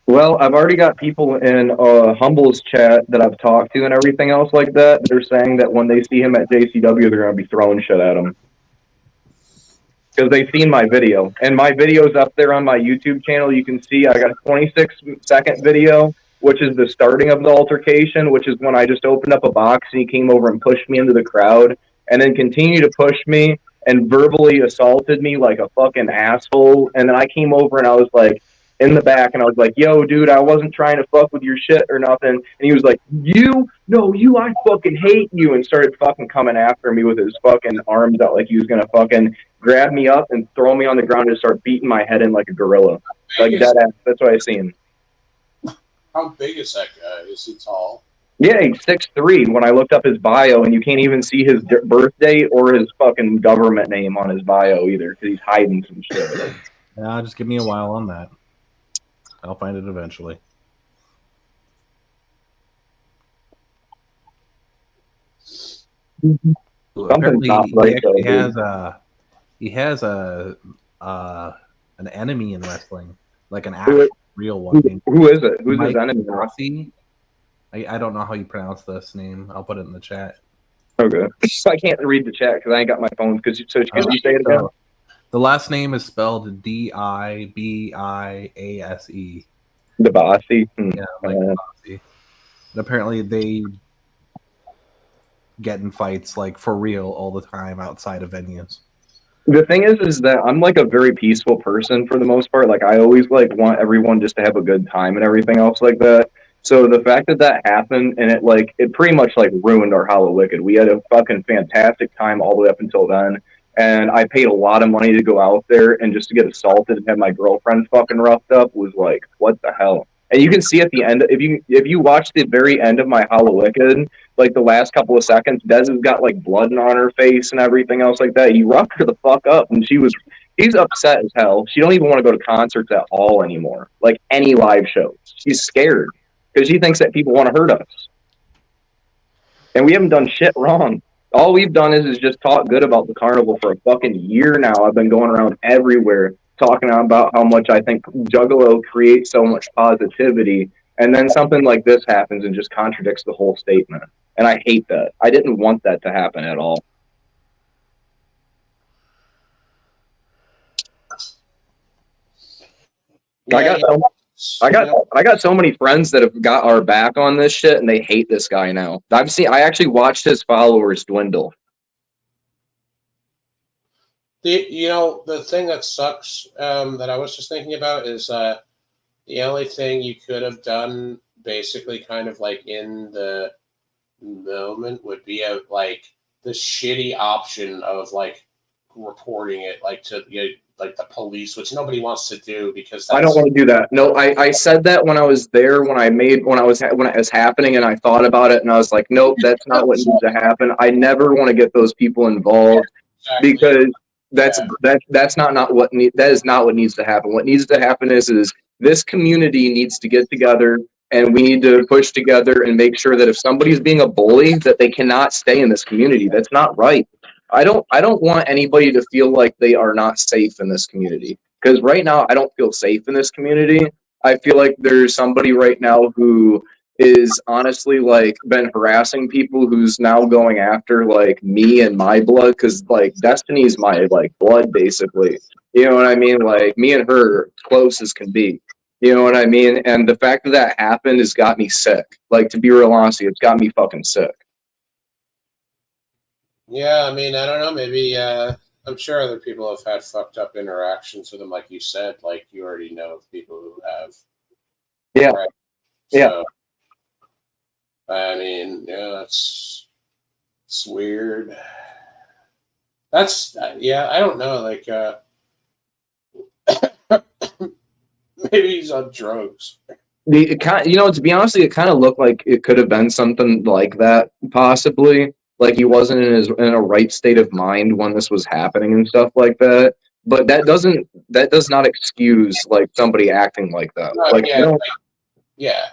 Well, I've already got people in Humble's chat that I've talked to and everything else like that. They're saying that when they see him at JCW, they're going to be throwing shit at him. Because they've seen my video. And my video's up there on my YouTube channel. You can see I got a 26-second video, which is the starting of the altercation, which is when I just opened up a box and he came over and pushed me into the crowd and then continued to push me and verbally assaulted me like a fucking asshole. And then I came over and I was like, in the back, and I was like, yo, dude, I wasn't trying to fuck with your shit or nothing. And he was like, I fucking hate you, and started fucking coming after me with his fucking arms out like he was gonna fucking grab me up and throw me on the ground and start beating my head in like a gorilla. Like that. That's what I seen. How big is that guy? Is he tall? Yeah, he's 6'3". When I looked up his bio, and you can't even see his birth date or his fucking government name on his bio either, because he's hiding some shit. Yeah, just give me a while on that. I'll find it eventually. Apparently, he has an enemy in wrestling, like an actual real one. Who is it? Who's his enemy? Rossi? I don't know how you pronounce this name. I'll put it in the chat. Okay. I can't read the chat because I ain't got my phone. Can you say it again? The last name is spelled Dibiase. Dibasi. Yeah, like Dibasi. Apparently, they get in fights like for real all the time outside of venues. The thing is that I'm like a very peaceful person for the most part. Like I always like want everyone just to have a good time and everything else like that. So the fact that happened and it pretty much like ruined our Hollow Wicked. We had a fucking fantastic time all the way up until then. And I paid a lot of money to go out there, and just to get assaulted and have my girlfriend fucking roughed up was like, what the hell? And you can see at the end, if you watch the very end of my Hollow Wicked, like the last couple of seconds, Des has got like blood on her face and everything else like that. He roughed her the fuck up, and she's upset as hell. She don't even want to go to concerts at all anymore, like any live shows. She's scared because she thinks that people want to hurt us. And we haven't done shit wrong. All we've done is just talk good about the carnival for a fucking year now. I've been going around everywhere talking about how much I think Juggalo creates so much positivity, and then something like this happens and just contradicts the whole statement. And I hate that. I didn't want that to happen at all. Yeah, I got so many friends that have got our back on this shit, and they hate this guy now. I actually watched his followers dwindle. The thing that sucks that I was just thinking about is the only thing you could have done, basically, kind of like in the moment, would be like the shitty option of like reporting it like to like the police, which nobody wants to do because I don't want to do that. No, I said that when I was there, when it was happening, and I thought about it, and I was like, nope, that's not what needs to happen. I never want to get those people involved because that is not what needs to happen. What needs to happen is this community needs to get together, and we need to push together and make sure that if somebody's being a bully, that they cannot stay in this community. That's not right. I don't want anybody to feel like they are not safe in this community. Because right now, I don't feel safe in this community. I feel like there's somebody right now who is honestly like been harassing people, who's now going after like me and my blood, because like Destiny's my like blood basically. You know what I mean? Like me and her close as can be. You know what I mean? And the fact that happened has got me sick. Like, to be real honest, it's got me fucking sick. Yeah, I mean, I don't know. Maybe I'm sure other people have had fucked up interactions with him, like you said. Like you already know of people who have. Yeah. Right? Yeah. I mean, yeah, it's weird. That's I don't know. Like maybe he's on drugs. To be honest, it kind of looked like it could have been something like that, possibly. Like he wasn't in a right state of mind when this was happening and stuff like that. But that does not excuse like somebody acting like that. Yeah.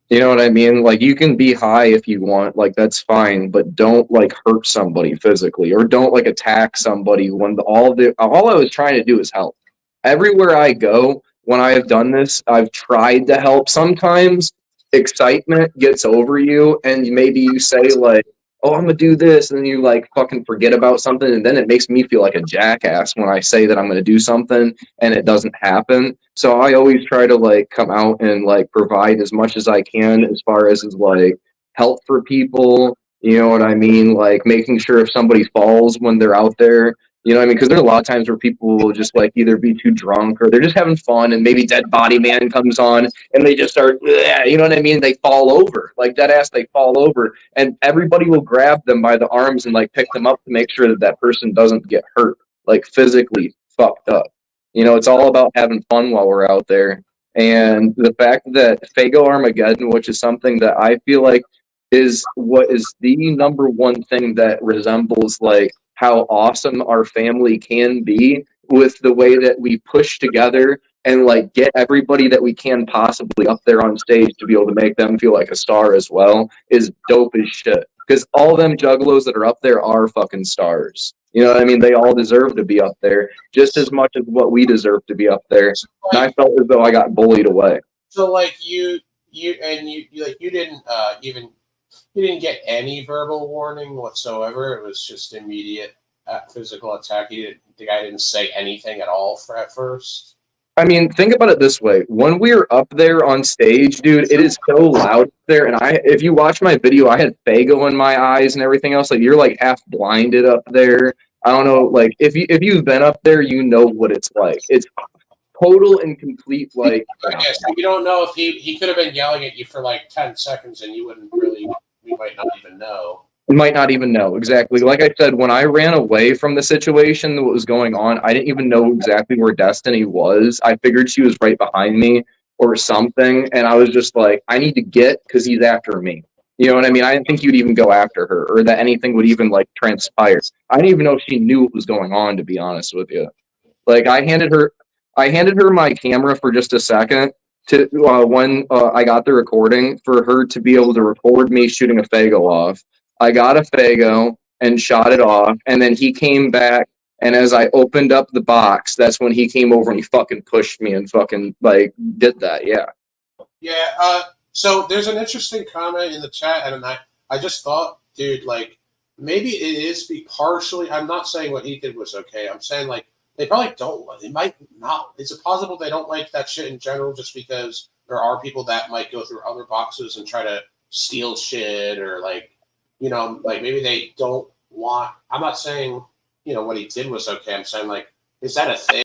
You know what I mean? Like you can be high if you want, like that's fine, but don't like hurt somebody physically, or don't like attack somebody when all I was trying to do is help. Everywhere I go, when I have done this, I've tried to help. Sometimes excitement gets over you, and maybe you say like, oh, I'm gonna do this, and then you like fucking forget about something, and then it makes me feel like a jackass when I say that I'm gonna do something and it doesn't happen. So I always try to like come out and like provide as much as I can as far as like help for people. You know what I mean? Like making sure if somebody falls when they're out there, you know what I mean? Because there's a lot of times where people will just like either be too drunk or they're just having fun, and maybe Dead Body Man comes on and they just start, you know what I mean? They fall over, like dead ass, they fall over, and everybody will grab them by the arms and like pick them up to make sure that that person doesn't get hurt, like physically fucked up. You know, it's all about having fun while we're out there. And the fact that Fago Armageddon, which is something that I feel like is what is the number one thing that resembles like how awesome our family can be, with the way that we push together and like get everybody that we can possibly up there on stage to be able to make them feel like a star as well, is dope as shit. Because all them juggalos that are up there are fucking stars. You know what I mean? They all deserve to be up there just as much as what we deserve to be up there. And I felt as though I got bullied away. So like you didn't you didn't get any verbal warning whatsoever. It was just immediate physical attack. The guy didn't say anything at all at first. I mean, think about it this way. When we were up there on stage, dude, it is so loud there. And if you watch my video, I had Fago in my eyes and everything else. Like, you're like half blinded up there. I don't know. Like, if you've been up there, you know what it's like. It's total and complete, like. Okay, so you don't know if he could have been yelling at you for like 10 seconds and you wouldn't really, we might not even know. Might not even know, exactly. Like I said, when I ran away from the situation, what was going on, I didn't even know exactly where Destiny was. I figured she was right behind me or something, and I was just like, I need to get, because he's after me. You know what I mean? I didn't think you'd even go after her, or that anything would even like transpire. I didn't even know if she knew what was going on, to be honest with you. Like, I handed her my camera for just a second to when I got the recording, for her to be able to record me shooting a Fago off. I got a Faygo and shot it off, and then he came back, and as I opened up the box, that's when he came over and he fucking pushed me and fucking like did that. Yeah. Yeah. So there's an interesting comment in the chat, and I just thought, dude, like maybe it is be partially. I'm not saying what he did was okay. I'm saying like they probably don't. They might not. Is it possible they don't like that shit in general, just because there are people that might go through other boxes and try to steal shit, or like, you know, like maybe they don't want. I'm not saying, you know, what he did was okay. I'm saying like, is that a thing,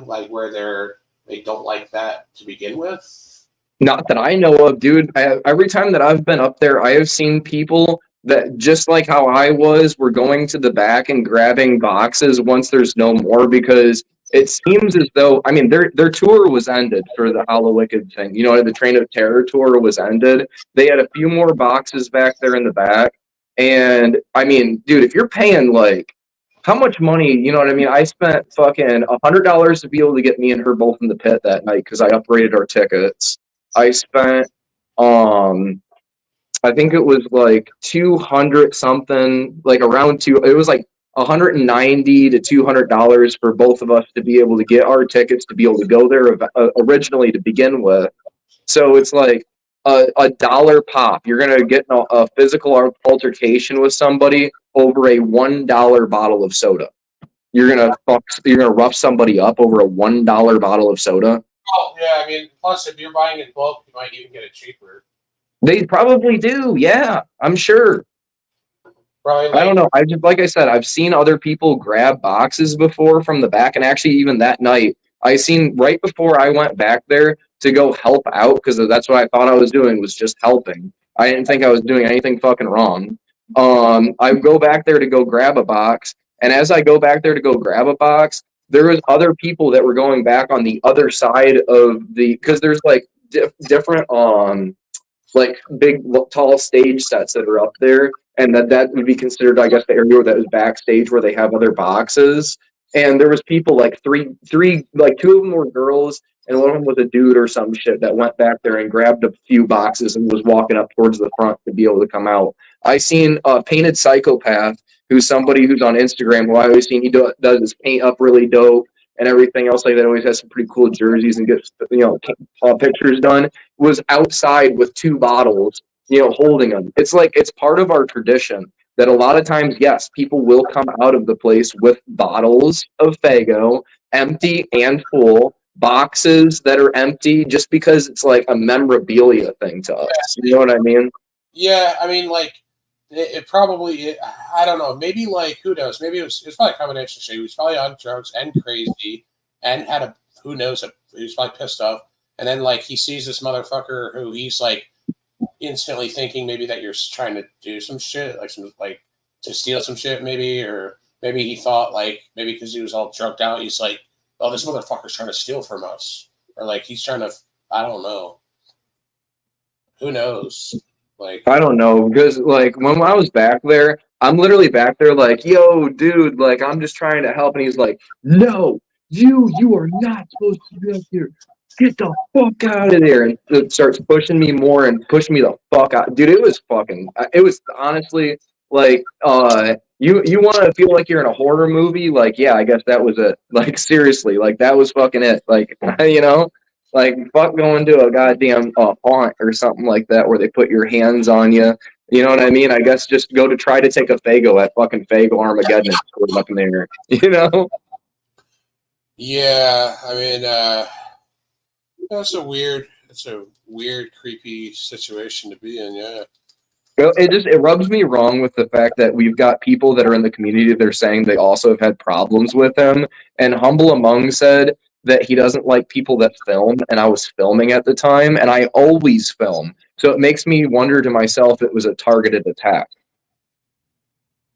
like where they don't like that to begin with? Not that I know of, dude. Every time that I've been up there, I have seen people that, just like how I was, were going to the back and grabbing boxes once there's no more, because it seems as though, I mean, their tour was ended for the Hallowicked thing. You know, the Train of Terror tour was ended. They had a few more boxes back there in the back. And, I mean, dude, if you're paying, like, how much money, you know what I mean? I spent fucking $100 to be able to get me and her both in the pit that night because I upgraded our tickets. I spent, I think it was like 200 something, like around it was like $190 to $200 for both of us to be able to get our tickets to be able to go there originally to begin with. So it's like a dollar pop. You're going to get a physical altercation with somebody over a $1 bottle of soda. You're going to rough somebody up over a $1 bottle of soda. Oh, yeah, I mean, plus if you're buying in bulk, you might even get it cheaper. They probably do, yeah, I'm sure. Probably I don't know. Like I said, I've seen other people grab boxes before from the back, and actually even that night, I seen right before I went back there to go help out, because that's what I thought I was doing, was just helping. I didn't think I was doing anything fucking wrong. I go back there to go grab a box, and as I go back there to go grab a box, there was other people that were going back on the other side of because there's like different like big tall stage sets that are up there, and that would be considered, I guess, the area that was backstage where they have other boxes. And there was people like three, like two of them were girls and one of them was a dude or some shit that went back there and grabbed a few boxes and was walking up towards the front to be able to come out. I seen a Painted Psychopath, who's somebody who's on Instagram, who I always seen he does his paint up really dope and everything else like that. Always has some pretty cool jerseys and gets, you know, pictures done. Was outside with two bottles, you know, holding them. It's like, it's part of our tradition that a lot of times, yes, people will come out of the place with bottles of Faygo, empty and full, boxes that are empty, just because it's like a memorabilia thing to us. You know what I mean? Yeah, I mean, like, it probably, I don't know, maybe like, who knows, maybe it was probably a combination shit. He was probably on drugs and crazy and had who knows, he was probably pissed off. And then, like, he sees this motherfucker who he's, like, instantly thinking maybe that you're trying to do some shit, like, to steal some shit, maybe. Or maybe he thought, like, maybe because he was all drugged out, he's like, oh, this motherfucker's trying to steal from us. Or, like, he's trying to, I don't know. Who knows? Like, I don't know, because, like, when I was back there, I'm literally back there like, yo, dude, like, I'm just trying to help. And he's like, no, you are not supposed to be up here. Get the fuck out of there. And it starts pushing me more and pushing me the fuck out. Dude, it was honestly like, you want to feel like you're in a horror movie? Like, yeah, I guess that was it. Like, seriously, like, that was fucking it. Like, you know, like, fuck going to a goddamn haunt or something like that where they put your hands on you. You know what I mean? I guess just go to try to take a Faygo at fucking Faygo Armageddon and squirt up in there. You know? yeah, I mean, it's a weird, creepy situation to be in. Yeah. Well, it rubs me wrong with the fact that we've got people that are in the community that are saying they also have had problems with him. And Humble Among said that he doesn't like people that film, and I was filming at the time, and I always film. So it makes me wonder to myself if it was a targeted attack.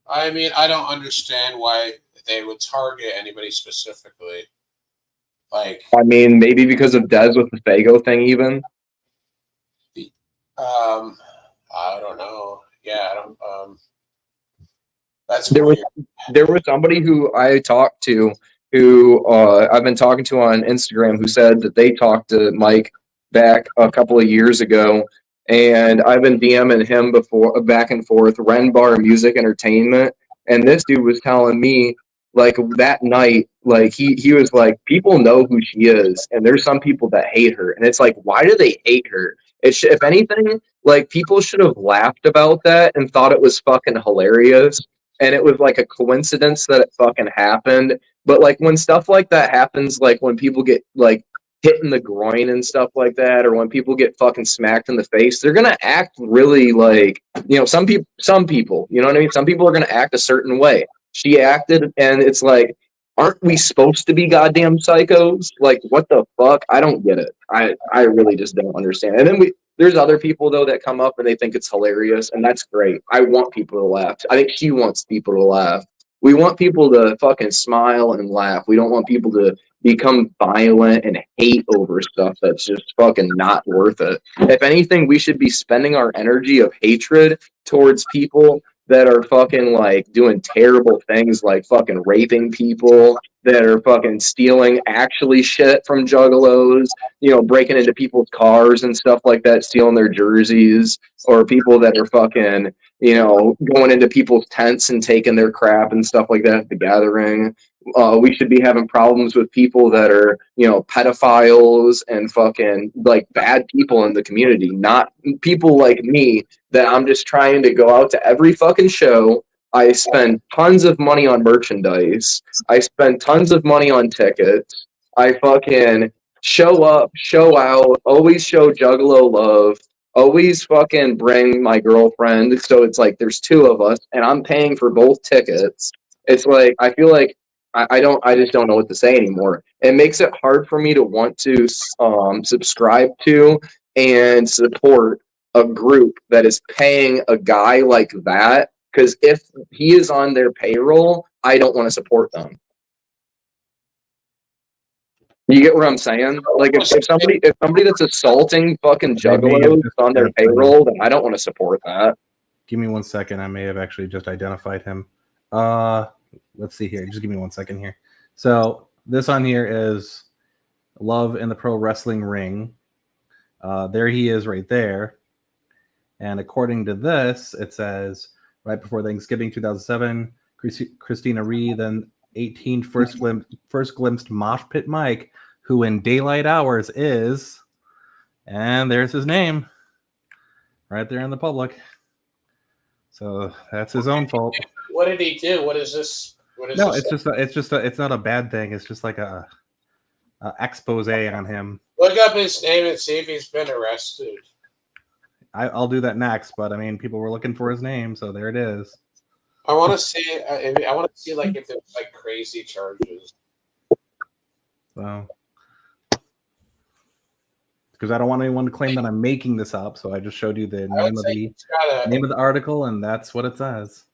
I mean, I don't understand why they would target anybody specifically. Like, I mean, maybe because of Dez with the Faygo thing, even. I don't know. Yeah, I don't. That's there weird. There was somebody who I talked to, who I've been talking to on Instagram, who said that they talked to Mike back a couple of years ago, and I've been DMing him before, back and forth, Ren Bar Music Entertainment, and this dude was telling me, like, that night, like, he was like, people know who she is, and there's some people that hate her, and it's like, why do they hate her? If anything, like, people should have laughed about that and thought it was fucking hilarious, and it was like a coincidence that it fucking happened. But like when stuff like that happens, like when people get like hit in the groin and stuff like that, or when people get fucking smacked in the face, they're gonna act really like, you know, some people, you know what I mean? Some people are gonna act a certain way. She acted, and it's like, aren't we supposed to be goddamn psychos? Like, what the fuck? I don't get it. I really just don't understand. And then there's other people though that come up and they think it's hilarious, and that's great. I want people to laugh. I think she wants people to laugh. We want people to fucking smile and laugh. We don't want people to become violent and hate over stuff that's just fucking not worth it. If anything, we should be spending our energy of hatred towards people that are fucking like doing terrible things, like fucking raping people, that are fucking stealing actually shit from juggalos, you know, breaking into people's cars and stuff like that, stealing their jerseys, or people that are fucking, you know, going into people's tents and taking their crap and stuff like that at the gathering. We should be having problems with people that are, you know, pedophiles and fucking like bad people in the community, not people like me that I'm just trying to go out to every fucking show. I spend tons of money on merchandise. I spend tons of money on tickets. I fucking show up, show out, always show Juggalo love, always fucking bring my girlfriend. So it's like there's two of us, and I'm paying for both tickets. It's like I feel like I just don't know what to say anymore. It makes it hard for me to want to subscribe to and support a group that is paying a guy like that, because if he is on their payroll, I don't want to support them. You get what I'm saying? Like if somebody that's assaulting fucking juggalos on their payroll, then I don't want to support that. Give me 1 second. I may have actually just identified him. Let's see here. Just give me 1 second here. So this on here is Love in the Pro Wrestling Ring. There he is right there. And according to this, it says right before Thanksgiving 2007, Christina Ree, then 18 first glimpsed Mosh Pit Mike, who in daylight hours is, and there's his name right there in the public. So that's his own fault. What did he do? What is this? It's not a bad thing. It's just like a expose on him. Look up his name and see if he's been arrested. I'll do that next, but I mean, people were looking for his name, so there it is. I want to see. I want to see like if there's like crazy charges. So, because I don't want anyone to claim that I'm making this up, so I just showed you the name of the article, and that's what it says.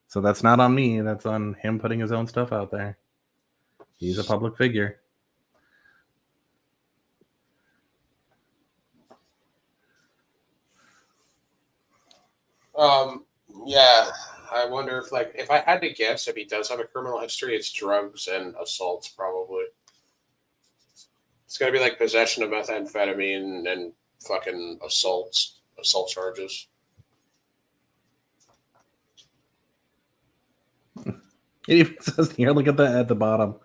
So that's not on me. That's on him putting his own stuff out there. He's a public figure. Yeah, I wonder if I had to guess, if he does have a criminal history, it's drugs and assaults probably. It's gonna be like possession of methamphetamine and fucking assault charges. It even says here, look at that at the bottom.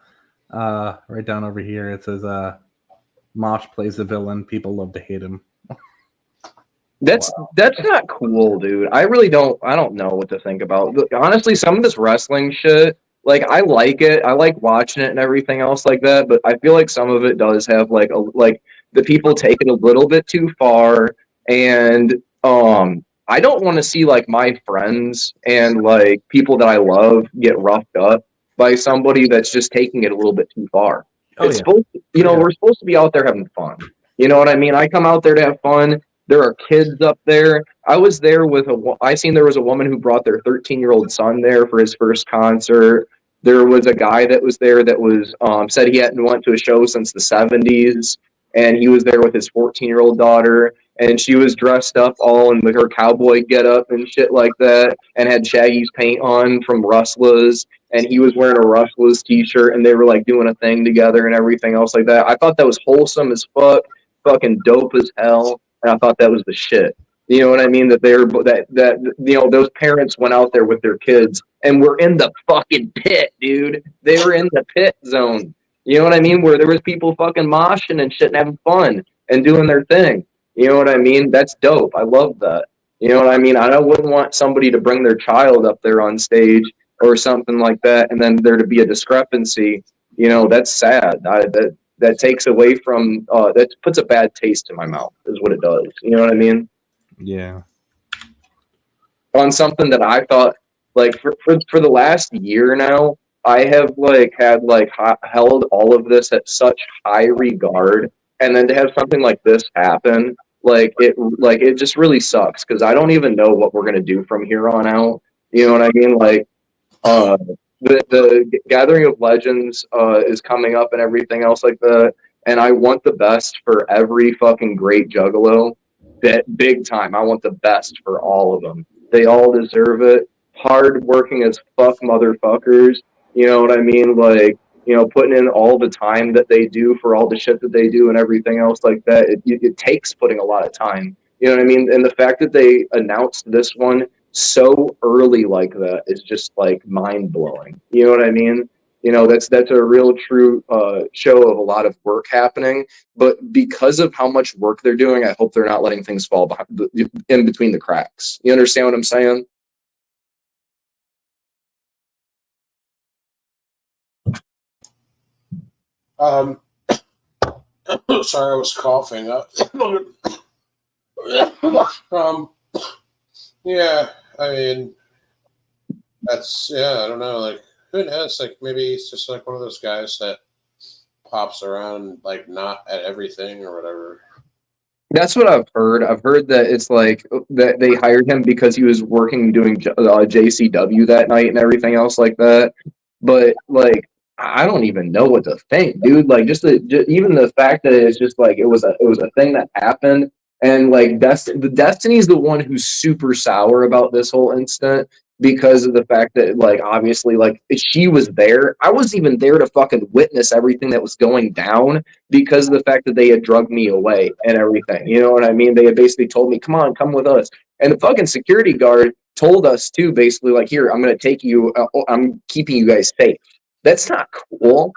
Right down over here, it says Mosh plays the villain. People love to hate him. That's not cool, dude. I don't know what to think about. Honestly, some of this wrestling shit, like I like it. I like watching it and everything else like that, but I feel like some of it does have like the people take it a little bit too far, and I don't want to see like my friends and like people that I love get roughed up by somebody that's just taking it a little bit too far. We're supposed to be out there having fun. You know what I mean? I come out there to have fun. There are kids up there. I was there with there was a woman who brought their 13-year-old son there for his first concert. There was a guy that was there that was said he hadn't went to a show since the 70s, and he was there with his 14-year-old daughter, and she was dressed up all in her cowboy getup and shit like that, and had Shaggy's paint on from Rustlas, and he was wearing a Rustlas t-shirt, and they were like doing a thing together and everything else like that. I thought that was wholesome as fuck. fucking dope as hell, and I thought that was the shit. You know what I mean? That those parents went out there with their kids and were in the fucking pit, dude. They were in the pit zone. You know what I mean? Where there was people fucking moshing and shit and having fun and doing their thing. You know what I mean? That's dope. I love that. You know what I mean? I wouldn't want somebody to bring their child up there on stage or something like that, and then there to be a discrepancy. You know, that's sad. That takes away from that puts a bad taste in my mouth. Is what it does. You know what I mean? Yeah. On something that I thought, like, for the last year now, I have held all of this at such high regard, and then to have something like this happen, it just really sucks because I don't even know what we're gonna do from here on out. You know what I mean? Like, the Gathering of Legends is coming up and everything else like that, and I want the best for every fucking great Juggalo. That big time. I want the best for all of them. They all deserve it. Hard working as fuck motherfuckers. You know what I mean? Like, you know, putting in all the time that they do for all the shit that they do and everything else like that. It takes putting a lot of time. You know what I mean? And the fact that they announced this one so early like that is just like mind blowing. You know what I mean? You know, that's a real true show of a lot of work happening. But because of how much work they're doing, I hope they're not letting things fall in between the cracks. You understand what I'm saying? Sorry, I was coughing up. Yeah, I mean, I don't know, like, who knows, like, maybe he's just like one of those guys that pops around, like, not at everything or whatever. That's what I've heard. I've heard that it's like that they hired him because he was working doing JCW that night and everything else like that. But like, I don't even know what to think, dude. Like, even the fact that it's just like it was a thing that happened, and like Destiny's the one who's super sour about this whole incident because of the fact that, like, obviously, like, she was there. I wasn't even there to fucking witness everything that was going down because of the fact that they had drugged me away and everything. You know what I mean? They had basically told me, come on, come with us. And the fucking security guard told us too, basically, like, here, I'm going to take you, I'm keeping you guys safe. That's not cool.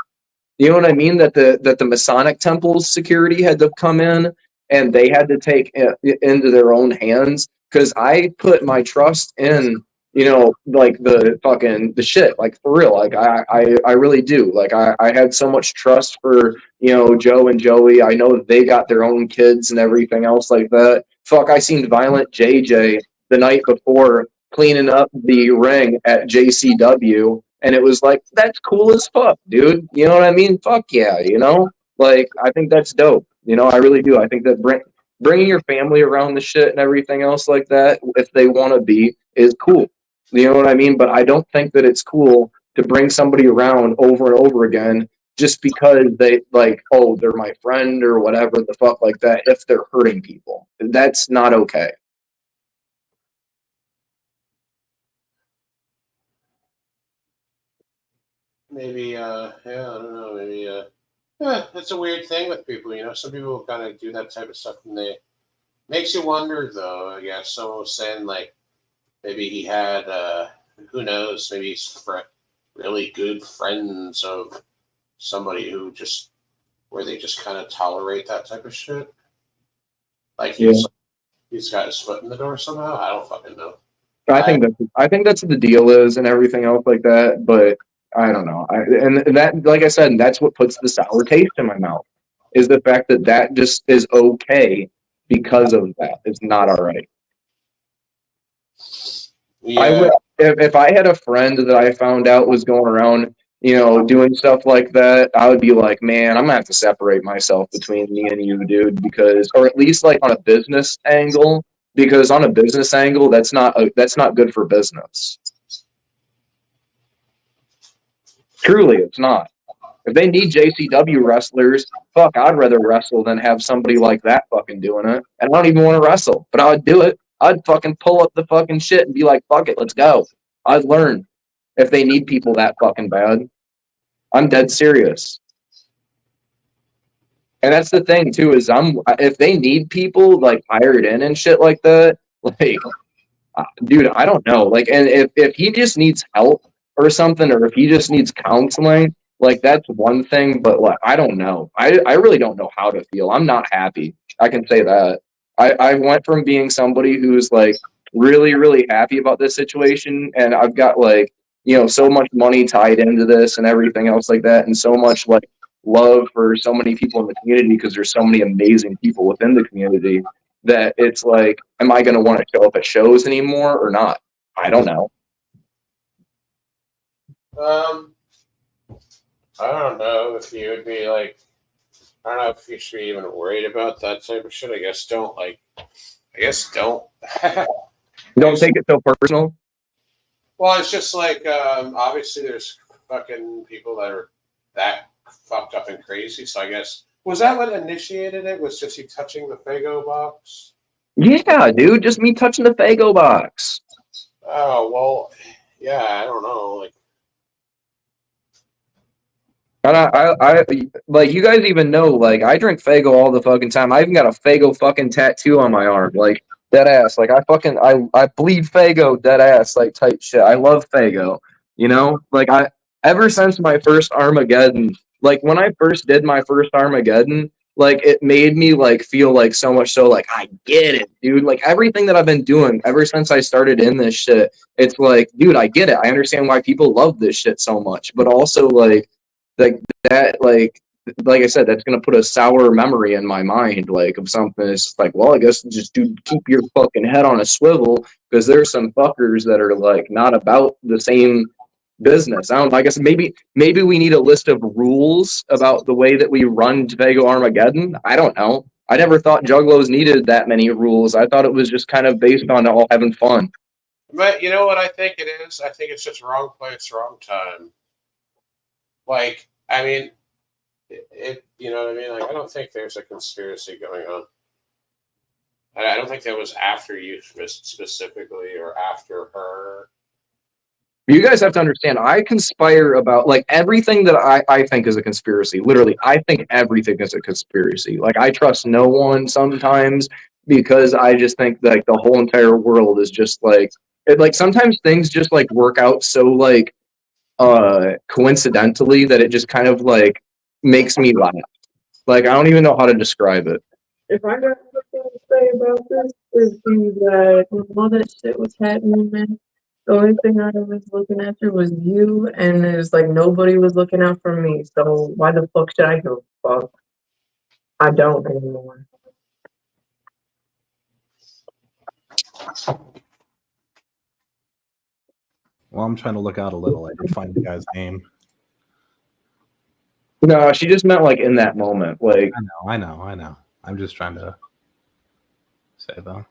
You know what I mean? That the Masonic Temple's security had to come in and they had to take it into their own hands because I put my trust in, you know, like the shit, like, for real. Like, I really do. Like, I had so much trust for, you know, Joe and Joey. I know that they got their own kids and everything else like that. Fuck, I seen Violent JJ the night before cleaning up the ring at JCW, and it was like, that's cool as fuck, dude. You know what I mean? Fuck yeah, you know? Like, I think that's dope. You know, I really do. I think that bringing your family around the shit and everything else like that, if they want to be, is cool. You know what I mean? But I don't think that it's cool to bring somebody around over and over again just because they, like, oh, they're my friend or whatever the fuck like that, if they're hurting people. That's not okay. Maybe, I don't know, maybe, it's a weird thing with people, you know. Some people kind of do that type of stuff, and they makes you wonder, though. I guess someone was saying, like, maybe he had, who knows, maybe he's really good friends of somebody who just, where they just kind of tolerate that type of shit. Like, he's got his foot in the door somehow. I don't fucking know. I think that's what the deal is and everything else like that, but I don't know. And that, like I said, that's what puts the sour taste in my mouth, is the fact that that just is okay because of that. It's not all right. Yeah. If I had a friend that I found out was going around, you know, doing stuff like that, I would be like, man, I'm gonna have to separate myself between me and you, dude, because, or at least like on a business angle, because on a business angle, that's not good for business. Truly, it's not. If they need JCW wrestlers, fuck, I'd rather wrestle than have somebody like that fucking doing it. And I don't even want to wrestle, but I would do it. I'd fucking pull up the fucking shit and be like, fuck it, let's go. I'd learn if they need people that fucking bad. I'm dead serious. And that's the thing too, is if they need people like hired in and shit like that, like, dude, I don't know. Like, and if he just needs help or something, or if he just needs counseling, like that's one thing. But like, I don't know. I really don't know how to feel. I'm not happy. I can say that. I went from being somebody who's like really, really happy about this situation, and I've got like, so much money tied into this and everything else like that, and so much like love for so many people in the community because there's so many amazing people within the community that it's like, am I going to want to show up at shows anymore or not? I don't know. I don't know if you would be like, I don't know if you should be even worried about that type of shit. I guess don't. Don't take it so personal. Well, it's just like, obviously there's fucking people that are that fucked up and crazy. So I guess, was that what initiated it? Was just you touching the Faygo box? Yeah, dude, just me touching the Faygo box. Oh, well, yeah, I don't know. Like, and I like, you guys even know, like, I drink Faygo all the fucking time. I even got a Faygo fucking tattoo on my arm, like, dead ass. Like, I bleed Faygo, dead ass, like, type shit. I love Faygo, like, ever since my first Armageddon, like, when I first did my first Armageddon, like, it made me like feel like so much so like, I get it, dude. Like, everything that I've been doing ever since I started in this shit, it's like, dude, I get it. I understand why people love this shit so much, but also like that, like I said, that's gonna put a sour memory in my mind, like, of something. It's like, well, I guess just keep your fucking head on a swivel, because there's some fuckers that are like not about the same business. I guess maybe we need a list of rules about the way that we run Faygo Armageddon. I don't know. I never thought Juggalos needed that many rules. I thought it was just kind of based on all having fun. but you know what I think it is? I think it's just wrong place, wrong time. Like, I mean, you know what I mean? Like, I don't think there's a conspiracy going on. I don't think that was after you specifically or after her. You guys have to understand, I conspire about like everything that I think is a conspiracy. Literally, I think everything is a conspiracy. Like, I trust no one sometimes, because I just think like the whole entire world is just like like sometimes things just like work out so like coincidentally that it just kind of like makes me laugh. Like, I don't even know how to describe it. If I got something to say about this, is that when all that shit was happening, man, the only thing I was looking after was you, and it was like nobody was looking out for me. So why the fuck should I give a fuck? I don't anymore. Well, I'm trying to look out a little. I did find the guy's name. No, she just meant like in that moment. Like, I know. I'm just trying to say though.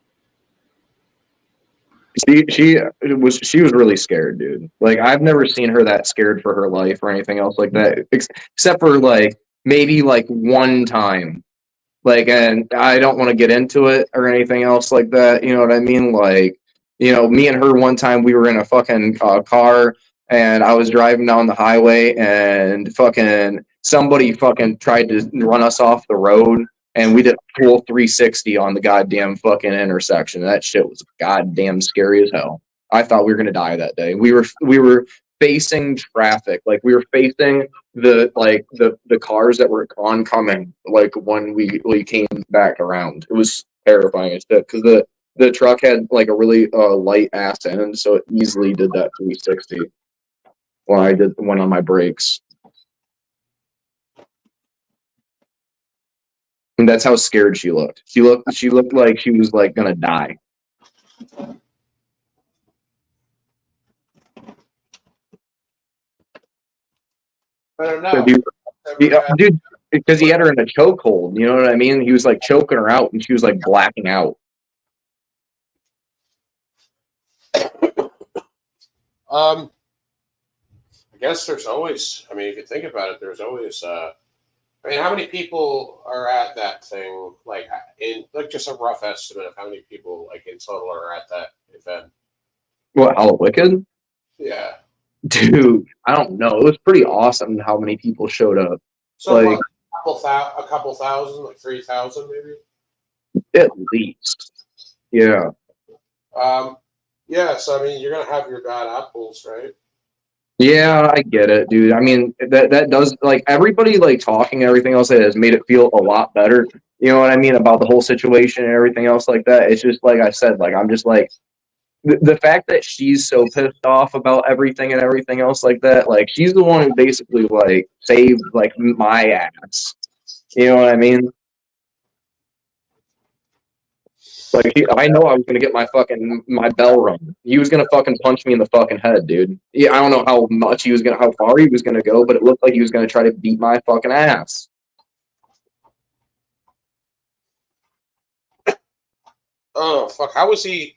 She was really scared, dude. Like, I've never seen her that scared for her life or anything else like that, except for like maybe like one time. Like, and I don't want to get into it or anything else like that. You know what I mean? Like, me and her one time, we were in a fucking car, and I was driving down the highway, and fucking somebody fucking tried to run us off the road, and we did a full 360 on the goddamn fucking intersection. That shit was goddamn scary as hell. I thought we were gonna die that day. We were facing traffic, like we were facing the cars that were oncoming. Like, when we came back around, it was terrifying as shit, because the truck had like a really light ass end, so it easily did that 360 when I went on my brakes. And that's how scared she looked. She looked like she was like gonna die. I don't know. Dude, because he had her in a chokehold. You know what I mean? He was like choking her out, and she was like blacking out. I guess there's always. I mean, if you think about it, there's always. I mean, how many people are at that thing? Like, in like just a rough estimate of how many people like in total are at that event. What, Hallowicked? Yeah. Dude, I don't know. It was pretty awesome how many people showed up. So like, couple thousand, like 3,000 maybe. At least. Yeah. Yeah. So I mean, you're gonna have your bad apples, right? Yeah, I get it, dude. I mean, that does, like, everybody, like, talking and everything else has made it feel a lot better. You know what I mean? About the whole situation and everything else like that. It's just like I said, like, I'm just like, the fact that she's so pissed off about everything and everything else like that, like, she's the one who basically, like, saved, like, my ass. You know what I mean? Like, I know I was gonna get my bell rung. He was gonna fucking punch me in the fucking head, dude. Yeah, I don't know how far he was gonna go, but it looked like he was gonna try to beat my fucking ass. Oh fuck! How was he?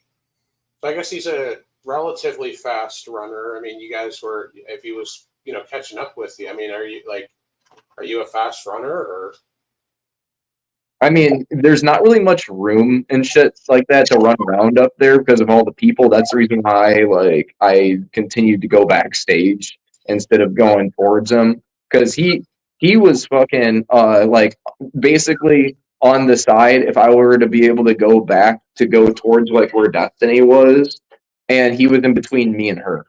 I guess he's a relatively fast runner. I mean, you guys were, if he was, catching up with you. I mean, are you a fast runner or? I mean, there's not really much room and shit like that to run around up there because of all the people. That's the reason why, like, I continued to go backstage instead of going towards him, because he was fucking like, basically on the side. If I were to be able to go back to go towards, like, where Destiny was, and he was in between me and her.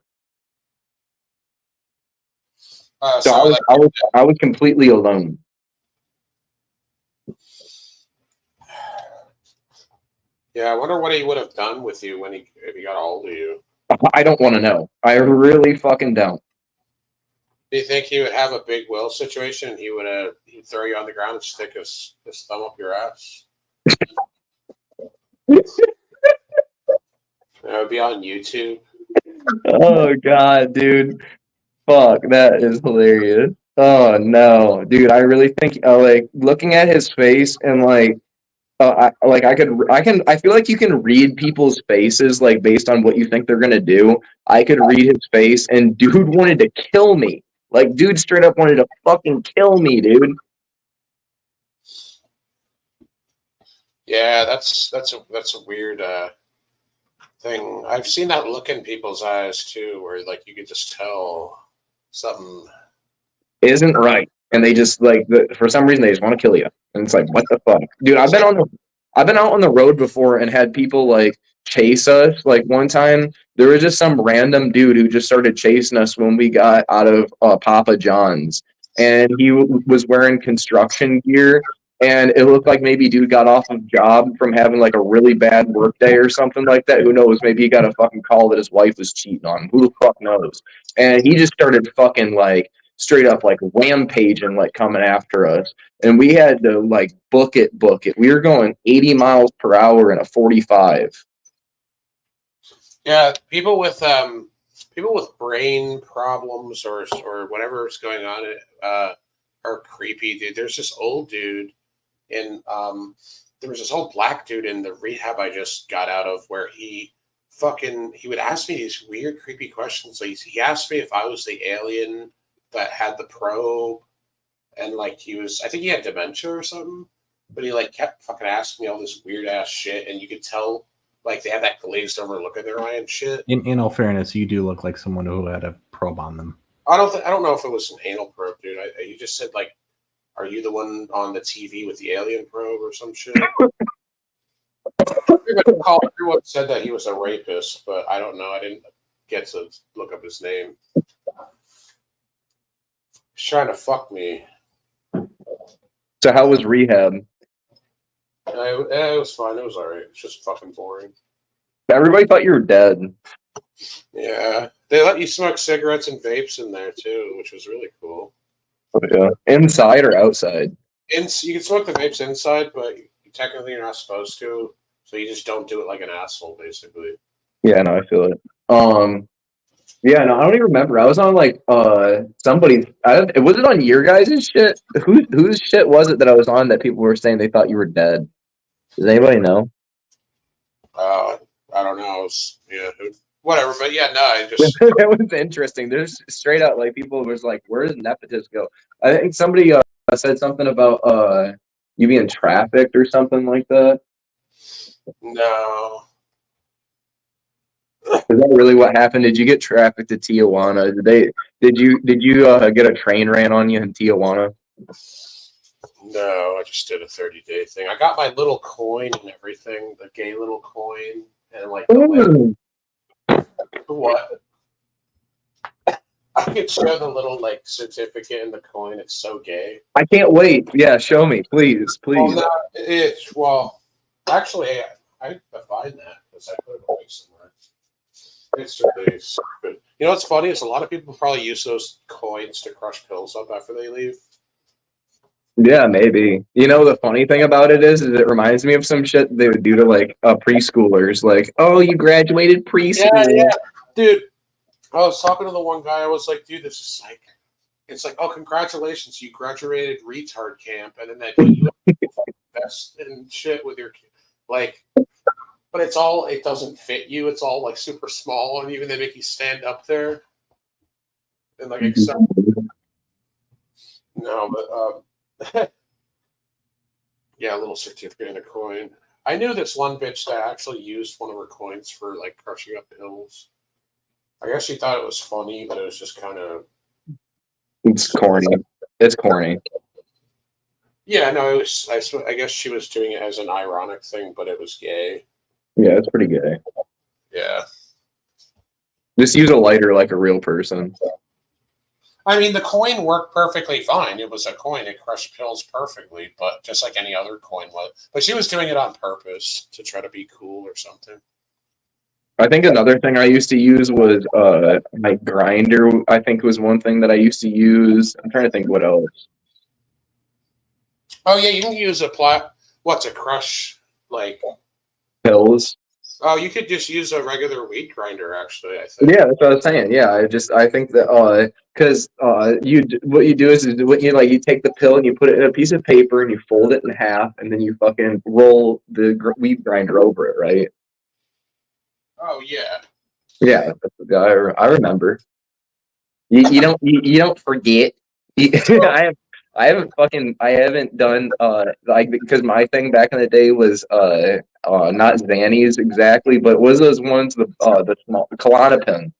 So I was completely alone. Yeah, I wonder what he would have done with you if he got a hold of you. I don't want to know. I really fucking don't. Do you think he would have a big Will situation? He'd throw you on the ground and stick his thumb up your ass. It would be on YouTube. Oh god, dude. Fuck, that is hilarious. Oh no, dude, I really think like, looking at his face and like, I feel like you can read people's faces, like, based on what you think they're gonna do. I could read his face, and dude wanted to kill me. Like, dude straight up wanted to fucking kill me, dude. Yeah, that's a weird thing. I've seen that look in people's eyes too, where like you could just tell something Isn't right, and they just, like, for some reason they just want to kill you, and it's like, what the fuck, dude? I've been out on the road before and had people, like, chase us. Like, one time there was just some random dude who just started chasing us when we got out of Papa John's, and he was wearing construction gear, and it looked like maybe dude got off of job from having, like, a really bad work day or something like that. Who knows? Maybe he got a fucking call that his wife was cheating on him. Who the fuck knows? And he just started fucking, like, straight up, like, rampaging, like, coming after us, and we had to, like, book it. We were going 80 miles per hour in a 45. Yeah, people with brain problems or whatever's going on are creepy, dude. There's this old dude in there was this old black dude in the rehab I just got out of, where he would ask me these weird, creepy questions. Like, he asked me if I was the alien that had the probe, and like, I think he had dementia or something, but he like kept fucking asking me all this weird ass shit, and you could tell like they had that glazed over look in their eye and shit. In all fairness, you do look like someone who had a probe on them. I don't know if it was an anal probe, dude. You just said, like, are you the one on the TV with the alien probe or some shit? Everyone said that he was a rapist, but I don't know. I didn't get to look up his name. He's trying to fuck me. So how was rehab? It was fine. It was alright. It's just fucking boring. Everybody thought you were dead. Yeah. They let you smoke cigarettes and vapes in there too, which was really cool. Yeah. Inside or outside? You can smoke the vapes inside, but technically you're not supposed to. So you just don't do it like an asshole, basically. Yeah, no, I feel it. Yeah, no, I don't even remember. I was on, like, somebody's. Was it on your guys' shit? Whose shit was it that I was on that people were saying they thought you were dead? Does anybody know? I don't know. Whatever, but yeah, no, I just. That was interesting. There's straight out, like, people was like, "Where does nepotism go?" I think somebody said something about you being trafficked or something like that. No. Is that really what happened? Did you get trafficked to Tijuana? Did you get a train ran on you in Tijuana? No, I just did a 30-day thing. I got my little coin and everything, the gay little coin, and like the what? I could show the little like certificate and the coin. It's so gay. I can't wait. Yeah, show me, please, Well, please. no, actually, I find that because I put it away somewhere. It's really stupid. You know what's funny is a lot of people probably use those coins to crush pills up after they leave. Yeah, maybe. You know, the funny thing about it is it reminds me of some shit they would do to like preschoolers. Like, oh, you graduated preschool. Yeah, dude. I was talking to the one guy. I was like, dude, this is like, it's like, oh, congratulations, you graduated retard camp, and then they put you best and shit with your like, but it doesn't fit you. It's all like super small, and even they make you stand up there and like accept. No, but yeah, a little certificate and a coin. I knew this one bitch that actually used one of her coins for like crushing up pills. I guess she thought it was funny, but it was just kind of. It's corny. It's corny. Yeah, no, it was. I guess she was doing it as an ironic thing, but it was gay. Yeah, it's pretty gay. Yeah. Just use a lighter like a real person. I mean, the coin worked perfectly fine. It was a coin; it crushed pills perfectly, but just like any other coin was. But she was doing it on purpose to try to be cool or something. I think another thing I used to use was my grinder. I think was one thing that I used to use. I'm trying to think what else. Oh yeah, you can use a what's a crush like Pills. Oh, you could just use a regular wheat grinder. Actually, I think. Yeah, that's what I was saying. Yeah, I think that because what you do is what you like you take the pill and you put it in a piece of paper and you fold it in half and then you fucking roll the wheat grinder over it, right? Oh yeah. Yeah, I remember. You don't forget. I haven't done like because my thing back in the day was not Xannies exactly, but was those ones the small Klonopin.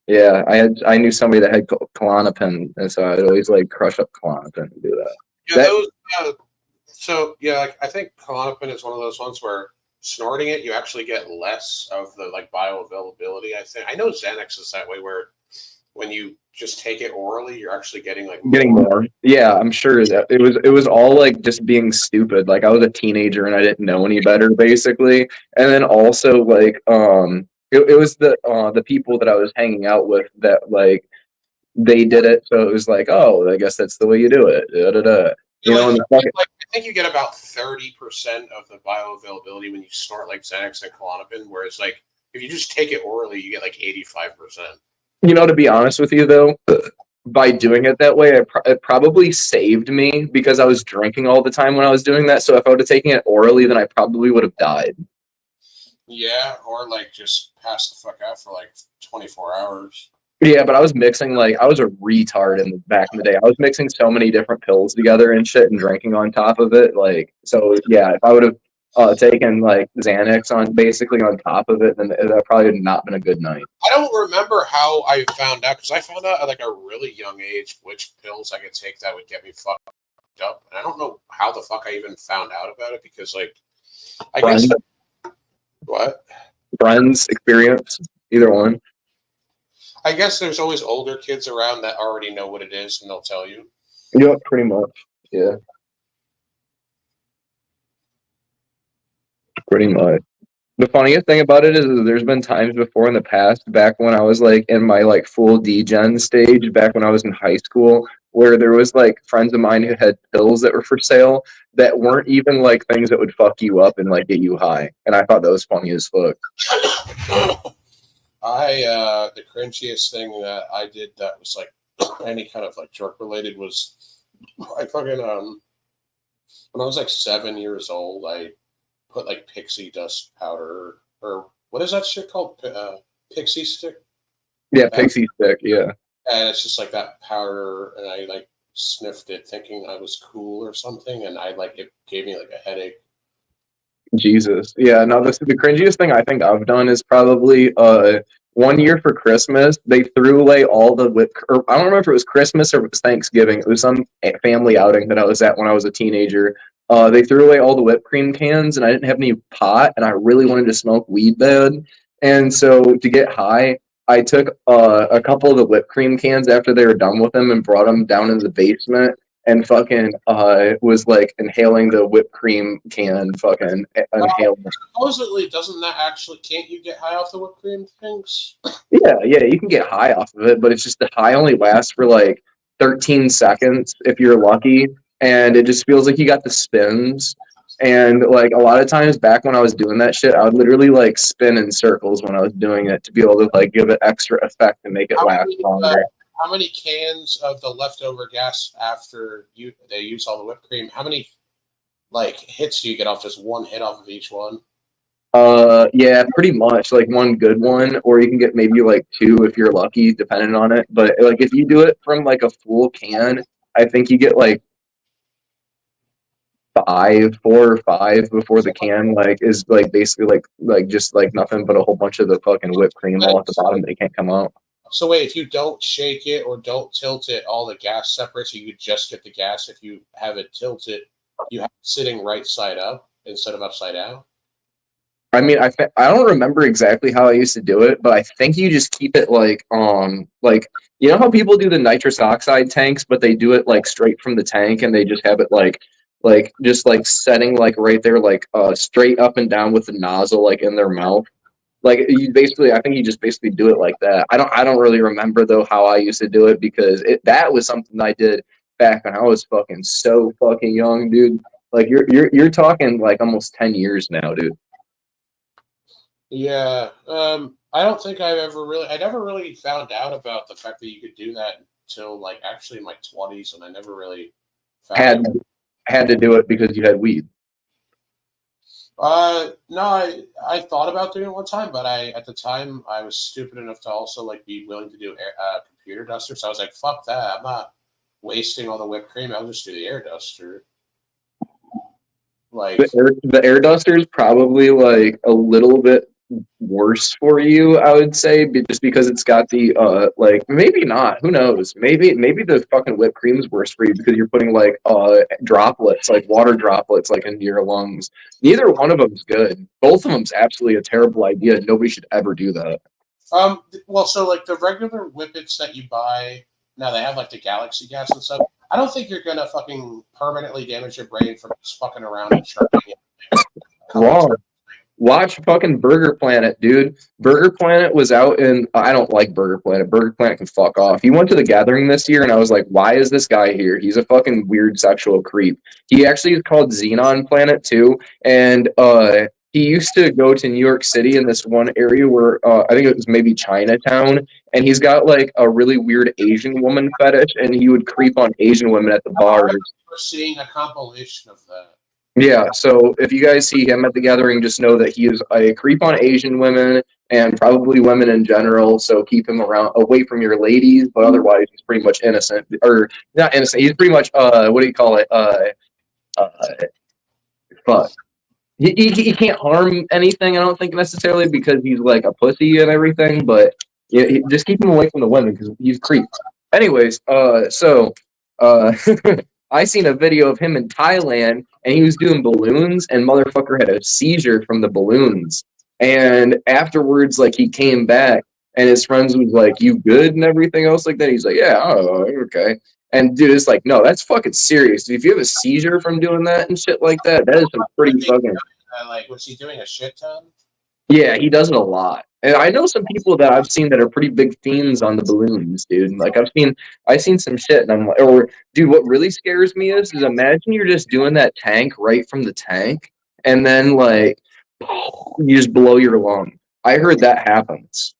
Yeah, I knew somebody that had Klonopin, and so I'd always like crush up Klonopin and do that. Yeah, those. So yeah, like I think Klonopin is one of those ones where snorting it, you actually get less of the like bioavailability. I know Xanax is that way, where when you just take it orally, you're actually getting more. Yeah, I'm sure that it was all like just being stupid. Like I was a teenager and I didn't know any better, basically. And then also like it was the people that I was hanging out with that like they did it, so it was like, oh, I guess that's the way you do it. You know, I think you get about 30% of the bioavailability when you snort like Xanax and Klonopin, whereas like if you just take it orally, you get like 85%. You know, to be honest with you, though, by doing it that way, it probably saved me because I was drinking all the time when I was doing that. So if I would have taken it orally, then I probably would have died. Yeah, or like just pass the fuck out for like 24 hours. Yeah, but I was mixing I was a retard back in the day. I was mixing so many different pills together and shit and drinking on top of it. Like, so yeah, if I would have taken like Xanax on basically on top of it, then that probably would not been a good night. I don't remember how I found out because I found out at like a really young age which pills I could take that would get me fucked up, and I don't know how the fuck I even found out about it because like I guess what friends experience either one. I guess there's always older kids around that already know what it is and they'll tell you. Yeah, pretty much. Yeah. Pretty much. The funniest thing about it is there's been times before in the past, back when I was like in my like full degen stage, back when I was in high school, where there was like friends of mine who had pills that were for sale that weren't even like things that would fuck you up and like get you high. And I thought that was funny as fuck. The cringiest thing that I did that was like any kind of like drug related was I fucking when I was like 7 years old, I put like pixie dust powder or what is that shit called? Pixie stick? Yeah, pixie stick, yeah. And it's just like that powder and I like sniffed it thinking I was cool or something and it gave me like a headache. Jesus. Yeah, no, the cringiest thing I think I've done is probably one year for Christmas, they threw away all the or I don't remember if it was Christmas or it was Thanksgiving. It was some family outing that I was at when I was a teenager. They threw away all the whipped cream cans, and I didn't have any pot, and I really wanted to smoke weed bad. And so to get high, I took a couple of the whipped cream cans after they were done with them and brought them down in the basement and fucking was like inhaling the whipped cream can, fucking inhaling. Supposedly, doesn't that actually, can't you get high off the whipped cream things? Yeah, you can get high off of it, but it's just the high only lasts for like 13 seconds if you're lucky, and it just feels like you got the spins. And like a lot of times back when I was doing that shit, I would literally like spin in circles when I was doing it to be able to like give it extra effect and make it last longer. How many cans of the leftover gas after they use all the whipped cream? How many like hits do you get off? Just one hit off of each one? Yeah, pretty much like one good one, or you can get maybe like two if you're lucky, depending on it. But like if you do it from like a full can, I think you get like 4 or 5 before the can like is like basically like just like nothing but a whole bunch of the fucking whipped cream all at the bottom that can't come out. So wait, if you don't shake it or don't tilt it, all the gas separates. You could just get the gas. If you have it tilted, you have it sitting right side up instead of upside down. I mean, I don't remember exactly how I used to do it, but I think you just keep it like you know how people do the nitrous oxide tanks, but they do it like straight from the tank and they just have it like just like setting like right there like straight up and down with the nozzle like in their mouth. Like you basically, I think you just basically do it like that. I don't really remember though how I used to do it because that was something I did back when I was fucking so fucking young, dude. Like you're talking like almost 10 years now, dude. Yeah, I don't think I never really found out about the fact that you could do that until like actually in my 20s, and I never really had to do it because you had weed. No, I thought about doing it one time, but at the time I was stupid enough to also like be willing to do computer duster. So I was like, fuck that, I'm not wasting all the whipped cream. I'll just do the air duster. Like the air duster is probably like a little bit worse for you, I would say, just because it's got the like maybe not, who knows, maybe the fucking whipped cream is worse for you because you're putting like droplets, like water droplets, like into your lungs. Neither one of them is good. Both of them's absolutely a terrible idea. Nobody should ever do that. Well, so like the regular whippets that you buy now, they have like the galaxy gas and stuff. I don't think you're gonna fucking permanently damage your brain from just fucking around and chirping it. Wrong. Watch fucking Burger Planet, dude. Burger Planet was out in... I don't like Burger Planet. Burger Planet can fuck off. He went to the gathering this year, and I was like, why is this guy here? He's a fucking weird sexual creep. He actually is called Xenon Planet, too, and he used to go to New York City in this one area where I think it was maybe Chinatown, and he's got like a really weird Asian woman fetish, and he would creep on Asian women at the bars. We're seeing a compilation of that. Yeah, so if you guys see him at the gathering, just know that he is a creep on Asian women and probably women in general. So keep him away from your ladies, but otherwise he's pretty much innocent, or not innocent. He's pretty much what do you call it? Fuck. He can't harm anything. I don't think necessarily because he's like a pussy and everything, but yeah, just keep him away from the women because he's a creep. Anyways, I seen a video of him in Thailand, and he was doing balloons, and motherfucker had a seizure from the balloons. And afterwards, like, he came back, and his friends was like, "You good?" and everything else like that. He's like, "Yeah, oh, okay." And dude, it's like, no, that's fucking serious. If you have a seizure from doing that and shit like that, that is some pretty fucking... Like, was he doing a shit ton? Yeah, he does it a lot. And I know some people that I've seen that are pretty big fiends on the balloons, dude. And like I've seen some shit, and I'm like, or dude, what really scares me is imagine you're just doing that tank right from the tank, and then like you just blow your lung. I heard that happens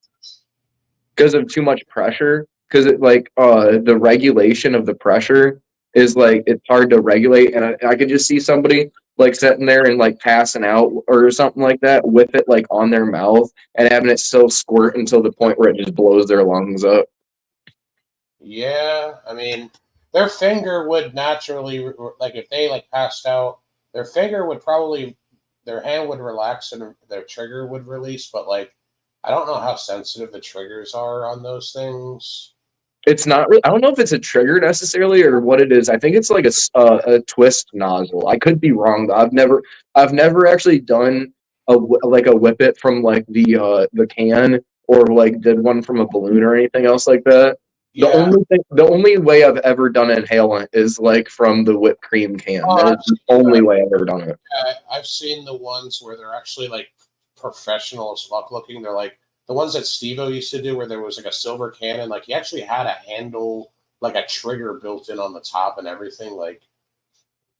because of too much pressure. Because it like the regulation of the pressure is like it's hard to regulate, and I could just see somebody like sitting there and like passing out or something like that with it like on their mouth and having it still squirt until the point where it just blows their lungs up. Yeah, I mean, their finger would naturally, like if they like passed out, their hand would relax and their trigger would release, but like I don't know how sensitive the triggers are on those things. It's not. I don't know if it's a trigger necessarily or what it is. I think it's like a twist nozzle. I could be wrong. Though. I've never actually done like a whip it from like the can or like did one from a balloon or anything else like that. Yeah. The only way I've ever done inhalant is like from the whipped cream can. Oh, That is the only way I've ever done it. I've seen the ones where they're actually like professional as fuck looking. They're like the ones that Steve-O used to do where there was like a silver cannon. Like he actually had a handle, like a trigger built in on the top and everything. Like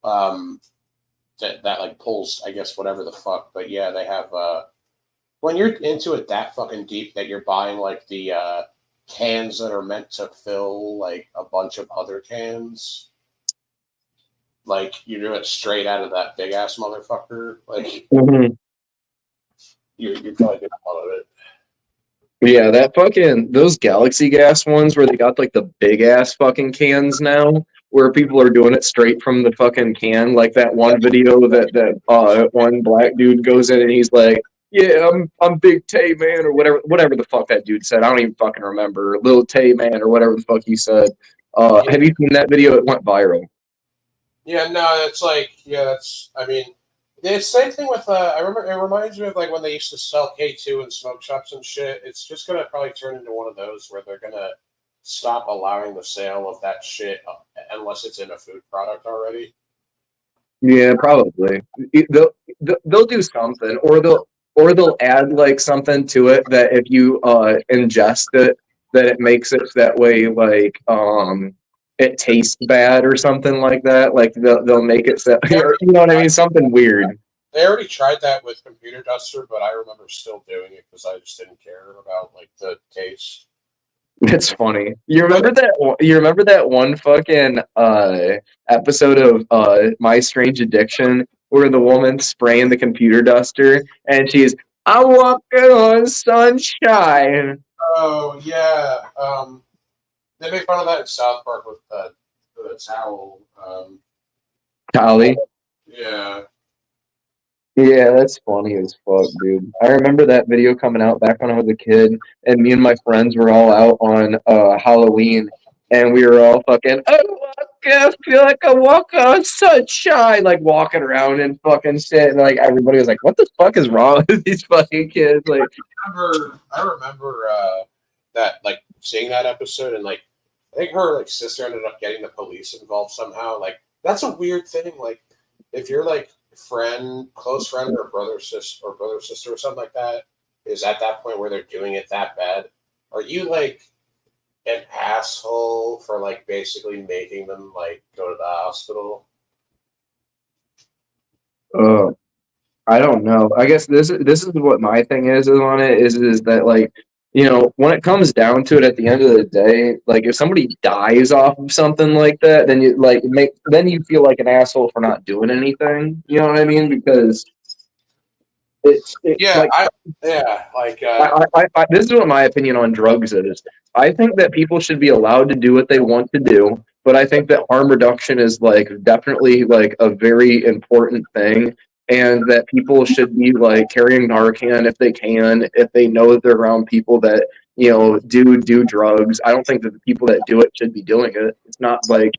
that like pulls, I guess, whatever the fuck. But yeah, they have when you're into it that fucking deep that you're buying like the cans that are meant to fill like a bunch of other cans. Like you do it straight out of that big ass motherfucker. Like you're probably gonna love it. Yeah, that fucking those Galaxy Gas ones where they got like the big ass fucking cans now, where people are doing it straight from the fucking can. Like that one video that one black dude goes in and he's like, "Yeah, I'm Big Tay Man" or whatever the fuck that dude said. I don't even fucking remember. Little Tay Man or whatever the fuck he said. Have you seen that video? It went viral. Yeah, no, it's like that's. I mean, the same thing with. I remember it reminds me of like when they used to sell K2 in smoke shops and shit. It's just gonna probably turn into one of those where they're gonna stop allowing the sale of that shit unless it's in a food product already. Yeah, probably. They'll do something, or they'll add like something to it that if you ingest it, that it makes it that way like it tastes bad or something like that. Like they'll make it so, you know what I mean? Something weird. They already tried that with Computer Duster, but I remember still doing it because I just didn't care about like the taste. It's funny. You remember that? You remember that one fucking episode of My Strange Addiction where the woman's spraying the computer duster and she's, "I'm walking on sunshine." Oh yeah, they make fun of that in South Park with the towel. Tally. Yeah. Yeah, that's funny as fuck, dude. I remember that video coming out back when I was a kid, and me and my friends were all out on Halloween, and we were all fucking, I feel like I walk on sunshine, like walking around and fucking shit, and like everybody was like, "What the fuck is wrong with these fucking kids?" Like, I remember that like seeing that episode and like I think her like sister ended up getting the police involved somehow. Like that's a weird thing. Like if you're like close friend or brother sister or something like that is at that point where they're doing it that bad, are you like an asshole for like basically making them like go to the hospital? I don't know. I guess this is what my thing is on it is that like, you know, when it comes down to it at the end of the day, like if somebody dies off of something like that, then you like then you feel like an asshole for not doing anything. You know what I mean? Because it's Yeah, like, this is what my opinion on drugs is. I think that people should be allowed to do what they want to do, but I think that harm reduction is like definitely like a very important thing, and that people should be like carrying Narcan if they can, if they know that they're around people that do drugs. I don't think that the people that do it should be doing it. It's not like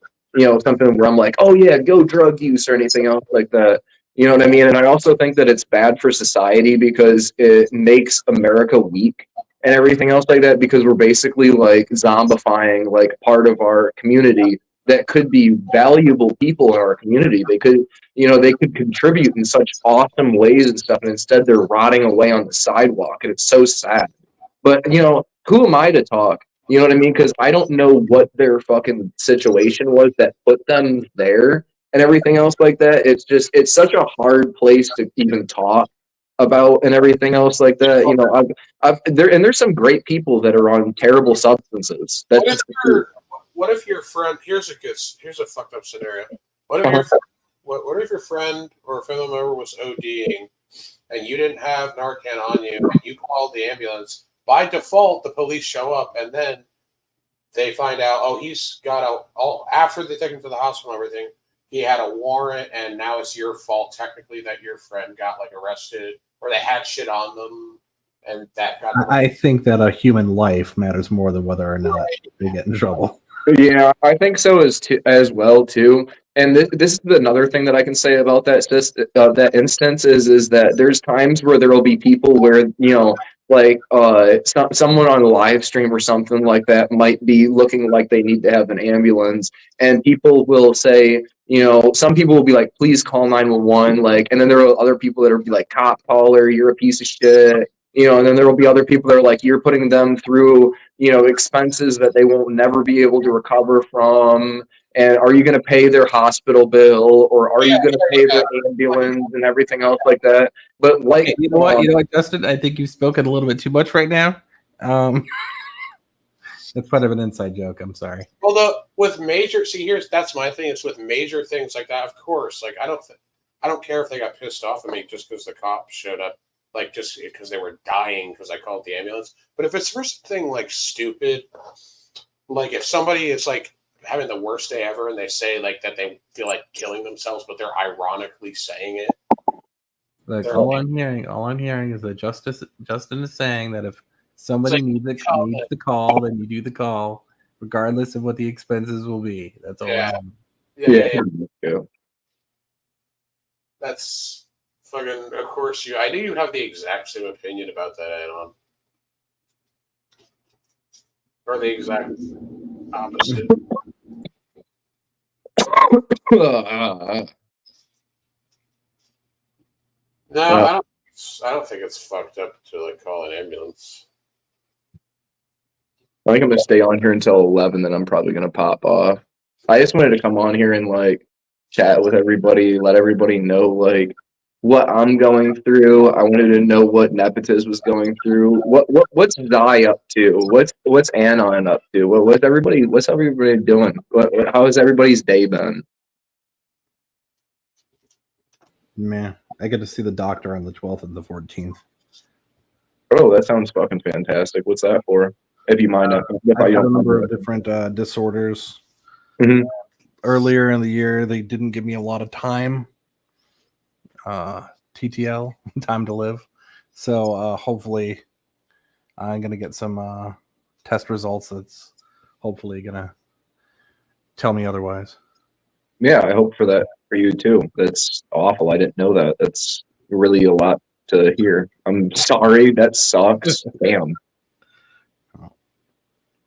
something where I'm like, oh yeah, go drug use or anything else like that. You know what I mean? And I also think that it's bad for society because it makes America weak and everything else like that because we're basically like zombifying like part of our community that could be valuable people in our community. They could, they could contribute in such awesome ways and stuff. And instead they're rotting away on the sidewalk. And it's so sad. But, who am I to talk? You know what I mean? Because I don't know what their fucking situation was that put them there and everything else like that. It's such a hard place to even talk about and everything else like that. There's some great people that are on terrible substances. What if your friend? Here's a fucked up scenario. What if your friend or a family member was ODing and you didn't have Narcan on you and you called the ambulance? By default, the police show up and then they find out, he's got after they take him to the hospital and everything, he had a warrant and now it's your fault technically that your friend got like arrested or they had shit on them. and that got. I think that a human life matters more than whether or not they get in trouble. Yeah, I think so as well too. And this is another thing that I can say about that instance is that there's times where there will be people where like someone on a live stream or something like that might be looking like they need to have an ambulance, and people will say, some people will be like, please call 911, like, and then there are other people that will be like, cop caller, you're a piece of shit, and then there will be other people that are like, you're putting them through expenses that they won't never be able to recover from. And are you going to pay their hospital bill, or are you going to pay their ambulance and everything else like that? But like, Okay, you know what, Justin? I think you've spoken a little bit too much right now. That's part of an inside joke. I'm sorry. Well, with major, that's my thing. It's with major things like that. Of course, like I don't care if they got pissed off at me just because the cops showed up, like just because they were dying because I called the ambulance. But if it's for something like stupid, like if somebody is like having the worst day ever and they say like that they feel like killing themselves, but they're ironically saying it. Like all I'm hearing is that Justin is saying that if somebody needs the call, then you do the call, regardless of what the expenses will be. That's all. Yeah. That's fucking. Of course, I knew you have the exact same opinion about that, Anon. Or the exact opposite. No, I don't think it's fucked up to like call an ambulance. I think I'm gonna stay on here until 11, then I'm probably gonna pop off. I just wanted to come on here and like chat with everybody, let everybody know like what I'm going through. I wanted to know what Nepotiz was going through. What's Zai up to? What's Anon up to? What's everybody doing? How has everybody's day been? Man, I get to see the doctor on the 12th and the 14th. Oh, that sounds fucking fantastic. What's that for? If you mind, I have a number of different disorders. Mm-hmm. Earlier in the year, they didn't give me a lot of time. TTL, time to live. So hopefully, I'm gonna get some test results that's hopefully gonna tell me otherwise. Yeah, I hope for that for you too. That's awful. I didn't know that. That's really a lot to hear. I'm sorry. That sucks. Damn.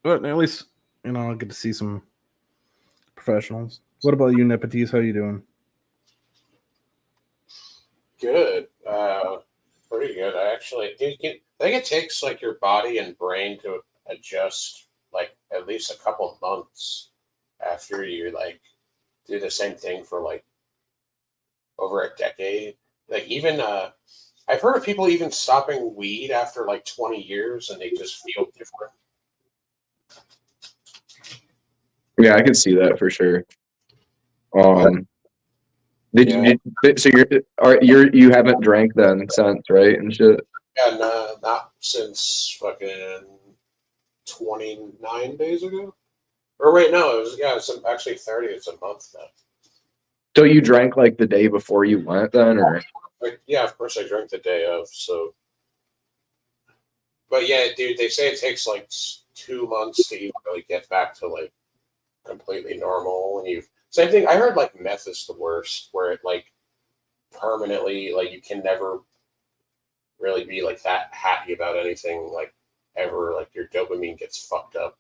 But at least I'll get to see some professionals. What about you, Nepotiz? How you doing? Good. Pretty good. I think it takes like your body and brain to adjust like at least a couple months after you like do the same thing for like over a decade. Like even I've heard of people even stopping weed after like 20 years and they just feel different. Yeah, I can see that for sure. You haven't drank then since, right? And shit. Yeah, no, not since fucking 29 days ago. Or wait, no, it's actually 30. It's a month now. So you drank like the day before you went then, or? Yeah, of course I drank the day of. So, but yeah, dude, they say it takes like 2 months to even really get back to like completely normal. And same thing. I heard like meth is the worst, where it like permanently like you can never really be like that happy about anything like ever. Like your dopamine gets fucked up.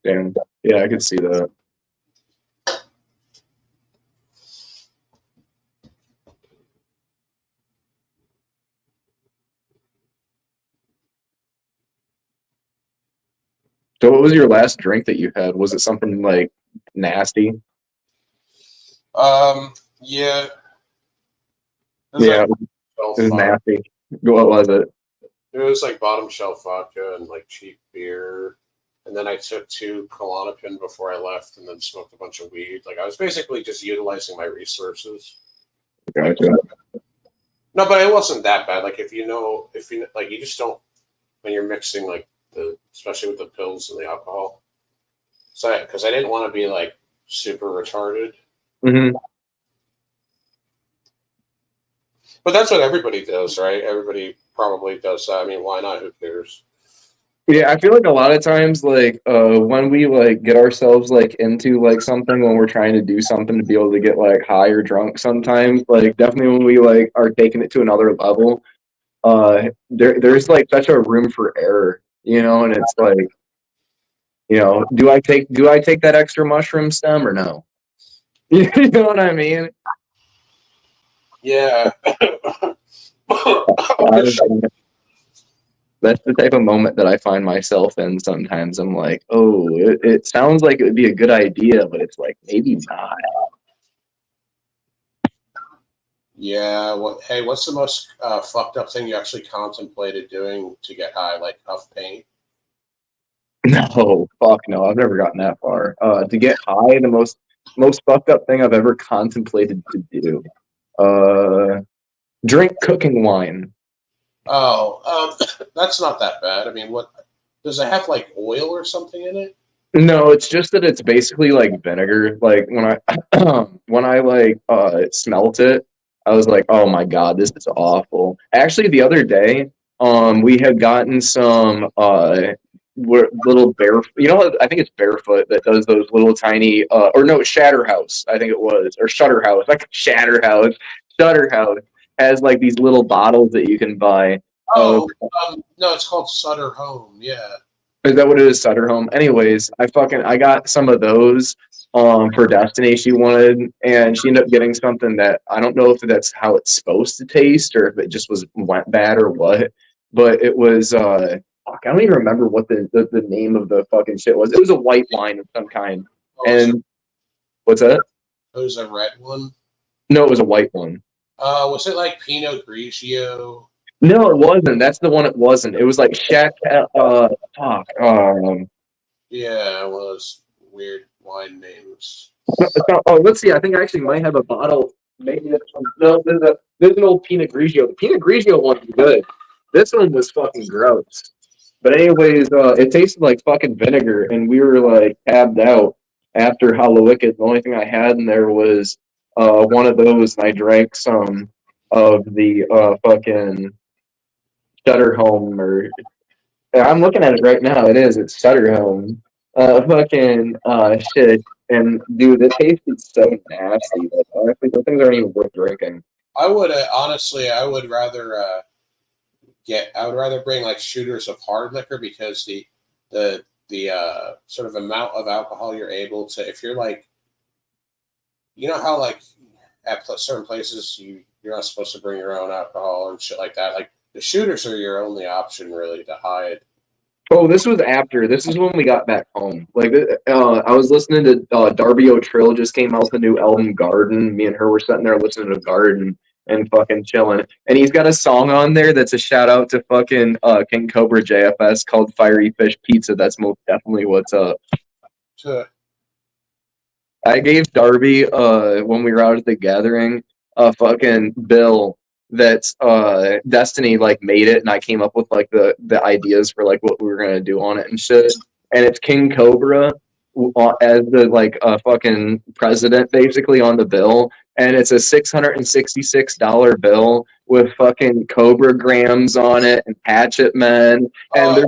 Damn. Yeah, I could see that. So what was your last drink that you had? Was it something like nasty? Yeah. Yeah, it was nasty. What was it? It was like bottom shelf vodka and like cheap beer. And then I took 2 Klonopin before I left and then smoked a bunch of weed. Like I was basically just utilizing my resources. Gotcha. No, but it wasn't that bad. Like if you like, you just don't, when you're mixing like especially with the pills and the alcohol. So, because I didn't want to be like super retarded. Mm-hmm. But that's what everybody does, right? Everybody probably does that. I mean, why not? Who cares? Yeah, I feel like a lot of times, like when we like get ourselves like into like something, when we're trying to do something to be able to get like high or drunk, sometimes like definitely when we like are taking it to another level, there's like such a room for error, and it's like, do I take that extra mushroom stem or no? You know what I mean? Yeah. That's the type of moment that I find myself in sometimes. I'm like, oh, it sounds like it would be a good idea, but it's like, maybe not. Yeah. What's the most fucked up thing you actually contemplated doing to get high? Like huff paint? No, fuck no. I've never gotten that far. To get high, the most fucked up thing I've ever contemplated to do. Drink cooking wine. Oh, that's not that bad. I mean, what does it have, like oil or something in it? No, it's just that it's basically like vinegar. Like when I when I like smelt it, I was like, oh my god, this is awful. Actually, the other day, we had gotten some little bear. I think it's Barefoot that does those little tiny or no, Shatterhouse. I think it was, or Shutterhouse. Like Shatterhouse. Shutterhouse has like these little bottles that you can buy. Oh, no, it's called Sutter Home. Yeah. Is that what it is, Sutter Home? Anyways, I got some of those for Destiny she wanted, and she ended up getting something that I don't know if that's how it's supposed to taste or if it just went bad or what. But it was fuck, I don't even remember what the name of the fucking shit was. It was a white wine of some kind. And what's that? It was a red one? No, it was a white one. Was it like Pinot Grigio? No, it wasn't. That's the one it wasn't. It was like fuck. Yeah, it was weird wine names. Oh, let's see. I think I actually might have a bottle. Maybe this one. No, there's an old Pinot Grigio. The Pinot Grigio one's good. This one was fucking gross. But anyways, it tasted like fucking vinegar, and we were like tabbed out after Hallowicked. The only thing I had in there was one of those, and I drank some of the fucking Shutter Home, or I'm looking at it right now. It's Shutter Home. Fucking shit. And dude, it tasted so nasty that honestly, those things aren't even worth drinking. I would honestly, I would rather bring like shooters of hard liquor, because the sort of amount of alcohol you're able to, if you're like, how like at certain places you're not supposed to bring your own alcohol and shit like that. Like the shooters are your only option really to hide. Oh, this was after. This is when we got back home. Like, I was listening to Darby O'Trill just came out with a new album, Garden. Me and her were sitting there listening to Garden and fucking chilling. And he's got a song on there that's a shout out to fucking King Cobra JFS called Fiery Fish Pizza. That's most definitely what's up. Sure. I gave Darby when we were out at the gathering a fucking bill that's Destiny like made it, and I came up with like the ideas for like what we were gonna do on it and shit. And it's King Cobra as the like fucking president basically on the bill, and it's a $666 bill with fucking Cobra grams on it and Hatchet Men, and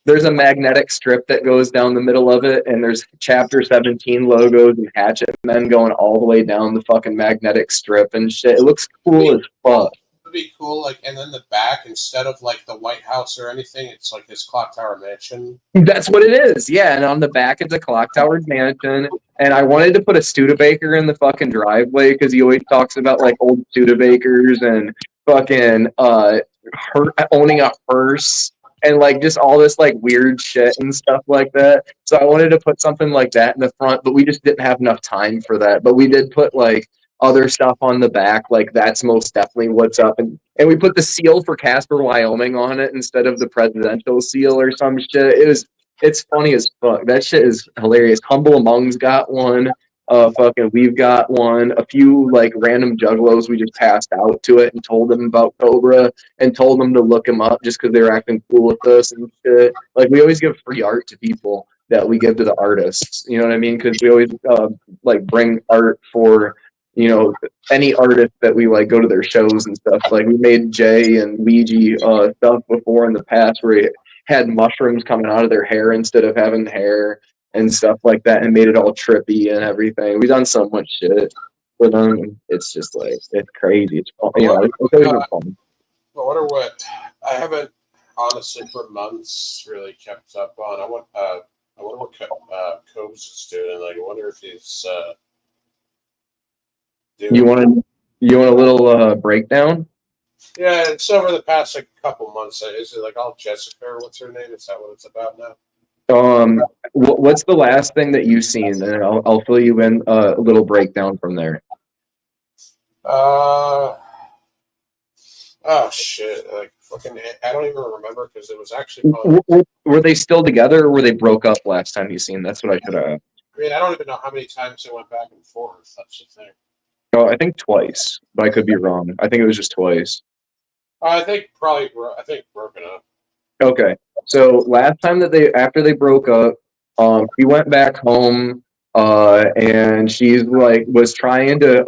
there's a magnetic strip that goes down the middle of it, and there's Chapter 17 logos and Hatchet Men going all the way down the fucking magnetic strip and shit. It looks cool as fuck. It would be cool, like, and then the back, instead of like the White House or anything, it's like this clock tower mansion. That's what it is, yeah. And on the back, it's a clock tower mansion. And I wanted to put a Studebaker in the fucking driveway because he always talks about like old Studebakers and fucking owning a hearse. And like just all this like weird shit and stuff like that. So I wanted to put something like that in the front, but we just didn't have enough time for that. But we did put like other stuff on the back, like that's most definitely what's up. And we put the seal for Casper, Wyoming on it instead of the presidential seal or some shit. It's funny as fuck. That shit is hilarious. Humble Among's got one. Fucking we've got one. A few like random juggalos we just passed out to it and told them about Cobra and told them to look him up just because they were acting cool with us and shit. Like we always give free art to people that we give to the artists. You know what I mean? Because we always like bring art for you know, any artist that we like go to their shows and stuff. Like we made Jay and Ouija stuff before in the past where he had mushrooms coming out of their hair instead of having hair and stuff like that, and made it all trippy and everything. We've done so much shit with them. It's just like it's crazy. It's fun. You know, it's always been fun. I wonder what I haven't honestly for months really kept up on. I wonder what Cobes is doing. Like, I wonder if he's doing. You want a little breakdown? Yeah, it's over the past like couple months. Is it like all Jessica or what's her name? Is that what it's about now? What's the last thing that you've seen, and I'll fill you in a little breakdown from there. Oh shit! Like fucking, I don't even remember because it was actually. Were they still together, or were they broke up last time you seen? That's what I should have. I mean, I don't even know how many times they went back and forth. That's the thing. Oh, I think twice, but I could be wrong. I think it was just twice. I think broken up. Okay, so last time after they broke up, she went back home, and she's like was trying to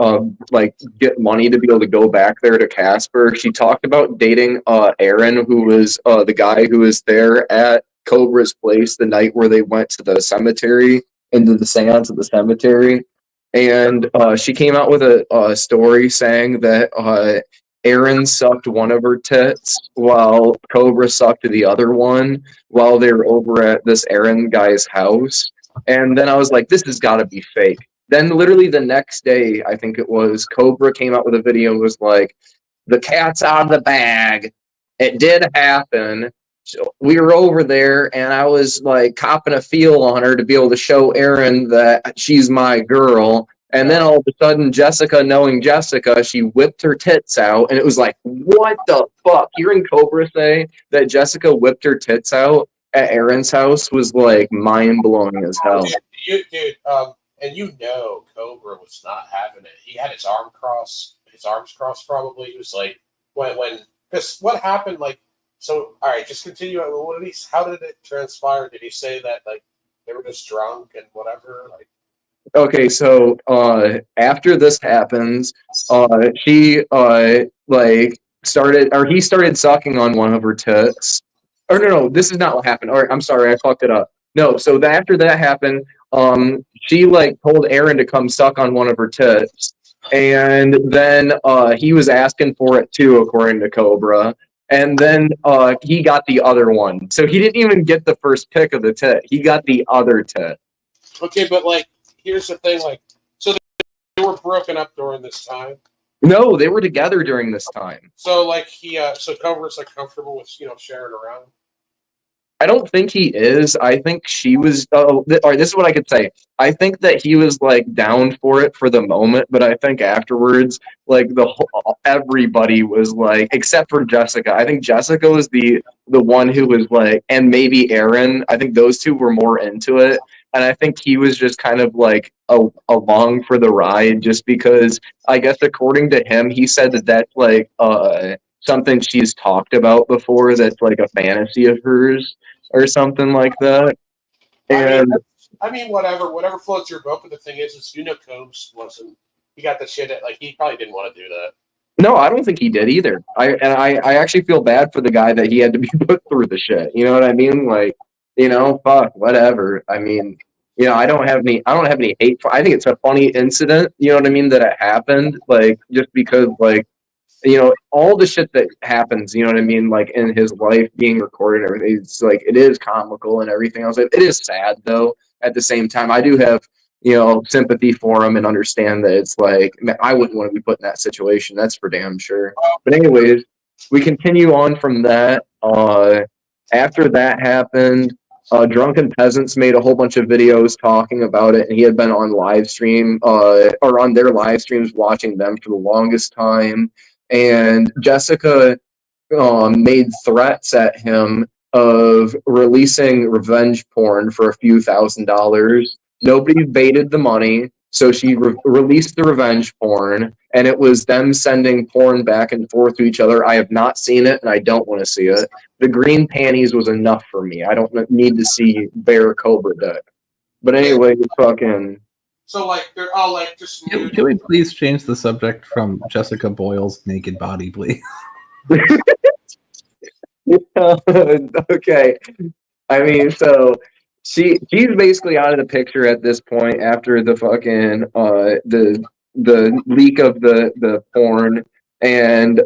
like get money to be able to go back there to Casper. She talked about dating Aaron, who was the guy who was there at Cobra's place the night where they went to the cemetery into the seance at the cemetery. And she came out with a story saying that Aaron sucked one of her tits while Cobra sucked the other one while they were over at this Aaron guy's house. And then I was like, this has got to be fake. Then literally the next day, I think it was, Cobra came out with a video and was like, the cat's out of the bag. It did happen. So we were over there and I was like copping a feel on her to be able to show Aaron that she's my girl. And then all of a sudden, Jessica, knowing Jessica, she whipped her tits out. And it was like, what the fuck? Hearing Cobra say that Jessica whipped her tits out at Aaron's house was like mind-blowing as hell. Dude, and you know Cobra was not having it. He had his arms crossed probably. He was like, when because what happened, like, so, all right, just continue. How did it transpire? Did he say that, like, they were just drunk and whatever? Like, okay, so after this happens, she like started, or he started sucking on one of her tits. Or no, this is not what happened. All right, I'm sorry, I fucked it up. No, so after that happened, she like told Aaron to come suck on one of her tits, and then he was asking for it too, according to Cobra. And then he got the other one. So he didn't even get the first pick of the tit. He got the other tit. okay, but like, here's the thing, like, so they were broken up during this time. No, they were together during this time. So like so Cobra's like comfortable with sharing around. I don't think he is. I think she was. All right, this is what I could say. I think that he was like down for it for the moment, but I think afterwards, like everybody was like, except for Jessica. I think Jessica was the one who was like, and maybe Aaron. I think those two were more into it, and I think he was just kind of like along for the ride, just because I guess according to him, he said that that's like something she's talked about before. That's like a fantasy of hers or something like that. And I mean, whatever floats your boat. But the thing is Combs wasn't. He got the shit. Like he probably didn't want to do that. No, I don't think he did either. I actually feel bad for the guy that he had to be put through the shit. You know what I mean? Like, fuck, whatever. I mean, I don't have any hate for. I think it's a funny incident. You know what I mean? That it happened. Like, just because, like, all the shit that happens, you know what I mean, like in his life being recorded and everything, it's like it is comical and everything else. It is sad though. At the same time, I do have sympathy for him and understand that it's like, man, I wouldn't want to be put in that situation. That's for damn sure. But anyways, we continue on from that. After that happened, Drunken Peasants made a whole bunch of videos talking about it, and he had been on live stream or on their live streams watching them for the longest time. And Jessica made threats at him of releasing revenge porn for a few $1,000s. Nobody baited the money, so she released the revenge porn, and it was them sending porn back and forth to each other. I have not seen it, and I don't want to see it. The green panties was enough for me. I don't need to see bare Cobra dick. But anyway, fucking So like they're all like just nude. Can we please change the subject from Jessica Boyle's naked body, please? Okay. I mean, so she's basically out of the picture at this point after the fucking the leak of the porn, and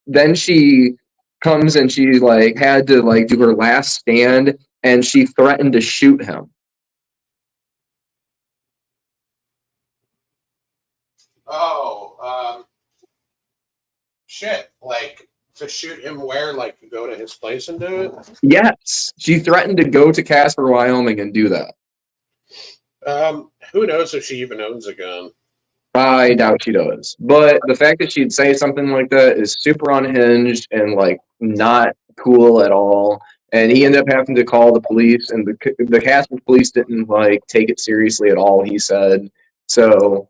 then she comes and she like had to like do her last stand, and she threatened to shoot him. Oh, shit! Like to shoot him where? Like to go to his place and do it? Yes, she threatened to go to Casper, Wyoming, and do that. Who knows if she even owns a gun? I doubt she does. But the fact that she'd say something like that is super unhinged and like not cool at all. And he ended up having to call the police, and the Casper police didn't like take it seriously at all. He said so.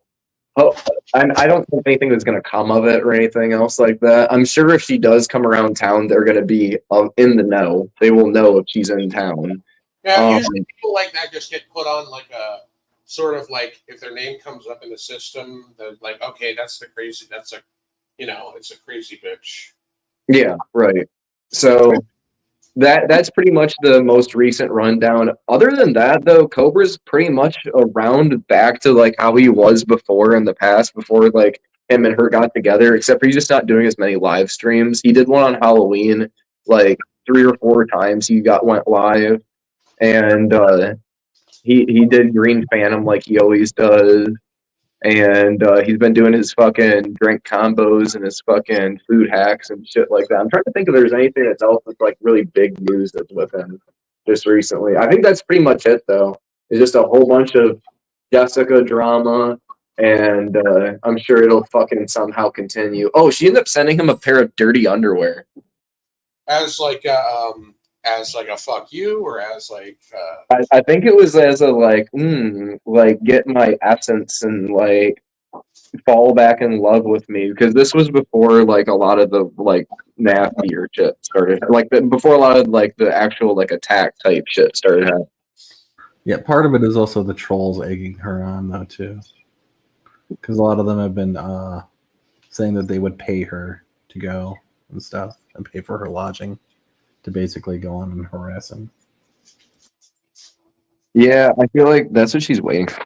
Oh, I don't think anything is going to come of it or anything else like that. I'm sure if she does come around town, they're going to be in the know. They will know if she's in town. Yeah, usually people like that just get put on like a sort of like if their name comes up in the system, then like okay, that's a it's a crazy bitch. Yeah, right. So that's pretty much the most recent rundown. Other than that, though, Cobra's pretty much around back to like how he was before in the past, before like him and her got together. Except for he's just not doing as many live streams. He did one on Halloween, like 3 or 4 times. He went live, and he did Green Phantom like he always does. And he's been doing his fucking drink combos and his fucking food hacks and shit like that. I'm trying to think if there's anything that's else that's like really big news that's with him just recently. I think that's pretty much it though. It's just a whole bunch of Jessica drama, and I'm sure it'll fucking somehow continue. Oh, she ended up sending him a pair of dirty underwear. As like a fuck you, or as like I think it was as a like get my essence and like fall back in love with me, because this was before like a lot of the like nastier shit started, like before a lot of like the actual like attack type shit started happening. Yeah, part of it is also the trolls egging her on though too, because a lot of them have been saying that they would pay her to go and stuff and pay for her lodging to basically go on and harass him. Yeah, I feel like that's what she's waiting for.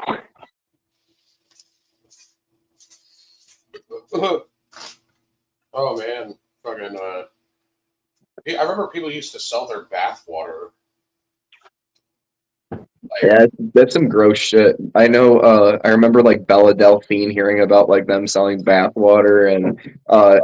oh man, fucking I remember people used to sell their bath water. Like, yeah, that's some gross shit. I know. I remember like Bella Delphine hearing about like them selling bath water, and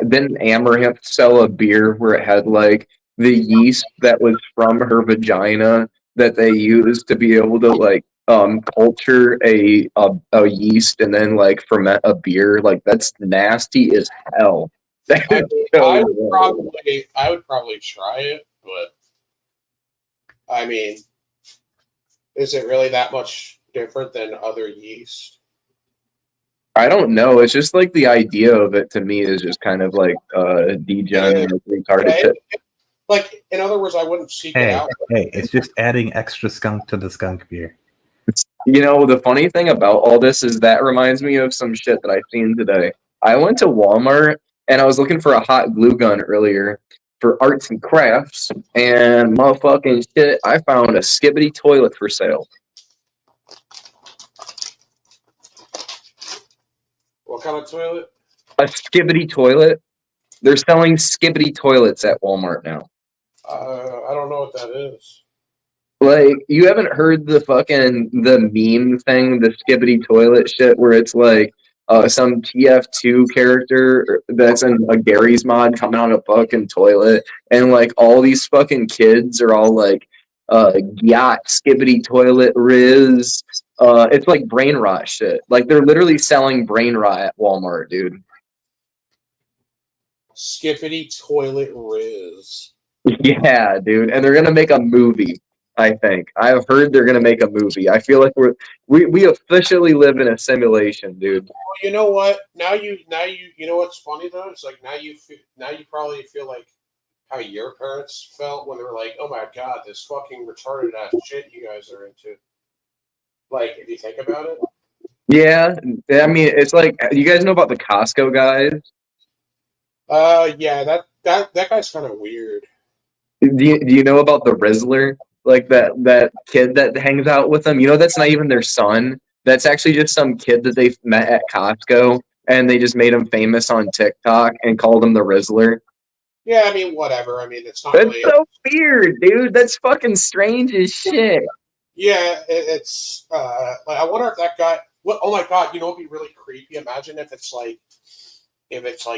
didn't Amaranth sell a beer where it had like the yeast that was from her vagina that they used to be able to like culture a yeast and then like ferment a beer? Like that's nasty as hell. I would probably try it, but I mean, is it really that much different than other yeast? I don't know. It's just like the idea of it to me is just kind of like degen and retarded shit. Like, in other words, I wouldn't seek it out. Hey, it's just adding extra skunk to the skunk beer. You know, the funny thing about all this is that reminds me of some shit that I've seen today. I went to Walmart and I was looking for a hot glue gun earlier for arts and crafts, and motherfucking shit, I found a Skibbity toilet for sale. What kind of toilet? A Skibbity toilet. They're selling Skibbity toilets at Walmart now. I don't know what that is. Like, you haven't heard the meme thing, the Skibbity toilet shit, where it's like some TF2 character that's in a Gary's mod coming on a fucking toilet, and like all these fucking kids are all like, yacht Skibbity toilet Riz. It's like brain rot shit. Like they're literally selling brain rot at Walmart, dude. Skippity toilet Riz. Yeah, dude, and they're gonna make a movie. I think I've heard they're gonna make a movie. I feel like we officially live in a simulation, dude. Well, you know what? Now you know what's funny though? It's like now you probably feel like how your parents felt when they were like, "Oh my god, this fucking retarded ass shit you guys are into." Like, if you think about it. Yeah, I mean, it's like you guys know about the Costco guys. Yeah, that guy's kind of weird. Do you know about the Rizzler? Like that kid that hangs out with them? You know, that's not even their son. That's actually just some kid that they met at Costco, and they just made him famous on TikTok and called him the Rizzler. Yeah, I mean, whatever. I mean, it's not That's really. so weird, dude. That's fucking strange as shit. Yeah, it's like I wonder if that guy. What? Oh my god! You know, it'd be really creepy. Imagine if it's like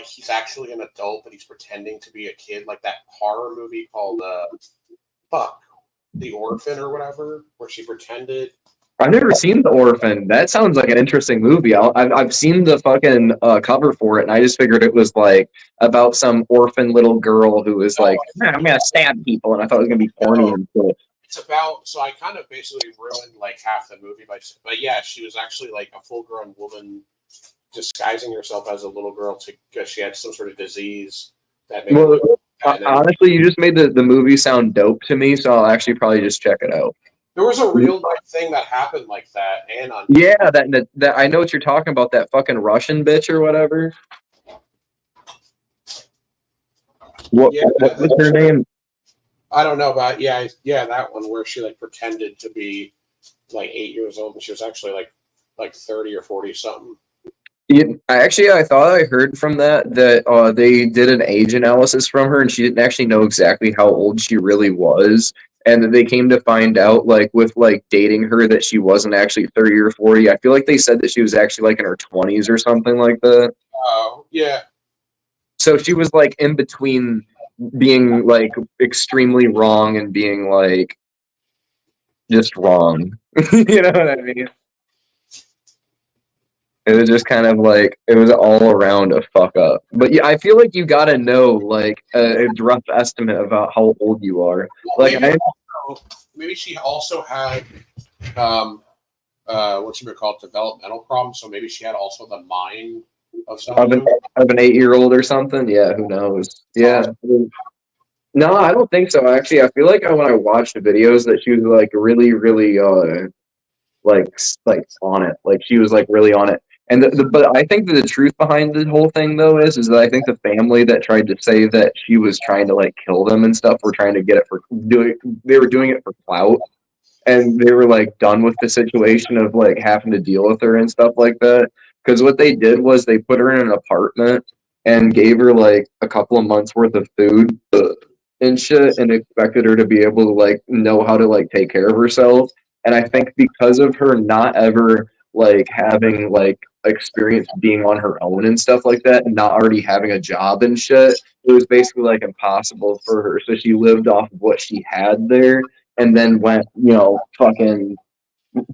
he's actually an adult, but he's pretending to be a kid, like that horror movie called fuck, The Orphan or whatever, where she pretended. I've never seen The Orphan. That sounds like an interesting movie. I've seen the fucking cover for it, and I just figured it was like about some orphan little girl who was like, I'm gonna stab people, and I thought it was gonna be corny and shit. It's about. So I kind of basically ruined like half the movie but yeah, she was actually like a full-grown woman disguising herself as a little girl because she had some sort of disease that made Well, her. honestly, you just made the movie sound dope to me, so I'll actually probably just check it out. There was a real life thing that happened like that, and on Yeah, that I know what you're talking about. That fucking Russian bitch or whatever. What was her name? I don't know, but yeah, that one where she like pretended to be like 8 years old, and she was actually like 30 or 40 something. I thought I heard from that they did an age analysis from her, and she didn't actually know exactly how old she really was, and that they came to find out, like with like dating her, that she wasn't actually 30 or 40. I feel like they said that she was actually like in her 20s or something like that. Oh, yeah. So she was like in between being like extremely wrong and being like just wrong. You know what I mean? It was just kind of like it was all around a fuck up. But yeah, I feel like you gotta know like a rough estimate about how old you are. Well, Like maybe she also had what's it called, developmental problems. So maybe she had also the mind of someone. Of an 8-year-old or something. Yeah, who knows? Yeah. No, I don't think so. Actually, I feel like when I watched the videos that she was like really, really like on it. Like she was like really on it. And but I think that the truth behind the whole thing though is that I think the family that tried to say that she was trying to like kill them and stuff were trying to get it for they were doing it for clout, and they were like done with the situation of like having to deal with her and stuff like that. Because what they did was they put her in an apartment and gave her like a couple of months worth of food and shit, and expected her to be able to like know how to like take care of herself. And I think because of her not ever like having like experience being on her own and stuff like that, and not already having a job and shit, it was basically like impossible for her. So she lived off of what she had there, and then went, fucking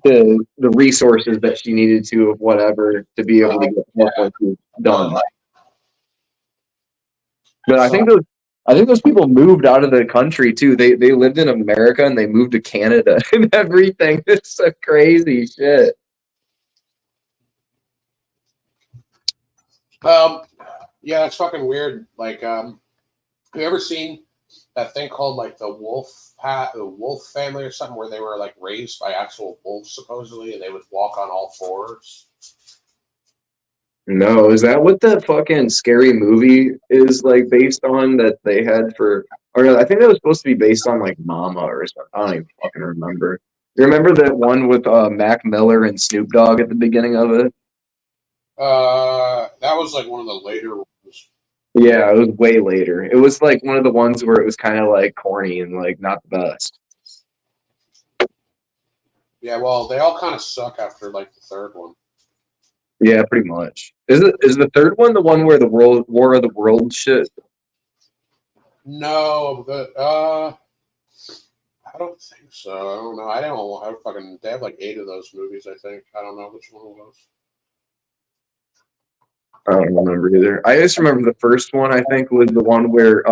the resources that she needed to of whatever to be able to get what was done. But I think those people moved out of the country too. They lived in America and they moved to Canada and everything. It's so crazy shit. Yeah, it's fucking weird. Like, have you ever seen that thing called like the wolf family or something, where they were like raised by actual wolves supposedly, and they would walk on all fours? No, is that what the fucking Scary Movie is like based on that they had for? Or no, I think that was supposed to be based on like Mama or something. I don't even fucking remember. You remember that one with Mac Miller and Snoop Dogg at the beginning of it? That was like one of the later ones. Yeah, it was way later. It was like one of the ones where it was kind of like corny and like not the best. Yeah, well, they all kind of suck after like the third one. Yeah, pretty much. Is the third one the one where the War of the World shit? No, I don't think so. I don't know. They have like 8 of those movies, I think. I don't know which one it was. I don't remember either. I just remember the first one, I think, was the one where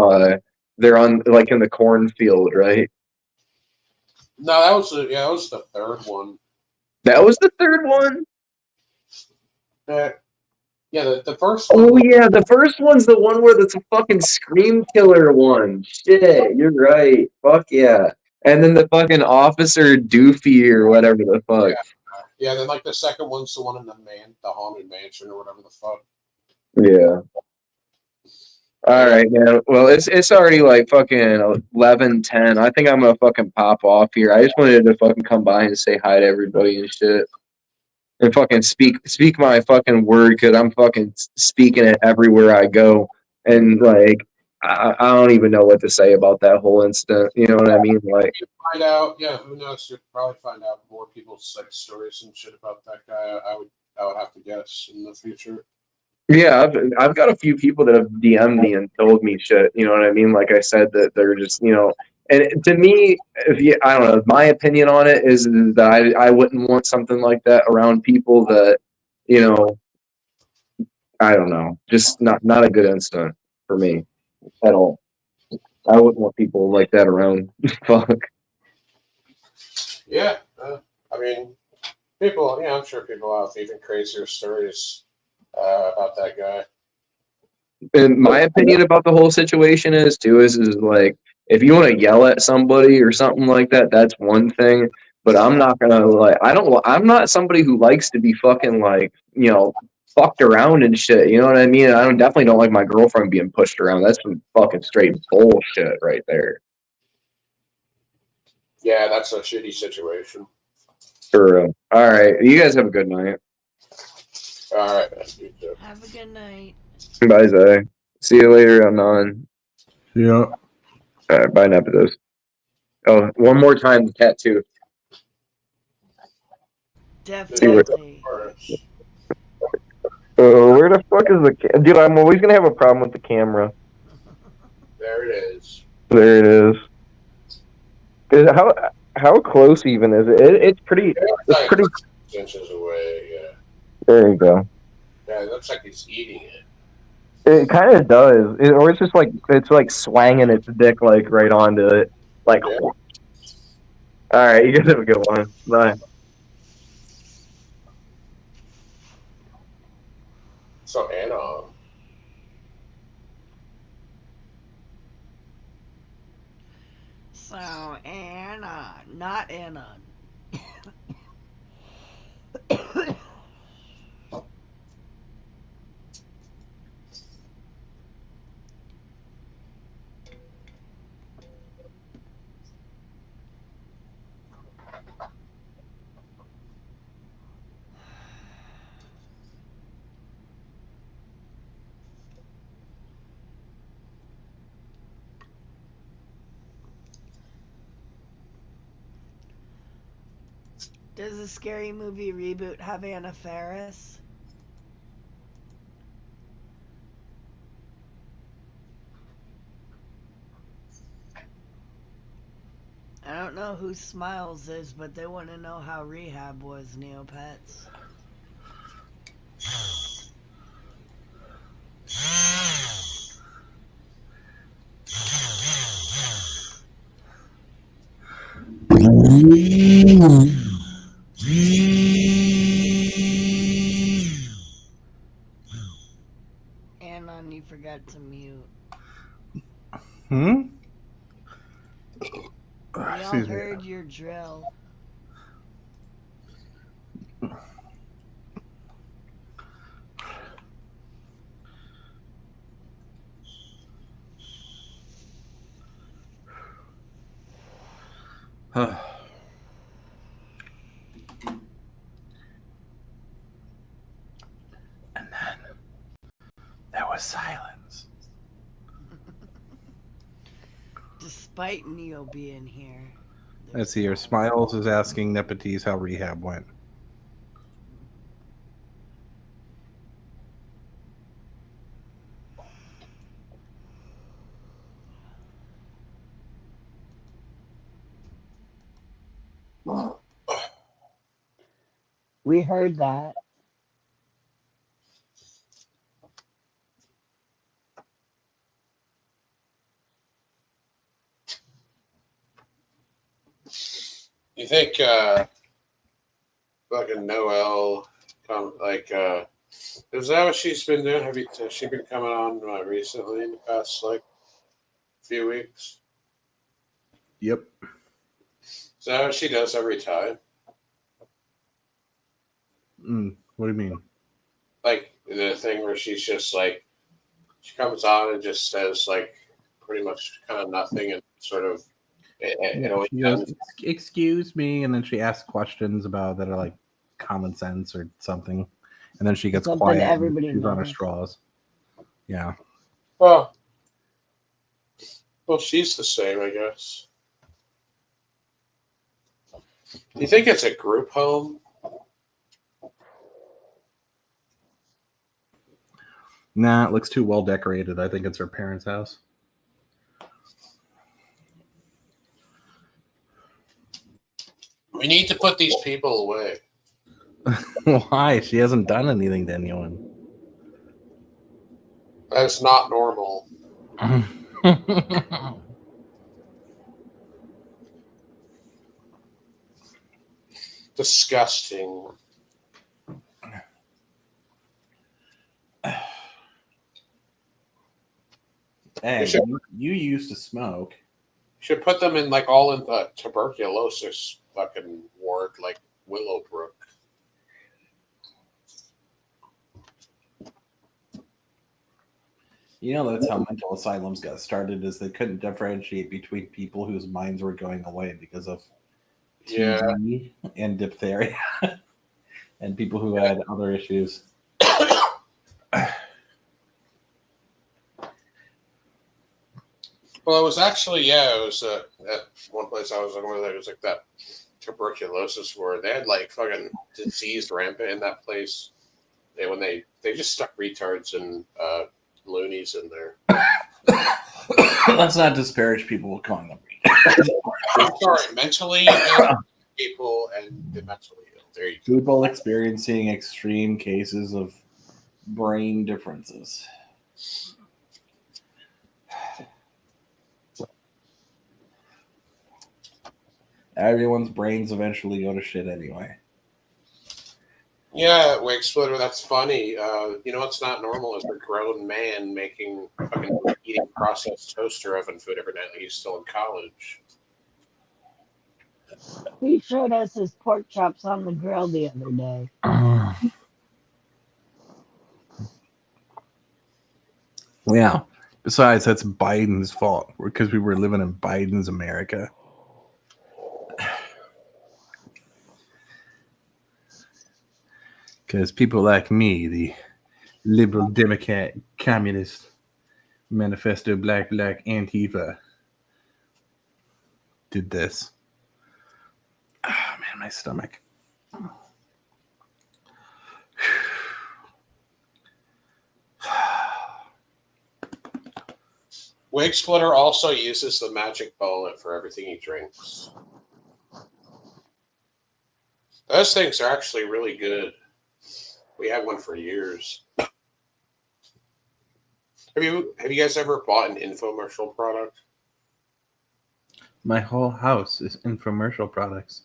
they're on like in the cornfield, right? No, that was the third one. That was the third one? Yeah, the first one. Oh yeah, the first one's the one where it's a fucking Scream Killer one. Shit, you're right. Fuck yeah. And then the fucking Officer Doofy or whatever the fuck. Yeah, then like the second one's the one in the haunted mansion or whatever the fuck. Yeah. All right, man. Well, it's already like fucking 11:10. I think I'm gonna fucking pop off here. I just wanted to fucking come by and say hi to everybody and shit, and fucking speak my fucking word because I'm fucking speaking it everywhere I go, and like I don't even know what to say about that whole incident. You know what I mean? Like, You find out, yeah. Who knows? You'll probably find out more people's like stories and shit about that guy. I would have to guess in the future. yeah, I've got a few people that have DM'd me and told me shit. You know what I mean? Like I said, that they're just, you know, and to me, I don't know. My opinion on it is that I wouldn't want something like that around people that, you know, I don't know, just not a good incident for me at all. I wouldn't want people like that around. Fuck. Yeah, I mean, people. Yeah, I'm sure people have even crazier stories about that guy. And my opinion about the whole situation is like, if you want to yell at somebody or something like that, that's one thing. But I'm not gonna like, I'm not somebody who likes to be fucking like, you know, fucked around and shit. You know what I mean? I definitely don't like my girlfriend being pushed around. That's some fucking straight bullshit right there. Yeah, that's a shitty situation. For real. All right, you guys have a good night. All right, you too. Have a good night. Bye, Zay. See you later. I'm on. Yeah. All right, bye, Nepotos. Oh, one more time, the tattoo. Definitely. Where the fuck is the dude? I'm always gonna have a problem with the camera. There it is. There it is. How close even is it? It's pretty. It's pretty. Inches away. Yeah. There you go. Yeah, it looks like he's eating it. It kind of does, or it's just like it's like swanging its dick like right onto it. Like, Yeah. all right, you guys have a good one. Bye. So Anna. So Anna, not Anna. Does the Scary Movie reboot have Anna Faris? I don't know who Smiles is, but they want to know how rehab was, Neopets. Anon, you forgot to mute. Hmm? We all Excuse me. heard your drill. And then there was silence. Despite Neo being here. Let's see here. Smiles is asking Nepotes how rehab went. We heard that. You think fucking Noelle is that what she's been doing? Has she been coming on recently in the past like few weeks? Yep. Is that what she does every time? What do you mean? Like the thing where she's just like, she comes on and just says like pretty much kind of nothing and sort of, you know, She goes, "Excuse me," and then she asks questions about that are like common sense or something, and then she gets Something quiet. everybody And she's on her knows. straws. Yeah. well, she's the same, I guess. Do you think it's a group home? Nah, it looks too well decorated. I think it's her parents' house. We need to put these people away. Why? She hasn't done anything to anyone. That's not normal. Disgusting. Hey, you used to smoke. Should put them in like all in the tuberculosis fucking ward, like Willowbrook. You know, that's how mental asylums got started, is they couldn't differentiate between people whose minds were going away because of TB and diphtheria and people who had other issues. Well, it was actually, it was at one place I was in where there was like that tuberculosis ward. They had like fucking disease rampant in that place. They just stuck retards and loonies in there. Let's not disparage people calling them I'm sorry, mentally ill people and the mentally ill. There you go. people experiencing extreme cases of brain differences. Everyone's brains eventually go to shit anyway. Yeah, Wig Splitter, that's funny. You know what's not normal is a grown man making fucking eating processed toaster oven food every night like he's still in college. He showed us his pork chops on the grill the other day. Yeah. Besides, that's Biden's fault because we were living in Biden's America. Because people like me, the liberal Democrat, communist, manifesto, black Antifa, did this. Oh, man, my stomach. Wig Splitter also uses the magic bullet for everything he drinks. Those things are actually really good. We had one for years. Have you guys ever bought an infomercial product? My whole house is infomercial products.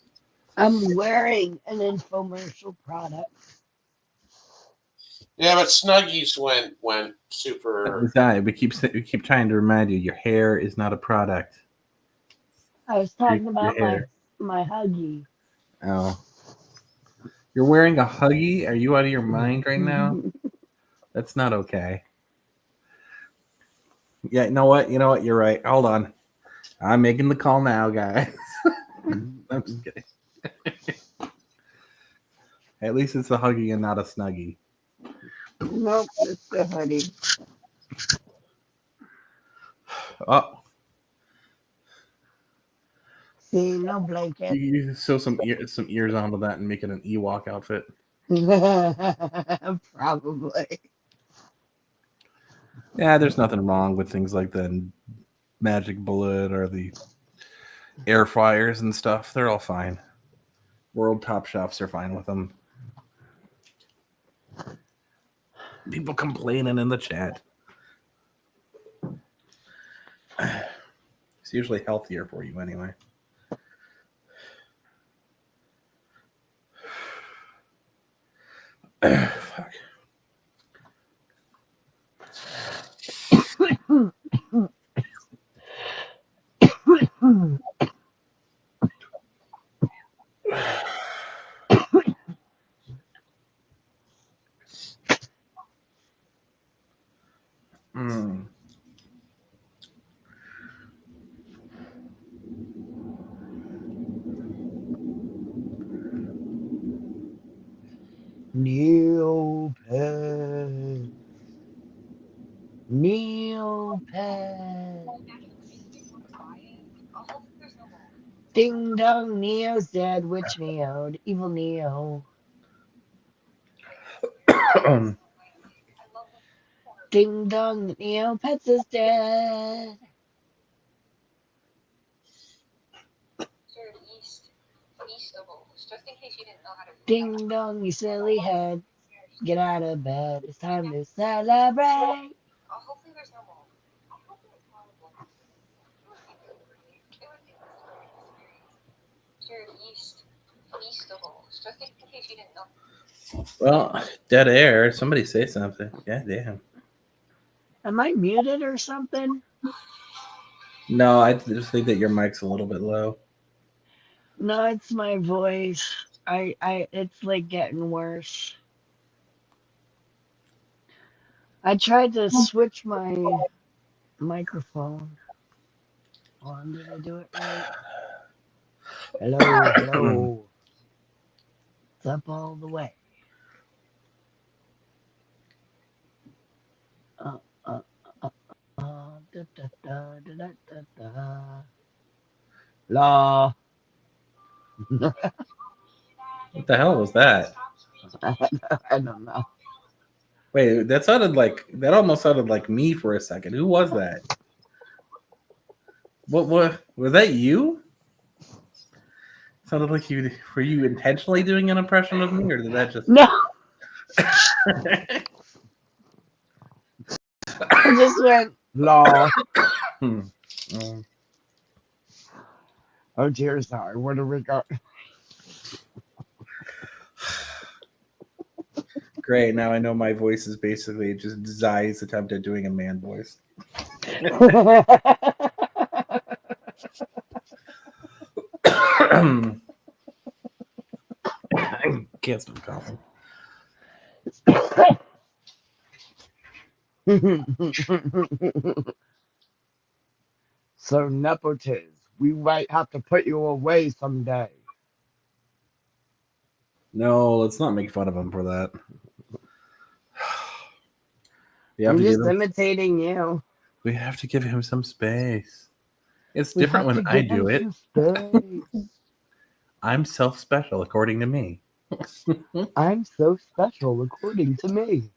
I'm wearing an infomercial product. Yeah, but Snuggies went super. Besides, we keep trying to remind you, your hair is not a product. I was talking Your about hair. my Huggy. Oh. You're wearing a Huggy? Are you out of your mind right now? That's not okay. Yeah, you know what? You're right. Hold on. I'm making the call now, guys. I'm just kidding. At least it's a Huggy and not a Snuggie. Nope, it's the hoodie. Oh, See, no blanket. you sew some ears onto that and make it an Ewok outfit. Probably. Yeah, there's nothing wrong with things like the Magic Bullet or the air fryers and stuff. They're all fine. World Top Chefs are fine with them. People complaining in the chat. It's usually healthier for you anyway. Fuck. Hmm. Neopets. Neopets. Ding dong, Neo's dead. Which Neo? Evil Neo. Ding dong, Neopets is dead. Ding dong, you silly head. Get out of bed. It's time to celebrate. Well, dead air. Somebody say something. Yeah, damn. Am I muted or something? No, I just think that your mic's a little bit low. No, it's my voice. It's like getting worse. I tried to switch my microphone on. Did I do it right? Hello, hello. It's up all the way. Da, da, da, da, da, da. La. What the hell was that? I don't know. Wait, that almost sounded like me for a second. Who was that? What was that you? Sounded like were you intentionally doing an impression of me, or did that just No. I just went la. Oh dear, sorry. What do we got? Great. Now I know my voice is basically just Zai's attempt at doing a man voice. I can't stop coughing. So Nepotiz, we might have to put you away someday. No, let's not make fun of him for that. I'm just imitating you. We have to give him some space. It's different when I do it. I'm self-special, according to me. I'm so special, according to me.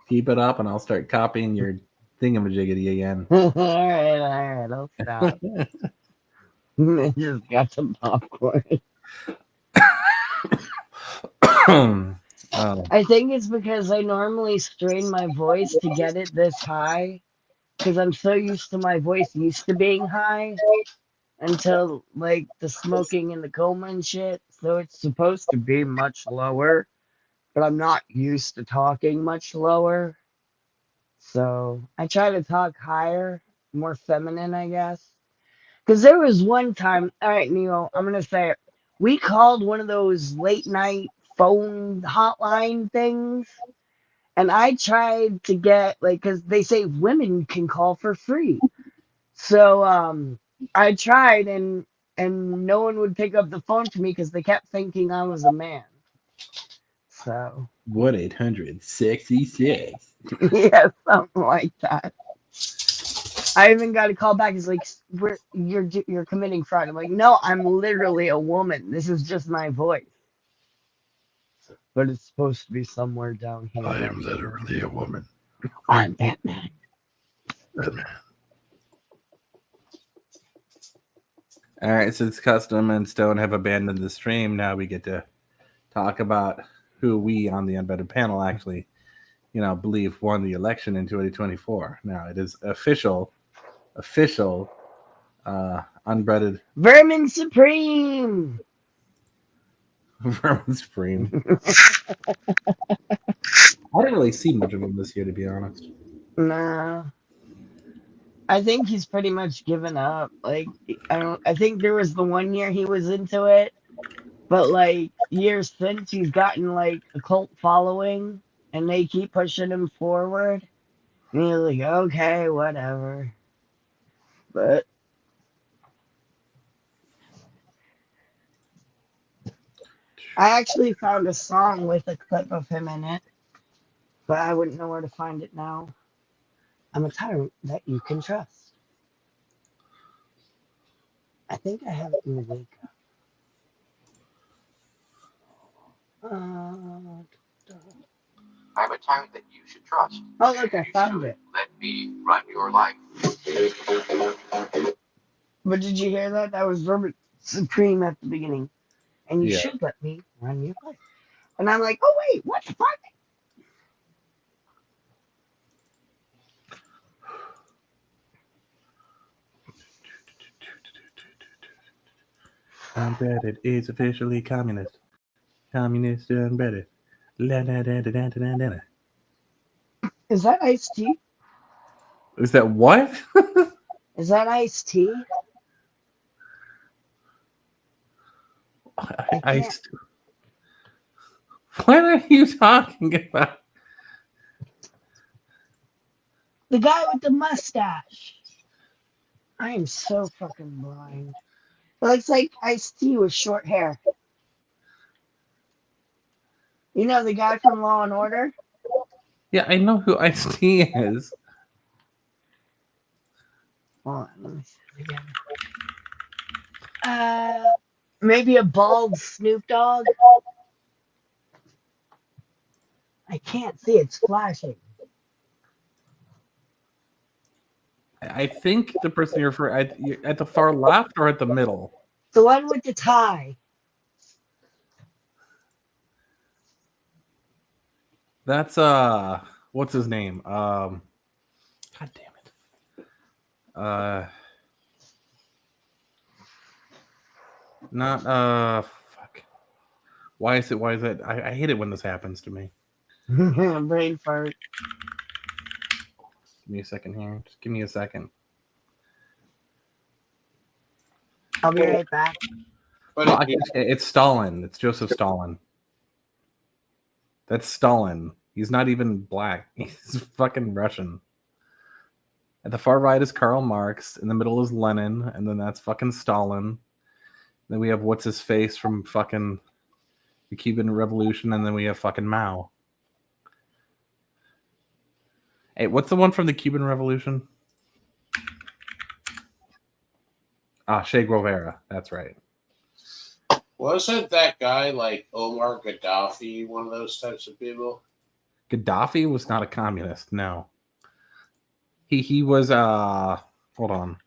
Keep it up, and I'll start copying your thingamajiggity again. All right, I'll stop. I just got some popcorn. I think it's because I normally strain my voice to get it this high, because I'm so used to my voice used to being high until like the smoking and the coma and shit. So it's supposed to be much lower, but I'm not used to talking much lower. So I try to talk higher, more feminine, I guess. Because there was one time, all right, Neo, I'm going to say it. We called one of those late night phone hotline things. And I tried to get, like, because they say women can call for free. So I tried, and no one would pick up the phone to me because they kept thinking I was a man. So 1-800-66. Yeah, something like that. I even got a call back. It's like, you're committing fraud. I'm like, no, I'm literally a woman. This is just my voice. But it's supposed to be somewhere down here. I am literally a woman. I'm Batman. All right, since Custom and Stone have abandoned the stream, now we get to talk about who we on the Unvetted panel actually, believe won the election in 2024. Now it is official, unbreaded Vermin Supreme. Vermin Supreme. I didn't really see much of him this year, to be honest. Nah. I think he's pretty much given up. Like, I think there was the one year he was into it, but like years since, he's gotten like a cult following, and they keep pushing him forward. And he's like, okay, whatever. But I actually found a song with a clip of him in it, but I wouldn't know where to find it now. I'm a tyrant that you can trust. I think I have it in the wake up. I'm a tyrant that you should trust. Oh, look, I found it. Let me run your life. But did you hear that? That was Robert Supreme at the beginning. And you Yeah. should let me run your life. And I'm like, oh, wait, what the fuck? Unbreaded is officially communist. Communist unbreaded. La, da, da, da, da, da, da, da. Is that iced tea? Is that what? Is that iced tea? What are you talking about? The guy with the mustache. I am so fucking blind. It looks like iced tea with short hair. You know the guy from Law and Order? Yeah, I know who Ice-T is. Hold on, let me see it again. Maybe a bald Snoop Dogg? I can't see, it's flashing. I think the person you're referring at the far left or at the middle? The one with the tie. That's what's his name? God damn it. Not fuck. Why is it I hate it when this happens to me. Brain fart. Give me a second here. Just give me a second. I'll be right back. Well, it's Stalin. It's Joseph Stalin. That's Stalin. He's not even black. He's fucking Russian. At the far right is Karl Marx. In the middle is Lenin. And then that's fucking Stalin. Then we have what's his face from fucking the Cuban Revolution. And then we have fucking Mao. Hey, what's the one from the Cuban Revolution? Che Guevara. That's right. Wasn't that guy like Omar Gaddafi one of those types of people? Gaddafi was not a communist. No. He was hold on.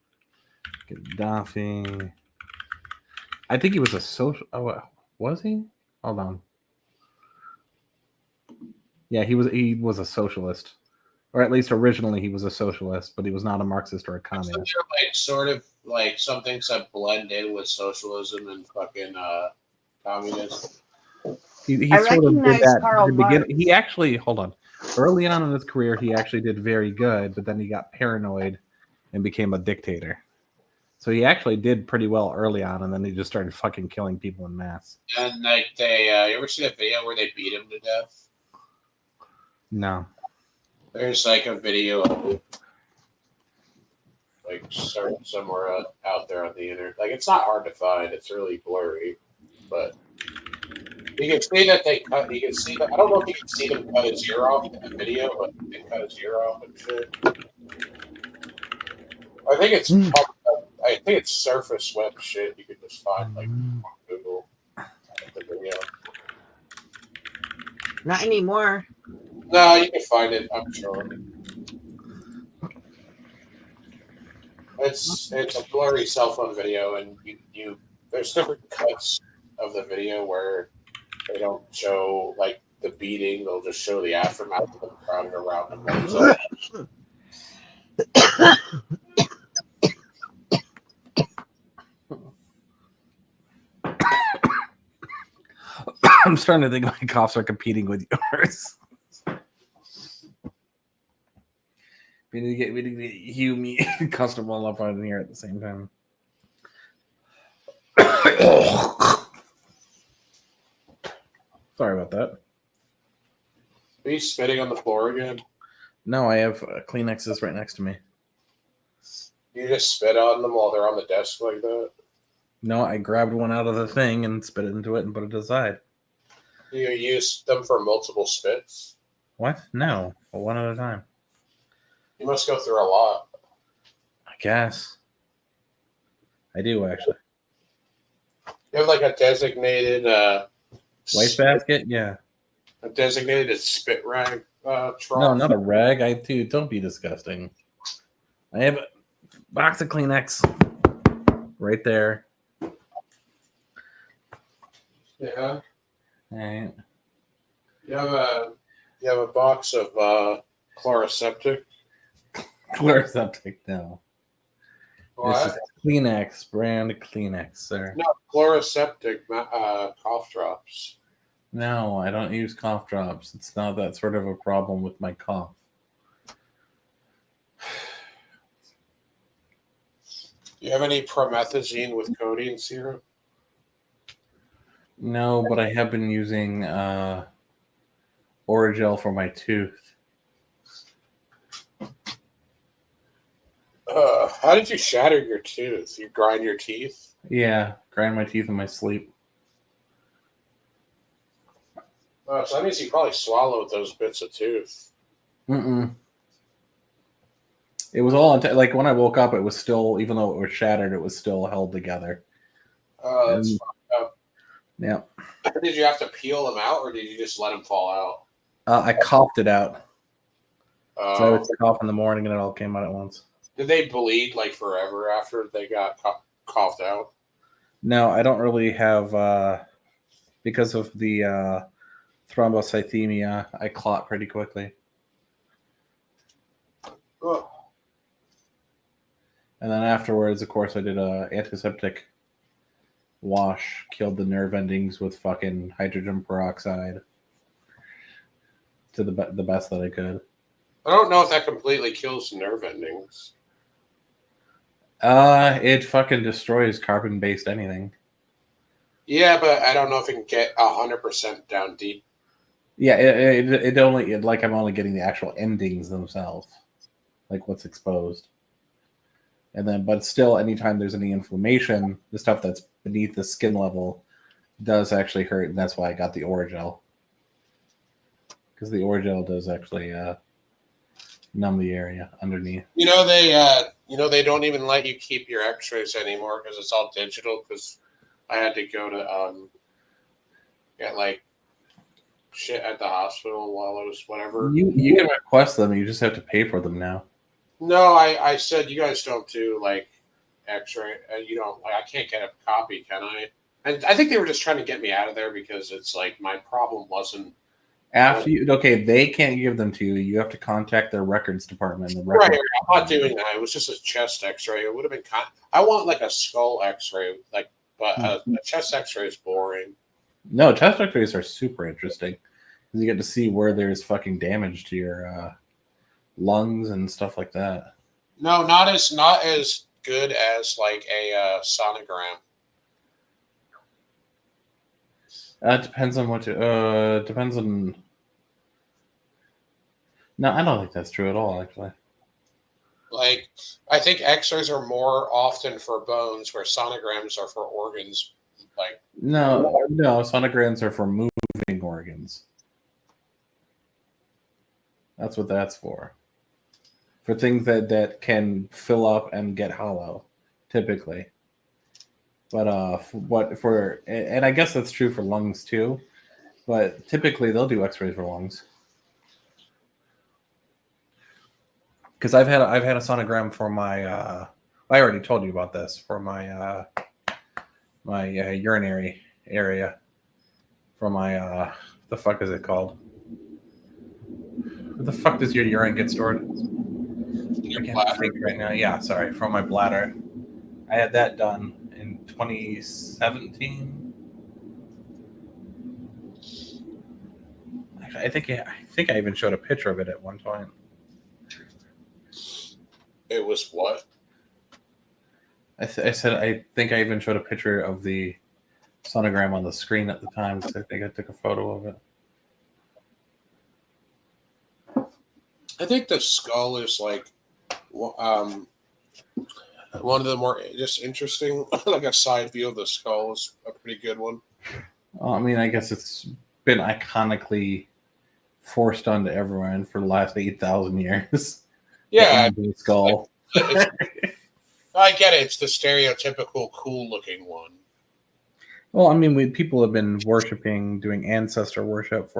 Gaddafi. I think he was a social. Oh, was he? Hold on. Yeah, he was a socialist, or at least originally he was a socialist, but he was not a Marxist or a communist. Like sort of like some things that blend in with socialism and fucking communism. He I sort of did recognize that. Karl at the beginning. Marx. He actually, hold on. Early on in his career, he actually did very good, but then he got paranoid and became a dictator. So he actually did pretty well early on, and then he just started fucking killing people in mass. And like they, you ever see that video where they beat him to death? No. There's like a video of like somewhere out there on the internet. Like it's not hard to find. It's really blurry, but you can see that they cut. You can see that. I don't know if you can see them cut his ear off in the video, but they cut his ear off and shit. I think it's. I think it's surface web shit. You could just find like on Google the video. Not anymore. No, you can find it. I'm sure. It's a blurry cell phone video, and you there's different cuts of the video where they don't show like the beating; they'll just show the aftermath of them crowded around him. So, I'm starting to think my coughs are competing with yours. We need to get Hugh, me, and Custom all up on here at the same time. Sorry about that. Are you spitting on the floor again? No, I have Kleenexes right next to me. You just spit on them while they're on the desk like that? No, I grabbed one out of the thing and spit it into it and put it aside. You use them for multiple spits? What? No, one at a time. You must go through a lot. I guess. I do, actually. You have like a designated Wastebasket? Yeah. a designated spit rag trough. No, not a rag. Dude, don't be disgusting. I have a box of Kleenex right there. Yeah. All right. You have a box of Chloraseptic. Chloraseptic, no. What? This is Kleenex, brand Kleenex, sir. No, Chloraseptic cough drops. No, I don't use cough drops. It's not that sort of a problem with my cough. You have any promethazine with codeine syrup? No, but I have been using Oragel for my tooth. How did you shatter your tooth? You grind your teeth? Yeah, grind my teeth in my sleep. Oh, so that means you probably swallowed those bits of tooth. Mm-mm. It was all like when I woke up, it was still, even though it was shattered, it was still held together. Oh, that's fucked up. Yeah. Did you have to peel them out, or did you just let them fall out? I coughed it out. So I Oh. would cough in the morning, and it all came out at once. Did they bleed like forever after they got coughed out? No, I don't really have, because of the thrombocythemia, I clot pretty quickly. Oh. And then afterwards, of course, I did a antiseptic wash, killed the nerve endings with fucking hydrogen peroxide to the best that I could. I don't know if that completely kills nerve endings. It fucking destroys carbon-based anything. Yeah, but I don't know if it can get 100% down deep. Yeah, it only like I'm only getting the actual endings themselves, like what's exposed. And then, but still, anytime there's any inflammation, the stuff that's beneath the skin level does actually hurt, and that's why I got the Oragel. Because the Oragel does actually numb the area underneath. You know they don't even let you keep your X-rays anymore because it's all digital. Because I had to go to get like shit at the hospital while I was whatever. You can request them. You just have to pay for them now. No, I said you guys don't do like X-ray. You don't. Like, I can't get a copy, can I? And I think they were just trying to get me out of there because it's like my problem wasn't. They can't give them to you. You have to contact their records department. Right, I'm not doing that. It was just a chest X-ray. It would have been. I want like a skull X-ray, but a chest X-ray is boring. No, chest X-rays are super interesting because you get to see where there's fucking damage to your lungs and stuff like that. No, not as good as like a sonogram. Depends on what. Depends on. No, I don't think that's true at all. Actually, Like I think X-rays are more often for bones, where sonograms are for organs. Like no, sonograms are for moving organs. That's what that's for. For things that can fill up and get hollow, typically. But and I guess that's true for lungs too. But typically they'll do X-rays for lungs. Because I've had a sonogram for my. I already told you about this for my my urinary area. For my the fuck is it called? Where the fuck does your urine get stored? I can't think right now. Yeah, sorry, from my bladder. I had that done in 2017. I think I even showed a picture of it at one point. it was what? I said I think I even showed a picture of the sonogram on the screen at the time because I think I took a photo of it. I think the skull is like one of the more just interesting, like a side view of the skull is a pretty good one. Well, I mean, I guess it's been iconically forced onto everyone for the last 8,000 years. Yeah, the skull. I get it. It's the stereotypical cool-looking one. Well, I mean, people have been doing ancestor worship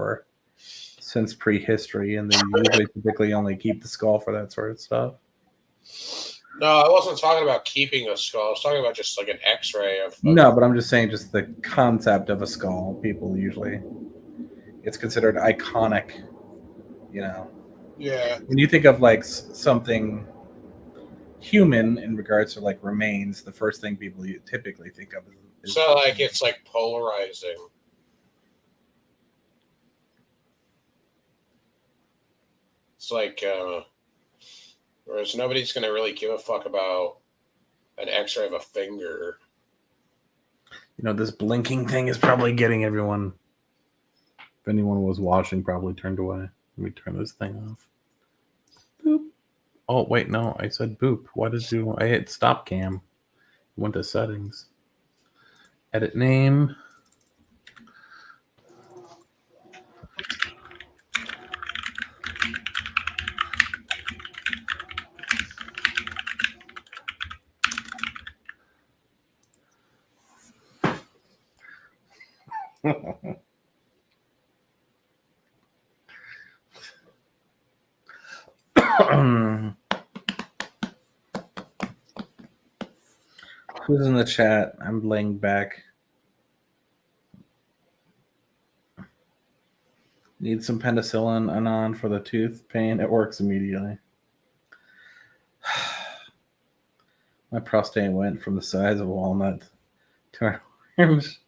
since prehistory, and they usually typically only keep the skull for that sort of stuff. No, I wasn't talking about keeping a skull. I was talking about just like an X-ray of. No, but I'm just saying, just the concept of a skull. People usually, it's considered iconic. You know. Yeah. When you think of like something human in regards to like remains, the first thing people typically think of is So like it's like polarizing. It's like, whereas nobody's going to really give a fuck about an X-ray of a finger. This blinking thing is probably getting everyone. If anyone was watching, probably turned away. Let me turn this thing off. Boop. Oh, wait, no, I said boop. I hit stop cam. Went to settings. Edit name. Who's in the chat? I'm laying back. Need some penicillin Anon for the tooth pain. It works immediately. My prostate went from the size of a walnut to our arms.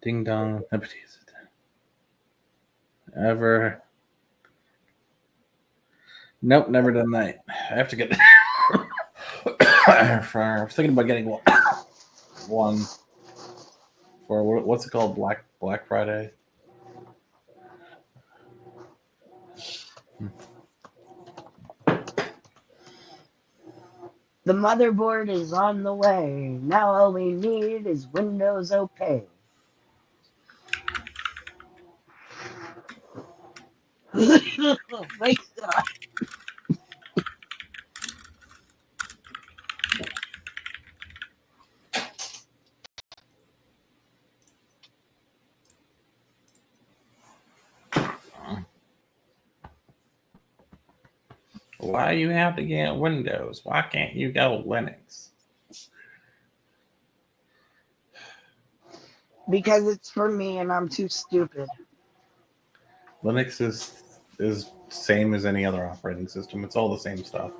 Ding dong. Ever. Nope, never done that. I have to get. I was thinking about getting one for what's it called? Black Friday. The motherboard is on the way. Now all we need is Windows OK. Oh my God. Why you have to get Windows? Why can't you go Linux? Because it's for me and I'm too stupid. Linux is same as any other operating system. It's all the same stuff.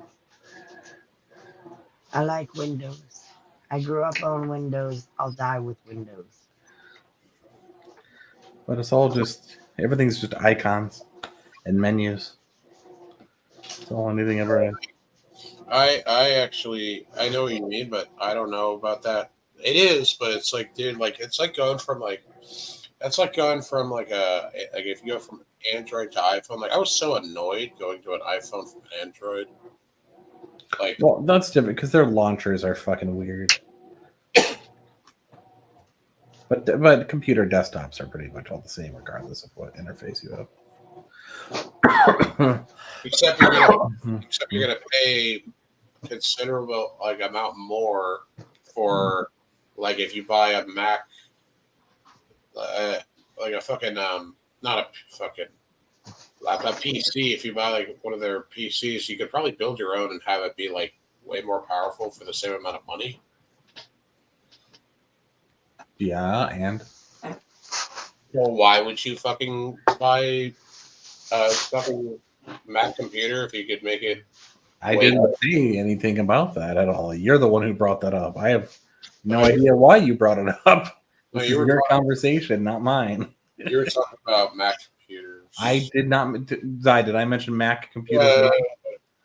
I like Windows. I grew up on Windows. I'll die with Windows. But it's all everything's just icons and menus. That's all anything ever is. I know what you mean, but I don't know about that. It is, but it's like, dude, like it's like going from like if you go from Android to iPhone. Like I was so annoyed going to an iPhone from Android. Like, well, that's different because their launchers are fucking weird. But computer desktops are pretty much all the same, regardless of what interface you have. except you're gonna pay considerable amount more for if you buy a Mac, like a fucking not a fucking laptop PC. If you buy one of their PCs, you could probably build your own and have it be way more powerful for the same amount of money. Yeah, and well, why would you fucking buy a fucking Mac computer if you could make it? I didn't say anything about that at all. You're the one who brought that up. I have no idea why you brought it up. No, This is your conversation, not mine. You were talking about Mac computers. I did not. Zai, did I mention Mac computers?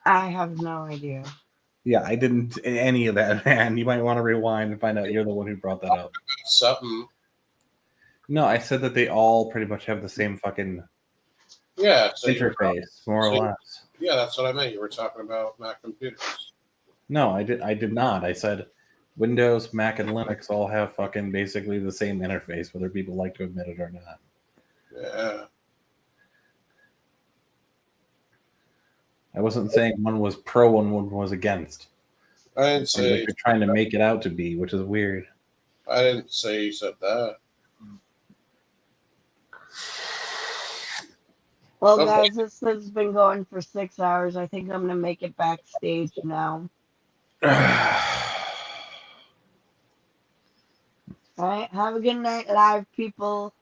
I have no idea. Yeah, I didn't any of that, man. You might want to rewind and find out you're the one who brought that up. Something. No, I said that they all pretty much have the same fucking Yeah. So interface, more or less. Yeah, that's what I meant. You were talking about Mac computers. No, I did not. I said Windows, Mac, and Linux all have fucking basically the same interface, whether people like to admit it or not. Yeah. I wasn't saying one was pro and one was against. I didn't Like say. they're trying to make it out to be, which is weird. I didn't say you said that. Well, Okay. guys, this has been going for 6 hours. I think I'm gonna make it backstage now. All right, have a good night, live people.